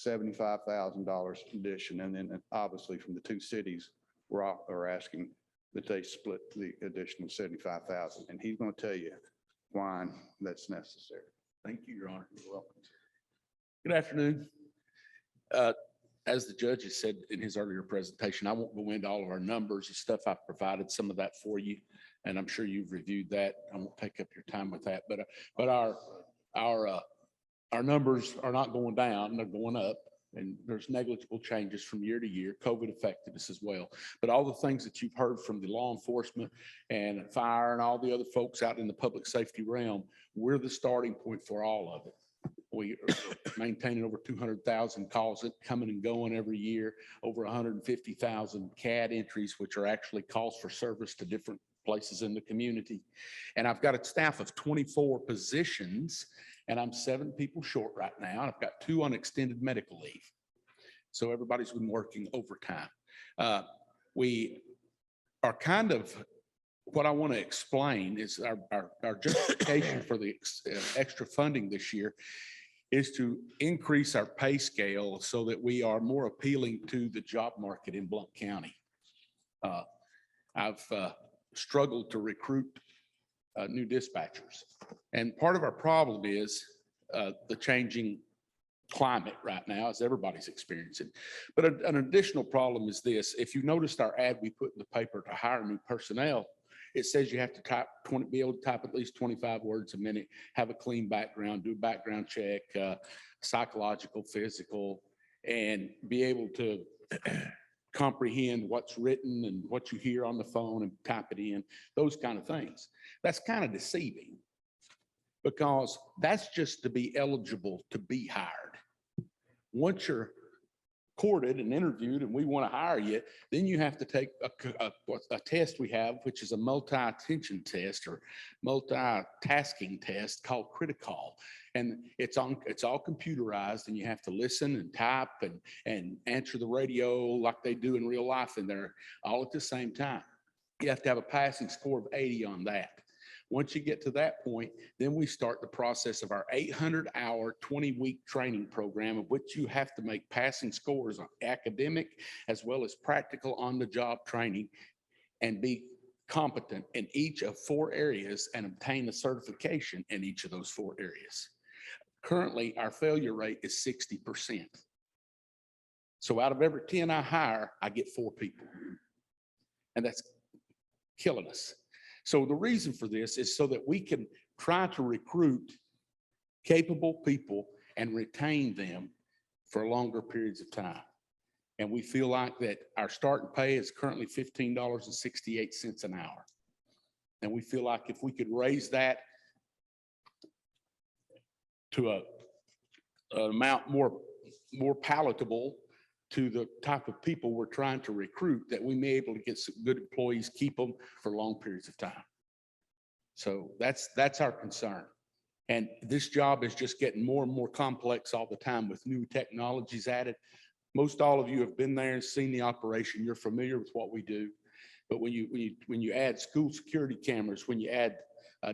$75,000 addition. And then obviously from the 2 cities, we're asking that they split the additional 75,000. And he's gonna tell you why that's necessary. Thank you, Your Honor. You're welcome. Good afternoon. As the judge has said in his earlier presentation, I won't go into all of our numbers and stuff. I've provided some of that for you, and I'm sure you've reviewed that. I won't take up your time with that, but our our numbers are not going down, they're going up. And there's negligible changes from year to year. COVID affected us as well. But all the things that you've heard from the law enforcement and fire and all the other folks out in the public safety realm, we're the starting point for all of it. We are maintaining over 200,000 calls coming and going every year, over 150,000 CAD entries, which are actually calls for service to different places in the community. And I've got a staff of 24 positions, and I'm 7 people short right now. I've got 2 on extended medical leave. So everybody's been working overtime. We are kind of, what I want to explain is our justification for the extra funding this year is to increase our pay scale so that we are more appealing to the job market in Blount County. I've struggled to recruit new dispatchers. And part of our problem is the changing climate right now, as everybody's experiencing. But an additional problem is this. If you noticed our ad we put in the paper to hire new personnel, it says you have to be able to type at least 25 words a minute, have a clean background, do a background check, psychological, physical, and be able to comprehend what's written and what you hear on the phone and type it in, those kind of things. That's kind of deceiving because that's just to be eligible to be hired. Once you're courted and interviewed and we want to hire you, then you have to take a test we have, which is a multi-attention test or multitasking test called Critical. And it's all computerized, and you have to listen and type and answer the radio like they do in real life in there all at the same time. You have to have a passing score of 80 on that. Once you get to that point, then we start the process of our 800-hour, 20-week training program, of which you have to make passing scores on academic as well as practical on-the-job training and be competent in each of 4 areas and obtain a certification in each of those 4 areas. Currently, our failure rate is 60%. So out of every 10 I hire, I get 4 people. And that's killing us. So the reason for this is so that we can try to recruit capable people and retain them for longer periods of time. And we feel like that our starting pay is currently $15.68 an hour. And we feel like if we could raise that to an amount more palatable to the type of people we're trying to recruit, that we may be able to get some good employees, keep them for long periods of time. So that's our concern. And this job is just getting more and more complex all the time with new technologies added. Most all of you have been there and seen the operation. You're familiar with what we do. But when you add school security cameras, when you add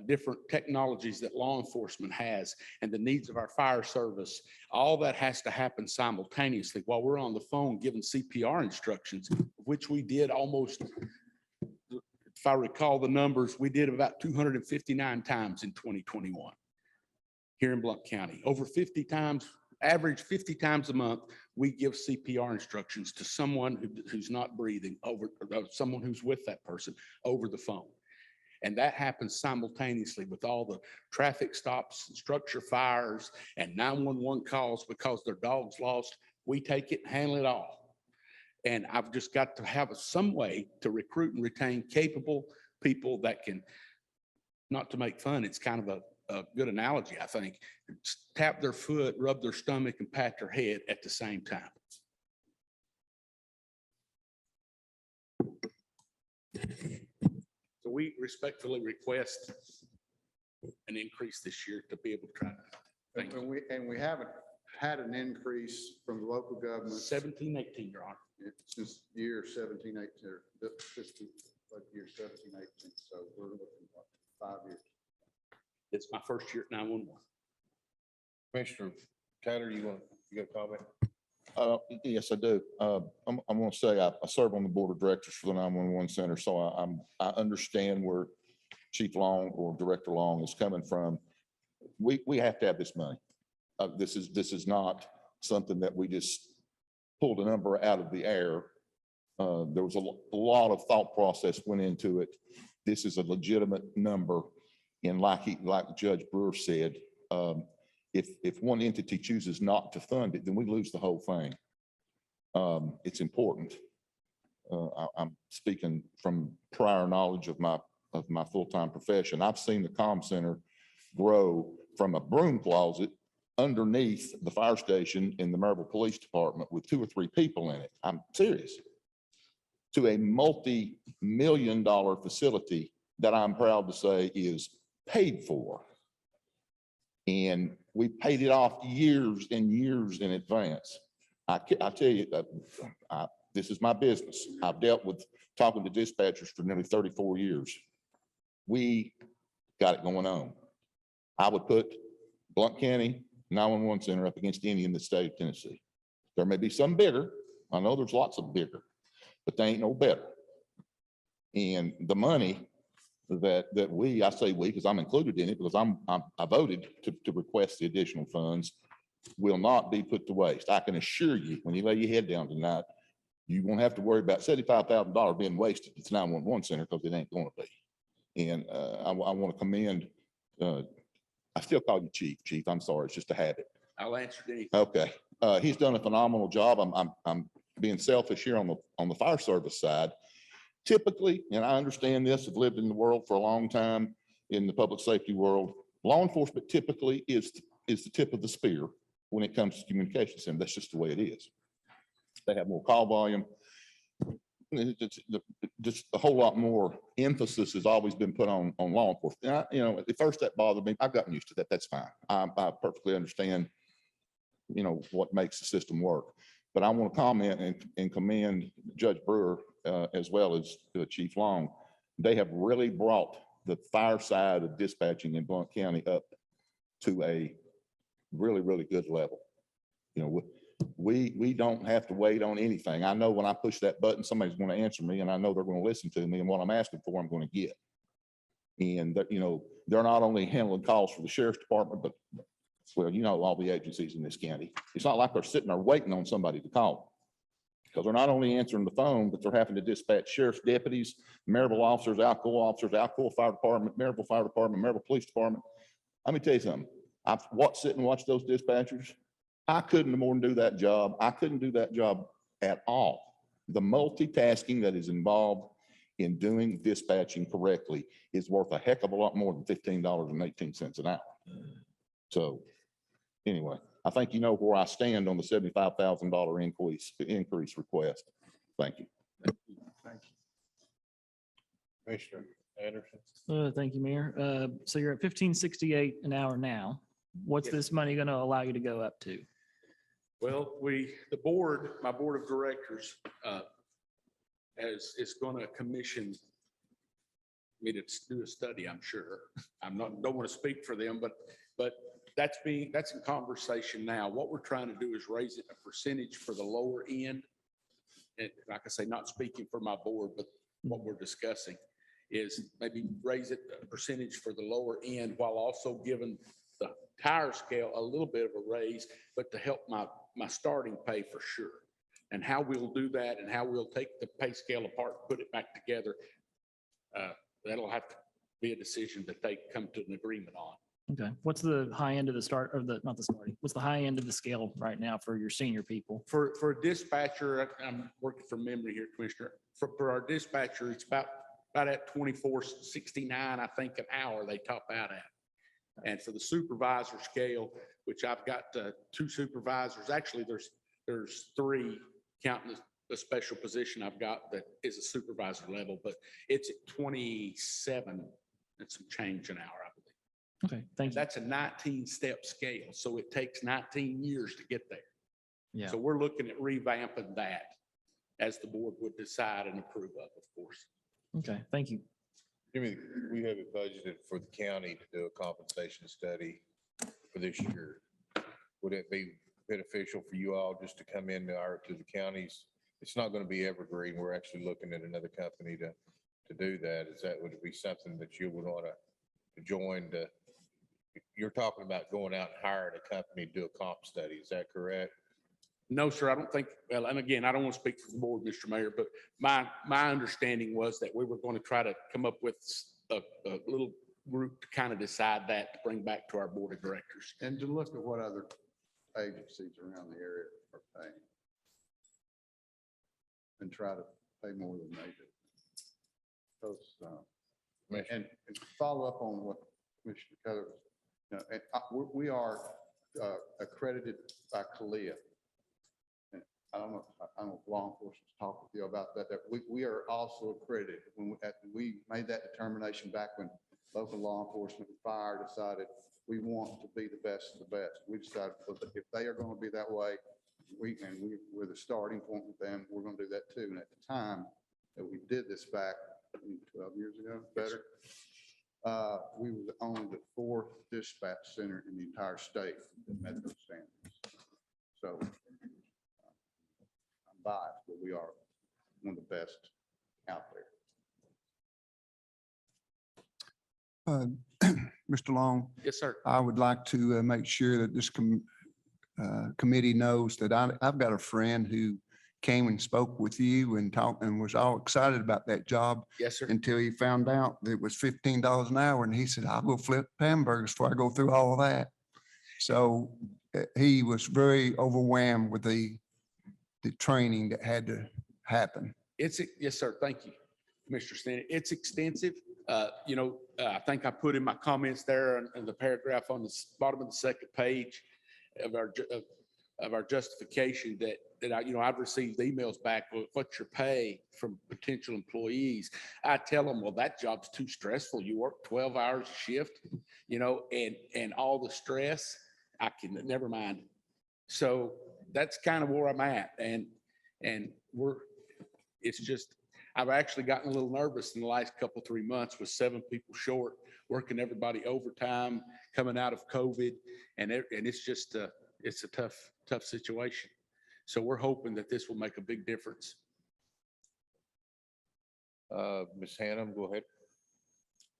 different technologies that law enforcement has and the needs of our fire service, all that has to happen simultaneously while we're on the phone giving CPR instructions, which we did almost, if I recall the numbers, we did about 259 times in 2021 here in Blount County. Over 50 times, average 50 times a month, we give CPR instructions to someone who's not breathing, over someone who's with that person over the phone. And that happens simultaneously with all the traffic stops, structure fires, and 911 calls because their dog's lost. We take it and handle it all. And I've just got to have some way to recruit and retain capable people that can, not to make fun, it's kind of a good analogy, I think, tap their foot, rub their stomach, and pat their head at the same time. So we respectfully request an increase this year to be able to try to. And we haven't had an increase from the local government. 17, 18, Your Honor. Since year 17, 18, or fiscal year 17, 18. So we're looking at 5 years. It's my first year at 911. Commissioner Taylor, you got a comment? Yes, I do. I'm going to say I serve on the board of directors for the 911 center, so I understand where Chief Long or Director Long is coming from. We have to have this money. This is not something that we just pulled a number out of the air. There was a lot of thought process went into it. This is a legitimate number, and like Judge Brewer said, if one entity chooses not to fund it, then we lose the whole thing. It's important. I'm speaking from prior knowledge of my full-time profession. I've seen the comm center grow from a broom closet underneath the fire station in the Maryville Police Department with 2 or 3 people in it. I'm serious. To a multi-million-dollar facility that I'm proud to say is paid for. And we paid it off years and years in advance. I tell you that this is my business. I've dealt with talking to dispatchers for nearly 34 years. We got it going on. I would put Blount County 911 Center up against any in the state of Tennessee. There may be some bigger. I know there's lots of bigger, but they ain't no better. And the money that I say we, because I'm included in it, because I voted to request the additional funds, will not be put to waste. I can assure you, when you lay your head down tonight, you won't have to worry about $75,000 being wasted at the 911 center, because it ain't going to be. And I want to commend, I still call you Chief. I'm sorry. It's just a habit. I'll answer anything. Okay. He's done a phenomenal job. I'm being selfish here on the fire service side. Typically, and I understand this, I've lived in the world for a long time in the public safety world. Law enforcement typically is the tip of the spear when it comes to communications, and that's just the way it is. They have more call volume. Just a whole lot more emphasis has always been put on law enforcement. At first that bothered me. I've gotten used to that. That's fine. I perfectly understand, what makes the system work. But I want to comment and commend Judge Brewer as well as Chief Long. They have really brought the fire side of dispatching in Blount County up to a really, really good level. We don't have to wait on anything. I know when I push that button, somebody's going to answer me, and I know they're going to listen to me, and what I'm asking for, I'm going to get. And they're not only handling calls for the sheriff's department, but all the agencies in this county. It's not like they're sitting there waiting on somebody to call, because they're not only answering the phone, but they're having to dispatch sheriff's deputies, Maryville officers, Alcoa Fire Department, Maryville Fire Department, Maryville Police Department. Let me tell you something. I've sit and watch those dispatchers. I couldn't more than do that job. I couldn't do that job at all. The multitasking that is involved in doing dispatching correctly is worth a heck of a lot more than $15.18 an hour. So anyway, I think you know where I stand on the $75,000 increase request. Thank you. Thank you. Commissioner Anderson. Thank you, Mayor. So you're at 1568 an hour now. What's this money going to allow you to go up to? Well, my board of directors is going to commission me to do a study, I'm sure. Don't want to speak for them, but that's in conversation now. What we're trying to do is raise it a percentage for the lower end. And like I say, not speaking for my board, but what we're discussing is maybe raise it a percentage for the lower end while also giving the tire scale a little bit of a raise, but to help my starting pay for sure. And how we'll do that and how we'll take the pay scale apart, put it back together, that'll have to be a decision that they come to an agreement on. Okay. What's the high end of the start of the, not the starting, what's the high end of the scale right now for your senior people? For a dispatcher, I'm working from memory here, Commissioner. For our dispatcher, it's about at $24.69, I think, an hour they top out at. And for the supervisor scale, which I've got 2 supervisors, actually there's 3 counting the special position I've got that is a supervisor level, but it's at 27 and some change an hour, I believe. Okay, thank you. That's a 19-step scale, so it takes 19 years to get there. Yeah. So we're looking at revamping that as the board would decide and approve of course. Okay, thank you. Jimmy, we have it budgeted for the county to do a compensation study for this year. Would it be beneficial for you all just to come in to the counties? It's not going to be evergreen. We're actually looking at another company to do that. Would it be something that you would want to join? You're talking about going out and hiring a company to do a comp study. Is that correct? No, sir, I don't think, well, and again, I don't want to speak for the board, Mr. Mayor, but my understanding was that we were going to try to come up with a little group to kind of decide that, to bring back to our board of directors. And to look at what other agencies around the area are paying. And try to pay more than they do. Because, and to follow up on what Commissioner Keller, you know, and we are accredited by CALIA. And I don't know if law enforcement's talked with you about that, that we are also accredited. When we made that determination back when local law enforcement and fire decided we want to be the best of the best. We decided if they are going to be that way, we're the starting point with them, we're going to do that too. And at the time that we did this back 12 years ago, better, we were only the 4th dispatch center in the entire state that met those standards. So I'm biased, but we are one of the best out there. Mr. Long, Yes, sir. I would like to make sure that this committee knows that I've got a friend who came and spoke with you and talked and was all excited about that job Yes, sir. until he found out that it was $15 an hour. And he said, I'll go flip hamburgers before I go through all of that. So he was very overwhelmed with the training that had to happen. Yes, sir. Thank you, Commissioner Stanley. It's extensive. I think I put in my comments there in the paragraph on the bottom of the second page of our justification that I've received emails back, well, what's your pay from potential employees? I tell them, well, that job's too stressful. You work 12 hours a shift, and all the stress, never mind. So that's kind of where I'm at. And it's just, I've actually gotten a little nervous in the last 3 months with 7 people short, working everybody overtime, coming out of COVID. And it's just, it's a tough situation. So we're hoping that this will make a big difference. Ms. Hannum, go ahead.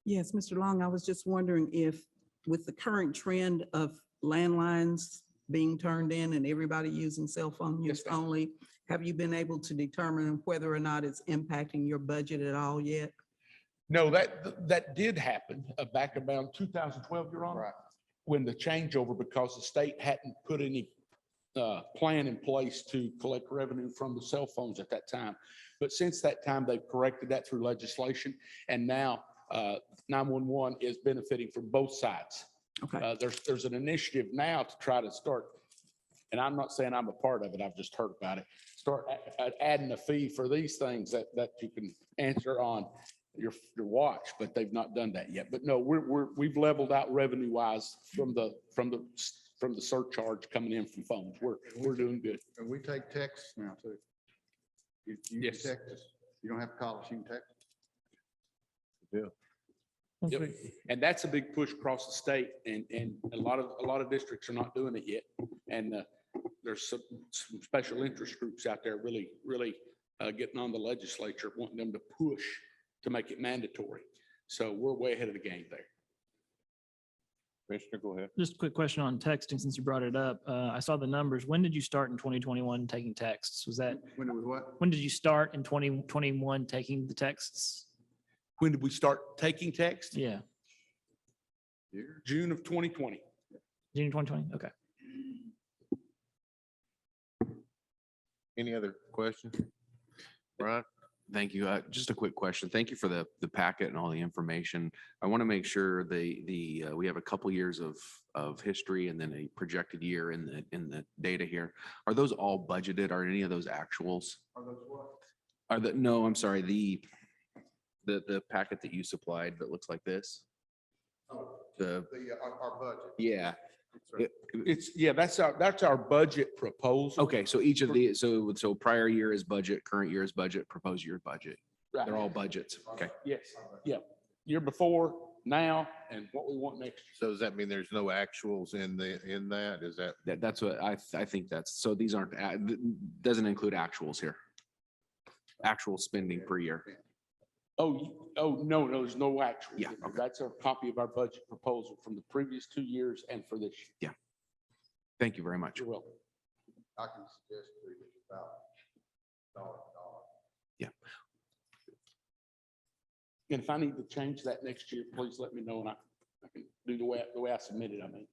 Yes, Mr. Long, I was just wondering if with the current trend of landlines being turned in and everybody using cell phone use ma'am. only, have you been able to determine whether or not it's impacting your budget at all yet? No, that did happen back around 2012, Your Honor. Right. When the changeover, because the state hadn't put any plan in place to collect revenue from the cell phones at that time. But since that time, they've corrected that through legislation. And now 911 is benefiting from both sides. Okay. There's an initiative now to try to start, and I'm not saying I'm a part of it, I've just heard about it, start adding a fee for these things that you can answer on your watch, but they've not done that yet. But no, we've leveled out revenue wise from the surcharge coming in from phones. We're doing good. And we take texts now too. You can Yes. text us. You don't have to call us, you can text. Yep. And that's a big push across the state, and a lot of districts are not doing it yet. And there's some special interest groups out there really getting on the legislature, wanting them to push to make it mandatory. So we're way ahead of the game there. Commissioner, go ahead. Just a quick question on texting, since you brought it up. I saw the numbers. When did you start in 2021 taking texts? Was that, When it was what? when did you start in 2021 taking the texts? When did we start taking text? Yeah, June of 2020. June 2020? Okay. Any other questions? Brian? Thank you. Just a quick question. Thank you for the packet and all the information. I want to make sure we have a couple years of history and then a projected year in the data here. Are those all budgeted? Are any of those actuals? Are those what? No, I'm sorry, the packet that you supplied that looks like this? Oh, The, our budget. yeah. That's our budget proposal. Okay, so each of the, so prior year is budget, current year is budget, proposed year is budget. Right. They're all budgets. Okay. Yes, yeah. Year before, now, and what we want next year. So does that mean there's no actuals in that? Is that? That's what I think so these aren't, doesn't include actuals here. Actual spending per year. No, there's no actual. Yeah, figure. That's a copy of our budget proposal from the previous 2 years and for this year. Yeah. Thank you very much. You're welcome. I can suggest to you about dollar. Yeah. And if I need to change that next year, please let me know and I can do the way I submitted, I mean.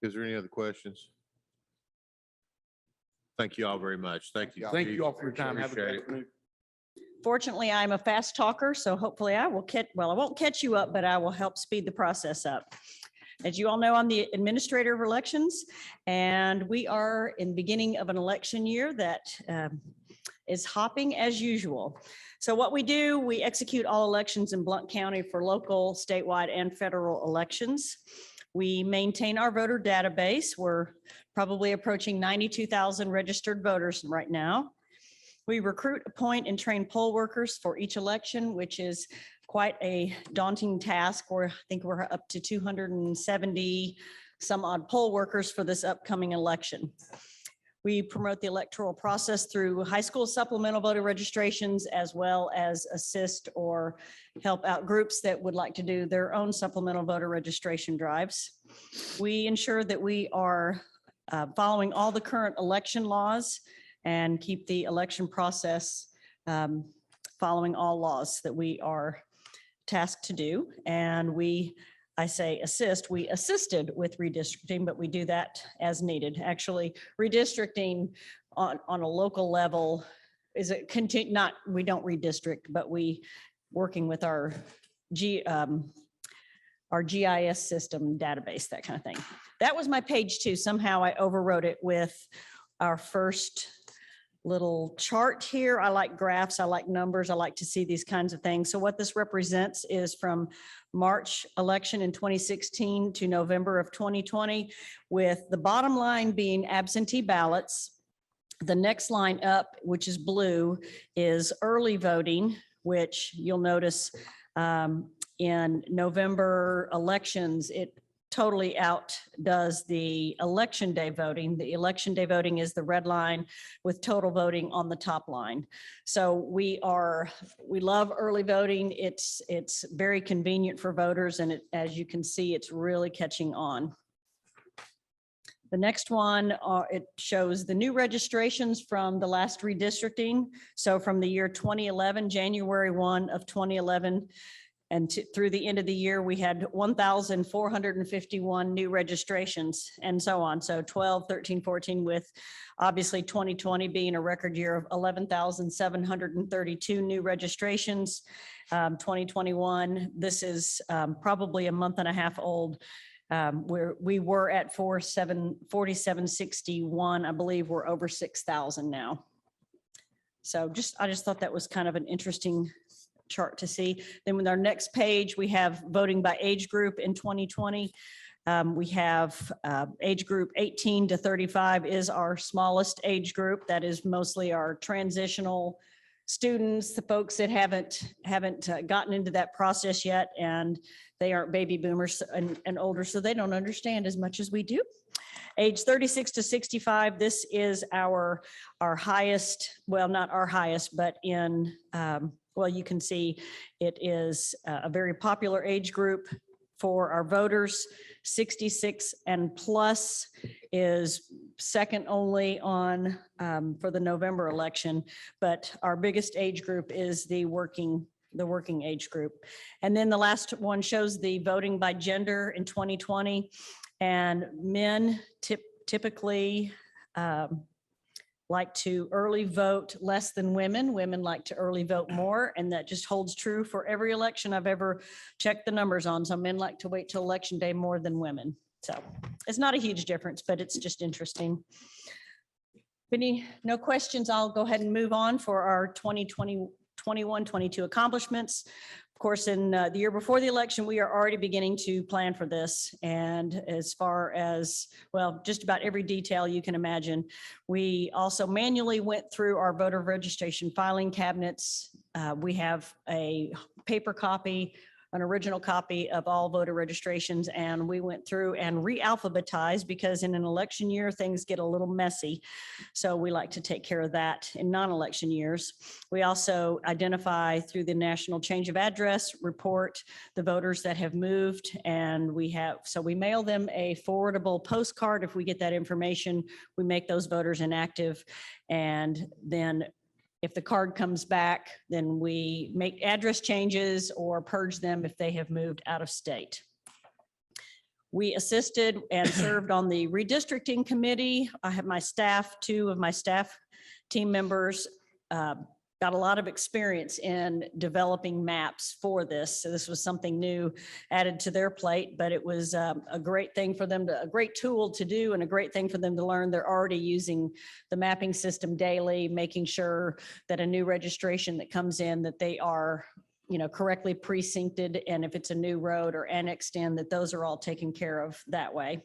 Is there any other questions? Thank you all very much. Thank you. Thank Chief. you all for your time. Have a Appreciate good it. afternoon. Fortunately, I'm a fast talker, so hopefully I will I won't catch you up, but I will help speed the process up. As you all know, I'm the Administrator of Elections, and we are in the beginning of an election year that is hopping as usual. So what we do, we execute all elections in Blount County for local, statewide, and federal elections. We maintain our voter database. We're probably approaching 92,000 registered voters right now. We recruit, appoint, and train poll workers for each election, which is quite a daunting task. I think we're up to 270 some odd poll workers for this upcoming election. We promote the electoral process through high school supplemental voter registrations, as well as assist or help out groups that would like to do their own supplemental voter registration drives. We ensure that we are following all the current election laws and keep the election process following all laws that we are tasked to do. And I say assist, we assisted with redistricting, but we do that as needed. Actually, redistricting on a local level is a we don't redistrict, but we working with our GIS system database, that kind of thing. That was my page 2. Somehow I overwrote it with our first little chart here. I like graphs, I like numbers, I like to see these kinds of things. So what this represents is from March election in 2016 to November of 2020, with the bottom line being absentee ballots. The next line up, which is blue, is early voting, which you'll notice in November elections, it totally outdoes the election day voting. The election day voting is the red line with total voting on the top line. So we love early voting. It's very convenient for voters, and as you can see, it's really catching on. The next one, it shows the new registrations from the last redistricting. So from the year 2011, January 1 of 2011, and through the end of the year, we had 1,451 new registrations and so on. So 12, 13, 14, with obviously 2020 being a record year of 11,732 new registrations. 2021, this is probably a month and a half old. Where we were at 4,761, I believe we're over 6,000 now. So I just thought that was kind of an interesting chart to see. Then with our next page, we have voting by age group in 2020. We have age group 18 to 35 is our smallest age group. That is mostly our transitional students, the folks that haven't gotten into that process yet, and they aren't baby boomers and older, so they don't understand as much as we do. Age 36 to 65, this is our highest, well, not our highest, but in, well, you can see it is a very popular age group for our voters. 66 and plus is second only on for the November election, but our biggest age group is the working age group. And then the last one shows the voting by gender in 2020, and men typically like to early vote less than women. Women like to early vote more, and that just holds true for every election I've ever checked the numbers on. So men like to wait till election day more than women. So it's not a huge difference, but it's just interesting. No questions, I'll go ahead and move on for our 2020, 21, 22 accomplishments. Of course, in the year before the election, we are already beginning to plan for this. And as far as, well, just about every detail you can imagine, we also manually went through our voter registration filing cabinets. We have a paper copy, an original copy of all voter registrations, and we went through and re-alphabetized because in an election year, things get a little messy. So we like to take care of that in non-election years. We also identify through the National Change of Address report the voters that have moved, and we mail them a forwardable postcard. If we get that information, we make those voters inactive, and then If the card comes back, then we make address changes or purge them if they have moved out of state. We assisted and served on the redistricting committee. I have my staff, 2 of my staff team members got a lot of experience in developing maps for this. So this was something new added to their plate, but it was a great thing for them a great tool to do and a great thing for them to learn. They're already using the mapping system daily, making sure that a new registration that comes in, that they are correctly precincted, and if it's a new road or annexed in, that those are all taken care of that way.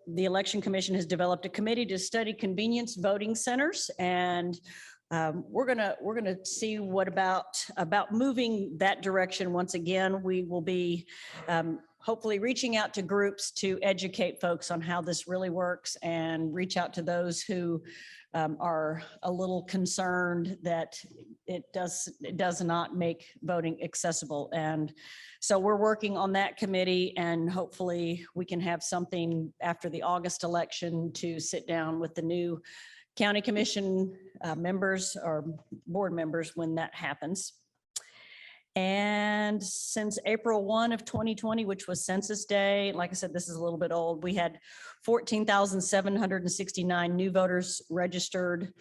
The Election Commission has developed a committee to study convenience voting centers, and we're gonna see what about moving that direction. Once again, we will be hopefully reaching out to groups to educate folks on how this really works, and reach out to those who are a little concerned that it does not make voting accessible. And so we're working on that committee, and hopefully we can have something after the August election to sit down with the new county commission members or board members when that happens. And since April 1 of 2020, which was Census Day, like I said, this is a little bit old, we had 14,769 new voters registered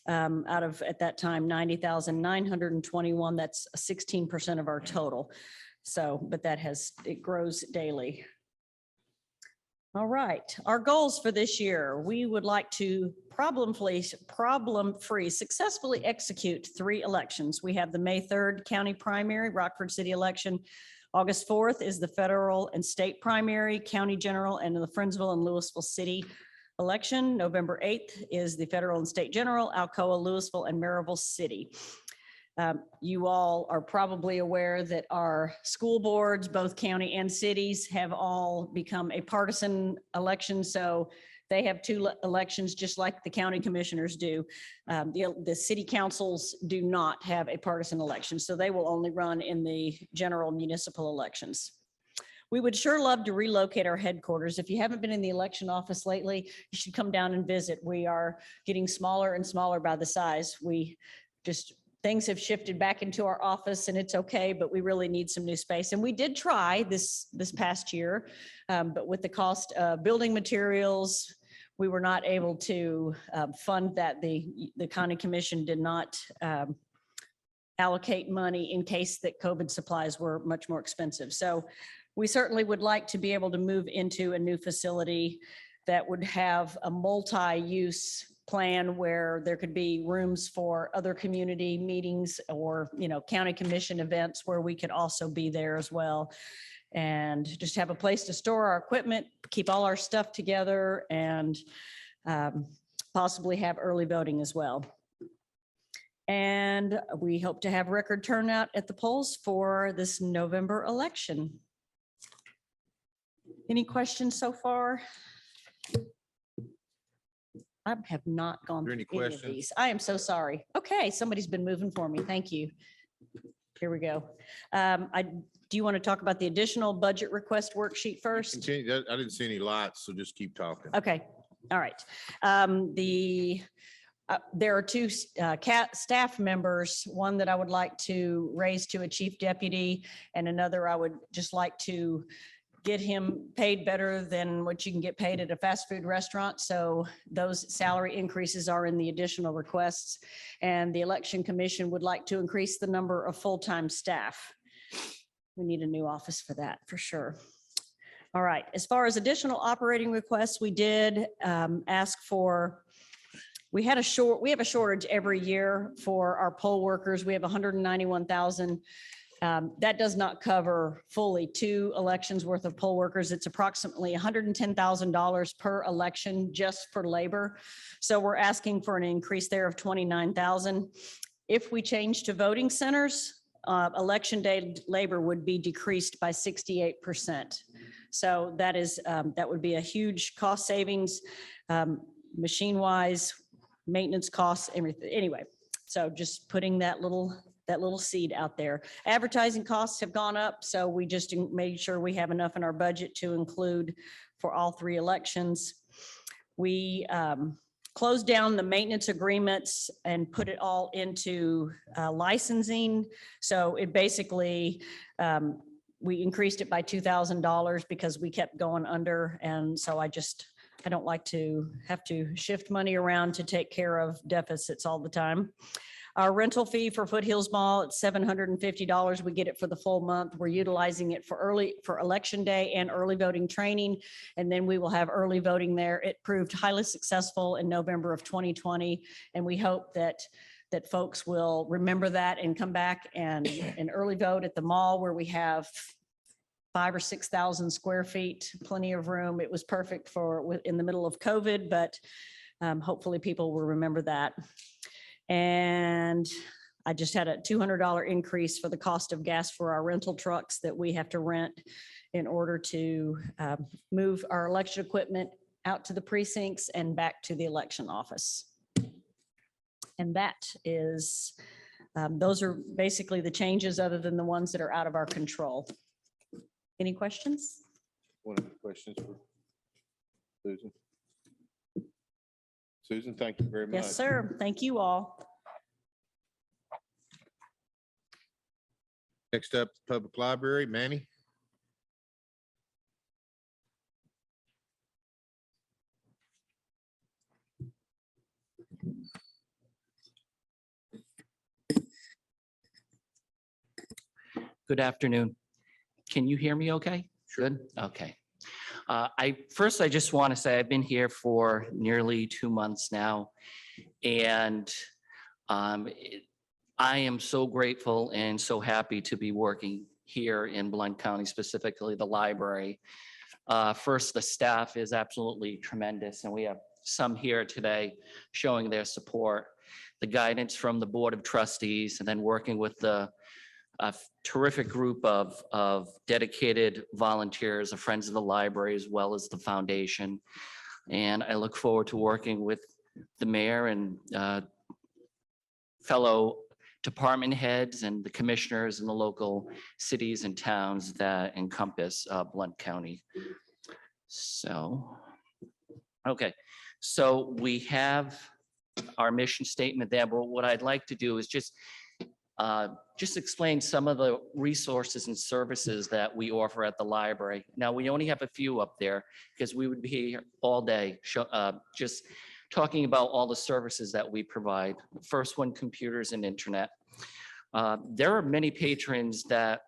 out of, at that time, 90,921. That's 16% of our total. So, but it grows daily. All right, our goals for this year. We would like to problem-free successfully execute 3 elections. We have the May 3rd county primary, Rockford City election. August 4th is the federal and state primary, county general, and the Friendsville and Louisville City election. November 8th is the federal and state general, Alcoa, Louisville, and Maryville City. You all are probably aware that our school boards, both county and cities, have all become a partisan election. So they have 2 elections, just like the county commissioners do. The city councils do not have a partisan election, so they will only run in the general municipal elections. We would sure love to relocate our headquarters. If you haven't been in the election office lately, you should come down and visit. We are getting smaller and smaller by the size. Things have shifted back into our office, and it's okay, but we really need some new space. And we did try this past year, but with the cost of building materials, we were not able to fund that. The county commission did not allocate money in case that COVID supplies were much more expensive. So we certainly would like to be able to move into a new facility that would have a multi-use plan where there could be rooms for other community meetings or, county commission events where we could also be there as well. And just have a place to store our equipment, keep all our stuff together, and possibly have early voting as well. And we hope to have record turnout at the polls for this November election. Any questions so far? I have not gone there through any any of questions? these. I am so sorry. Okay, somebody's been moving for me. Thank you. Here we go. Do you want to talk about the additional budget request worksheet first? Continue. I didn't see any lights, so just keep talking. Okay, all right. There are 2 staff members, one that I would like to raise to a chief deputy, and another I would just like to get him paid better than what you can get paid at a fast food restaurant. So those salary increases are in the additional requests. And the Election Commission would like to increase the number of full-time staff. We need a new office for that, for sure. All right, as far as additional operating requests, we did ask for, we have a shortage every year for our poll workers. We have 191,000. That does not cover fully 2 elections worth of poll workers. It's approximately $110,000 per election just for labor. So we're asking for an increase there of 29,000. If we change to voting centers, election day labor would be decreased by 68%. So that would be a huge cost savings, machine-wise, maintenance costs, everything. Anyway, so just putting that little seed out there. Advertising costs have gone up, so we just made sure we have enough in our budget to include for all 3 elections. We closed down the maintenance agreements and put it all into licensing. So it basically, we increased it by $2,000 because we kept going under. And so I don't like to have to shift money around to take care of deficits all the time. Our rental fee for Foothills Mall, it's $750. We get it for the full month. We're utilizing it for election day and early voting training. And then we will have early voting there. It proved highly successful in November of 2020. And we hope that folks will remember that and come back and early vote at the mall where we have 5,000 or 6,000 square feet, plenty of room. It was perfect in the middle of COVID, but hopefully people will remember that. And I just had a $200 increase for the cost of gas for our rental trucks that we have to rent in order to move our election equipment out to the precincts and back to the election office. And that is, those are basically the changes other than the ones that are out of our control. Any questions? One of the questions for Susan. Susan, thank you very much. Yes, sir. Thank you all. Next up, Public Library, Manny. Good afternoon. Can you hear me okay? Good, okay. I just want to say I've been here for nearly 2 months now. And I am so grateful and so happy to be working here in Blount County, specifically the library. First, the staff is absolutely tremendous, and we have some here today showing their support. The guidance from the Board of Trustees, and then working with the terrific group of dedicated volunteers, of Friends of the Library, as well as the foundation. And I look forward to working with the mayor and fellow department heads and the commissioners in the local cities and towns that encompass Blount County. So, okay, so we have our mission statement there, but what I'd like to do is just explain some of the resources and services that we offer at the library. Now, we only have a few up there because we would be here all day just talking about all the services that we provide. First one, computers and internet. There are many patrons that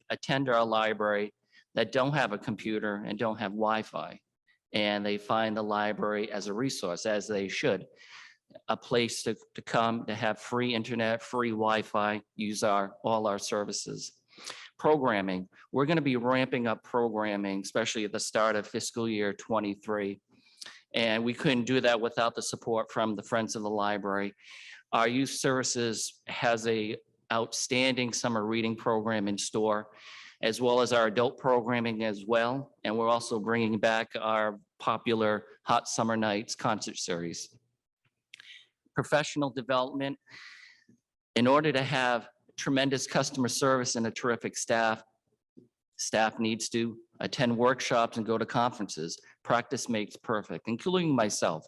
attend our library that don't have a computer and don't have Wi-Fi, and they find the library as a resource, as they should. A place to come, to have free internet, free Wi-Fi, use all our services. Programming, we're going to be ramping up programming, especially at the start of fiscal year 23. And we couldn't do that without the support from the Friends of the Library. Our youth services has a outstanding summer reading program in store, as well as our adult programming as well. And we're also bringing back our popular Hot Summer Nights concert series. Professional development. In order to have tremendous customer service and a terrific staff needs to attend workshops and go to conferences. Practice makes perfect, including myself.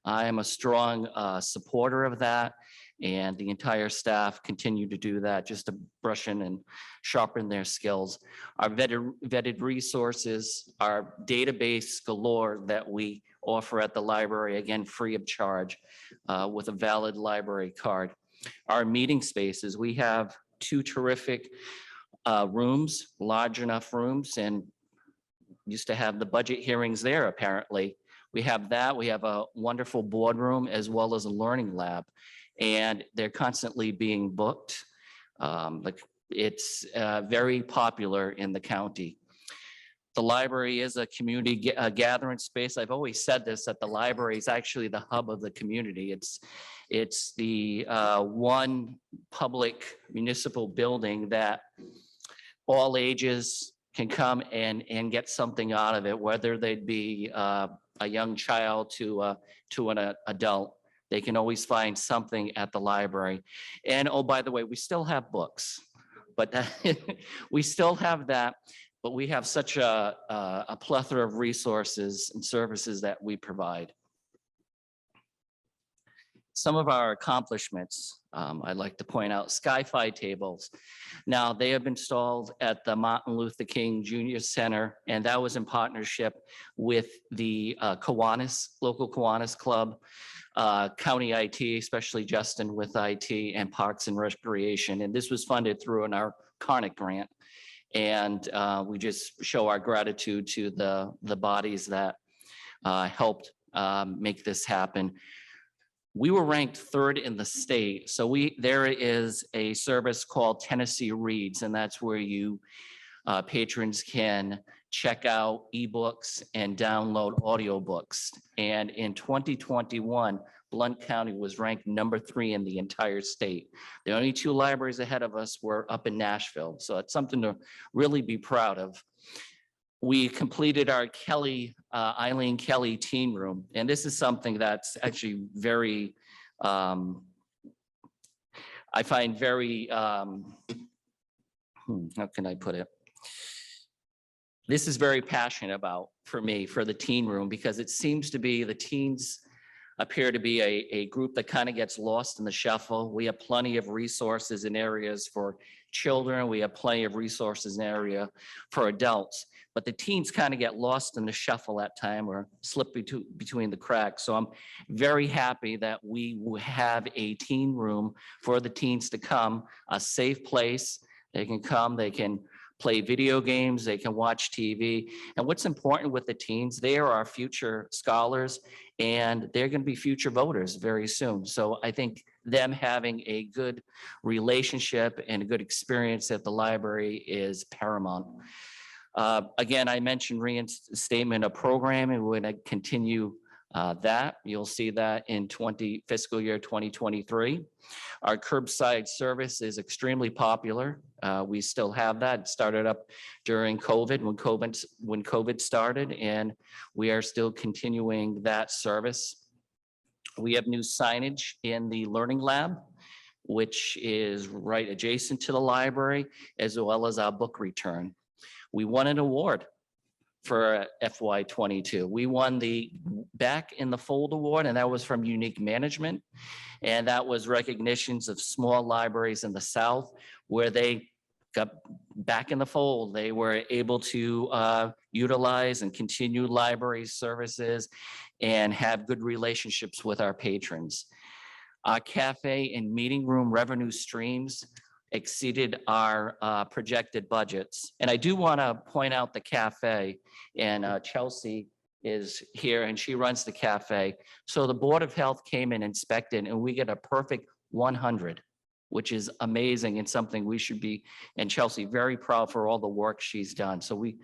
I am a strong supporter of that, and the entire staff continue to do that just to brush in and sharpen their skills. Our vetted resources, our database galore that we offer at the library, again, free of charge with a valid library card. Our meeting spaces, we have 2 terrific rooms, large enough rooms, and used to have the budget hearings there, apparently. We have that. We have a wonderful boardroom as well as a learning lab, and they're constantly being booked. It's very popular in the county. The library is a community gathering space. I've always said this, that the library is actually the hub of the community. It's the one public municipal building that all ages can come and get something out of it, whether they'd be a young child to an adult. They can always find something at the library. And oh, by the way, we still have books, but we still have that. But we have such a plethora of resources and services that we provide. some of our accomplishments, I'd like to point out Sky-Fi tables. Now, they have been installed at the Martin Luther King Junior Center, and that was in partnership with the local Kiwanis Club, County IT, especially Justin with IT, and Parks and Recreation. And this was funded through our Carnick grant. And we just show our gratitude to the bodies that helped make this happen. We were ranked 3rd in the state. So there is a service called Tennessee Reads, and that's where you patrons can check out ebooks and download audiobooks. And in 2021, Blount County was ranked number 3 in the entire state. The only 2 libraries ahead of us were up in Nashville. So it's something to really be proud of. We completed our Eileen Kelly Teen Room. And this is something that's actually very, I find very, how can I put it? This is very passionate about for me, for the teen room, because it seems to be the teens appear to be a group that kind of gets lost in the shuffle. We have plenty of resources in areas for children. We have plenty of resources in area for adults, but the teens kind of get lost in the shuffle at time or slip between the cracks. So I'm very happy that we have a teen room for the teens to come, a safe place. They can come, they can play video games, they can watch TV. And what's important with the teens, they are our future scholars and they're going to be future voters very soon. So I think them having a good relationship and a good experience at the library is paramount. Again, I mentioned reinstatement of programming. We're going to continue that. You'll see that in fiscal year 2023. Our curbside service is extremely popular. We still have that. It started up during COVID, when COVID started, and we are still continuing that service. We have new signage in the Learning Lab, which is right adjacent to the library, as well as our book return. We won an award for FY22. We won the Back in the Fold Award, and that was from Unique Management. And that was recognitions of small libraries in the South where they got back in the fold. They were able to utilize and continue library services and have good relationships with our patrons. Our cafe and meeting room revenue streams exceeded our projected budgets. And I do want to point out the cafe, and Chelsea is here and she runs the cafe. So the Board of Health came and inspected and we get a perfect 100, which is amazing and something we should be, and Chelsea, very proud for all the work she's done. So we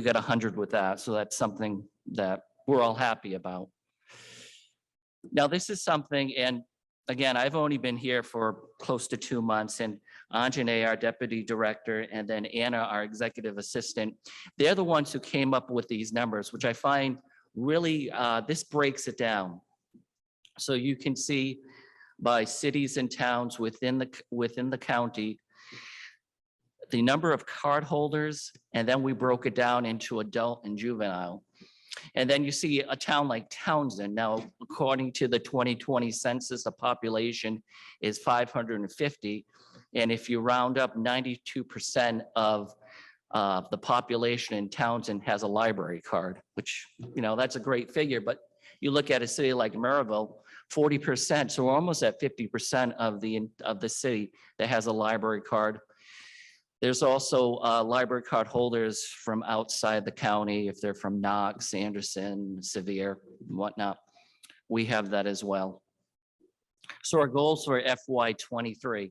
got 100 with that. So that's something that we're all happy about. Now, this is something, and again, I've only been here for close to 2 months, and Anjane, our deputy director, and then Anna, our executive assistant, they're the ones who came up with these numbers, which I find really, this breaks it down. So you can see by cities and towns within the county, the number of card holders, and then we broke it down into adult and juvenile. And then you see a town like Townsend. Now, according to the 2020 census, the population is 550. And if you round up, 92% of the population in Townsend has a library card, which, you know, that's a great figure. But you look at a city like Maryville, 40%. So we're almost at 50% of the city that has a library card. There's also library card holders from outside the county, if they're from Knox, Anderson, Sevier, and whatnot. We have that as well. So our goals for FY23.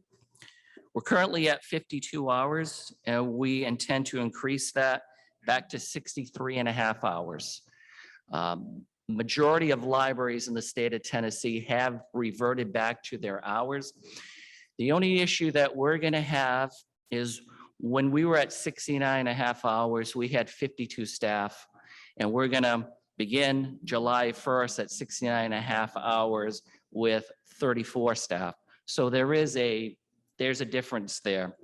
We're currently at 52 hours, and we intend to increase that back to 63.5 hours. Majority of libraries in the state of Tennessee have reverted back to their hours. The only issue that we're going to have is when we were at 69.5 hours, we had 52 staff, and we're going to begin July 1st at 69.5 hours with 34 staff. So there's a difference there.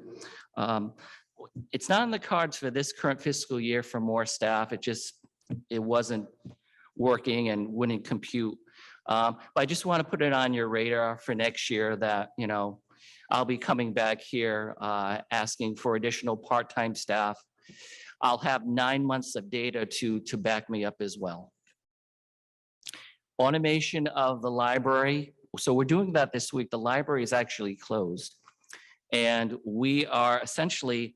It's not in the cards for this current fiscal year for more staff. It wasn't working and wouldn't compute But I just want to put it on your radar for next year that, I'll be coming back here asking for additional part-time staff. I'll have 9 months of data to back me up as well. Automation of the library. So we're doing that this week. The library is actually closed. And we are essentially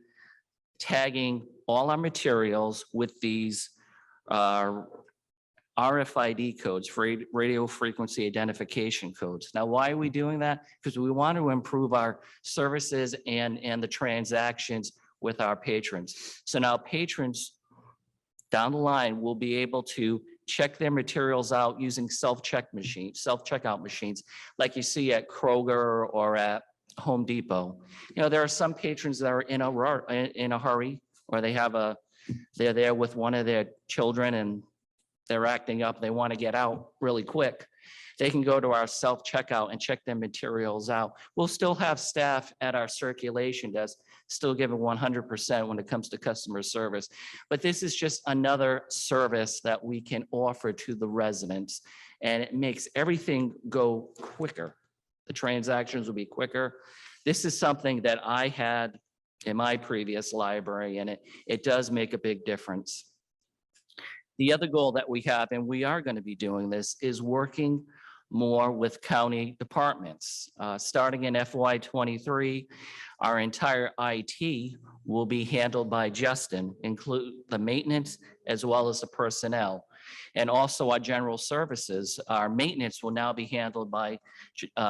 tagging all our materials with these RFID codes, radio frequency identification codes. Now, why are we doing that? Because we want to improve our services and the transactions with our patrons. So now patrons down the line will be able to check their materials out using self-checkout machines, like you see at Kroger or at Home Depot. There are some patrons that are in a hurry, or they're there with one of their children and they're acting up, they want to get out really quick. They can go to our self-checkout and check their materials out. We'll still have staff at our circulation desk, still giving 100% when it comes to customer service. But this is just another service that we can offer to the residents, and it makes everything go quicker. The transactions will be quicker. This is something that I had in my previous library, and it does make a big difference. The other goal that we have, and we are going to be doing this, is working more with county departments. Starting in FY23, our entire IT will be handled by Justin, include the maintenance as well as the personnel. And also our general services, our maintenance will now be handled by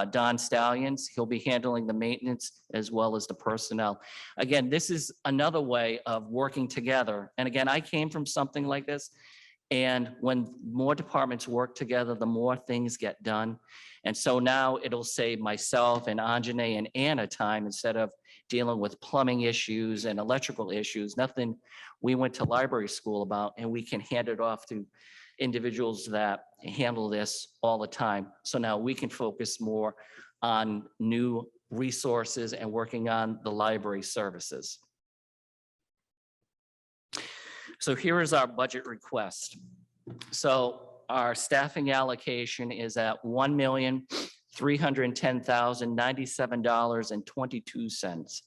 Don Stallions. He'll be handling the maintenance as well as the personnel. Again, this is another way of working together. And again, I came from something like this. And when more departments work together, the more things get done. And so now it'll save myself and Anjane and Anna time instead of dealing with plumbing issues and electrical issues, nothing we went to library school about, and we can hand it off to individuals that handle this all the time. So now we can focus more on new resources and working on the library services. So here is our budget request. So our staffing allocation is at $1,310,097.22.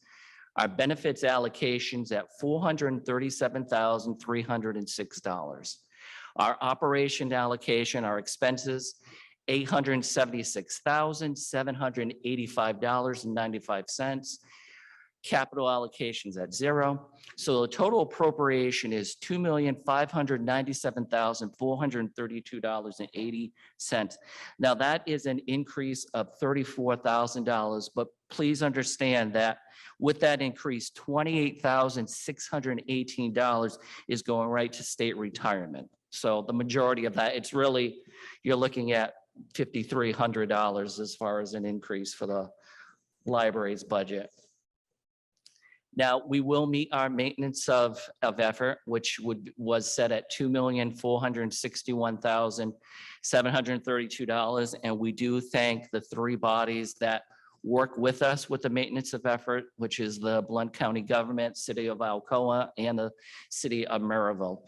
Our benefits allocations at $437,306. Our operation allocation, our expenses, $876,785.95. Capital allocations at $0. So the total appropriation is $2,597,432.80. Now that is an increase of $34,000, but please understand that with that increase, $28,618 is going right to state retirement. So the majority of that, it's really, you're looking at $5,300 as far as an increase for the library's budget. Now, we will meet our maintenance of effort, which was set at $2,461,732. And we do thank the three bodies that work with us with the maintenance of effort, which is the Blount County government, City of Alcoa, and the City of Maryville.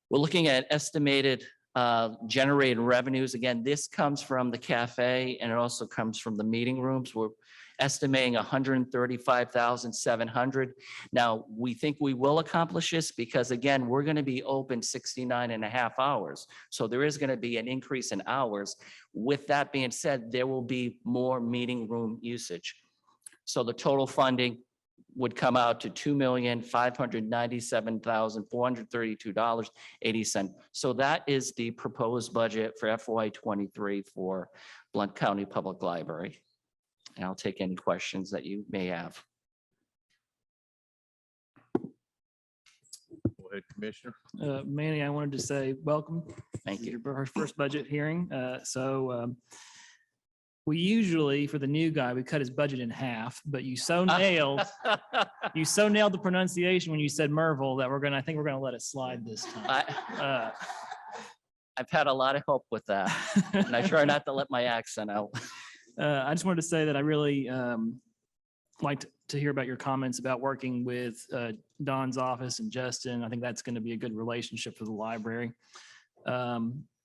We're looking at estimated generated revenues. Again, this comes from the cafe and it also comes from the meeting rooms. We're estimating $135,700. Now, we think we will accomplish this because again, we're going to be open 69.5 hours. So there is going to be an increase in hours. With that being said, there will be more meeting room usage. So the total funding would come out to $2,597,432.80. So that is the proposed budget for FY23 for Blount County Public Library. And I'll take any questions that you may have. Go ahead, Commissioner. Manny, I wanted to say welcome. Thank you. Our first budget hearing. We usually, for the new guy, we cut his budget in half, but you so nailed the pronunciation when you said Merville that I think we're gonna let it slide this time. I've had a lot of help with that, and I try not to let my accent out. I just wanted to say that I really liked to hear about your comments about working with Don's office and Justin. I think that's going to be a good relationship for the library.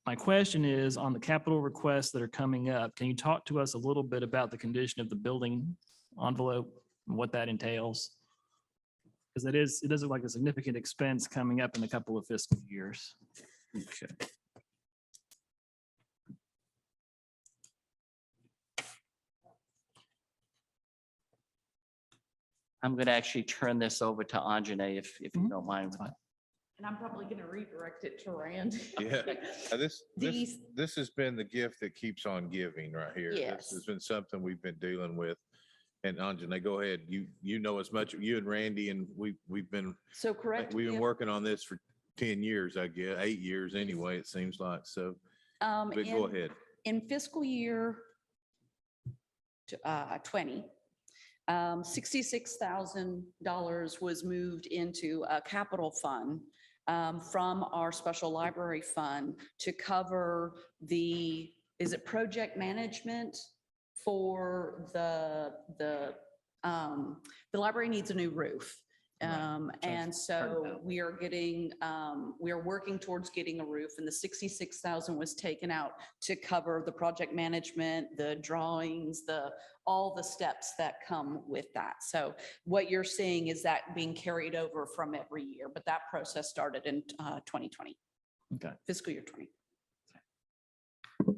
My question is on the capital requests that are coming up, can you talk to us a little bit about the condition of the building envelope and what that entails? Because it does look like a significant expense coming up in a couple of fiscal years. Okay. I'm going to actually turn this over to Anjane if you don't mind. And I'm probably going to redirect it to Rand. Yeah, this These- has been the gift that keeps on giving right here. Yes. This has been something we've been dealing with. And Anjane, go ahead. You know as much, you and Randy, and we've been, So correct. we've me been if- working on this for 10 years, I guess, 8 years anyway, it seems like. So, but go in- ahead. In fiscal year 20, $66,000 was moved into a capital fund from our special library fund to cover is it project management for the library needs a new roof. And so we are working towards getting a roof, and the 66,000 was taken out to cover the project management, the drawings, all the steps that come with that. So what you're seeing is that being carried over from every year, but that process started in 2020. Okay. Fiscal year 20. We've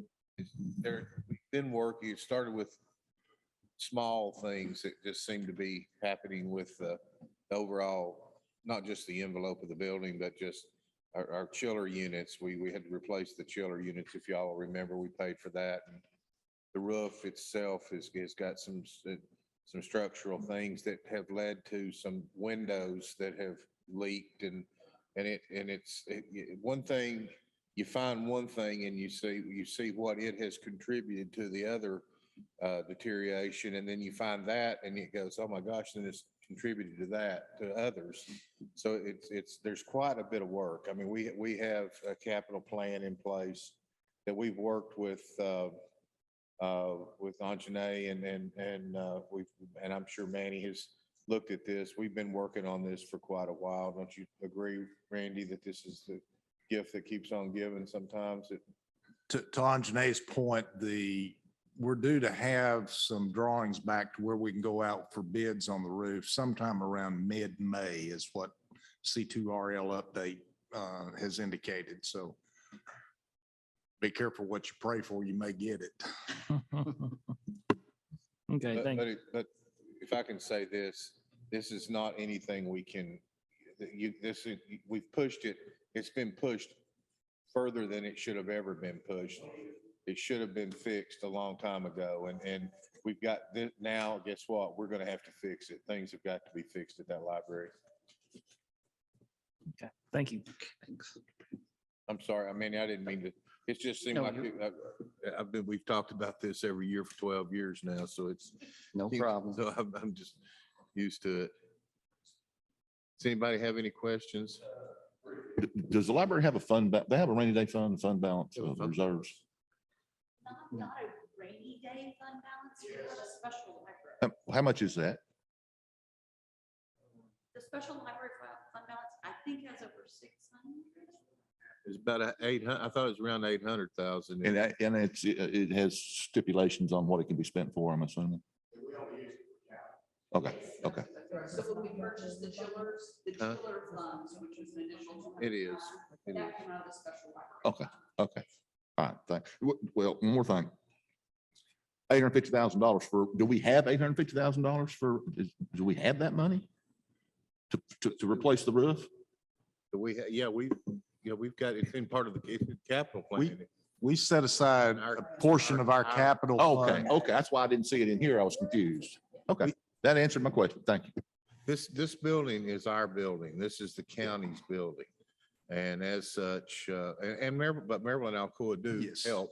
been working, it started with small things that just seem to be happening with the overall, not just the envelope of the building, but just our chiller units. We had to replace the chiller units. If y'all remember, we paid for that. And the roof itself has got some structural things that have led to some windows that have leaked and it's one thing, you find one thing and you see what it has contributed to the other deterioration, and then you find that and it goes, oh my gosh, then it's contributed to that to others. So there's quite a bit of work. I mean, we have a capital plan in place that we've worked with Anjane and I'm sure Manny has looked at this. We've been working on this for quite a while. Don't you agree, Randy, that this is the gift that keeps on giving sometimes? To Anjane's point, we're due to have some drawings back to where we can go out for bids on the roof sometime around mid-May is what C2RL update has indicated. So be careful what you pray for, you may get it. Okay, thank you. But if I can say this is not anything we can, we've pushed it, it's been pushed further than it should have ever been pushed. It should have been fixed a long time ago. And we've got this now, guess what? We're going to have to fix it. Things have got to be fixed at that library. Okay, thank you. I'm sorry. I mean, I didn't mean to, it just seemed No, like we've talked about this every year for 12 years now. So it's No problem. So I'm just used to it. Does anybody have any questions? Does the library have a they have a rainy day fund balance of reserves? Not a rainy day fund balance, we have a special library. How much is that? The special library fund balance, I think has over 600. It's about 800. I thought it was around 800,000. And it has stipulations on what it can be spent for, I'm assuming. Okay, okay. So when we purchased the chillers, the chiller funds, which was an additional. It is. It That is. came out of the special library. Okay, okay. All right, thanks. Well, one more thing. $850,000 do we have $850,000 do we have that money to replace the roof? We've got, it's in part of the capital plan. We set aside a portion of our capital. Okay, fund. okay. That's why I didn't see it in here. I was confused. Okay, that answered my question. Thank you. This building is our building. This is the county's building. And as such, but Maryland Alcoa do Yes. help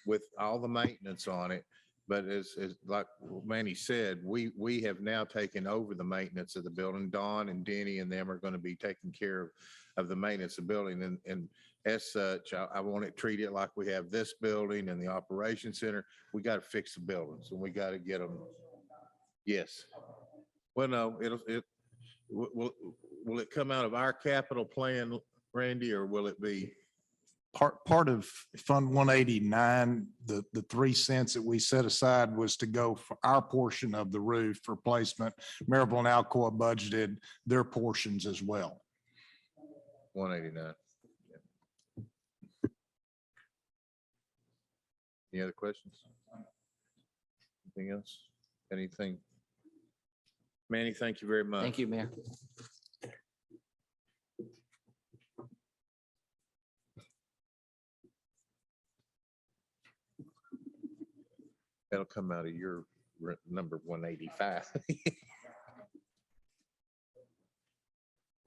with all the maintenance on it. But as like Manny said, we have now taken over the maintenance of the building. Dawn and Denny and them are going to be taking care of the maintenance of the building. And as such, I want to treat it like we have this building and the operations center. We got to fix the buildings and we got to get them. Yes. Well, no, will it come out of our capital plan, Randy, or will it be part of Fund 189, the 3 cents that we set aside was to go for our portion of the roof replacement. Maryville and Alcoa budgeted their portions as well. 189. Any other questions? Anything else? Anything? Manny, thank you very much. Thank you, Mayor. That'll come out of your number 185.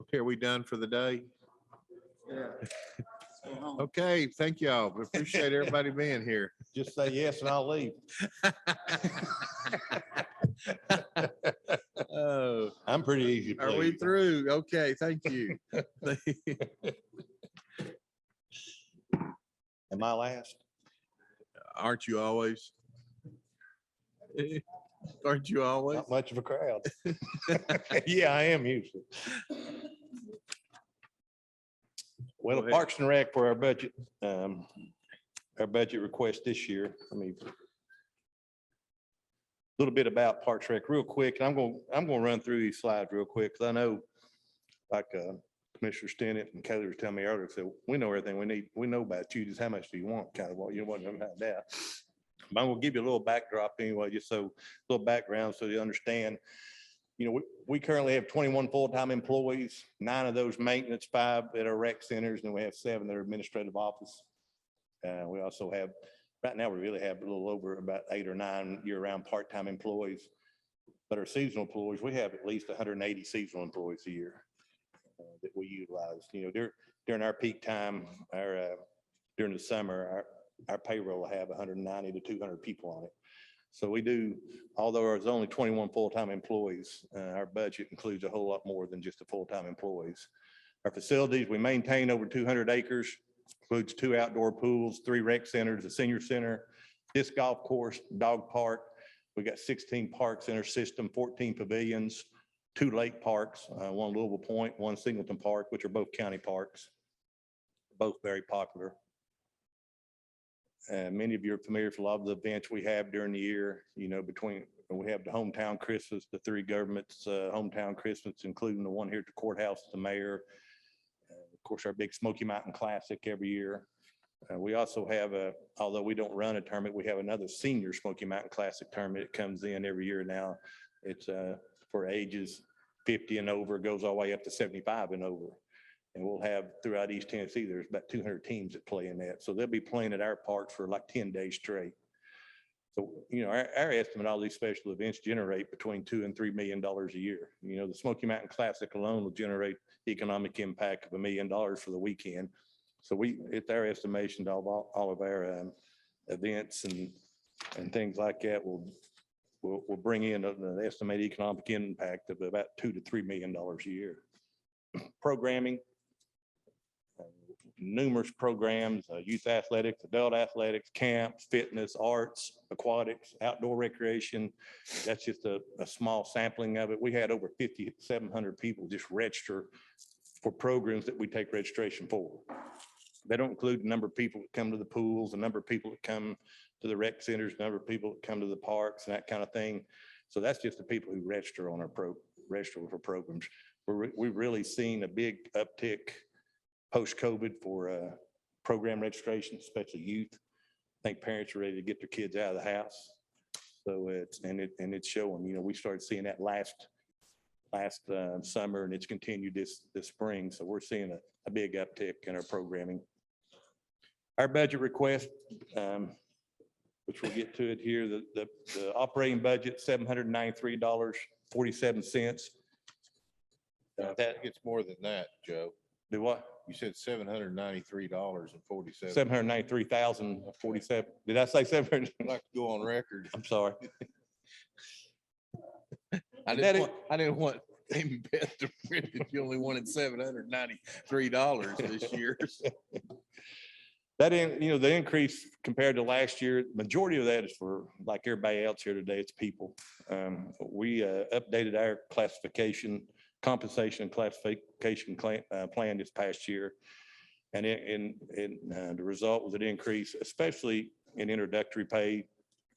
Okay, are we done for the day? Yeah. Okay, thank y'all. We appreciate everybody being here. Just say yes and I'll leave. Oh, I'm pretty easy. to are we please. through? Okay, thank you. Am I last? Aren't you always? Aren't you always? Not much of a crowd. Yeah, I am usually. Well, Go ahead. Parks and Rec for our budget request this year. I mean, a little bit about Parks and Rec real quick. And I'm going to run through these slides real quick because I know like Commissioner Stinnett and Kelly was telling me earlier, so we know everything we need. We know about you. Just how much do you want? Kind of what you want about that. But I'm going to give you a little backdrop anyway, just so a little background so you understand. You know, we currently have 21 full-time employees, 9 of those maintenance, 5 at our rec centers, and we have 7 that are administrative office. We also have, right now, we really have a little over about 8 or 9 year-round part-time employees. But our seasonal employees, we have at least 180 seasonal employees a year that we utilize. You know, during our peak time, during the summer, our payroll will have 190 to 200 people on it. So we do, although there's only 21 full-time employees, our budget includes a whole lot more than just the full-time employees. Our facilities, we maintain over 200 acres, includes 2 outdoor pools, 3 rec centers, a senior center, disc golf course, dog park. We got 16 parks in our system, 14 pavilions, 2 lake parks, 1 Louisville Point, 1 Singleton Park, which are both county parks, both very popular. Many of you are familiar with a lot of the events we have during the year, you know, we have the hometown Christmas, the 3 governments, hometown Christmas, including the one here at the courthouse, the mayor. Of course, our big Smoky Mountain Classic every year. We also have although we don't run a tournament, we have another senior Smoky Mountain Classic tournament that comes in every year now. It's for ages 50 and over, goes all the way up to 75 and over. And we'll have throughout East Tennessee, there's about 200 teams that play in that. So they'll be playing at our parks for like 10 days straight. So, you know, our estimate, all these special events generate between $2 and $3 million a year. You know, the Smoky Mountain Classic alone will generate economic impact of $1 million for the weekend. So it's our estimation of all of our events and things like that will bring in an estimated economic impact of about $2 to $3 million a year. Programming. Numerous programs, youth athletics, adult athletics, camps, fitness, arts, aquatics, outdoor recreation. That's just a small sampling of it. We had over 5,700 people just register for programs that we take registration for. They don't include the number of people that come to the pools, the number of people that come to the rec centers, the number of people that come to the parks and that kind of thing. So that's just the people who register on our register for programs. We've really seen a big uptick post-COVID for program registration, especially youth. I think parents are ready to get their kids out of the house. So it's showing, you know, we started seeing that last summer and it's continued this spring. So we're seeing a big uptick in our programming. Our budget request, which we'll get to it here, the operating budget, $793.47. That gets more than that, Joe. Do what? You said $793.47. 793,047. Did I say 700? I'd like to go on record. I'm sorry. I didn't want Amy Beth to print that you only wanted $793 this year. The increase compared to last year, majority of that is for, like everybody else here today, it's people. We updated our compensation classification plan this past year. And the result was an increase, especially in introductory pay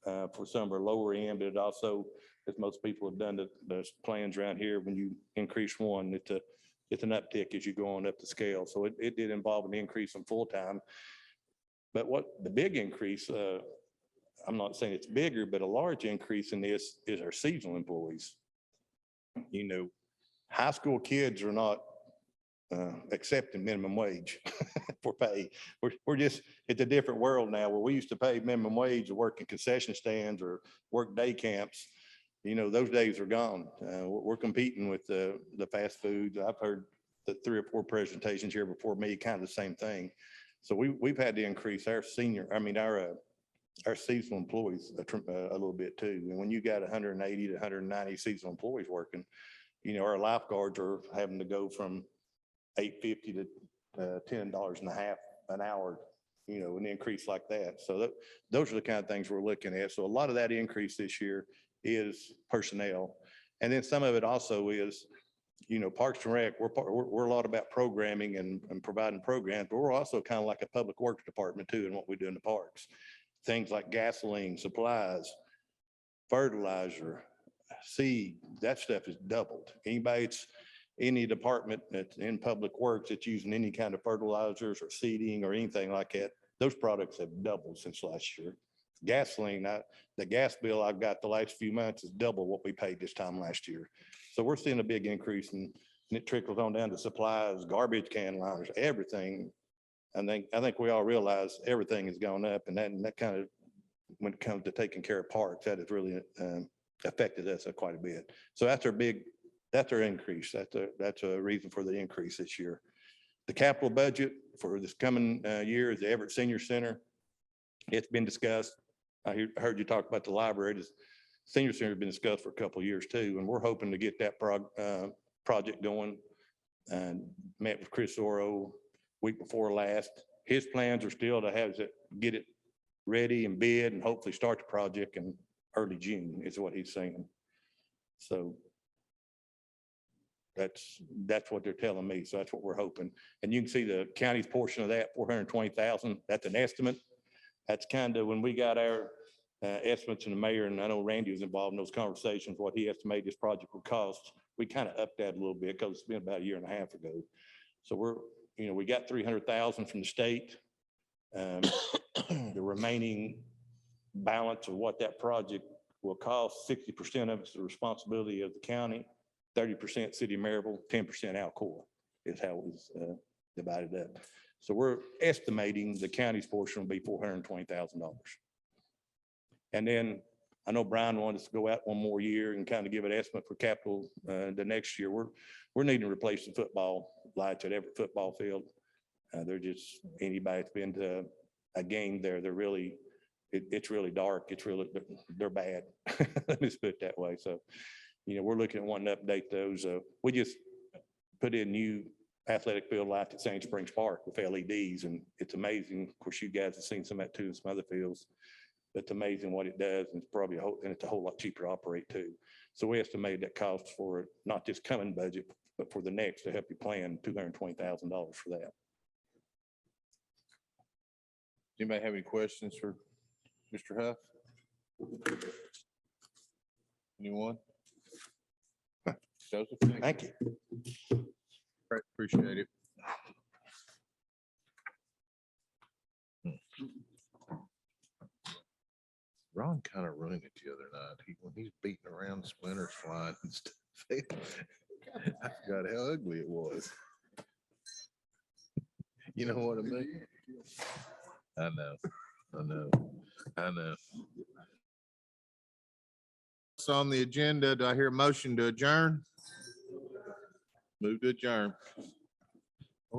for some of our lower end, but it also, as most people have done the plans around here, when you increase one, it's an uptick as you go on up the scale. So it did involve an increase in full-time. But what the big increase, I'm not saying it's bigger, but a large increase in this is our seasonal employees. You know, high school kids are not accepting minimum wage for pay. We're just, it's a different world now where we used to pay minimum wage to work in concession stands or work day camps. You know, those days are gone. We're competing with the fast foods. I've heard the 3 or 4 presentations here before me, kind of the same thing. So we've had to increase our seasonal employees a little bit too. And when you got 180 to 190 seasonal employees working, you know, our lifeguards are having to go from $8.50 to $10.50 an hour, you know, an increase like that. So those are the kind of things we're looking at. So a lot of that increase this year is personnel. And then some of it also is, you know, Parks and Rec, we're a lot about programming and providing programs, but we're also kind of like a public works department too in what we do in the parks. Things like gasoline, supplies, fertilizer, seed, that stuff is doubled. Any department that's in public works that's using any kind of fertilizers or seeding or anything like that, those products have doubled since last year. Gasoline, the gas bill I've got the last few months is double what we paid this time last year. So we're seeing a big increase and it trickles on down to supplies, garbage can liners, everything. I think we all realize everything has gone up, and that kind of, when it comes to taking care of parks, that has really affected us quite a bit. So that's our increase. That's a reason for the increase this year. The capital budget for this coming year is the Everett Senior Center. It's been discussed. I heard you talk about the library. The Senior Center has been discussed for a couple of years too, and we're hoping to get that project going. And met with Chris Oro week before last. His plans are still to get it ready and bid and hopefully start the project in early June is what he's saying. So that's what they're telling me. So that's what we're hoping. And you can see the county's portion of that, 420,000, that's an estimate. That's kind of when we got our estimates from the mayor, and I know Randy was involved in those conversations, what he estimated this project would cost. We kind of upped that a little bit because it's been about a year and a half ago. So we got 300,000 from the state. The remaining balance of what that project will cost, 60% of it's the responsibility of the county, 30% City of Maryville, 10% Alcoa is how it was divided up. So we're estimating the county's portion will be $420,000. And then I know Brian wanted us to go out one more year and kind of give an estimate for capital the next year. We're needing to replace the football lights at every football field. They're just, anybody that's been to a game there, it's really dark. They're bad. Let me just put it that way. So, we're looking at wanting to update those. We just put in new athletic field lights at St. Springs Park with LEDs, and it's amazing. Of course, you guys have seen some of that too in some other fields. But it's amazing what it does, and it's a whole lot cheaper to operate too. So we estimated that cost for not this coming budget, but for the next to help you plan $220,000 for that. Anybody have any questions for Mr. Huff? Anyone? Joseph? Thank you. Great, appreciate it. Ron kind of ruined it the other night. When he's beating around, splinters flying and stuff. I forgot how ugly it was. You know what I mean? I know. So on the agenda, do I hear a motion to adjourn? Move to adjourn.